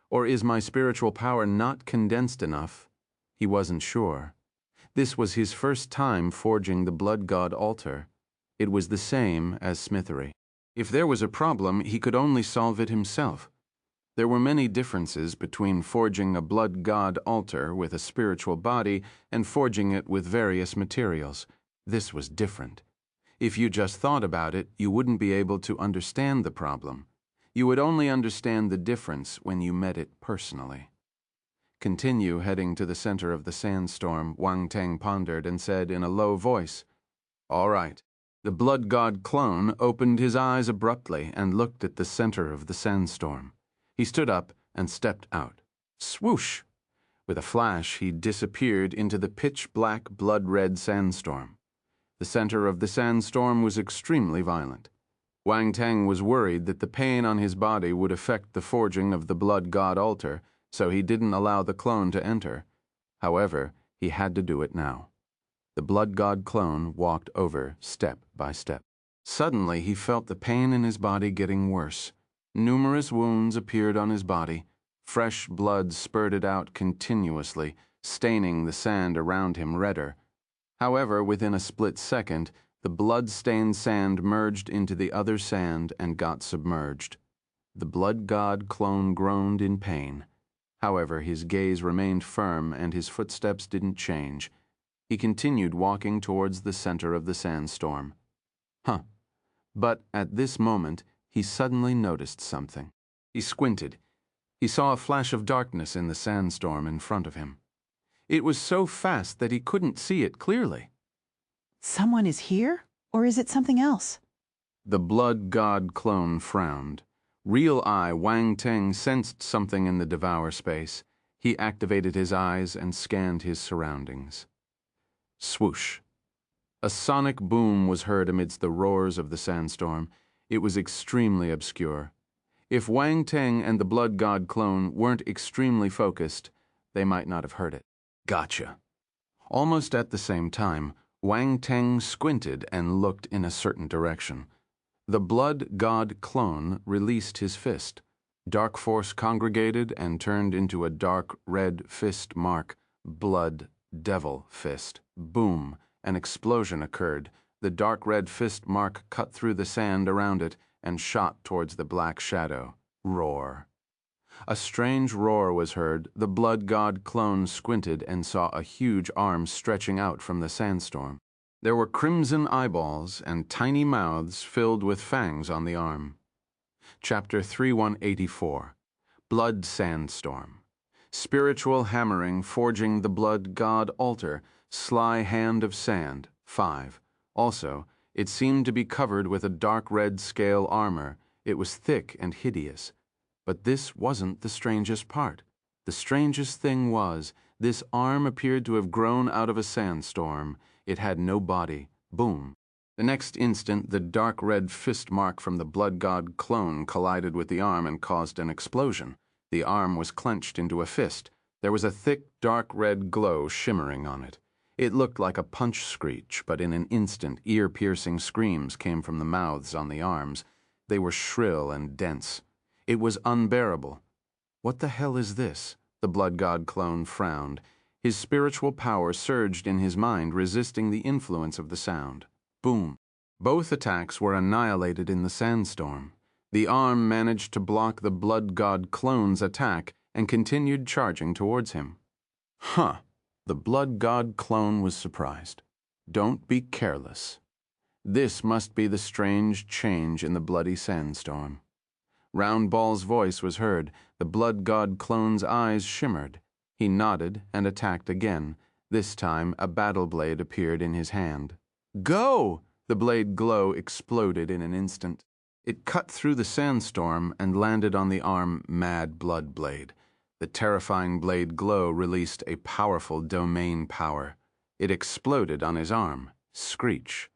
Or is my spiritual power not condensed enough? He wasn't sure. This was his first time forging the Blood God altar. It was the same as smithery. If there was a problem, he could only solve it himself. There were many differences between forging a Blood God altar with a spiritual body and forging it with various materials. This was different. If you just thought about it, you wouldn't be able to understand the problem. You would only understand the difference when you met it personally. Continue heading to the center of the sandstorm, Wang Teng pondered and said in a low voice, "All right." The Blood God clone opened his eyes abruptly and looked at the center of the sandstorm. He stood up and stepped out. Swoosh! With a flash, he disappeared into the pitch-black, blood-red sandstorm. The center of the sandstorm was extremely violent. Wang Teng was worried that the pain on his body would affect the forging of the Blood God altar, so he didn't allow the clone to enter. However, he had to do it now. The Blood God clone walked over step by step. Suddenly, he felt the pain in his body getting worse. Numerous wounds appeared on his body. Fresh blood spurted out continuously, staining the sand around him redder. However, within a split second, the blood-stained sand merged into the other sand and got submerged. The Blood God clone groaned in pain. However, his gaze remained firm and his footsteps didn't change. He continued walking towards the center of the sandstorm. But at this moment, he suddenly noticed something. He squinted. He saw a flash of darkness in the sandstorm in front of him. It was so fast that he couldn't see it clearly. Someone is here? Or is it something else? The Blood God clone frowned. Real Eye Wang Teng sensed something in the devour space. He activated his eyes and scanned his surroundings. Swoosh. A sonic boom was heard amidst the roars of the sandstorm. It was extremely obscure. If Wang Teng and the Blood God clone weren't extremely focused, they might not have heard it. Gotcha. Almost at the same time, Wang Teng squinted and looked in a certain direction. The Blood God clone released his fist. Dark force congregated and turned into a dark red fist mark. Blood Devil Fist. Boom. An explosion occurred. The dark red fist mark cut through the sand around it and shot towards the black shadow. Roar. A strange roar was heard. The Blood God clone squinted and saw a huge arm stretching out from the sandstorm. There were crimson eyeballs and tiny mouths filled with fangs on the arm. Chapter 3184. Blood Sandstorm. Spiritual hammering forging the Blood God altar. Sly hand of sand. 5. Also, it seemed to be covered with a dark red scale armor. It was thick and hideous. But this wasn't the strangest part. The strangest thing was, this arm appeared to have grown out of a sandstorm. It had no body. Boom. The next instant, the dark red fist mark from the Blood God clone collided with the arm and caused an explosion. The arm was clenched into a fist. There was a thick, dark red glow shimmering on it. It looked like a punch screech, but in an instant, ear-piercing screams came from the mouths on the arms. They were shrill and dense. It was unbearable. What the hell is this? The Blood God clone frowned. His spiritual power surged in his mind, resisting the influence of the sound. Boom. Both attacks were annihilated in the sandstorm. The arm managed to block the Blood God clone's attack and continued charging towards him. Huh. The Blood God clone was surprised. Don't be careless. This must be the strange change in the bloody sandstorm. Roundball's voice was heard. The Blood God clone's eyes shimmered. He nodded and attacked again. This time, a battle blade appeared in his hand. Go! The blade glow exploded in an instant. It cut through the sandstorm and landed on the arm Mad Blood Blade. The terrifying blade glow released a powerful domain power. It exploded on his arm. Screech.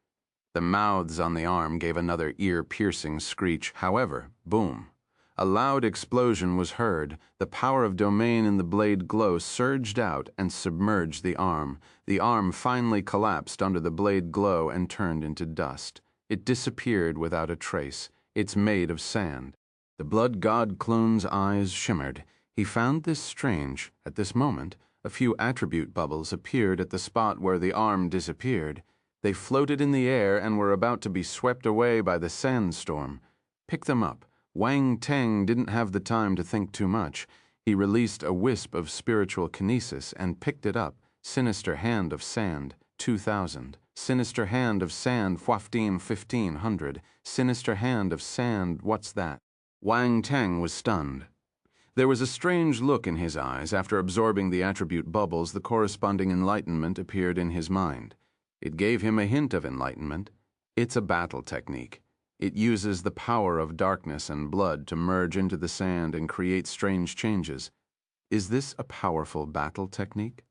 The mouths on the arm gave another ear-piercing screech. However, boom. A loud explosion was heard. The power of domain in the blade glow surged out and submerged the arm. The arm finally collapsed under the blade glow and turned into dust. It disappeared without a trace. It's made of sand. The Blood God clone's eyes shimmered. He found this strange. At this moment, a few attribute bubbles appeared at the spot where the arm disappeared. They floated in the air and were about to be swept away by the sandstorm. Pick them up. Wang Teng didn't have the time to think too much. He released a wisp of spiritual kinesis and picked it up. Sinister Hand of Sand, 2000. Sinister Hand of Sand, 1500. Sinister Hand of Sand, what's that? Wang Teng was stunned. There was a strange look in his eyes. After absorbing the attribute bubbles, the corresponding enlightenment appeared in his mind. It gave him a hint of enlightenment. It's a battle technique. It uses the power of darkness and blood to merge into the sand and create strange changes. Is this a powerful battle technique?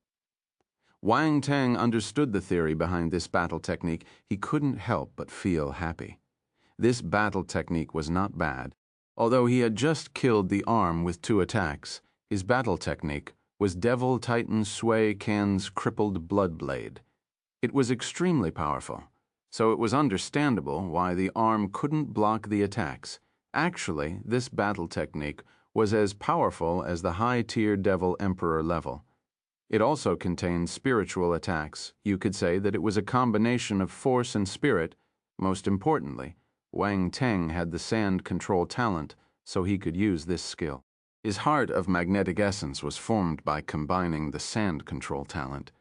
Wang Teng understood the theory behind this battle technique. He couldn't help but feel happy. This battle technique was not bad. Although he had just killed the arm with 2 attacks, his battle technique was Devil Titan Sui Can's crippled blood blade. It was extremely powerful, so it was understandable why the arm couldn't block the attacks. Actually, this battle technique was as powerful as the high-tier Devil Emperor level. It also contained spiritual attacks. You could say that it was a combination of force and spirit. Most importantly, Wang Teng had the sand control talent, so he could use this skill. His heart of magnetic essence was formed by combining the sand control talent.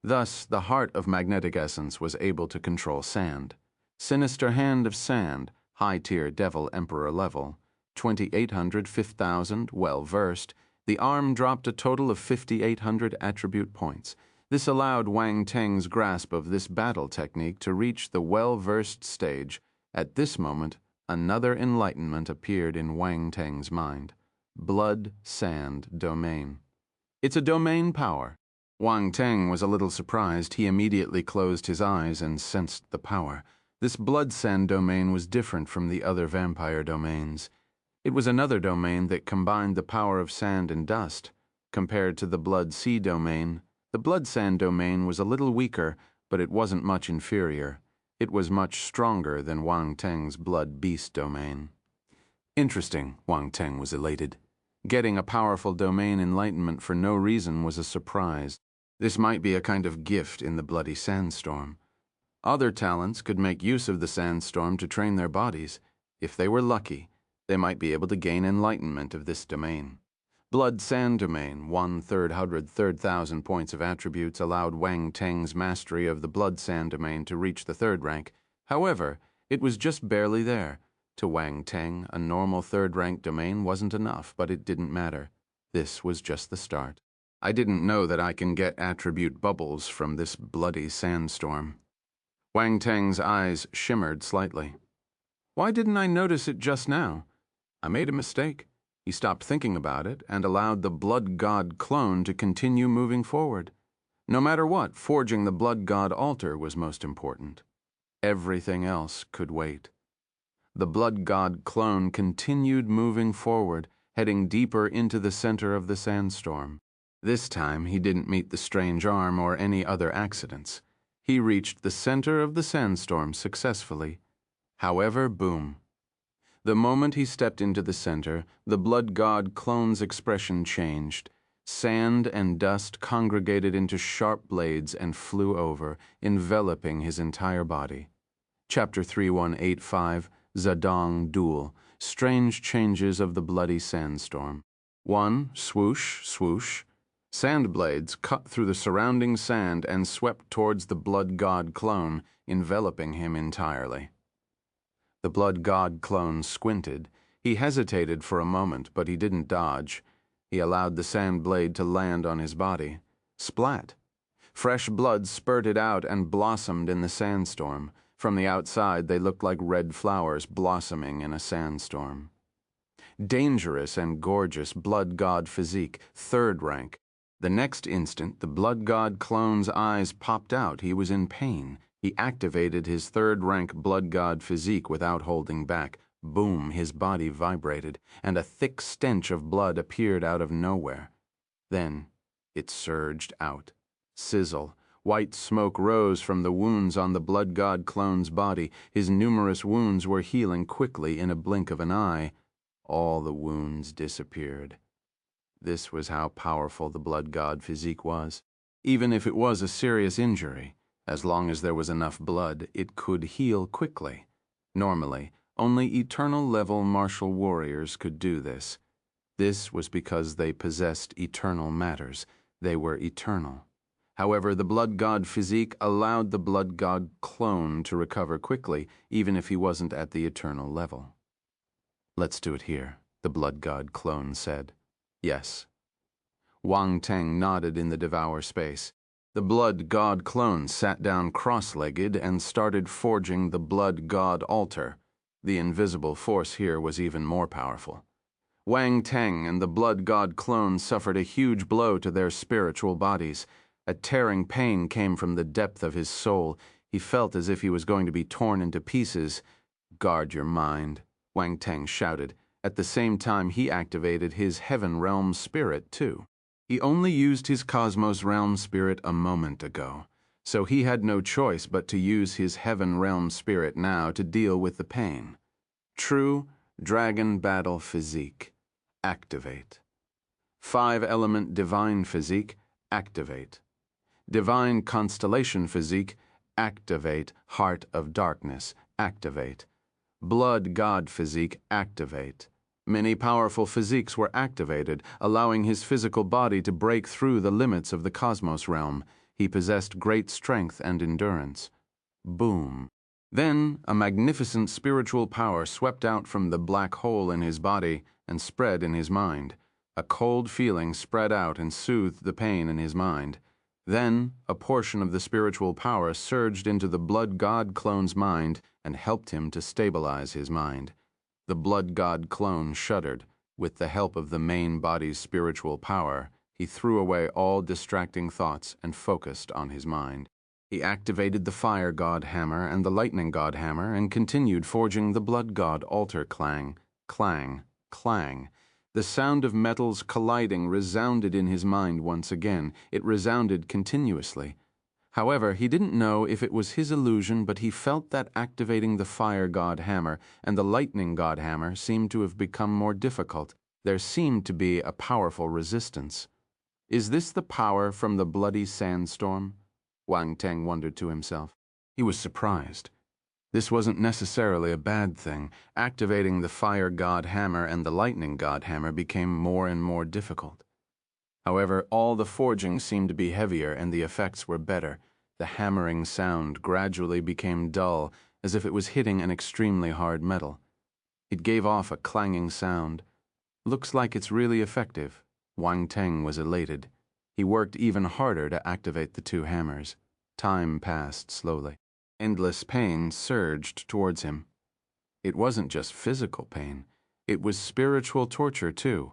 Thus, the heart of magnetic essence was able to control sand. Sinister Hand of Sand, high-tier Devil Emperor level, 2800, 5000, well-versed. The arm dropped a total of 5800 attribute points. This allowed Wang Teng's grasp of this battle technique to reach the well-versed stage. At this moment, another enlightenment appeared in Wang Teng's mind. Blood, Sand, Domain. It's a domain power. Wang Teng was a little surprised. He immediately closed his eyes and sensed the power. This Blood Sand domain was different from the other vampire domains. It was another domain that combined the power of sand and dust. Compared to the Blood Sea domain, the Blood Sand domain was a little weaker, but it wasn't much inferior. It was much stronger than Wang Teng's Blood Beast domain. Interesting, Wang Teng was elated. Getting a powerful domain enlightenment for no reason was a surprise. This might be a kind of gift in the bloody sandstorm. Other talents could make use of the sandstorm to train their bodies. If they were lucky, they might be able to gain enlightenment of this domain. Blood Sand domain, 1/300,000 points of attributes allowed Wang Teng's mastery of the Blood Sand domain to reach the 3rd rank. However, it was just barely there. To Wang Teng, a normal 3rd-rank domain wasn't enough, but it didn't matter. This was just the start. I didn't know that I can get attribute bubbles from this bloody sandstorm. Wang Teng's eyes shimmered slightly. Why didn't I notice it just now? I made a mistake. He stopped thinking about it and allowed the Blood God clone to continue moving forward. No matter what, forging the Blood God altar was most important. Everything else could wait. The Blood God clone continued moving forward, heading deeper into the center of the sandstorm. This time, he didn't meet the strange arm or any other accidents. He reached the center of the sandstorm successfully. However, boom. The moment he stepped into the center, the Blood God clone's expression changed. Sand and dust congregated into sharp blades and flew over, enveloping his entire body. Chapter 3185, Zedong Duel, Strange Changes of the Bloody Sandstorm. 1. Swoosh, swoosh. Sand blades cut through the surrounding sand and swept towards the Blood God clone, enveloping him entirely. The Blood God clone squinted. He hesitated for a moment, but he didn't dodge. He allowed the sand blade to land on his body. Splat! Fresh blood spurted out and blossomed in the sandstorm. From the outside, they looked like red flowers blossoming in a sandstorm. Dangerous and gorgeous Blood God Physique, 3rd rank. The next instant, the Blood God clone's eyes popped out. He was in pain. He activated his 3rd rank Blood God Physique without holding back. Boom, his body vibrated, and a thick stench of blood appeared out of nowhere. Then it surged out. Sizzle. White smoke rose from the wounds on the Blood God clone's body. His numerous wounds were healing quickly in a blink of an eye. All the wounds disappeared. This was how powerful the Blood God Physique was. Even if it was a serious injury, as long as there was enough blood, it could heal quickly. Normally, only eternal-level martial warriors could do this. This was because they possessed eternal matters. They were eternal. However, the Blood God Physique allowed the Blood God clone to recover quickly, even if he wasn't at the eternal level. "Let's do it here," the Blood God clone said. "Yes." Wang Teng nodded in the Devour space. The Blood God clone sat down cross-legged and started forging the Blood God altar. The invisible force here was even more powerful. Wang Teng and the Blood God clone suffered a huge blow to their spiritual bodies. A tearing pain came from the depth of his soul. He felt as if he was going to be torn into pieces. "Guard your mind," Wang Teng shouted. At the same time, he activated his Heaven Realm spirit, too. He only used his Cosmos Realm spirit a moment ago, so he had no choice but to use his Heaven Realm spirit now to deal with the pain. True Dragon Battle Physique. Activate. 5-element Divine Physique. Activate. Divine Constellation Physique. Activate. Heart of Darkness. Activate. Blood God Physique. Activate. Many powerful physiques were activated, allowing his physical body to break through the limits of the Cosmos realm. He possessed great strength and endurance. Boom. Then a magnificent spiritual power swept out from the black hole in his body and spread in his mind. A cold feeling spread out and soothed the pain in his mind. Then a portion of the spiritual power surged into the Blood God clone's mind and helped him to stabilize his mind. The Blood God clone shuddered. With the help of the main body's spiritual power, he threw away all distracting thoughts and focused on his mind. He activated the Fire God hammer and the Lightning God hammer and continued forging the Blood God altar. Clang, clang, clang. The sound of metals colliding resounded in his mind once again. It resounded continuously. However, he didn't know if it was his illusion, but he felt that activating the Fire God hammer and the Lightning God hammer seemed to have become more difficult. There seemed to be a powerful resistance. Is this the power from the bloody sandstorm? Wang Teng wondered to himself. He was surprised. This wasn't necessarily a bad thing. Activating the Fire God hammer and the Lightning God hammer became more and more difficult. However, all the forging seemed to be heavier and the effects were better. The hammering sound gradually became dull, as if it was hitting an extremely hard metal. It gave off a clanging sound. "Looks like it's really effective." Wang Teng was elated. He worked even harder to activate the 2 hammers. Time passed slowly. Endless pain surged towards him. It wasn't just physical pain. It was spiritual torture, too.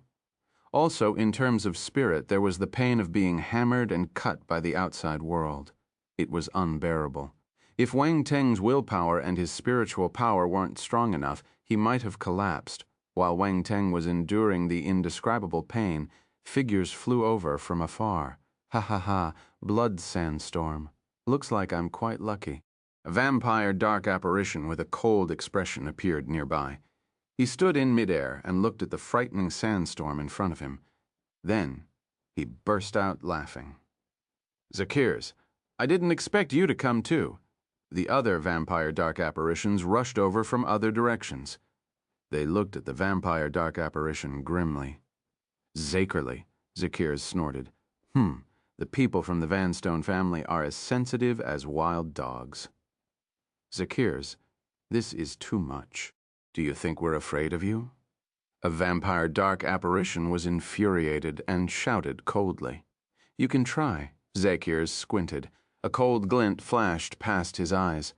Also, in terms of spirit, there was the pain of being hammered and cut by the outside world. It was unbearable. If Wang Teng's willpower and his spiritual power weren't strong enough, he might have collapsed. While Wang Teng was enduring the indescribable pain, figures flew over from afar. "Ha ha ha, blood sandstorm. Looks like I'm quite lucky." A vampire dark apparition with a cold expression appeared nearby. He stood in midair and looked at the frightening sandstorm in front of him. Then he burst out laughing. "Zakirs, I didn't expect you to come too. The other vampire dark apparitions rushed over from other directions. They looked at the vampire dark apparition grimly. Zakerly, Zacchaeus snorted. The people from the Vanstone family are as sensitive as wild dogs. Zacchaeus, this is too much. Do you think we're afraid of you? A vampire dark apparition was infuriated and shouted coldly. You can try. Zacchaeus squinted. A cold glint flashed past his eyes.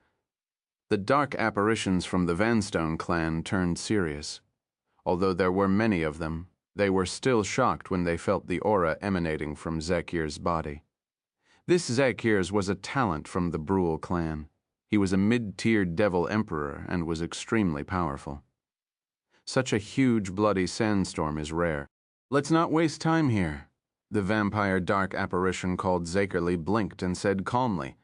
The dark apparitions from the Vanstone clan turned serious. Although there were many of them, they were still shocked when they felt the aura emanating from Zacchaeus' body. This Zacchaeus was a talent from the Brule clan. He was a mid-tier devil emperor and was extremely powerful. Such a huge bloody sandstorm is rare. Let's not waste time here. The vampire dark apparition called Zakerly blinked and said calmly.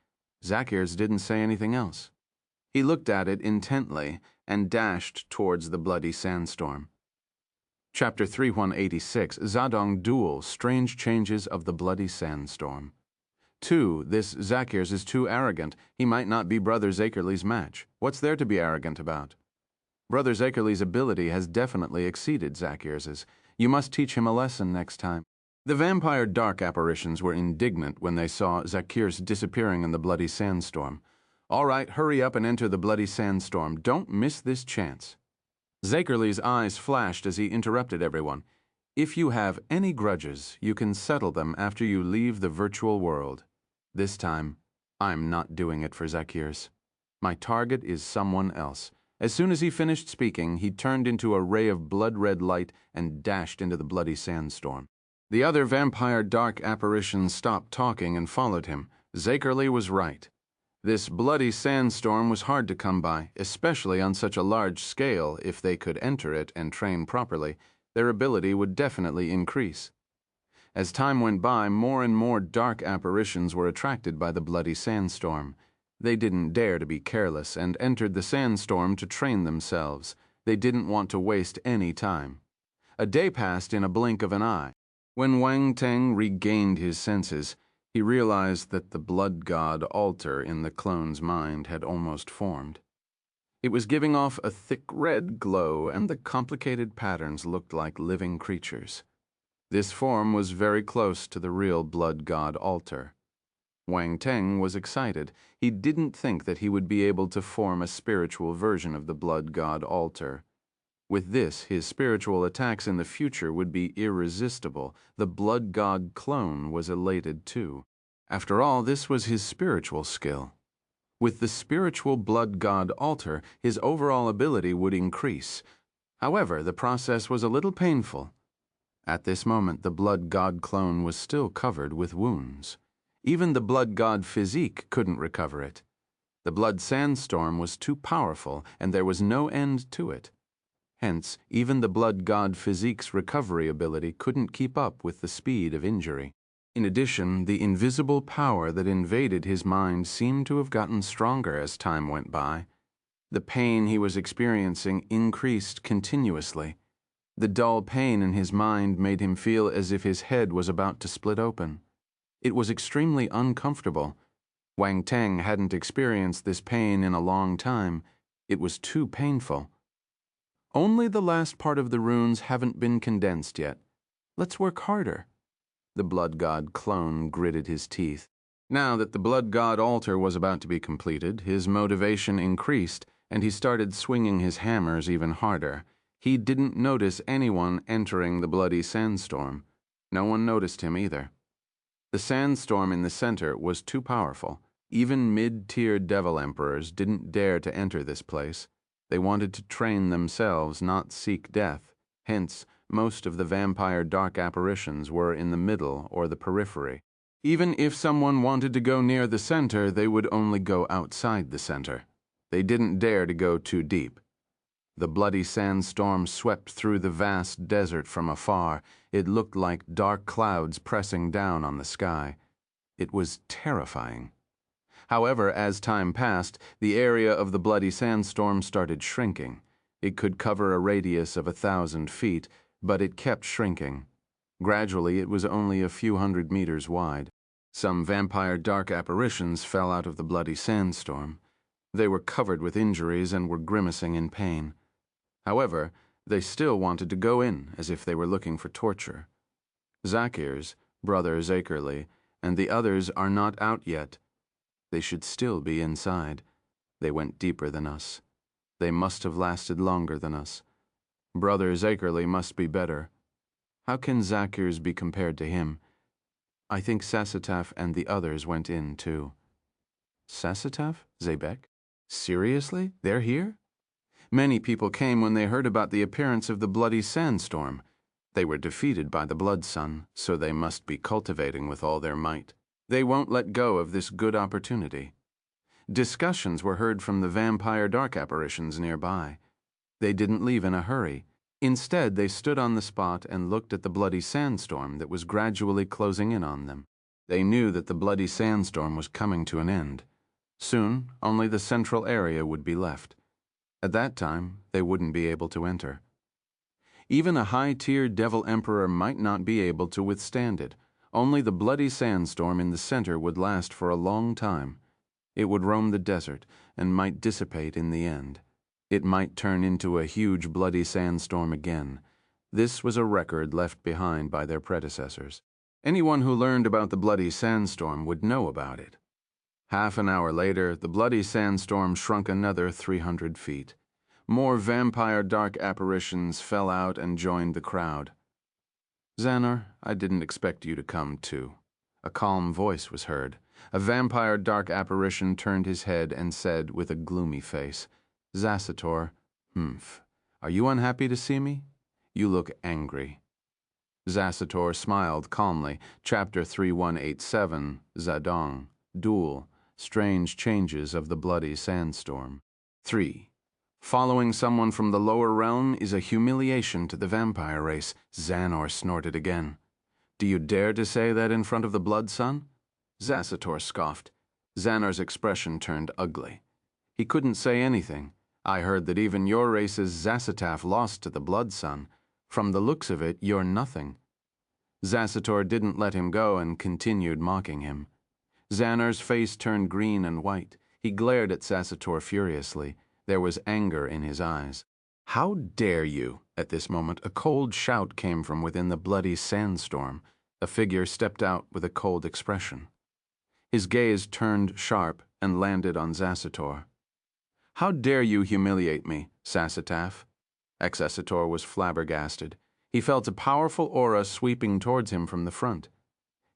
Zacchaeus didn't say anything else. He looked at it intently and dashed towards the bloody sandstorm. Chapter 3186, Zadong Duel, Strange Changes of the Bloody Sandstorm. 2. This Zacchaeus is too arrogant. He might not be Brother Zakerly's match. What's there to be arrogant about? Brother Zakerly's ability has definitely exceeded Zacchaeus's. You must teach him a lesson next time. The vampire dark apparitions were indignant when they saw Zacchaeus disappearing in the bloody sandstorm. All right, hurry up and enter the bloody sandstorm. Don't miss this chance. Zakerly's eyes flashed as he interrupted everyone. If you have any grudges, you can settle them after you leave the virtual world. This time, I'm not doing it for Zacchaeus. My target is someone else. As soon as he finished speaking, he turned into a ray of blood-red light and dashed into the bloody sandstorm. The other vampire dark apparitions stopped talking and followed him. Zakerly was right. This bloody sandstorm was hard to come by, especially on such a large scale. If they could enter it and train properly, their ability would definitely increase. As time went by, more and more dark apparitions were attracted by the bloody sandstorm. They didn't dare to be careless and entered the sandstorm to train themselves. They didn't want to waste any time. A day passed in a blink of an eye. When Wang Teng regained his senses, he realized that the Blood God altar in the clone's mind had almost formed. It was giving off a thick red glow, and the complicated patterns looked like living creatures. This form was very close to the real Blood God altar. Wang Teng was excited. He didn't think that he would be able to form a spiritual version of the Blood God altar. With this, his spiritual attacks in the future would be irresistible. The Blood God clone was elated too. After all, this was his spiritual skill. With the spiritual Blood God altar, his overall ability would increase. However, the process was a little painful. At this moment, the Blood God clone was still covered with wounds. Even the Blood God Physique couldn't recover it. The blood sandstorm was too powerful, and there was no end to it. Hence, even the Blood God Physique's recovery ability couldn't keep up with the speed of injury. In addition, the invisible power that invaded his mind seemed to have gotten stronger as time went by. The pain he was experiencing increased continuously. The dull pain in his mind made him feel as if his head was about to split open. It was extremely uncomfortable. Wang Teng hadn't experienced this pain in a long time. It was too painful. Only the last part of the runes haven't been condensed yet. Let's work harder. The Blood God clone gritted his teeth. Now that the Blood God altar was about to be completed, his motivation increased, and he started swinging his hammers even harder. He didn't notice anyone entering the bloody sandstorm. No one noticed him either. The sandstorm in the center was too powerful. Even mid-tier devil emperors didn't dare to enter this place. They wanted to train themselves, not seek death. Hence, most of the vampire dark apparitions were in the middle or the periphery. Even if someone wanted to go near the center, they would only go outside the center. They didn't dare to go too deep. The bloody sandstorm swept through the vast desert from afar. It looked like dark clouds pressing down on the sky. It was terrifying. However, as time passed, the area of the bloody sandstorm started shrinking. It could cover a radius of 1,000 feet, but it kept shrinking. Gradually, it was only a few hundred meters wide. Some vampire dark apparitions fell out of the bloody sandstorm. They were covered with injuries and were grimacing in pain. However, they still wanted to go in as if they were looking for torture. Zakir's, Brother Zakerly, and the others are not out yet. They should still be inside. They went deeper than us. They must have lasted longer than us. Brother Zakerly must be better. How can Zakir's be compared to him? I think Sasataf and the others went in, too. Sasataf? Zabek? Seriously? They're here? Many people came when they heard about the appearance of the bloody sandstorm. They were defeated by the Blood Sun, so they must be cultivating with all their might. They won't let go of this good opportunity. Discussions were heard from the vampire dark apparitions nearby. They didn't leave in a hurry. Instead, they stood on the spot and looked at the bloody sandstorm that was gradually closing in on them. They knew that the bloody sandstorm was coming to an end. Soon, only the central area would be left. At that time, they wouldn't be able to enter. Even a high-tier Devil Emperor might not be able to withstand it. Only the bloody sandstorm in the center would last for a long time. It would roam the desert and might dissipate in the end. It might turn into a huge bloody sandstorm again. This was a record left behind by their predecessors. Anyone who learned about the bloody sandstorm would know about it. Half an hour later, the bloody sandstorm shrunk another 300 feet. More vampire dark apparitions fell out and joined the crowd. Xanor, I didn't expect you to come too. A calm voice was heard. A vampire dark apparition turned his head and said with a gloomy face, Zasator, are you unhappy to see me? You look angry. Zasator smiled calmly. Chapter 3187, Zadong, Duel, Strange Changes of the Bloody Sandstorm. 3. Following someone from the lower realm is a humiliation to the vampire race, Xanor snorted again. Do you dare to say that in front of the Blood Sun? Zasator scoffed. Xanor's expression turned ugly. He couldn't say anything. I heard that even your race's Zasataf lost to the Blood Sun. From the looks of it, you're nothing. Zasator didn't let him go and continued mocking him. Xanor's face turned green and white. He glared at Zasator furiously. There was anger in his eyes. How dare you? At this moment, a cold shout came from within the bloody sandstorm. A figure stepped out with a cold expression. His gaze turned sharp and landed on Zasator. How dare you humiliate me, Sasataf? Exasator was flabbergasted. He felt a powerful aura sweeping towards him from the front.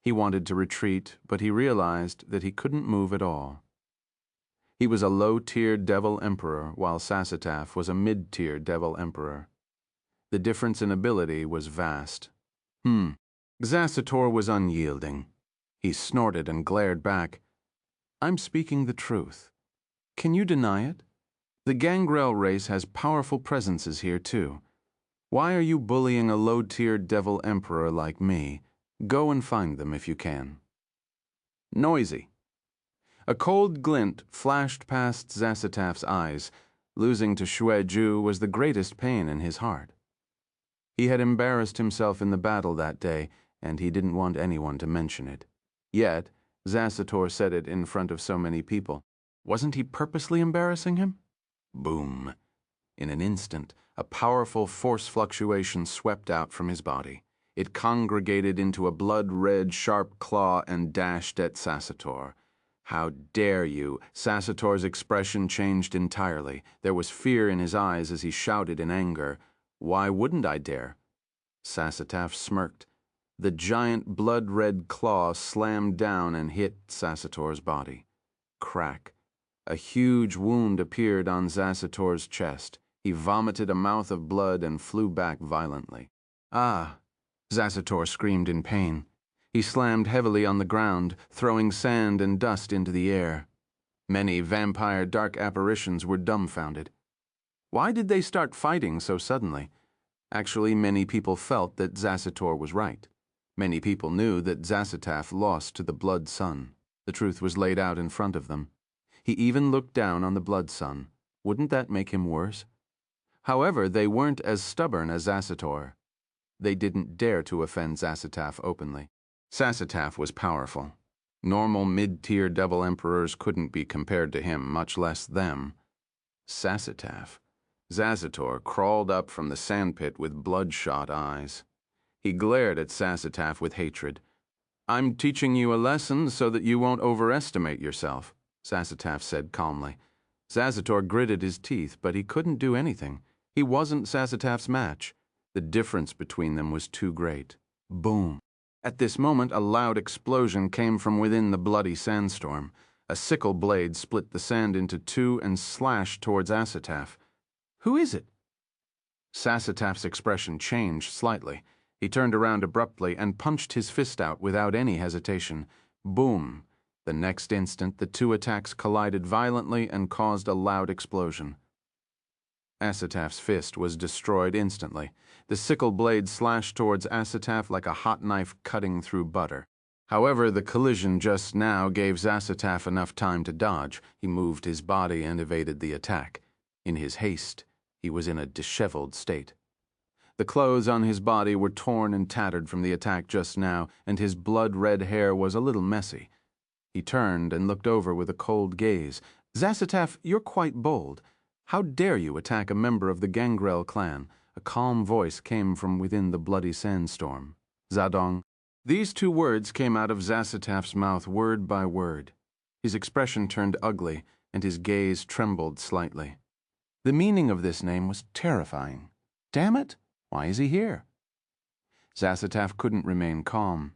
He wanted to retreat, but he realized that he couldn't move at all. He was a low-tier Devil Emperor, while Sasataf was a mid-tier Devil Emperor. The difference in ability was vast. Zasator was unyielding. He snorted and glared back. I'm speaking the truth. Can you deny it? The Grail race has powerful presences here, too. Why are you bullying a low-tier Devil Emperor like me? Go and find them if you can. Noisy. A cold glint flashed past Zasataf's eyes. Losing to Shueju was the greatest pain in his heart. He had embarrassed himself in the battle that day, and he didn't want anyone to mention it. Yet, Zasator said it in front of so many people. Wasn't he purposely embarrassing him? Boom. In an instant, a powerful force fluctuation swept out from his body. It congregated into a blood-red, sharp claw and dashed at Zasator. How dare you? Zasator's expression changed entirely. There was fear in his eyes as he shouted in anger. Why wouldn't I dare? Sasataf smirked. The giant blood-red claw slammed down and hit Zasator's body. Crack. A huge wound appeared on Zasator's chest. He vomited a mouth of blood and flew back violently. Ah! Zasator screamed in pain. He slammed heavily on the ground, throwing sand and dust into the air. Many vampire dark apparitions were dumbfounded. Why did they start fighting so suddenly? Actually, many people felt that Zasator was right. Many people knew that Zasataf lost to the Blood Sun. The truth was laid out in front of them. He even looked down on the Blood Sun. Wouldn't that make him worse? However, they weren't as stubborn as Zasator. They didn't dare to offend Zasataf openly. Sasataf was powerful. Normal mid-tier devil emperors couldn't be compared to him, much less them. Sasataf. Zazator crawled up from the sandpit with bloodshot eyes. He glared at Sasataf with hatred. "I'm teaching you a lesson so that you won't overestimate yourself," Sasataf said calmly. Zazator gritted his teeth, but he couldn't do anything. He wasn't Sasataf's match. The difference between them was too great. Boom. At this moment, a loud explosion came from within the bloody sandstorm. A sickle blade split the sand into two and slashed towards Asataf. "Who is it?" Sasataf's expression changed slightly. He turned around abruptly and punched his fist out without any hesitation. Boom. The next instant, the two attacks collided violently and caused a loud explosion. Asataf's fist was destroyed instantly. The sickle blade slashed towards Asataf like a hot knife cutting through butter. However, the collision just now gave Asataf enough time to dodge. He moved his body and evaded the attack. In his haste, he was in a disheveled state. The clothes on his body were torn and tattered from the attack just now, and his blood-red hair was a little messy. He turned and looked over with a cold gaze. "Zasataf, you're quite bold. How dare you attack a member of the Grail clan?" A calm voice came from within the bloody sandstorm. "Zadong." These two words came out of Zasataf's mouth word by word. His expression turned ugly, and his gaze trembled slightly. The meaning of this name was terrifying. Damn it! Why is he here? Zasataf couldn't remain calm.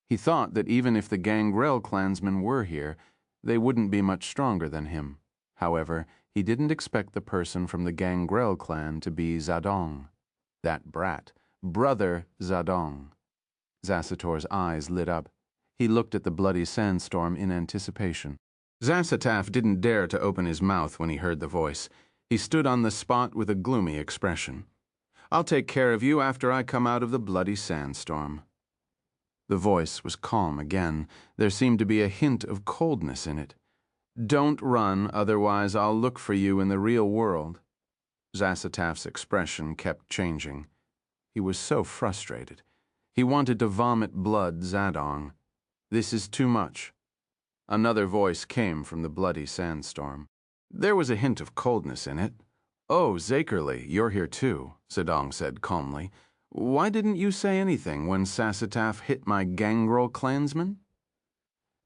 He thought that even if the Grail clansmen were here, they wouldn't be much stronger than him. However, he didn't expect the person from the Grail clan to be Zadong. That brat. Brother Zadong. Zasator's eyes lit up. He looked at the bloody sandstorm in anticipation. Zasataf didn't dare to open his mouth when he heard the voice. He stood on the spot with a gloomy expression. "I'll take care of you after I come out of the bloody sandstorm." The voice was calm again. There seemed to be a hint of coldness in it. "Don't run, otherwise I'll look for you in the real world." Zasataf's expression kept changing. He was so frustrated. He wanted to vomit blood Zadong. "This is too much." Another voice came from the bloody sandstorm. There was a hint of coldness in it. "Oh, Zakerly, you're here too," Zadong said calmly. "Why didn't you say anything when Sasataf hit my Grail clansman?"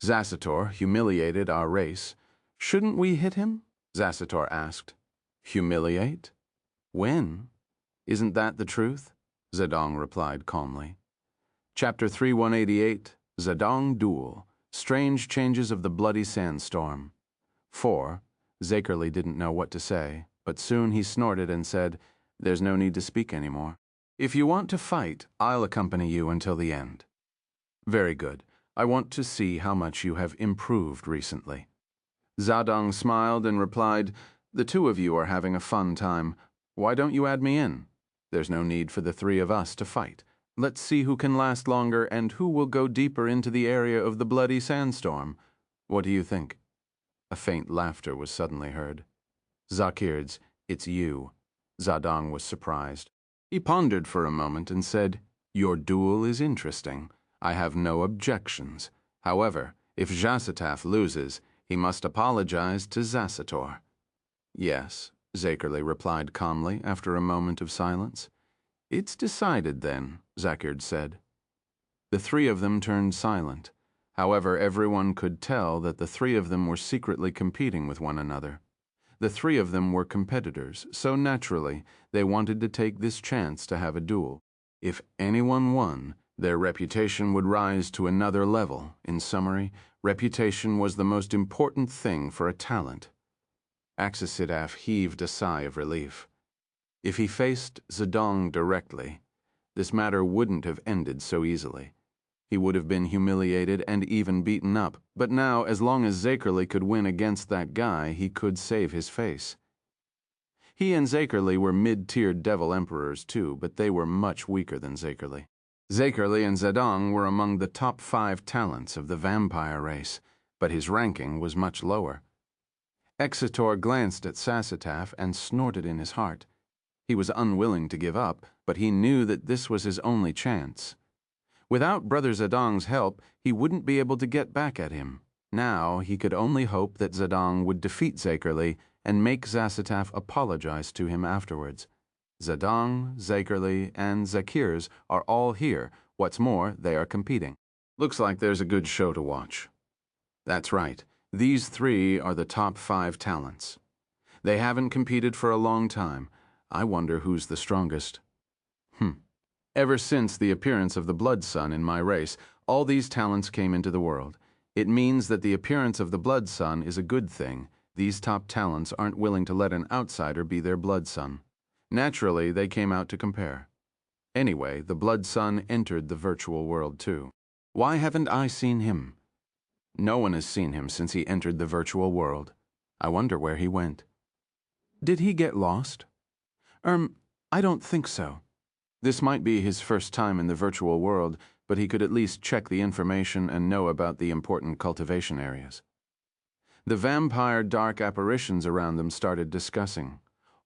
Zasator humiliated our race. "Shouldn't we hit him?" Zasator asked. "Humiliate? When? Isn't that the truth?" Zadong replied calmly. Chapter 3188, Zadong Duel, Strange Changes of the Bloody Sandstorm. 4. Zakerly didn't know what to say, but soon he snorted and said, "There's no need to speak anymore. If you want to fight, I'll accompany you until the end." "Very good. I want to see how much you have improved recently." Zadong smiled and replied, "The two of you are having a fun time. Why don't you add me in? There's no need for the three of us to fight. Let's see who can last longer and who will go deeper into the area of the bloody sandstorm. What do you think?" A faint laughter was suddenly heard. "Zakirds, it's you." Zadong was surprised. He pondered for a moment and said, "Your duel is interesting. I have no objections. However, if Zasataf loses, he must apologize to Zasator." "Yes," Zakerly replied calmly after a moment of silence. "It's decided then," Zakird said. The three of them turned silent. However, everyone could tell that the three of them were secretly competing with one another. The three of them were competitors, so naturally they wanted to take this chance to have a duel. If anyone won, their reputation would rise to another level. In summary, reputation was the most important thing for a talent. Axisidaf heaved a sigh of relief. If he faced Zadong directly, this matter wouldn't have ended so easily. He would have been humiliated and even beaten up, but now, as long as Zakerly could win against that guy, he could save his face. He and Zakerly were mid-tier devil emperors too, but they were much weaker than Zakerly. Zakerly and Zadong were among the top 5 talents of the vampire race, but his ranking was much lower. Exitor glanced at Sasataf and snorted in his heart. He was unwilling to give up, but he knew that this was his only chance. Without Brother Zedong's help, he wouldn't be able to get back at him. Now he could only hope that Zedong would defeat Zakerli and make Zasataf apologize to him afterwards. Zedong, Zakerli, and Zakirs are all here. What's more, they are competing. Looks like there's a good show to watch. That's right. These three are the top 5 talents. They haven't competed for a long time. I wonder who's the strongest. Ever since the appearance of the Blood Sun in my race, all these talents came into the world. It means that the appearance of the Blood Sun is a good thing. These top talents aren't willing to let an outsider be their Blood Sun. Naturally, they came out to compare. Anyway, the Blood Sun entered the virtual world too. Why haven't I seen him? No one has seen him since he entered the virtual world. I wonder where he went. Did he get lost? I don't think so. This might be his first time in the virtual world, but he could at least check the information and know about the important cultivation areas. The vampire dark apparitions around them started discussing.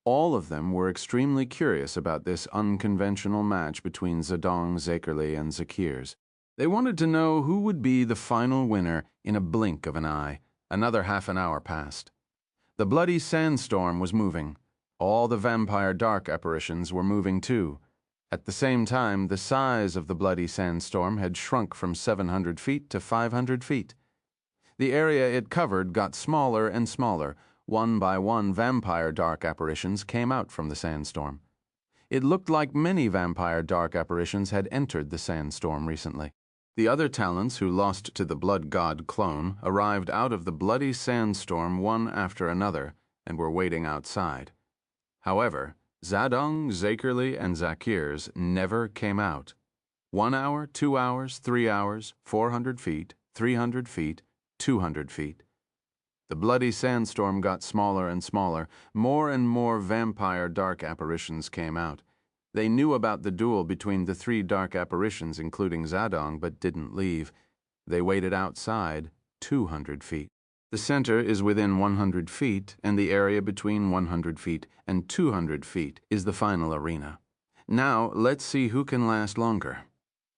All of them were extremely curious about this unconventional match between Zedong, Zakerli, and Zakirs. They wanted to know who would be the final winner in a blink of an eye. Another half an hour passed. The bloody sandstorm was moving. All the vampire dark apparitions were moving too. At the same time, the size of the bloody sandstorm had shrunk from 700 feet to 500 feet. The area it covered got smaller and smaller. One by one, vampire dark apparitions came out from the sandstorm. It looked like many vampire dark apparitions had entered the sandstorm recently. The other talents who lost to the Blood God clone arrived out of the bloody sandstorm one after another and were waiting outside. However, Zedong, Zakerli, and Zakirs never came out. 1 hour, 2 hours, 3 hours, 400 feet, 300 feet, 200 feet. The bloody sandstorm got smaller and smaller. More and more vampire dark apparitions came out. They knew about the duel between the 3 dark apparitions, including Zedong, but didn't leave. They waited outside 200 feet. The center is within 100 feet, and the area between 100 feet and 200 feet is the final arena. Now, let's see who can last longer.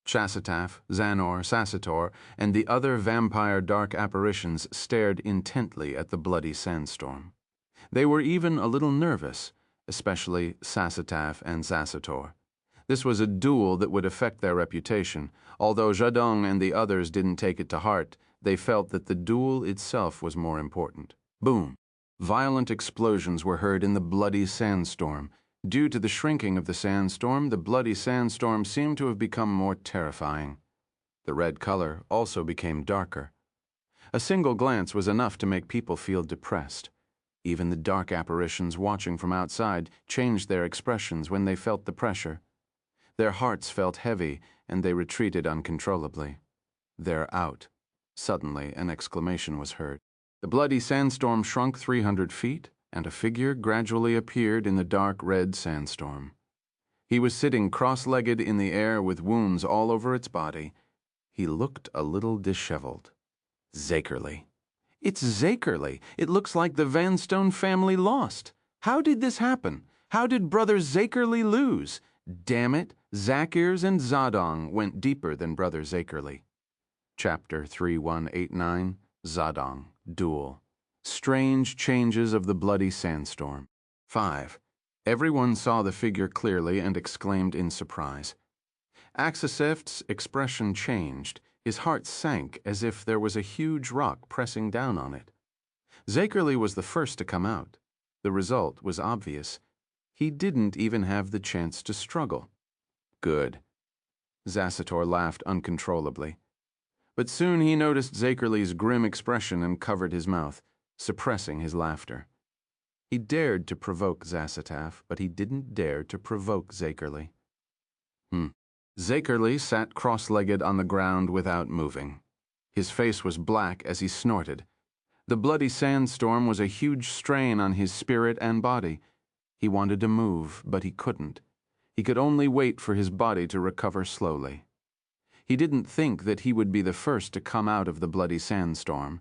Chasataf, Xanor, Sasator, and the other vampire dark apparitions stared intently at the bloody sandstorm. They were even a little nervous, especially Sasataf and Sasator. This was a duel that would affect their reputation. Although Zedong and the others didn't take it to heart, they felt that the duel itself was more important. Boom! Violent explosions were heard in the bloody sandstorm. Due to the shrinking of the sandstorm, the bloody sandstorm seemed to have become more terrifying. The red color also became darker. A single glance was enough to make people feel depressed. Even the dark apparitions watching from outside changed their expressions when they felt the pressure. Their hearts felt heavy, and they retreated uncontrollably. They're out. Suddenly, an exclamation was heard. The bloody sandstorm shrunk 300 feet, and a figure gradually appeared in the dark red sandstorm. He was sitting cross-legged in the air with wounds all over its body. He looked a little disheveled. Zakerli. It's Zakerli. It looks like the Vanstone family lost. How did this happen? How did Brother Zakerli lose? Damn it, Zakirs and Zedong went deeper than Brother Zakerli. Chapter 3189, Zedong, Duel. Strange changes of the bloody sandstorm. 5. Everyone saw the figure clearly and exclaimed in surprise. Axisef's expression changed. His heart sank as if there was a huge rock pressing down on it. Zakerli was the first to come out. The result was obvious. He didn't even have the chance to struggle. Good. Sasator laughed uncontrollably. But soon he noticed Zakerli's grim expression and covered his mouth, suppressing his laughter. He dared to provoke Zasataf, but he didn't dare to provoke Zakerli. Zakerli sat cross-legged on the ground without moving. His face was black as he snorted. The bloody sandstorm was a huge strain on his spirit and body. He wanted to move, but he couldn't. He could only wait for his body to recover slowly. He didn't think that he would be the first to come out of the bloody sandstorm.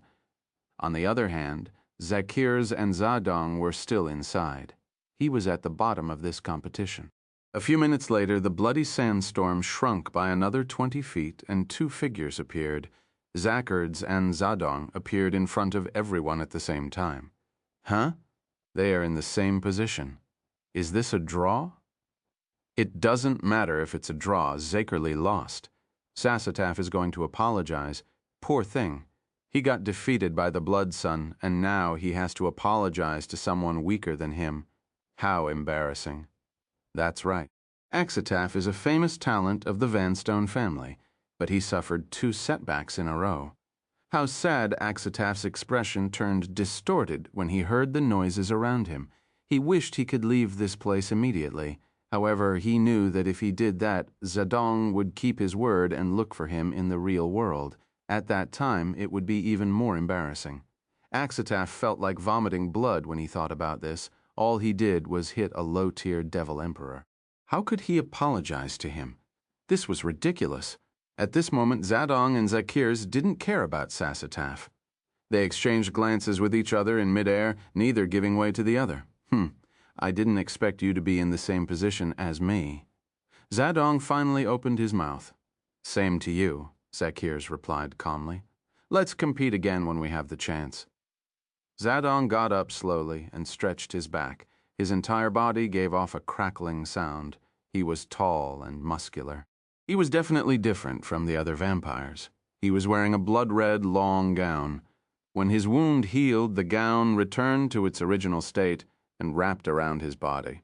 On the other hand, Zakirs and Zedong were still inside. He was at the bottom of this competition. A few minutes later, the bloody sandstorm shrunk by another 20 feet and two figures appeared. Zachards and Zadong appeared in front of everyone at the same time. Huh? They are in the same position. Is this a draw? It doesn't matter if it's a draw. Zacherli lost. Sasataf is going to apologize. Poor thing. He got defeated by the Blood Sun, and now he has to apologize to someone weaker than him. How embarrassing. That's right. Axataf is a famous talent of the Vanstone family, but he suffered 2 setbacks in a row. How sad Axataf's expression turned distorted when he heard the noises around him. He wished he could leave this place immediately. However, he knew that if he did that, Zadong would keep his word and look for him in the real world. At that time, it would be even more embarrassing. Axataf felt like vomiting blood when he thought about this. All he did was hit a low-tier Devil Emperor. How could he apologize to him? This was ridiculous. At this moment, Zadong and Zakirs didn't care about Sasataf. They exchanged glances with each other in midair, neither giving way to the other. I didn't expect you to be in the same position as me. Zadong finally opened his mouth. Same to you, Zakirs replied calmly. Let's compete again when we have the chance. Zadong got up slowly and stretched his back. His entire body gave off a crackling sound. He was tall and muscular. He was definitely different from the other vampires. He was wearing a blood-red long gown. When his wound healed, the gown returned to its original state and wrapped around his body.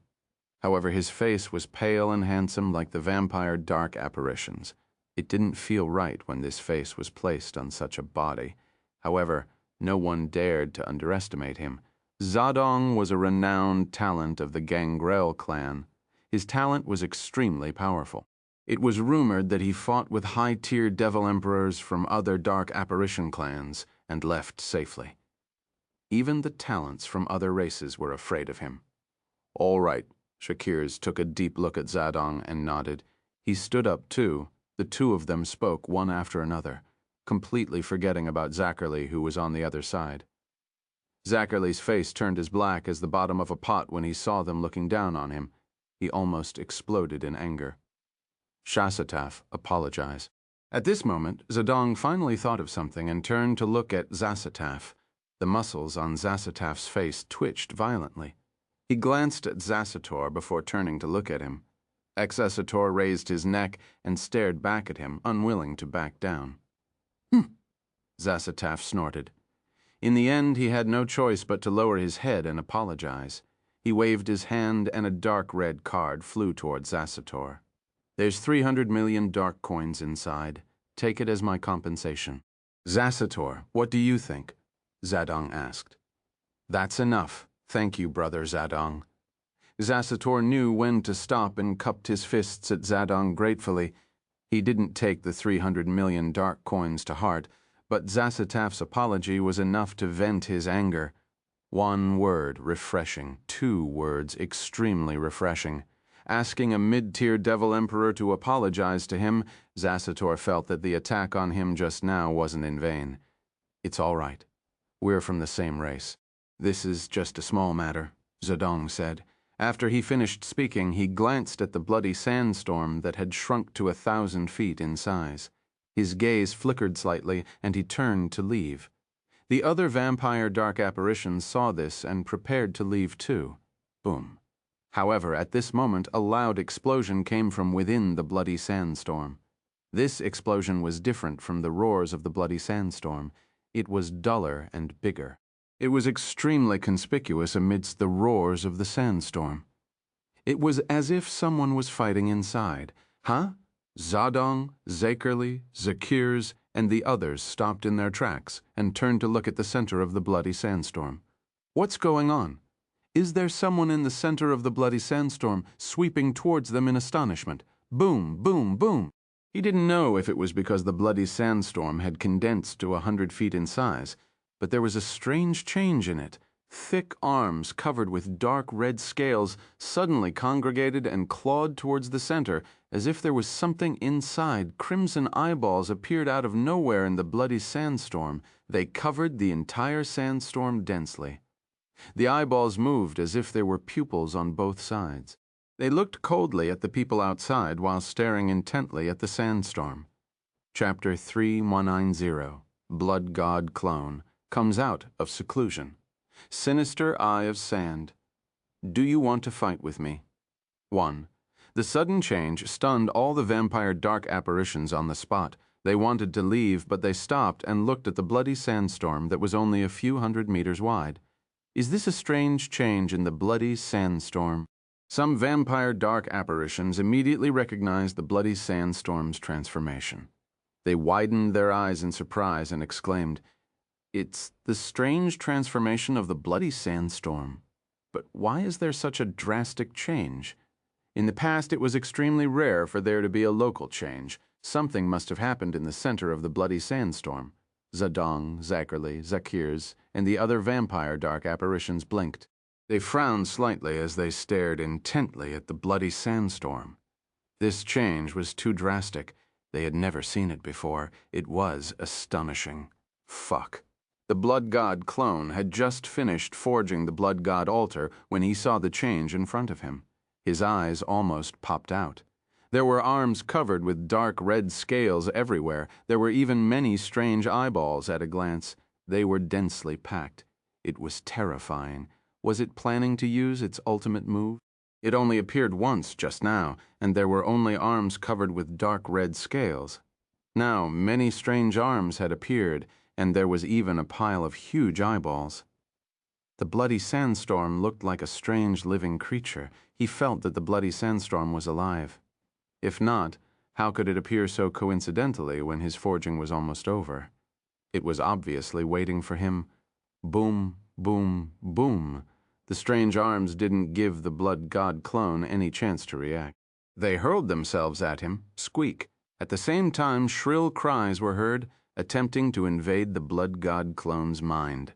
However, his face was pale and handsome like the vampire dark apparitions. It didn't feel right when this face was placed on such a body. However, no one dared to underestimate him. Zadong was a renowned talent of the Grail clan. His talent was extremely powerful. It was rumored that he fought with high-tier Devil Emperors from other dark apparition clans and left safely. Even the talents from other races were afraid of him. All right, Shakirs took a deep look at Zadong and nodded. He stood up too. The two of them spoke one after another, completely forgetting about Zacherli, who was on the other side. Zacherli's face turned as black as the bottom of a pot when he saw them looking down on him. He almost exploded in anger. Sasataf apologized. At this moment, Zadong finally thought of something and turned to look at Zasataf. The muscles on Zasataf's face twitched violently. He glanced at Zasator before turning to look at him. Zasator raised his neck and stared back at him, unwilling to back down. Zasataf snorted. In the end, he had no choice but to lower his head and apologize. He waved his hand and a dark red card flew toward Zasator. There's 300 million dark coins inside. Take it as my compensation. Zasator, what do you think? Zadong asked. That's enough. Thank you, brother Zadong. Zasator knew when to stop and cupped his fists at Zadong gratefully. He didn't take the 300 million dark coins to heart, but Zasataf's apology was enough to vent his anger. One word, refreshing. 2 words, extremely refreshing. Asking a mid-tier Devil Emperor to apologize to him, Zasator felt that the attack on him just now wasn't in vain. It's all right. We're from the same race. This is just a small matter, Zadong said. After he finished speaking, he glanced at the bloody sandstorm that had shrunk to 1,000 feet in size. His gaze flickered slightly, and he turned to leave. The other vampire dark apparitions saw this and prepared to leave too. Boom. However, at this moment, a loud explosion came from within the bloody sandstorm. This explosion was different from the roars of the bloody sandstorm. It was duller and bigger. It was extremely conspicuous amidst the roars of the sandstorm. It was as if someone was fighting inside. Huh? Zadong, Zacherli, Zakirs, and the others stopped in their tracks and turned to look at the center of the bloody sandstorm. What's going on? Is there someone in the center of the bloody sandstorm sweeping towards them in astonishment? Boom, boom, boom. He didn't know if it was because the bloody sandstorm had condensed to 100 feet in size, but there was a strange change in it. Thick arms covered with dark red scales suddenly congregated and clawed towards the center, as if there was something inside. Crimson eyeballs appeared out of nowhere in the bloody sandstorm. They covered the entire sandstorm densely. The eyeballs moved as if there were pupils on both sides. They looked coldly at the people outside while staring intently at the sandstorm. Chapter 3190, Blood God Clone, comes out of seclusion. Sinister Eye of Sand. Do you want to fight with me? 1. The sudden change stunned all the vampire dark apparitions on the spot. They wanted to leave, but they stopped and looked at the bloody sandstorm that was only a few hundred meters wide. Is this a strange change in the bloody sandstorm? Some vampire dark apparitions immediately recognized the bloody sandstorm's transformation. They widened their eyes in surprise and exclaimed, "It's the strange transformation of the bloody sandstorm. But why is there such a drastic change? In the past, it was extremely rare for there to be a local change. Something must have happened in the center of the bloody sandstorm." Zedong, Zachary, Zakirs, and the other vampire dark apparitions blinked. They frowned slightly as they stared intently at the bloody sandstorm. This change was too drastic. They had never seen it before. It was astonishing. Fuck. The Blood God clone had just finished forging the Blood God altar when he saw the change in front of him. His eyes almost popped out. There were arms covered with dark red scales everywhere. There were even many strange eyeballs at a glance. They were densely packed. It was terrifying. Was it planning to use its ultimate move? It only appeared once just now, and there were only arms covered with dark red scales. Now, many strange arms had appeared, and there was even a pile of huge eyeballs. The bloody sandstorm looked like a strange living creature. He felt that the bloody sandstorm was alive. If not, how could it appear so coincidentally when his forging was almost over? It was obviously waiting for him. Boom, boom, boom. The strange arms didn't give the Blood God clone any chance to react. They hurled themselves at him, squeak. At the same time, shrill cries were heard, attempting to invade the Blood God clone's mind.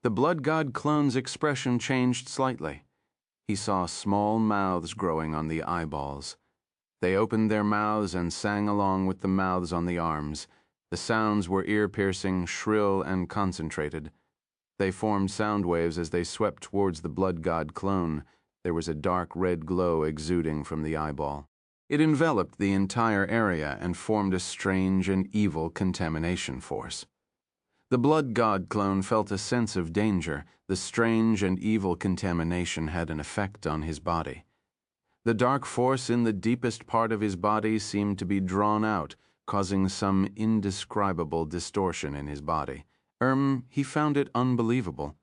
The Blood God clone's expression changed slightly. He saw small mouths growing on the eyeballs. They opened their mouths and sang along with the mouths on the arms. The sounds were ear-piercing, shrill, and concentrated. They formed sound waves as they swept towards the Blood God clone. There was a dark red glow exuding from the eyeball. It enveloped the entire area and formed a strange and evil contamination force. The Blood God clone felt a sense of danger. The strange and evil contamination had an effect on his body. The dark force in the deepest part of his body seemed to be drawn out, causing some indescribable distortion in his body. He found it unbelievable.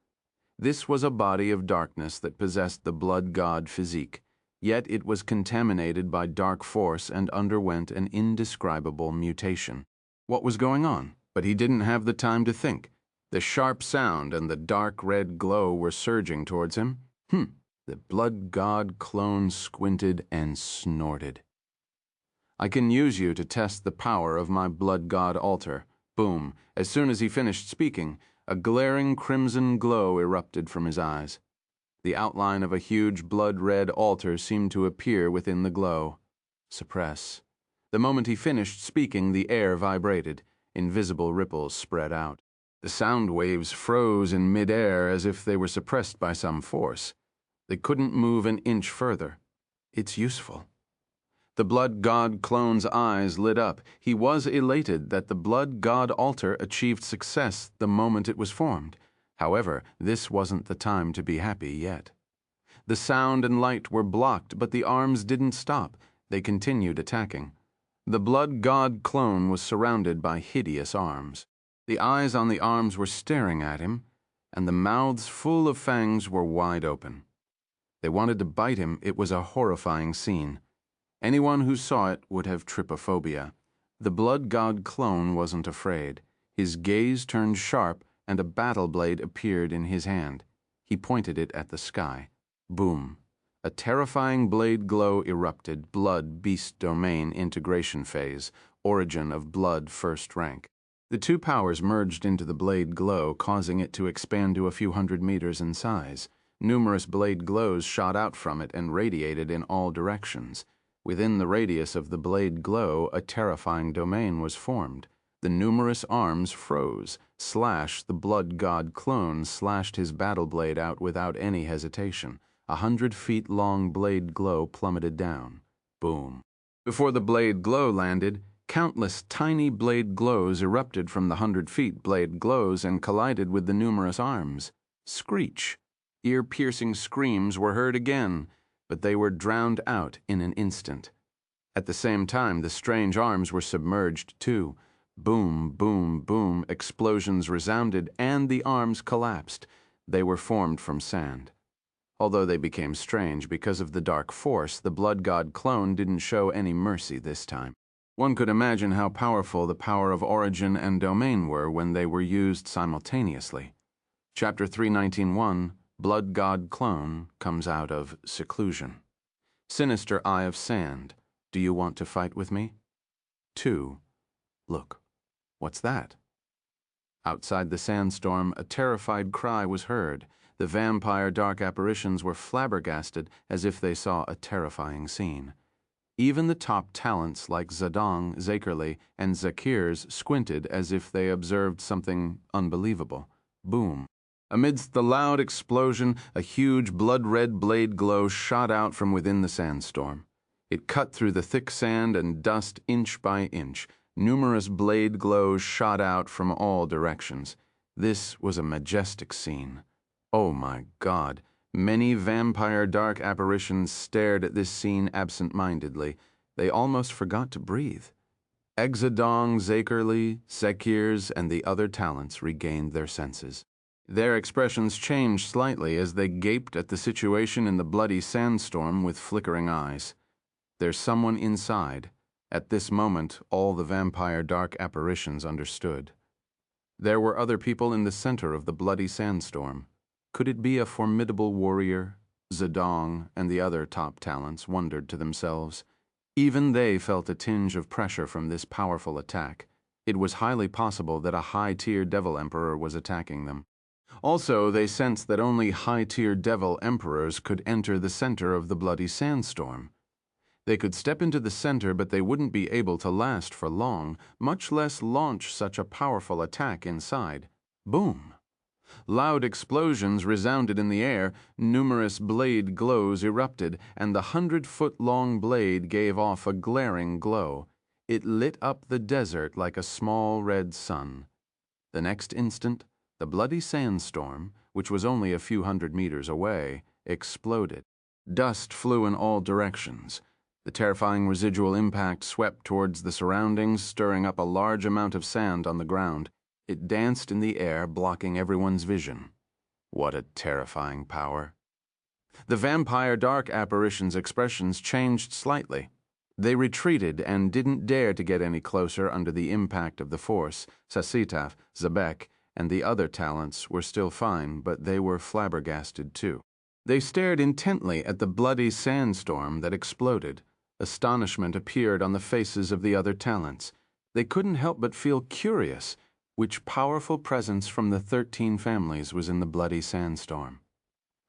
This was a body of darkness that possessed the Blood God Physique, yet it was contaminated by dark force and underwent an indescribable mutation. What was going on? But he didn't have the time to think. The sharp sound and the dark red glow were surging towards him. The Blood God clone squinted and snorted. "I can use you to test the power of my Blood God altar." Boom. As soon as he finished speaking, a glaring crimson glow erupted from his eyes. The outline of a huge blood-red altar seemed to appear within the glow. Suppress. The moment he finished speaking, the air vibrated. Invisible ripples spread out. The sound waves froze in mid-air as if they were suppressed by some force. They couldn't move an inch further. It's useful. The Blood God clone's eyes lit up. He was elated that the Blood God altar achieved success the moment it was formed. However, this wasn't the time to be happy yet. The sound and light were blocked, but the arms didn't stop. They continued attacking. The Blood God clone was surrounded by hideous arms. The eyes on the arms were staring at him, and the mouths full of fangs were wide open. They wanted to bite him. It was a horrifying scene. Anyone who saw it would have trypophobia. The Blood God clone wasn't afraid. His gaze turned sharp, and a battle blade appeared in his hand. He pointed it at the sky. Boom. A terrifying blade glow erupted. Blood Beast Domain Integration Phase. Origin of Blood First Rank. The two powers merged into the blade glow, causing it to expand to a few hundred meters in size. Numerous blade glows shot out from it and radiated in all directions. Within the radius of the blade glow, a terrifying domain was formed. The numerous arms froze. Slash, the Blood God clone, slashed his battle blade out without any hesitation. 100-feet-long blade glow plummeted down. Boom. Before the blade glow landed, countless tiny blade glows erupted from the 100-feet blade glows and collided with the numerous arms. Screech. Ear-piercing screams were heard again, but they were drowned out in an instant. At the same time, the strange arms were submerged too. Boom, boom, boom, explosions resounded, and the arms collapsed. They were formed from sand. Although they became strange because of the dark force, the Blood God clone didn't show any mercy this time. One could imagine how powerful the power of origin and domain were when they were used simultaneously. Chapter 319.1, Blood God Clone comes out of seclusion. Sinister Eye of Sand, do you want to fight with me? 2. Look, what's that? Outside the sandstorm, a terrified cry was heard. The vampire dark apparitions were flabbergasted as if they saw a terrifying scene. Even the top talents like Zedong, Zakerli, and Zakirs squinted as if they observed something unbelievable. Boom. Amidst the loud explosion, a huge blood-red blade glow shot out from within the sandstorm. It cut through the thick sand and dust inch by inch. Numerous blade glows shot out from all directions. This was a majestic scene. Oh my God! Many vampire dark apparitions stared at this scene absent-mindedly. They almost forgot to breathe. Exodong, Zakerli, Zakirs, and the other talents regained their senses. Their expressions changed slightly as they gaped at the situation in the bloody sandstorm with flickering eyes. There's someone inside. At this moment, all the vampire dark apparitions understood. There were other people in the center of the bloody sandstorm. Could it be a formidable warrior? Zedong and the other top talents wondered to themselves. Even they felt a tinge of pressure from this powerful attack. It was highly possible that a high-tier devil emperor was attacking them. Also, they sensed that only high-tier devil emperors could enter the center of the bloody sandstorm. They could step into the center, but they wouldn't be able to last for long, much less launch such a powerful attack inside. Boom! Loud explosions resounded in the air, numerous blade glows erupted, and the 100-foot-long blade gave off a glaring glow. It lit up the desert like a small red sun. The next instant, the bloody sandstorm, which was only a few hundred meters away, exploded. Dust flew in all directions. The terrifying residual impact swept towards the surroundings, stirring up a large amount of sand on the ground. It danced in the air, blocking everyone's vision. What a terrifying power. The vampire dark apparitions' expressions changed slightly. They retreated and didn't dare to get any closer under the impact of the force. Sasitaf, Zabek, and the other talents were still fine, but they were flabbergasted too. They stared intently at the bloody sandstorm that exploded. Astonishment appeared on the faces of the other talents. They couldn't help but feel curious. Which powerful presence from the 13 families was in the bloody sandstorm?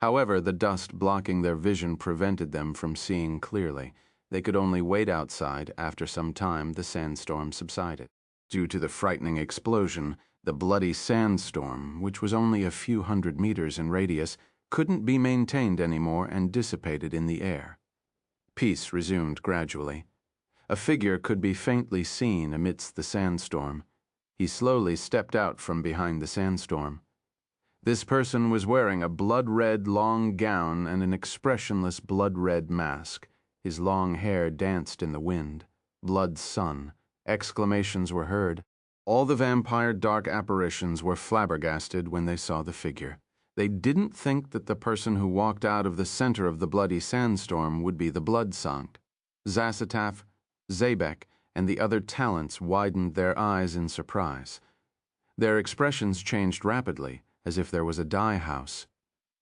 However, the dust blocking their vision prevented them from seeing clearly. They could only wait outside. After some time, the sandstorm subsided. Due to the frightening explosion, the bloody sandstorm, which was only a few hundred meters in radius, couldn't be maintained anymore and dissipated in the air. Peace resumed gradually. A figure could be faintly seen amidst the sandstorm. He slowly stepped out from behind the sandstorm. This person was wearing a blood-red long gown and an expressionless blood-red mask. His long hair danced in the wind. Blood sun. Exclamations were heard. All the vampire dark apparitions were flabbergasted when they saw the figure. They didn't think that the person who walked out of the center of the bloody sandstorm would be the Blood Sanct. Zasataf, Zabek, and the other talents widened their eyes in surprise. Their expressions changed rapidly, as if there was a dye house.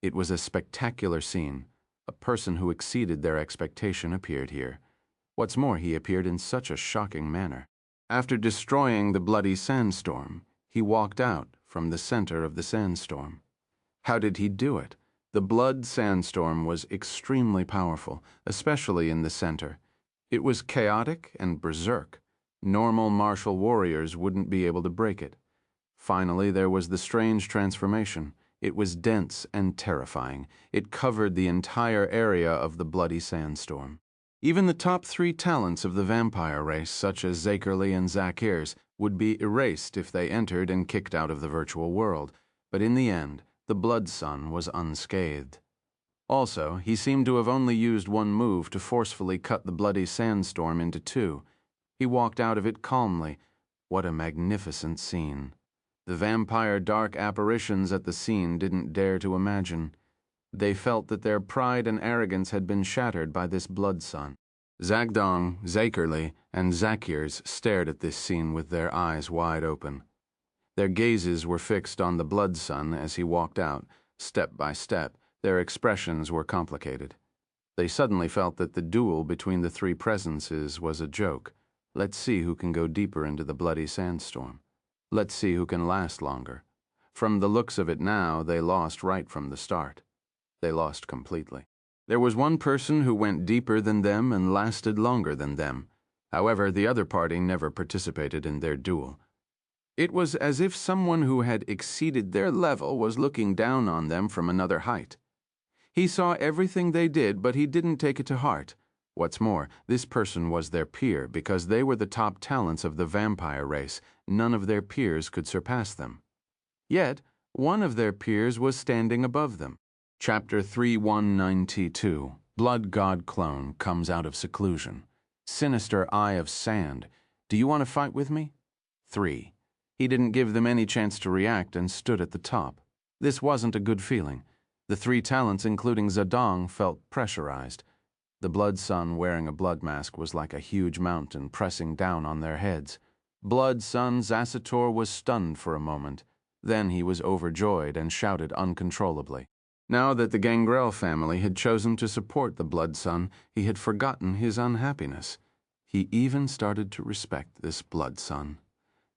It was a spectacular scene. A person who exceeded their expectation appeared here. What's more, he appeared in such a shocking manner. After destroying the bloody sandstorm, he walked out from the center of the sandstorm. How did he do it? The blood sandstorm was extremely powerful, especially in the center. It was chaotic and berserk. Normal martial warriors wouldn't be able to break it. Finally, there was the strange transformation. It was dense and terrifying. It covered the entire area of the bloody sandstorm. Even the top 3 talents of the vampire race, such as Zakerly and Zakirs, would be erased if they entered and kicked out of the virtual world. But in the end, the Blood Sun was unscathed. Also, he seemed to have only used one move to forcefully cut the bloody sandstorm into 2. He walked out of it calmly. What a magnificent scene. The vampire dark apparitions at the scene didn't dare to imagine. They felt that their pride and arrogance had been shattered by this blood sun. Zagdong, Zakerly, and Zakirs stared at this scene with their eyes wide open. Their gazes were fixed on the blood sun as he walked out, step by step. Their expressions were complicated. They suddenly felt that the duel between the 3 presences was a joke. Let's see who can go deeper into the bloody sandstorm. Let's see who can last longer. From the looks of it now, they lost right from the start. They lost completely. There was one person who went deeper than them and lasted longer than them. However, the other party never participated in their duel. It was as if someone who had exceeded their level was looking down on them from another height. He saw everything they did, but he didn't take it to heart. What's more, this person was their peer because they were the top talents of the vampire race. None of their peers could surpass them. Yet, one of their peers was standing above them. Chapter 3192, Blood God Clone comes out of seclusion. Sinister Eye of Sand. Do you want to fight with me? 3. He didn't give them any chance to react and stood at the top. This wasn't a good feeling. The 3 talents, including Zedong, felt pressurized. The blood sun wearing a blood mask was like a huge mountain pressing down on their heads. Blood Sun Zasator was stunned for a moment. Then he was overjoyed and shouted uncontrollably. Now that the Grail family had chosen to support the Blood Sun, he had forgotten his unhappiness. He even started to respect this Blood Sun.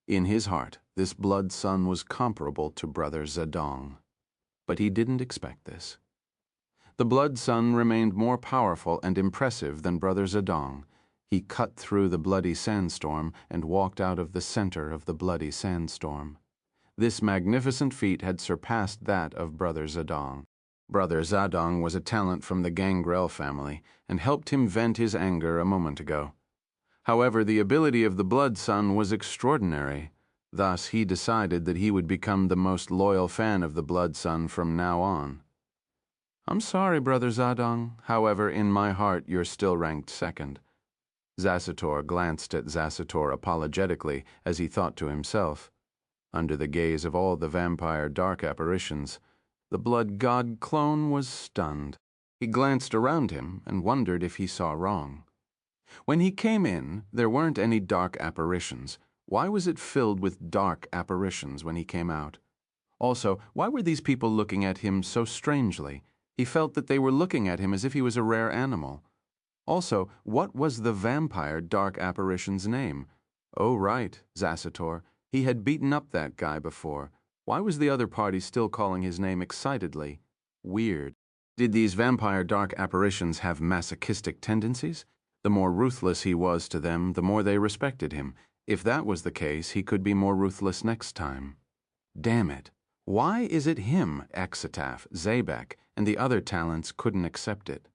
In his heart, this Blood Sun was comparable to Brother Zedong. But he didn't expect this. The Blood Sun remained more powerful and impressive than Brother Zedong. He cut through the bloody sandstorm and walked out of the center of the bloody sandstorm. This magnificent feat had surpassed that of Brother Zedong. Brother Zedong was a talent from the Grail family and helped him vent his anger a moment ago. However, the ability of the Blood Sun was extraordinary. Thus, he decided that he would become the most loyal fan of the Blood Sun from now on. I'm sorry, Brother Zedong. However, in my heart, you're still ranked 2nd. Zasator glanced at Zasator apologetically as he thought to himself. Under the gaze of all the vampire dark apparitions, the Blood God clone was stunned. He glanced around him and wondered if he saw wrong. When he came in, there weren't any dark apparitions. Why was it filled with dark apparitions when he came out? Also, why were these people looking at him so strangely? He felt that they were looking at him as if he was a rare animal. Also, what was the vampire dark apparition's name? Oh, right, Zasator. He had beaten up that guy before. Why was the other party still calling his name excitedly? Weird. Did these vampire dark apparitions have masochistic tendencies? The more ruthless he was to them, the more they respected him. If that was the case, he could be more ruthless next time. Damn it. Why is it him, Exitaph, Zabek, and the other talents couldn't accept it?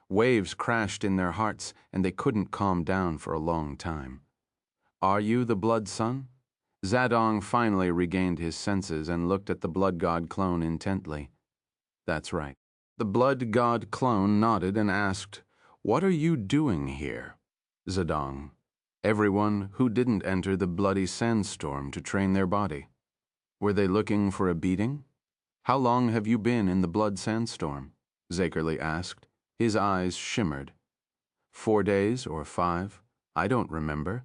Waves crashed in their hearts, and they couldn't calm down for a long time. Are you the Blood Sun? Zedong finally regained his senses and looked at the Blood God clone intently. That's right. The Blood God clone nodded and asked, "What are you doing here?" Zedong. Everyone who didn't enter the bloody sandstorm to train their body. Were they looking for a beating? How long have you been in the blood sandstorm? Zakerly asked. His eyes shimmered. 4 days or 5? I don't remember.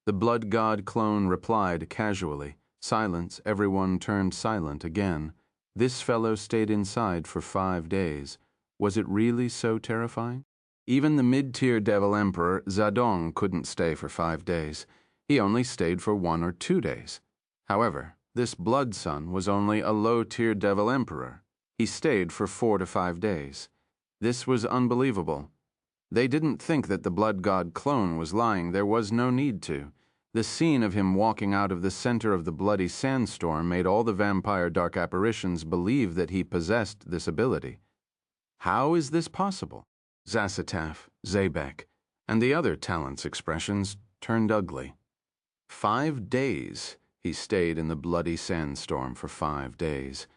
The Blood God clone replied casually. Silence, everyone turned silent again. This fellow stayed inside for 5 days. Was it really so terrifying? Even the mid-tier Devil Emperor, Zedong, couldn't stay for 5 days. He only stayed for 1 or 2 days. However, this Blood Sun was only a low-tier Devil Emperor. He stayed for 4 to 5 days. This was unbelievable. They didn't think that the Blood God clone was lying. There was no need to. The scene of him walking out of the center of the bloody sandstorm made all the vampire dark apparitions believe that he possessed this ability. How is this possible? Zasataf, Zabek, and the other talent's expressions turned ugly. 5 days he stayed in the bloody sandstorm for 5 days.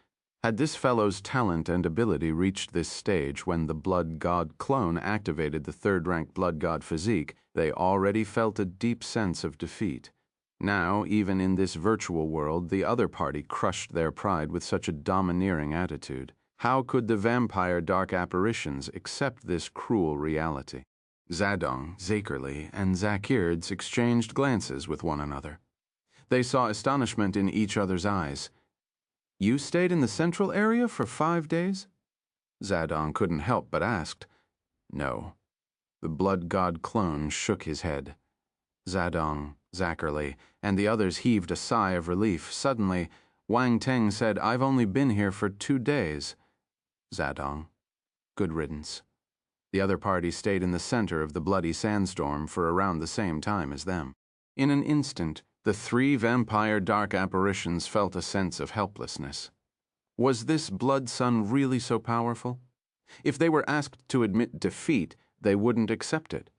Had this fellow's talent and ability reached this stage when the Blood God clone activated the third-rank Blood God Physique, they already felt a deep sense of defeat. Now, even in this virtual world, the other party crushed their pride with such a domineering attitude. How could the vampire dark apparitions accept this cruel reality? Zadong, Zakerli, and Zakirds exchanged glances with one another. They saw astonishment in each other's eyes. You stayed in the central area for 5 days? Zadong couldn't help but asked. No. The Blood God clone shook his head. Zadong, Zakerli, and the others heaved a sigh of relief. Suddenly, Wang Teng said, I've only been here for 2 days. Zadong, good riddance. The other party stayed in the center of the bloody sandstorm for around the same time as them. In an instant, the 3 vampire dark apparitions felt a sense of helplessness. Was this blood sun really so powerful? If they were asked to admit defeat, they wouldn't accept it.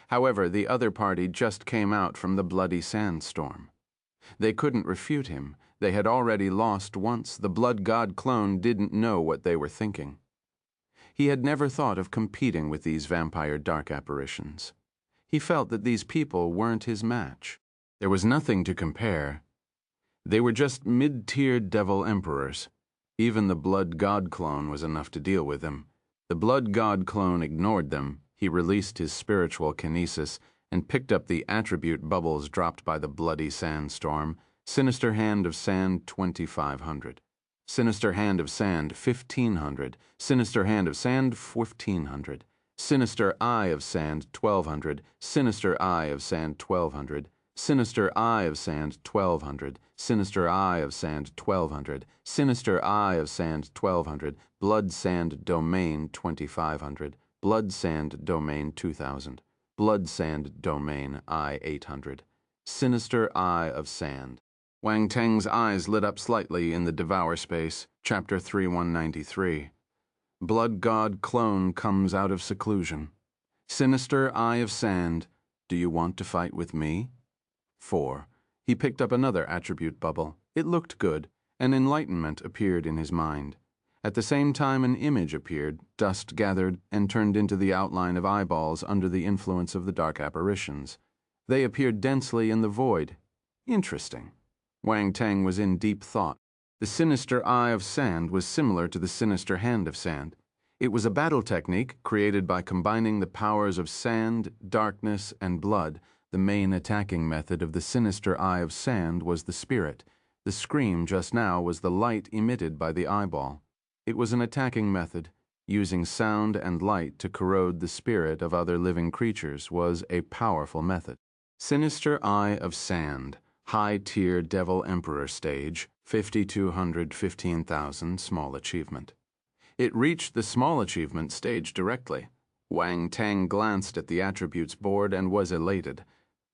However, the other party just came out from the bloody sandstorm. They couldn't refute him. They had already lost once. The Blood God clone didn't know what they were thinking. He had never thought of competing with these vampire dark apparitions. He felt that these people weren't his match. There was nothing to compare. They were just mid-tier devil emperors. Even the Blood God clone was enough to deal with them. The Blood God clone ignored them. He released his spiritual kinesis and picked up the attribute bubbles dropped by the bloody sandstorm. Sinister Hand of Sand, 2,500. Sinister Hand of Sand, 1,500. Sinister Hand of Sand, 1,500. Sinister Eye of Sand, 1,200. Sinister Eye of Sand, 1,200. Sinister Eye of Sand, 1,200. Sinister Eye of Sand, 1,200. Sinister Eye of Sand, 1,200. Blood Sand Domain, 2,500. Blood Sand Domain, 2,000. Blood Sand Domain, I, 800. Sinister Eye of Sand. Wang Teng's eyes lit up slightly in the Devour space, Chapter 3193. Blood God clone comes out of seclusion. Sinister Eye of Sand, do you want to fight with me? 4. He picked up another attribute bubble. It looked good. An enlightenment appeared in his mind. At the same time, an image appeared, dust gathered, and turned into the outline of eyeballs under the influence of the dark apparitions. They appeared densely in the void. Interesting. Wang Teng was in deep thought. The Sinister Eye of Sand was similar to the Sinister Hand of Sand. It was a battle technique created by combining the powers of sand, darkness, and blood. The main attacking method of the Sinister Eye of Sand was the spirit. The scream just now was the light emitted by the eyeball. It was an attacking method. Using sound and light to corrode the spirit of other living creatures was a powerful method. Sinister Eye of Sand, high-tier Devil Emperor stage, 5,200, 15,000, small achievement. It reached the small achievement stage directly. Wang Teng glanced at the attributes board and was elated.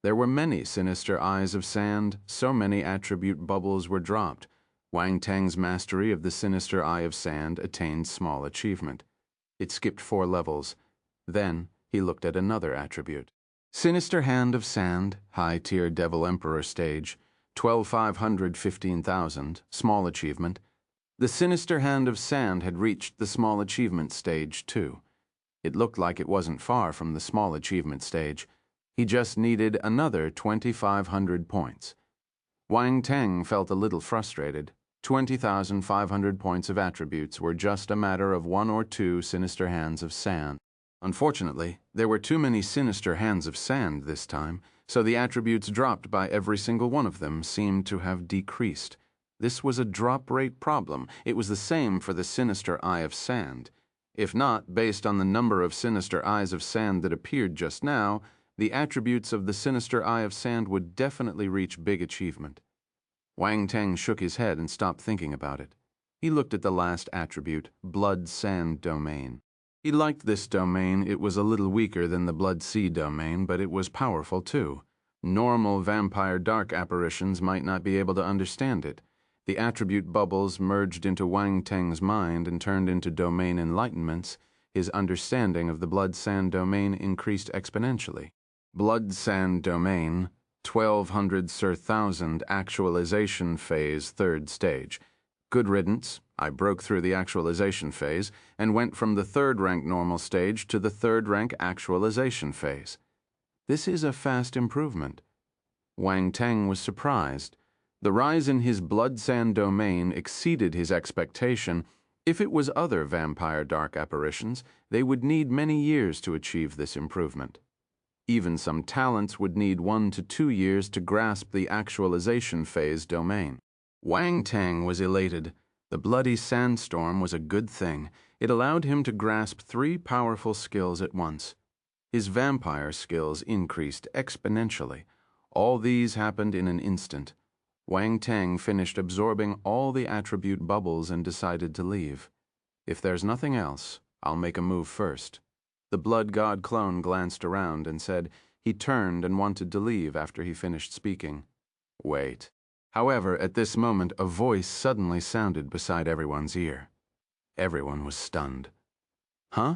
There were many Sinister Eyes of Sand, so many attribute bubbles were dropped. Wang Teng's mastery of the Sinister Eye of Sand attained small achievement. It skipped 4 levels. Then he looked at another attribute. Sinister Hand of Sand, high-tier Devil Emperor stage, 12,500, 15,000, small achievement. The Sinister Hand of Sand had reached the small achievement stage too. It looked like it wasn't far from the small achievement stage. He just needed another 2,500 points. Wang Teng felt a little frustrated. 20,500 points of attributes were just a matter of 1 or 2 Sinister Hands of Sand. Unfortunately, there were too many Sinister Hands of Sand this time, so the attributes dropped by every single one of them seemed to have decreased. This was a drop rate problem. It was the same for the Sinister Eye of Sand. If not, based on the number of Sinister Eyes of Sand that appeared just now, the attributes of the Sinister Eye of Sand would definitely reach big achievement. Wang Teng shook his head and stopped thinking about it. He looked at the last attribute, Blood Sand Domain. He liked this domain. It was a little weaker than the Blood Sea domain, but it was powerful too. Normal vampire dark apparitions might not be able to understand it. The attribute bubbles merged into Wang Teng's mind and turned into domain enlightenments. His understanding of the blood sand domain increased exponentially. Blood sand domain, 1200 Sir thousand actualization phase, third stage. Good riddance. I broke through the actualization phase and went from the third rank normal stage to the third rank actualization phase. This is a fast improvement. Wang Teng was surprised. The rise in his blood sand domain exceeded his expectation. If it was other vampire dark apparitions, they would need many years to achieve this improvement. Even some talents would need 1 to 2 years to grasp the actualization phase domain. Wang Teng was elated. The bloody sandstorm was a good thing. It allowed him to grasp 3 powerful skills at once. His vampire skills increased exponentially. All these happened in an instant. Wang Teng finished absorbing all the attribute bubbles and decided to leave. If there's nothing else, I'll make a move first. The Blood God clone glanced around and said he turned and wanted to leave after he finished speaking. Wait. However, at this moment, a voice suddenly sounded beside everyone's ear. Everyone was stunned. Huh?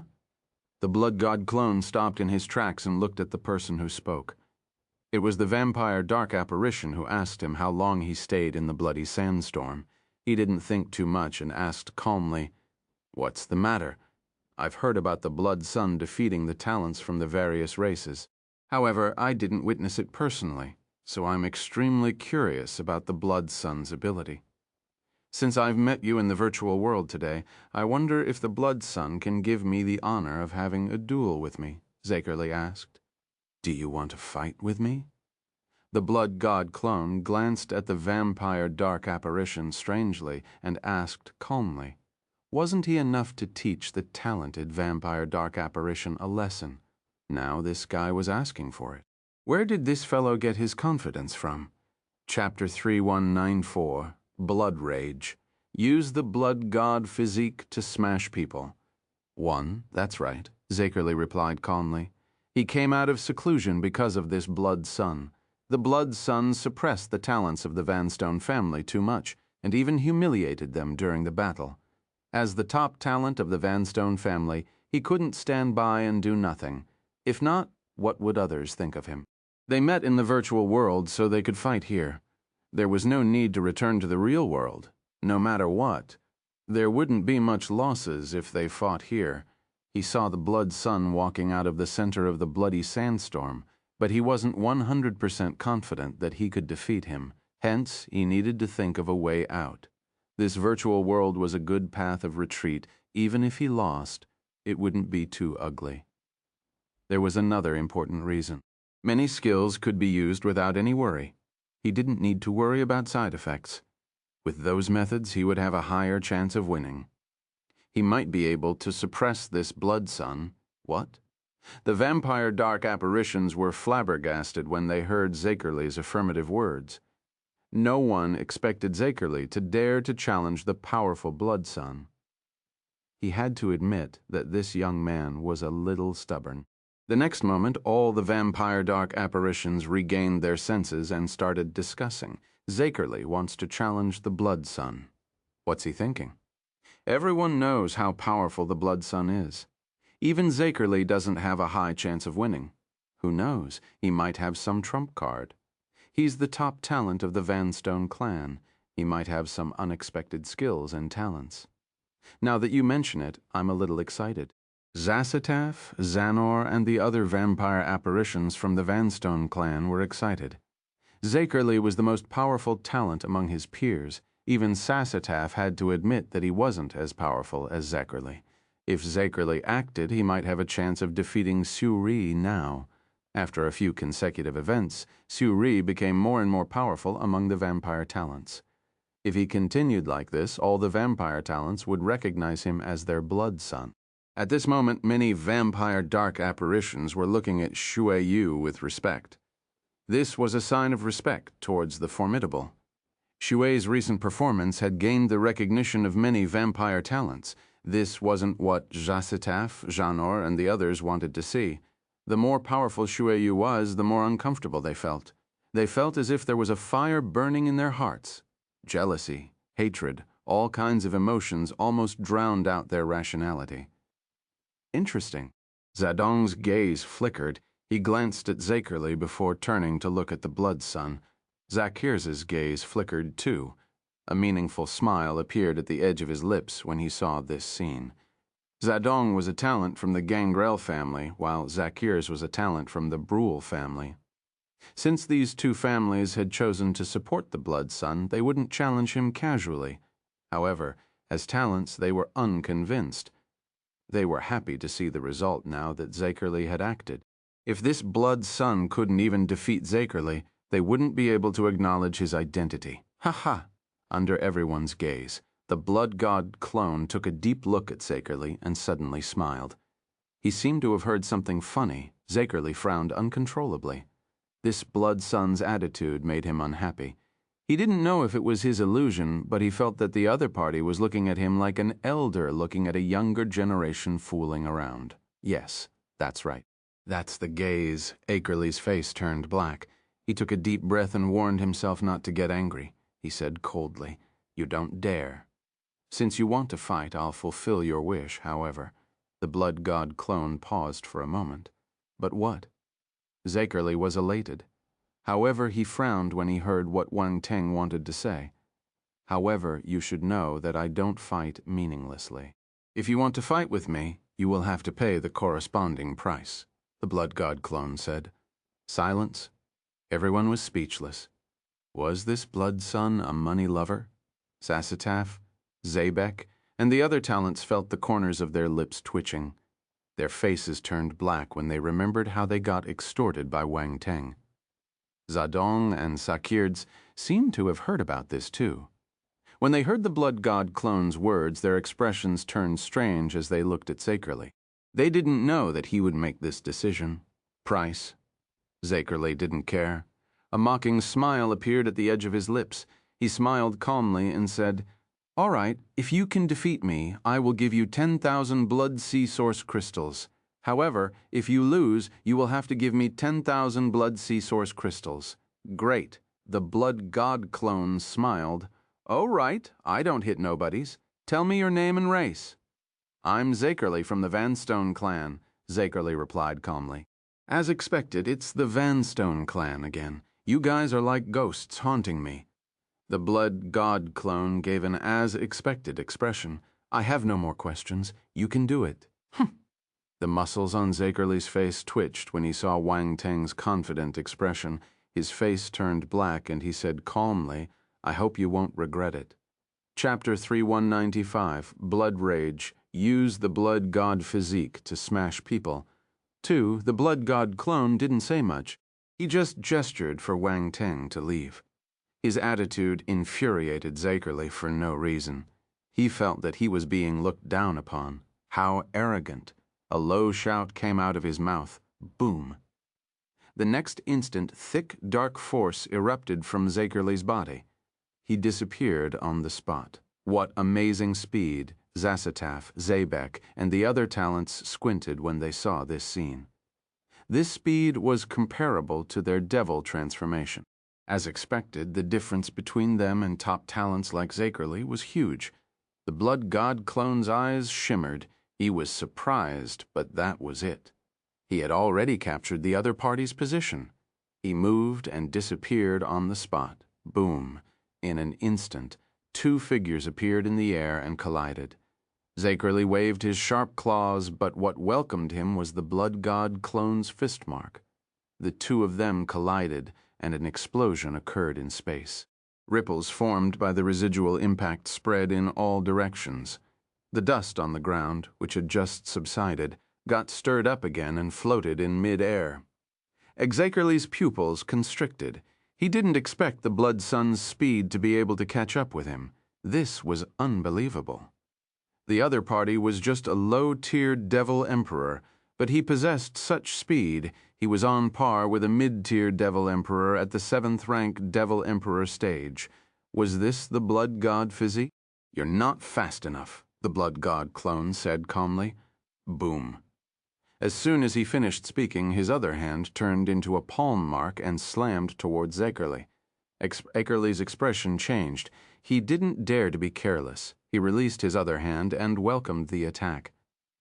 The Blood God clone stopped in his tracks and looked at the person who spoke. It was the vampire dark apparition who asked him how long he stayed in the bloody sandstorm. He didn't think too much and asked calmly, "What's the matter? I've heard about the Blood Sun defeating the talents from the various races. However, I didn't witness it personally, so I'm extremely curious about the Blood Sun's ability. Since I've met you in the virtual world today, I wonder if the Blood Sun can give me the honor of having a duel with me," Zakerly asked. "Do you want to fight with me?" The Blood God clone glanced at the vampire dark apparition strangely and asked calmly, wasn't he enough to teach the talented vampire dark apparition a lesson? Now this guy was asking for it. Where did this fellow get his confidence from? Chapter 3194, Blood Rage. Use the Blood God Physique to smash people. 1, that's right, Zakerly replied calmly. He came out of seclusion because of this Blood Sun. The Blood Sun suppressed the talents of the Vanstone family too much, and even humiliated them during the battle. As the top talent of the Vanstone family, he couldn't stand by and do nothing. If not, what would others think of him? They met in the virtual world so they could fight here. There was no need to return to the real world, no matter what. There wouldn't be much losses if they fought here. He saw the Blood Sun walking out of the center of the bloody sandstorm, but he wasn't 100% confident that he could defeat him. Hence, he needed to think of a way out. This virtual world was a good path of retreat. Even if he lost, it wouldn't be too ugly. There was another important reason. Many skills could be used without any worry. He didn't need to worry about side effects. With those methods, he would have a higher chance of winning. He might be able to suppress this Blood Sun. What? The vampire dark apparitions were flabbergasted when they heard Zakerly's affirmative words. No one expected Zakerly to dare to challenge the powerful Blood Sun. He had to admit that this young man was a little stubborn. The next moment, all the vampire dark apparitions regained their senses and started discussing. Zakerly wants to challenge the Blood Sun. What's he thinking? Everyone knows how powerful the Blood Sun is. Even Zakerly doesn't have a high chance of winning. Who knows, he might have some trump card. He's the top talent of the Vanstone clan. He might have some unexpected skills and talents. Now that you mention it, I'm a little excited. Zasataf, Xanor, and the other vampire apparitions from the Vanstone clan were excited. Zakerly was the most powerful talent among his peers. Even Zasataf had to admit that he wasn't as powerful as Zakerly. If Zakerly acted, he might have a chance of defeating Suri now. After a few consecutive events, Suri became more and more powerful among the vampire talents. If he continued like this, all the vampire talents would recognize him as their Blood Sun. At this moment, many vampire dark apparitions were looking at Xue Yu with respect. This was a sign of respect towards the formidable. Xue's recent performance had gained the recognition of many vampire talents. This wasn't what Zasataf, Xanor, and the others wanted to see. The more powerful Xue Yu was, the more uncomfortable they felt. They felt as if there was a fire burning in their hearts. Jealousy, hatred, all kinds of emotions almost drowned out their rationality. Interesting. Zedong's gaze flickered. He glanced at Zakerly before turning to look at the blood sun. Zakirs' gaze flickered too. A meaningful smile appeared at the edge of his lips when he saw this scene. Zedong was a talent from the Grail family, while Zakirs was a talent from the Brule family. Since these two families had chosen to support the blood sun, they wouldn't challenge him casually. However, as talents, they were unconvinced. They were happy to see the result now that Zakerly had acted. If this blood sun couldn't even defeat Zakerly, they wouldn't be able to acknowledge his identity. Ha ha! Under everyone's gaze, the blood god clone took a deep look at Zakerly and suddenly smiled. He seemed to have heard something funny. Zakerly frowned uncontrollably. This blood sun's attitude made him unhappy. He didn't know if it was his illusion, but he felt that the other party was looking at him like an elder looking at a younger generation fooling around. Yes, that's right. That's the gaze. Akerly's face turned black. He took a deep breath and warned himself not to get angry. He said coldly, "You don't dare. Since you want to fight, I'll fulfill your wish, however." The blood god clone paused for a moment. But what? Zakerly was elated. However, he frowned when he heard what Wang Teng wanted to say. "However, you should know that I don't fight meaninglessly. If you want to fight with me, you will have to pay the corresponding price," the blood god clone said. Silence. Everyone was speechless. Was this blood sun a money lover? Sasataf, Zabek, and the other talents felt the corners of their lips twitching. Their faces turned black when they remembered how they got extorted by Wang Teng. Zedong and Zakirs seemed to have heard about this too. When they heard the blood god clone's words, their expressions turned strange as they looked at Zakerly. They didn't know that he would make this decision. Price? Zakerly didn't care. A mocking smile appeared at the edge of his lips. He smiled calmly and said, "All right, if you can defeat me, I will give you 10,000 blood sea source crystals. However, if you lose, you will have to give me 10,000 blood sea source crystals." Great. The blood god clone smiled. "Oh, right, I don't hit nobodies. Tell me your name and race." "I'm Zakerly from the Vanstone clan," Zakerly replied calmly. "As expected, it's the Vanstone clan again. You guys are like ghosts haunting me." The blood god clone gave an as-expected expression. "I have no more questions. You can do it." The muscles on Zakerly's face twitched when he saw Wang Teng's confident expression. His face turned black and he said calmly, "I hope you won't regret it." Chapter 3195, Blood Rage. Use the Blood God Physique to smash people. 2. The blood god clone didn't say much. He just gestured for Wang Teng to leave. His attitude infuriated Zakerly for no reason. He felt that he was being looked down upon. How arrogant. A low shout came out of his mouth. Boom. The next instant, thick, dark force erupted from Zakerly's body. He disappeared on the spot. What amazing speed! Zasataf, Zabek, and the other talents squinted when they saw this scene. This speed was comparable to their devil transformation. As expected, the difference between them and top talents like Zakerly was huge. The blood god clone's eyes shimmered. He was surprised, but that was it. He had already captured the other party's position. He moved and disappeared on the spot. Boom. In an instant, two figures appeared in the air and collided. Zakerly waved his sharp claws, but what welcomed him was the blood god clone's fist mark. The two of them collided, and an explosion occurred in space. Ripples formed by the residual impact spread in all directions. The dust on the ground, which had just subsided, got stirred up again and floated in mid-air. Zakerly's pupils constricted. He didn't expect the blood sun's speed to be able to catch up with him. This was unbelievable. The other party was just a low-tiered devil emperor, but he possessed such speed he was on par with a mid-tier devil emperor at the 7th-rank devil emperor stage. Was this the blood god physique? "You're not fast enough," the blood god clone said calmly. Boom. As soon as he finished speaking, his other hand turned into a palm mark and slammed towards Zakerly. Akerly's expression changed. He didn't dare to be careless. He released his other hand and welcomed the attack.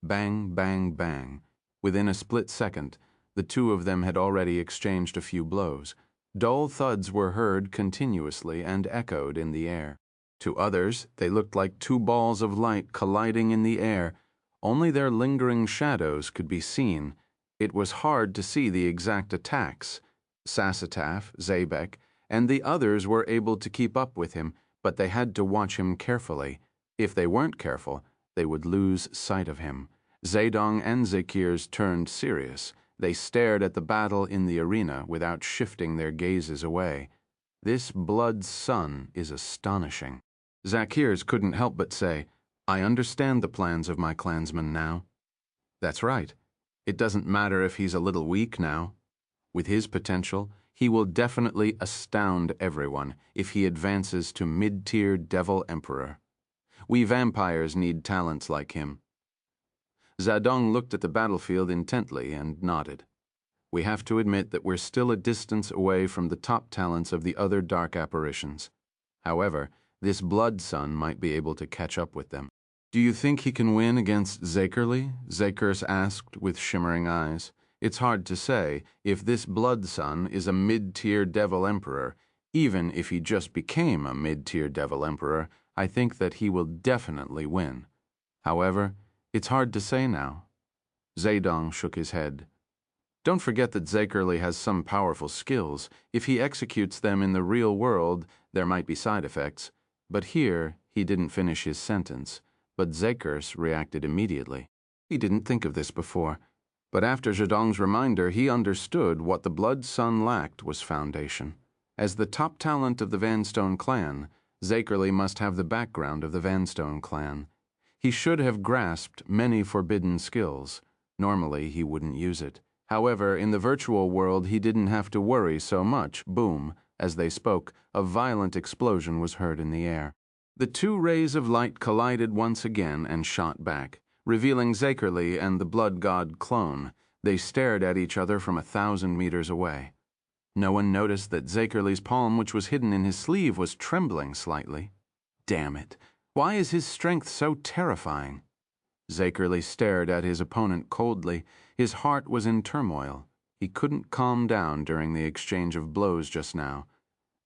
Bang, bang, bang. Within a split second, the two of them had already exchanged a few blows. Dull thuds were heard continuously and echoed in the air. To others, they looked like two balls of light colliding in the air. Only their lingering shadows could be seen. It was hard to see the exact attacks. Sasataf, Zabek, and the others were able to keep up with him, but they had to watch him carefully. If they weren't careful, they would lose sight of him. Zedong and Zakirs turned serious. They stared at the battle in the arena without shifting their gazes away. This blood sun is astonishing. Zakirs couldn't help but say, "I understand the plans of my clansman now." That's right. It doesn't matter if he's a little weak now. With his potential, he will definitely astound everyone if he advances to mid-tier Devil Emperor. We vampires need talents like him. Zedong looked at the battlefield intently and nodded. We have to admit that we're still a distance away from the top talents of the other dark apparitions. However, this blood sun might be able to catch up with them. Do you think he can win against Zakerly? Zakers asked with shimmering eyes. It's hard to say. If this blood sun is a mid-tier Devil Emperor, even if he just became a mid-tier Devil Emperor, I think that he will definitely win. However, it's hard to say now. Zedong shook his head. Don't forget that Zakerly has some powerful skills. If he executes them in the real world, there might be side effects. But here, he didn't finish his sentence. But Zakers reacted immediately. He didn't think of this before. But after Zedong's reminder, he understood what the Blood Sun lacked was foundation. As the top talent of the Vanstone clan, Zakerly must have the background of the Vanstone clan. He should have grasped many forbidden skills. Normally, he wouldn't use it. However, in the virtual world, he didn't have to worry so much. Boom. As they spoke, a violent explosion was heard in the air. The two rays of light collided once again and shot back, revealing Zakerly and the Blood God clone. They stared at each other from 1,000 meters away. No one noticed that Zakerly's palm, which was hidden in his sleeve, was trembling slightly. Damn it. Why is his strength so terrifying? Zakerly stared at his opponent coldly. His heart was in turmoil. He couldn't calm down during the exchange of blows just now.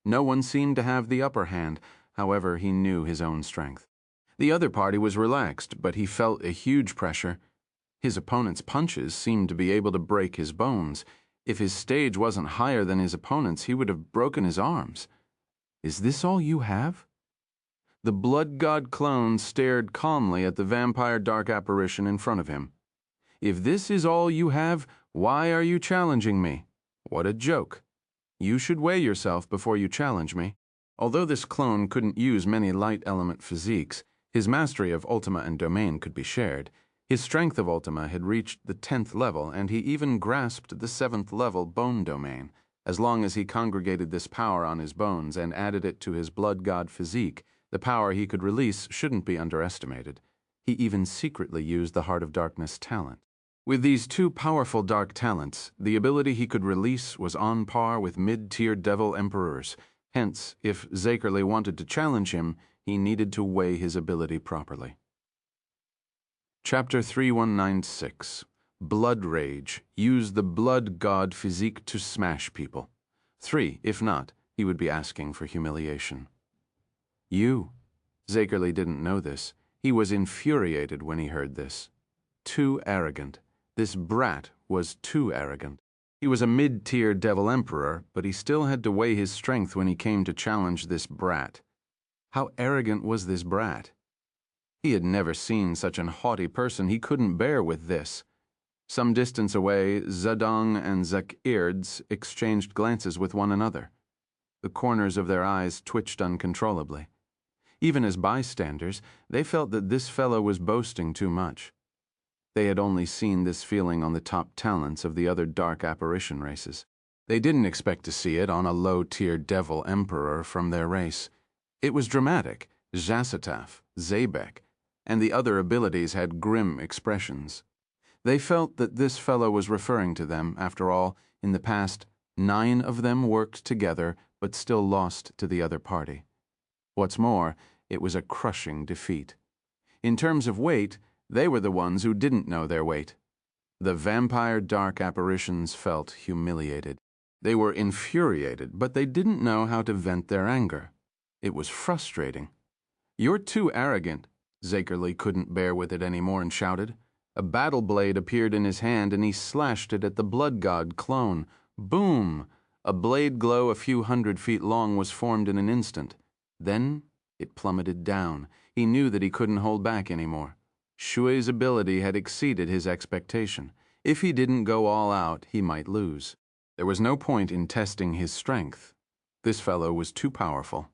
No one seemed to have the upper hand. However, he knew his own strength. The other party was relaxed, but he felt a huge pressure. His opponent's punches seemed to be able to break his bones. If his stage wasn't higher than his opponent's, he would have broken his arms. Is this all you have? The Blood God clone stared calmly at the vampire dark apparition in front of him. If this is all you have, why are you challenging me? What a joke. You should weigh yourself before you challenge me. Although this clone couldn't use many light element physiques, his mastery of Ultima and Domain could be shared. His strength of Ultima had reached the 10th level, and he even grasped the 7th level Bone Domain. As long as he congregated this power on his bones and added it to his Blood God Physique, the power he could release shouldn't be underestimated. He even secretly used the Heart of Darkness talent. With these two powerful dark talents, the ability he could release was on par with mid-tier Devil Emperors. Hence, if Zakerly wanted to challenge him, he needed to weigh his ability properly. Chapter 3196. Blood Rage. Use the Blood God Physique to smash people. 3. If not, he would be asking for humiliation. You. Zakerly didn't know this. He was infuriated when he heard this. Too arrogant. This brat was too arrogant. He was a mid-tier Devil Emperor, but he still had to weigh his strength when he came to challenge this brat. How arrogant was this brat? He had never seen such an haughty person. He couldn't bear with this. Some distance away, Zedong and Zakirs exchanged glances with one another. The corners of their eyes twitched uncontrollably. Even as bystanders, they felt that this fellow was boasting too much. They had only seen this feeling on the top talents of the other dark apparition races. They didn't expect to see it on a low-tier Devil Emperor from their race. It was dramatic. Zasataf, Zabek, and the other abilities had grim expressions. They felt that this fellow was referring to them. After all, in the past, 9 of them worked together but still lost to the other party. What's more, it was a crushing defeat. In terms of weight, they were the ones who didn't know their weight. The vampire dark apparitions felt humiliated. They were infuriated, but they didn't know how to vent their anger. It was frustrating. "You're too arrogant." Zakerly couldn't bear with it anymore and shouted. A battle blade appeared in his hand and he slashed it at the Blood God clone. Boom! A blade glow a few 100 feet long was formed in an instant. Then it plummeted down. He knew that he couldn't hold back anymore. Shui's ability had exceeded his expectation. If he didn't go all out, he might lose. There was no point in testing his strength. This fellow was too powerful.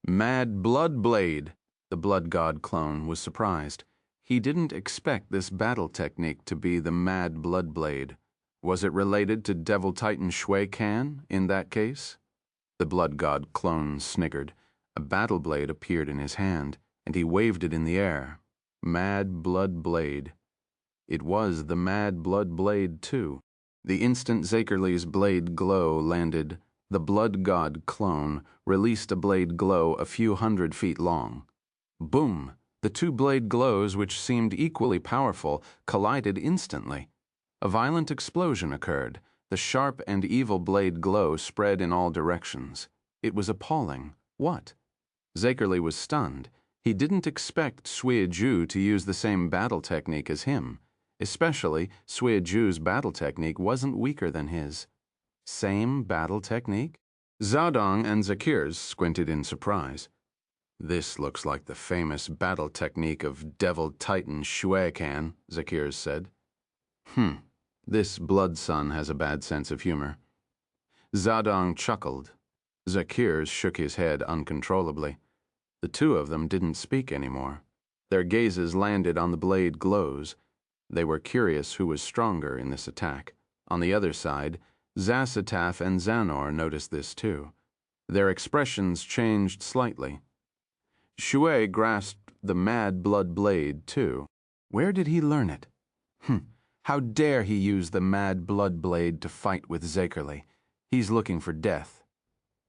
Mad Blood Blade! The Blood God clone was surprised. He didn't expect this battle technique to be the Mad Blood Blade. Was it related to Devil Titan Shui Can, in that case? The Blood God clone sniggered. A battle blade appeared in his hand, and he waved it in the air. Mad Blood Blade. It was the Mad Blood Blade, too. The instant Zakerly's blade glow landed, the Blood God clone released a blade glow a few 100 feet long. Boom! The 2 blade glows, which seemed equally powerful, collided instantly. A violent explosion occurred. The sharp and evil blade glow spread in all directions. It was appalling. What? Zakerly was stunned. He didn't expect Suiju to use the same battle technique as him. Especially, Suiju's battle technique wasn't weaker than his. Same battle technique? Zhaodong and Zakirs squinted in surprise. "This looks like the famous battle technique of Devil Titan Shui Can," Zakirs said. This blood son has a bad sense of humor." Zhaodong chuckled. Zakirs shook his head uncontrollably. The 2 of them didn't speak anymore. Their gazes landed on the blade glows. They were curious who was stronger in this attack. On the other side, Zasataf and Xanor noticed this too. Their expressions changed slightly. Shui grasped the Mad Blood Blade too. Where did he learn it? How dare he use the Mad Blood Blade to fight with Zakerly? He's looking for death.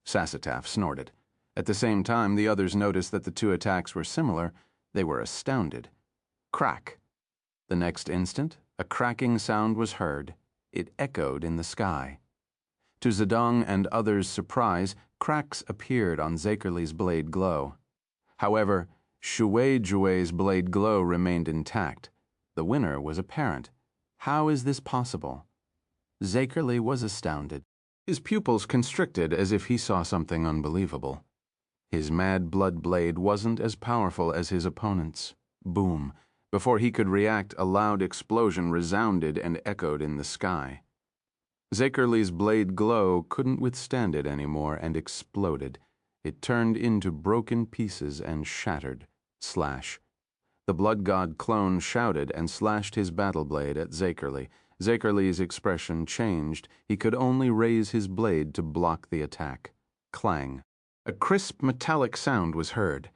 Sasataf snorted. At the same time, the others noticed that the 2 attacks were similar. They were astounded. Crack. The next instant, a cracking sound was heard. It echoed in the sky. To Zedong and others' surprise, cracks appeared on Zakerly's blade glow. However, Shui Jue's blade glow remained intact. The winner was apparent. How is this possible? Zakerly was astounded. His pupils constricted as if he saw something unbelievable. His Mad Blood Blade wasn't as powerful as his opponent's. Boom. Before he could react, a loud explosion resounded and echoed in the sky. Zakerly's blade glow couldn't withstand it anymore and exploded. It turned into broken pieces and shattered. Slash. The Blood God clone shouted and slashed his battle blade at Zakerly. Zakerly's expression changed. He could only raise his blade to block the attack. Clang. A crisp metallic sound was heard.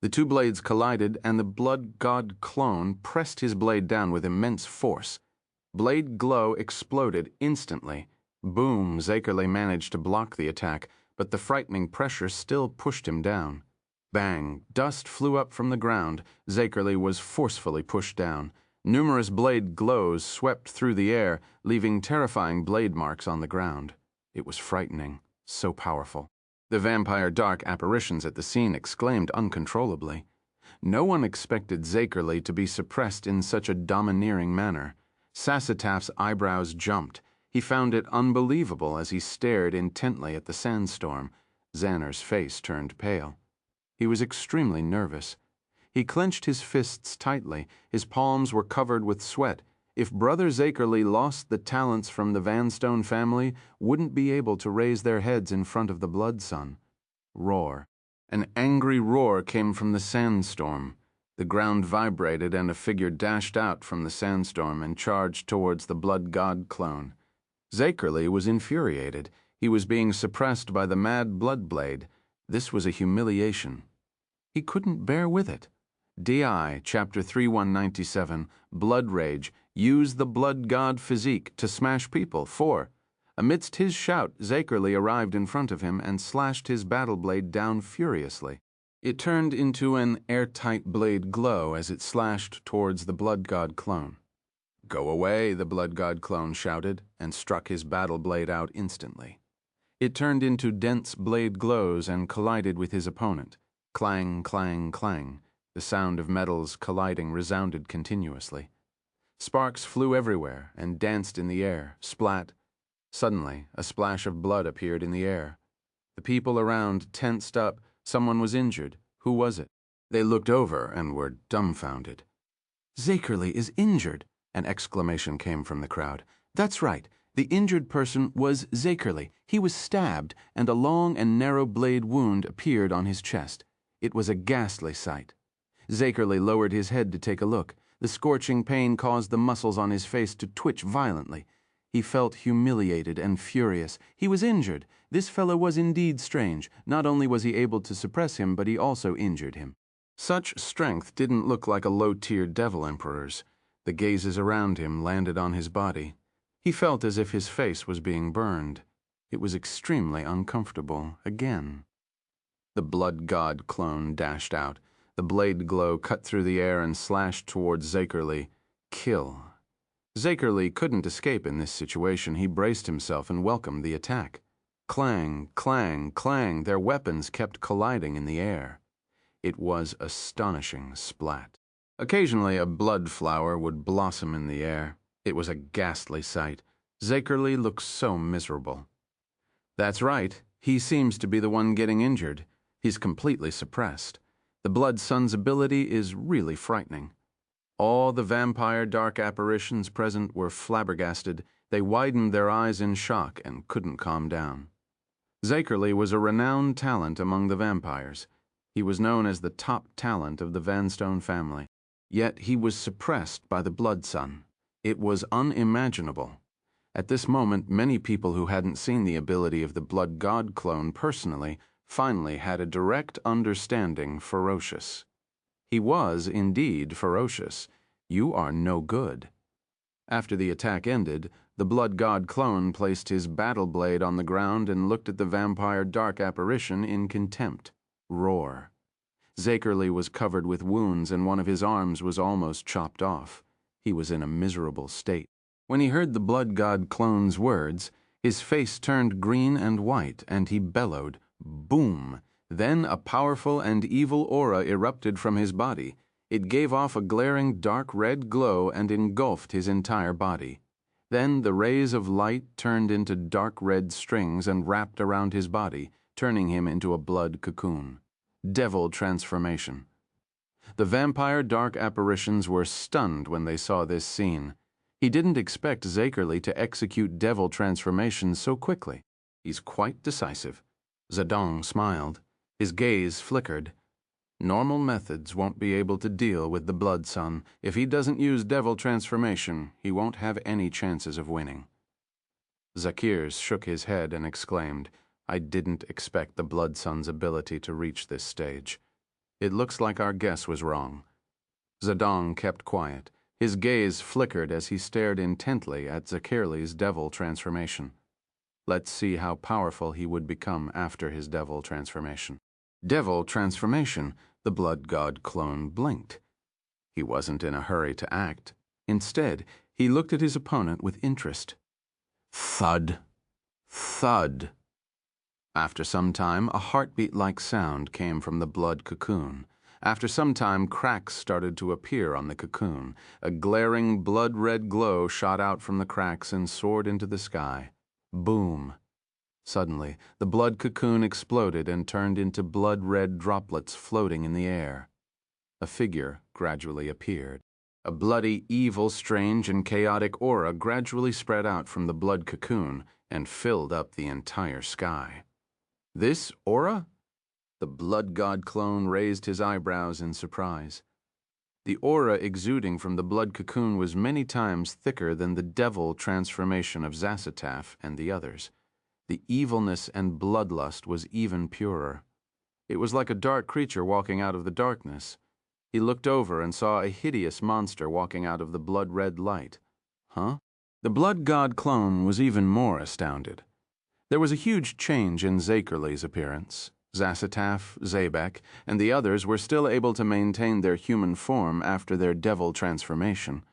The 2 blades collided and the Blood God clone pressed his blade down with immense force. Blade glow exploded instantly. Boom, Zakerly managed to block the attack, but the frightening pressure still pushed him down. Bang, dust flew up from the ground. Zakerly was forcefully pushed down. Numerous blade glows swept through the air, leaving terrifying blade marks on the ground. It was frightening, so powerful. The vampire dark apparitions at the scene exclaimed uncontrollably. No one expected Zakerly to be suppressed in such a domineering manner. Sasataf's eyebrows jumped. He found it unbelievable as he stared intently at the sandstorm. Xanor's face turned pale. He was extremely nervous. He clenched his fists tightly. His palms were covered with sweat. If Brother Zakerly lost the talents from the Vanstone family, wouldn't be able to raise their heads in front of the Blood Sun. Roar. An angry roar came from the sandstorm. The ground vibrated and a figure dashed out from the sandstorm and charged towards the Blood God clone. Zakerly was infuriated. He was being suppressed by the Mad Blood Blade. This was a humiliation. He couldn't bear with it. DI, Chapter 3197, Blood Rage, use the Blood God Physique to smash people. 4. Amidst his shout, Zakerly arrived in front of him and slashed his battle blade down furiously. It turned into an airtight blade glow as it slashed towards the Blood God clone. "Go away," the Blood God clone shouted, and struck his battle blade out instantly. It turned into dense blade glows and collided with his opponent. Clang, clang, clang. The sound of metals colliding resounded continuously. Sparks flew everywhere and danced in the air, splat. Suddenly, a splash of blood appeared in the air. The people around tensed up. Someone was injured. Who was it? They looked over and were dumbfounded. "Zakerly is injured!" An exclamation came from the crowd. "That's right. The injured person was Zakerly. He was stabbed, and a long and narrow blade wound appeared on his chest. It was a ghastly sight." Zakerly lowered his head to take a look. The scorching pain caused the muscles on his face to twitch violently. He felt humiliated and furious. He was injured. This fellow was indeed strange. Not only was he able to suppress him, but he also injured him. Such strength didn't look like a low-tier devil emperor's. The gazes around him landed on his body. He felt as if his face was being burned. It was extremely uncomfortable again. The Blood God clone dashed out. The blade glow cut through the air and slashed towards Zakerly. Kill. Zakerly couldn't escape in this situation. He braced himself and welcomed the attack. Clang, clang, clang, their weapons kept colliding in the air. It was astonishing splat. Occasionally a blood flower would blossom in the air. It was a ghastly sight. Zakerly looked so miserable. "That's right. He seems to be the one getting injured. He's completely suppressed. The Blood Sun's ability is really frightening." All the vampire dark apparitions present were flabbergasted. They widened their eyes in shock and couldn't calm down. Zakerly was a renowned talent among the vampires. He was known as the top talent of the Vanstone family. Yet he was suppressed by the Blood Sun. It was unimaginable. At this moment, many people who hadn't seen the ability of the Blood God clone personally finally had a direct understanding. Ferocious. He was indeed ferocious. "You are no good." After the attack ended, the Blood God clone placed his battle blade on the ground and looked at the vampire dark apparition in contempt. Roar. Zakerly was covered with wounds and one of his arms was almost chopped off. He was in a miserable state. When he heard the Blood God clone's words, his face turned green and white and he bellowed, "Boom!" Then a powerful and evil aura erupted from his body. It gave off a glaring dark red glow and engulfed his entire body. Then the rays of light turned into dark red strings and wrapped around his body, turning him into a blood cocoon. Devil transformation. The vampire dark apparitions were stunned when they saw this scene. He didn't expect Zakerly to execute devil transformations so quickly. "He's quite decisive." Zedong smiled. His gaze flickered. "Normal methods won't be able to deal with the Blood Sun. If he doesn't use devil transformation, he won't have any chances of winning." Zakirs shook his head and exclaimed, "I didn't expect the Blood Sun's ability to reach this stage. It looks like our guess was wrong." Zedong kept quiet. His gaze flickered as he stared intently at Zakirli's devil transformation. Let's see how powerful he would become after his devil transformation. Devil transformation. The Blood God clone blinked. He wasn't in a hurry to act. Instead, he looked at his opponent with interest. Thud. Thud. After some time, a heartbeat-like sound came from the blood cocoon. After some time, cracks started to appear on the cocoon. A glaring blood-red glow shot out from the cracks and soared into the sky. Boom. Suddenly, the blood cocoon exploded and turned into blood-red droplets floating in the air. A figure gradually appeared. A bloody, evil, strange, and chaotic aura gradually spread out from the blood cocoon and filled up the entire sky. This aura? The Blood God clone raised his eyebrows in surprise. The aura exuding from the blood cocoon was many times thicker than the devil transformation of Zasataf and the others. The evilness and bloodlust was even purer. It was like a dark creature walking out of the darkness. He looked over and saw a hideous monster walking out of the blood-red light. Huh? The Blood God clone was even more astounded. There was a huge change in Zakerly's appearance. Zasataf, Zabek, and the others were still able to maintain their human form after their devil transformation.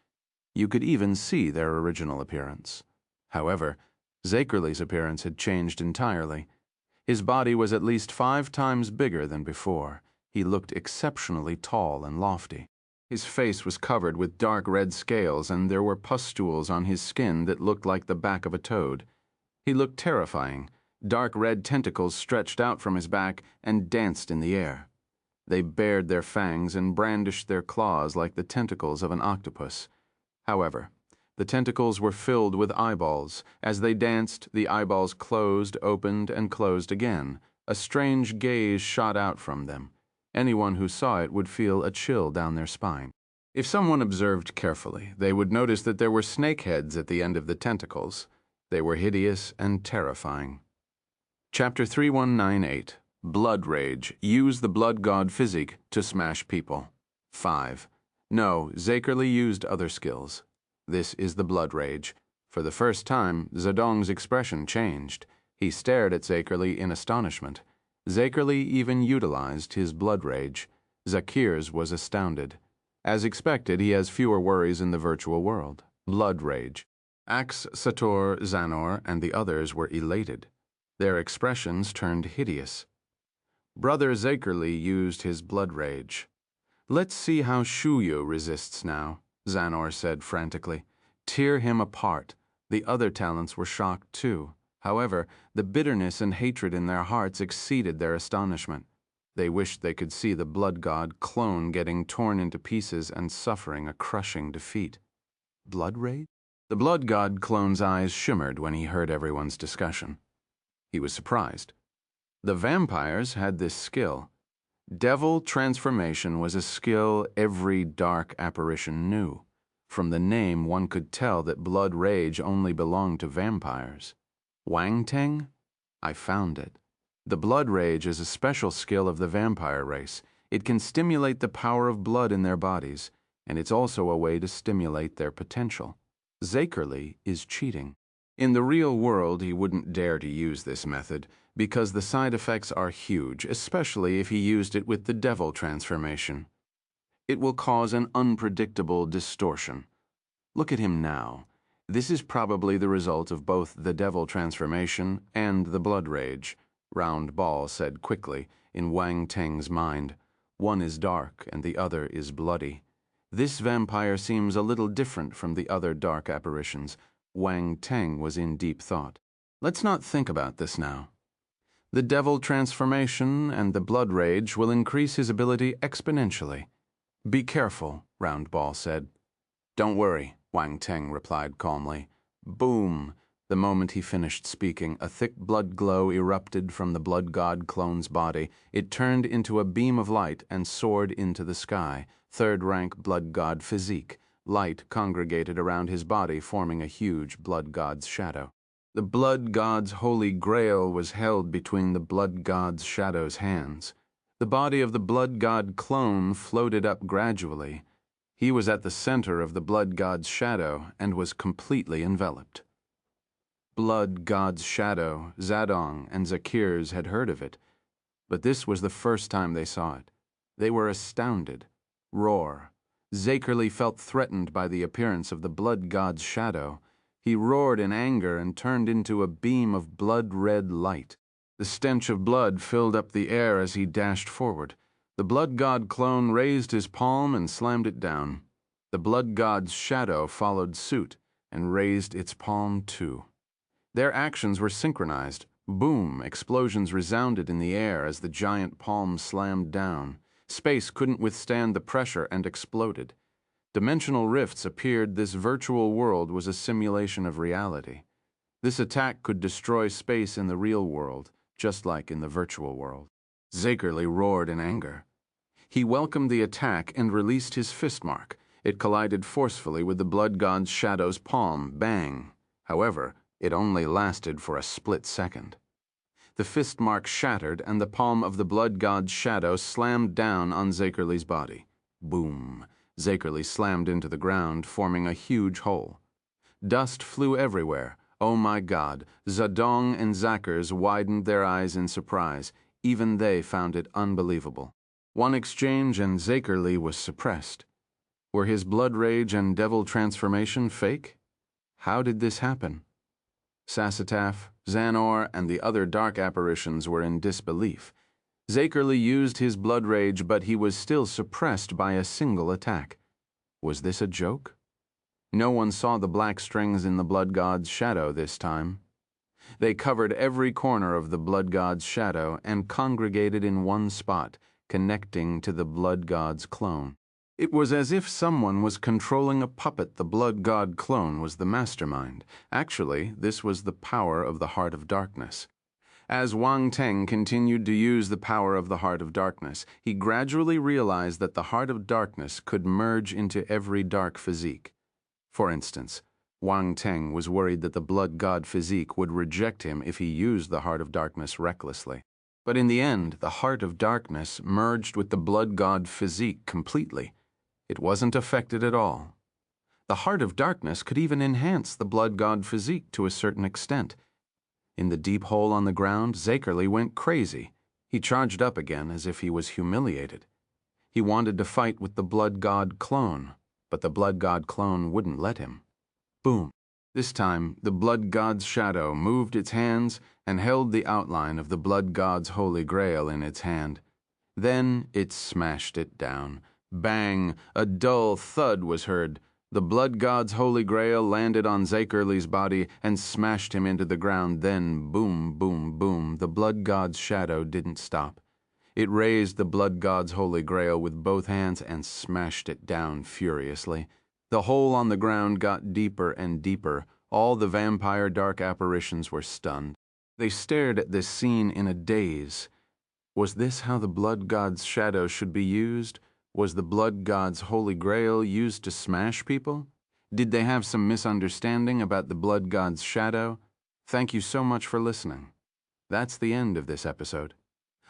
You could even see their original appearance. However, Zakerly's appearance had changed entirely. His body was at least 5 times bigger than before. He looked exceptionally tall and lofty. His face was covered with dark red scales, and there were pustules on his skin that looked like the back of a toad. He looked terrifying. Dark red tentacles stretched out from his back and danced in the air. They bared their fangs and brandished their claws like the tentacles of an octopus. However, the tentacles were filled with eyeballs. As they danced, the eyeballs closed, opened, and closed again. A strange gaze shot out from them. Anyone who saw it would feel a chill down their spine. If someone observed carefully, they would notice that there were snake heads at the end of the tentacles. They were hideous and terrifying. Chapter 3198, Blood Rage. Use the Blood God Physique to smash people. 5. No, Zakerly used other skills. This is the Blood Rage. For the first time, Zedong's expression changed. He stared at Zakerly in astonishment. Zakerly even utilized his Blood Rage. Zakir's was astounded. As expected, he has fewer worries in the virtual world. Blood Rage. Axe, Sator, Zanor, and the others were elated. Their expressions turned hideous. Brother Zakerly used his Blood Rage. Let's see how Shuyu resists now, Zanor said frantically. Tear him apart. The other talents were shocked too. However, the bitterness and hatred in their hearts exceeded their astonishment. They wished they could see the Blood God clone getting torn into pieces and suffering a crushing defeat. Blood Rage? The Blood God clone's eyes shimmered when he heard everyone's discussion. He was surprised. The vampires had this skill. Devil transformation was a skill every dark apparition knew. From the name, one could tell that Blood Rage only belonged to vampires. Wang Teng? I found it. The Blood Rage is a special skill of the vampire race. It can stimulate the power of blood in their bodies, and it's also a way to stimulate their potential. Zakerly is cheating. In the real world, he wouldn't dare to use this method, because the side effects are huge, especially if he used it with the devil transformation. It will cause an unpredictable distortion. Look at him now. This is probably the result of both the devil transformation and the Blood Rage, Round Ball said quickly, in Wang Teng's mind. One is dark and the other is bloody. This vampire seems a little different from the other dark apparitions. Wang Teng was in deep thought. Let's not think about this now. The devil transformation and the Blood Rage will increase his ability exponentially. Be careful, Round Ball said. Don't worry, Wang Teng replied calmly. Boom! The moment he finished speaking, a thick blood glow erupted from the Blood God clone's body. It turned into a beam of light and soared into the sky. Third-rank Blood God Physique. Light congregated around his body, forming a huge Blood God's shadow. The Blood God's holy Grail was held between the Blood God's shadow's hands. The body of the Blood God clone floated up gradually. He was at the center of the Blood God's shadow and was completely enveloped. Blood God's shadow, Zedong and Zakir's had heard of it, but this was the first time they saw it. They were astounded. Roar. Zakerly felt threatened by the appearance of the Blood God's shadow. He roared in anger and turned into a beam of blood-red light. The stench of blood filled up the air as he dashed forward. The Blood God clone raised his palm and slammed it down. The Blood God's shadow followed suit and raised its palm too. Their actions were synchronized. Boom! Explosions resounded in the air as the giant palm slammed down. Space couldn't withstand the pressure and exploded. Dimensional rifts appeared. This virtual world was a simulation of reality. This attack could destroy space in the real world, just like in the virtual world. Zakerly roared in anger. He welcomed the attack and released his fist mark. It collided forcefully with the Blood God's shadow's palm. Bang! However, it only lasted for a split second. The fist mark shattered and the palm of the Blood God's shadow slammed down on Zakerly's body. Boom. Zakerly slammed into the ground, forming a huge hole. Dust flew everywhere. Oh my God. Zedong and Zakers widened their eyes in surprise. Even they found it unbelievable. One exchange and Zakerly was suppressed. Were his blood rage and devil transformation fake? How did this happen? Sassataf, Xanor, and the other dark apparitions were in disbelief. Zakerly used his blood rage, but he was still suppressed by a single attack. Was this a joke? No one saw the black strings in the Blood God's shadow this time. They covered every corner of the Blood God's shadow and congregated in one spot, connecting to the Blood God's clone. It was as if someone was controlling a puppet. The Blood God clone was the mastermind. Actually, this was the power of the Heart of Darkness. As Wang Teng continued to use the power of the Heart of Darkness, he gradually realized that the Heart of Darkness could merge into every dark physique. For instance, Wang Teng was worried that the Blood God Physique would reject him if he used the Heart of Darkness recklessly. But in the end, the Heart of Darkness merged with the Blood God Physique completely. It wasn't affected at all. The Heart of Darkness could even enhance the Blood God Physique to a certain extent. In the deep hole on the ground, Zakerly went crazy. He charged up again as if he was humiliated. He wanted to fight with the Blood God clone, but the Blood God clone wouldn't let him. Boom. This time, the Blood God's shadow moved its hands and held the outline of the Blood God's Holy Grail in its hand. Then it smashed it down. Bang! A dull thud was heard. The Blood God's Holy Grail landed on Zakerly's body and smashed him into the ground. Then, boom, boom, boom, the Blood God's shadow didn't stop. It raised the Blood God's Holy Grail with both hands and smashed it down furiously. The hole on the ground got deeper and deeper. All the vampire dark apparitions were stunned. They stared at this scene in a daze. Was this how the Blood God's shadow should be used? Was the Blood God's Holy Grail used to smash people? Did they have some misunderstanding about the Blood God's shadow? Thank you so much for listening. That's the end of this episode.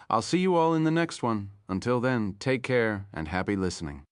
I'll see you all in the next one. Until then, take care and happy listening.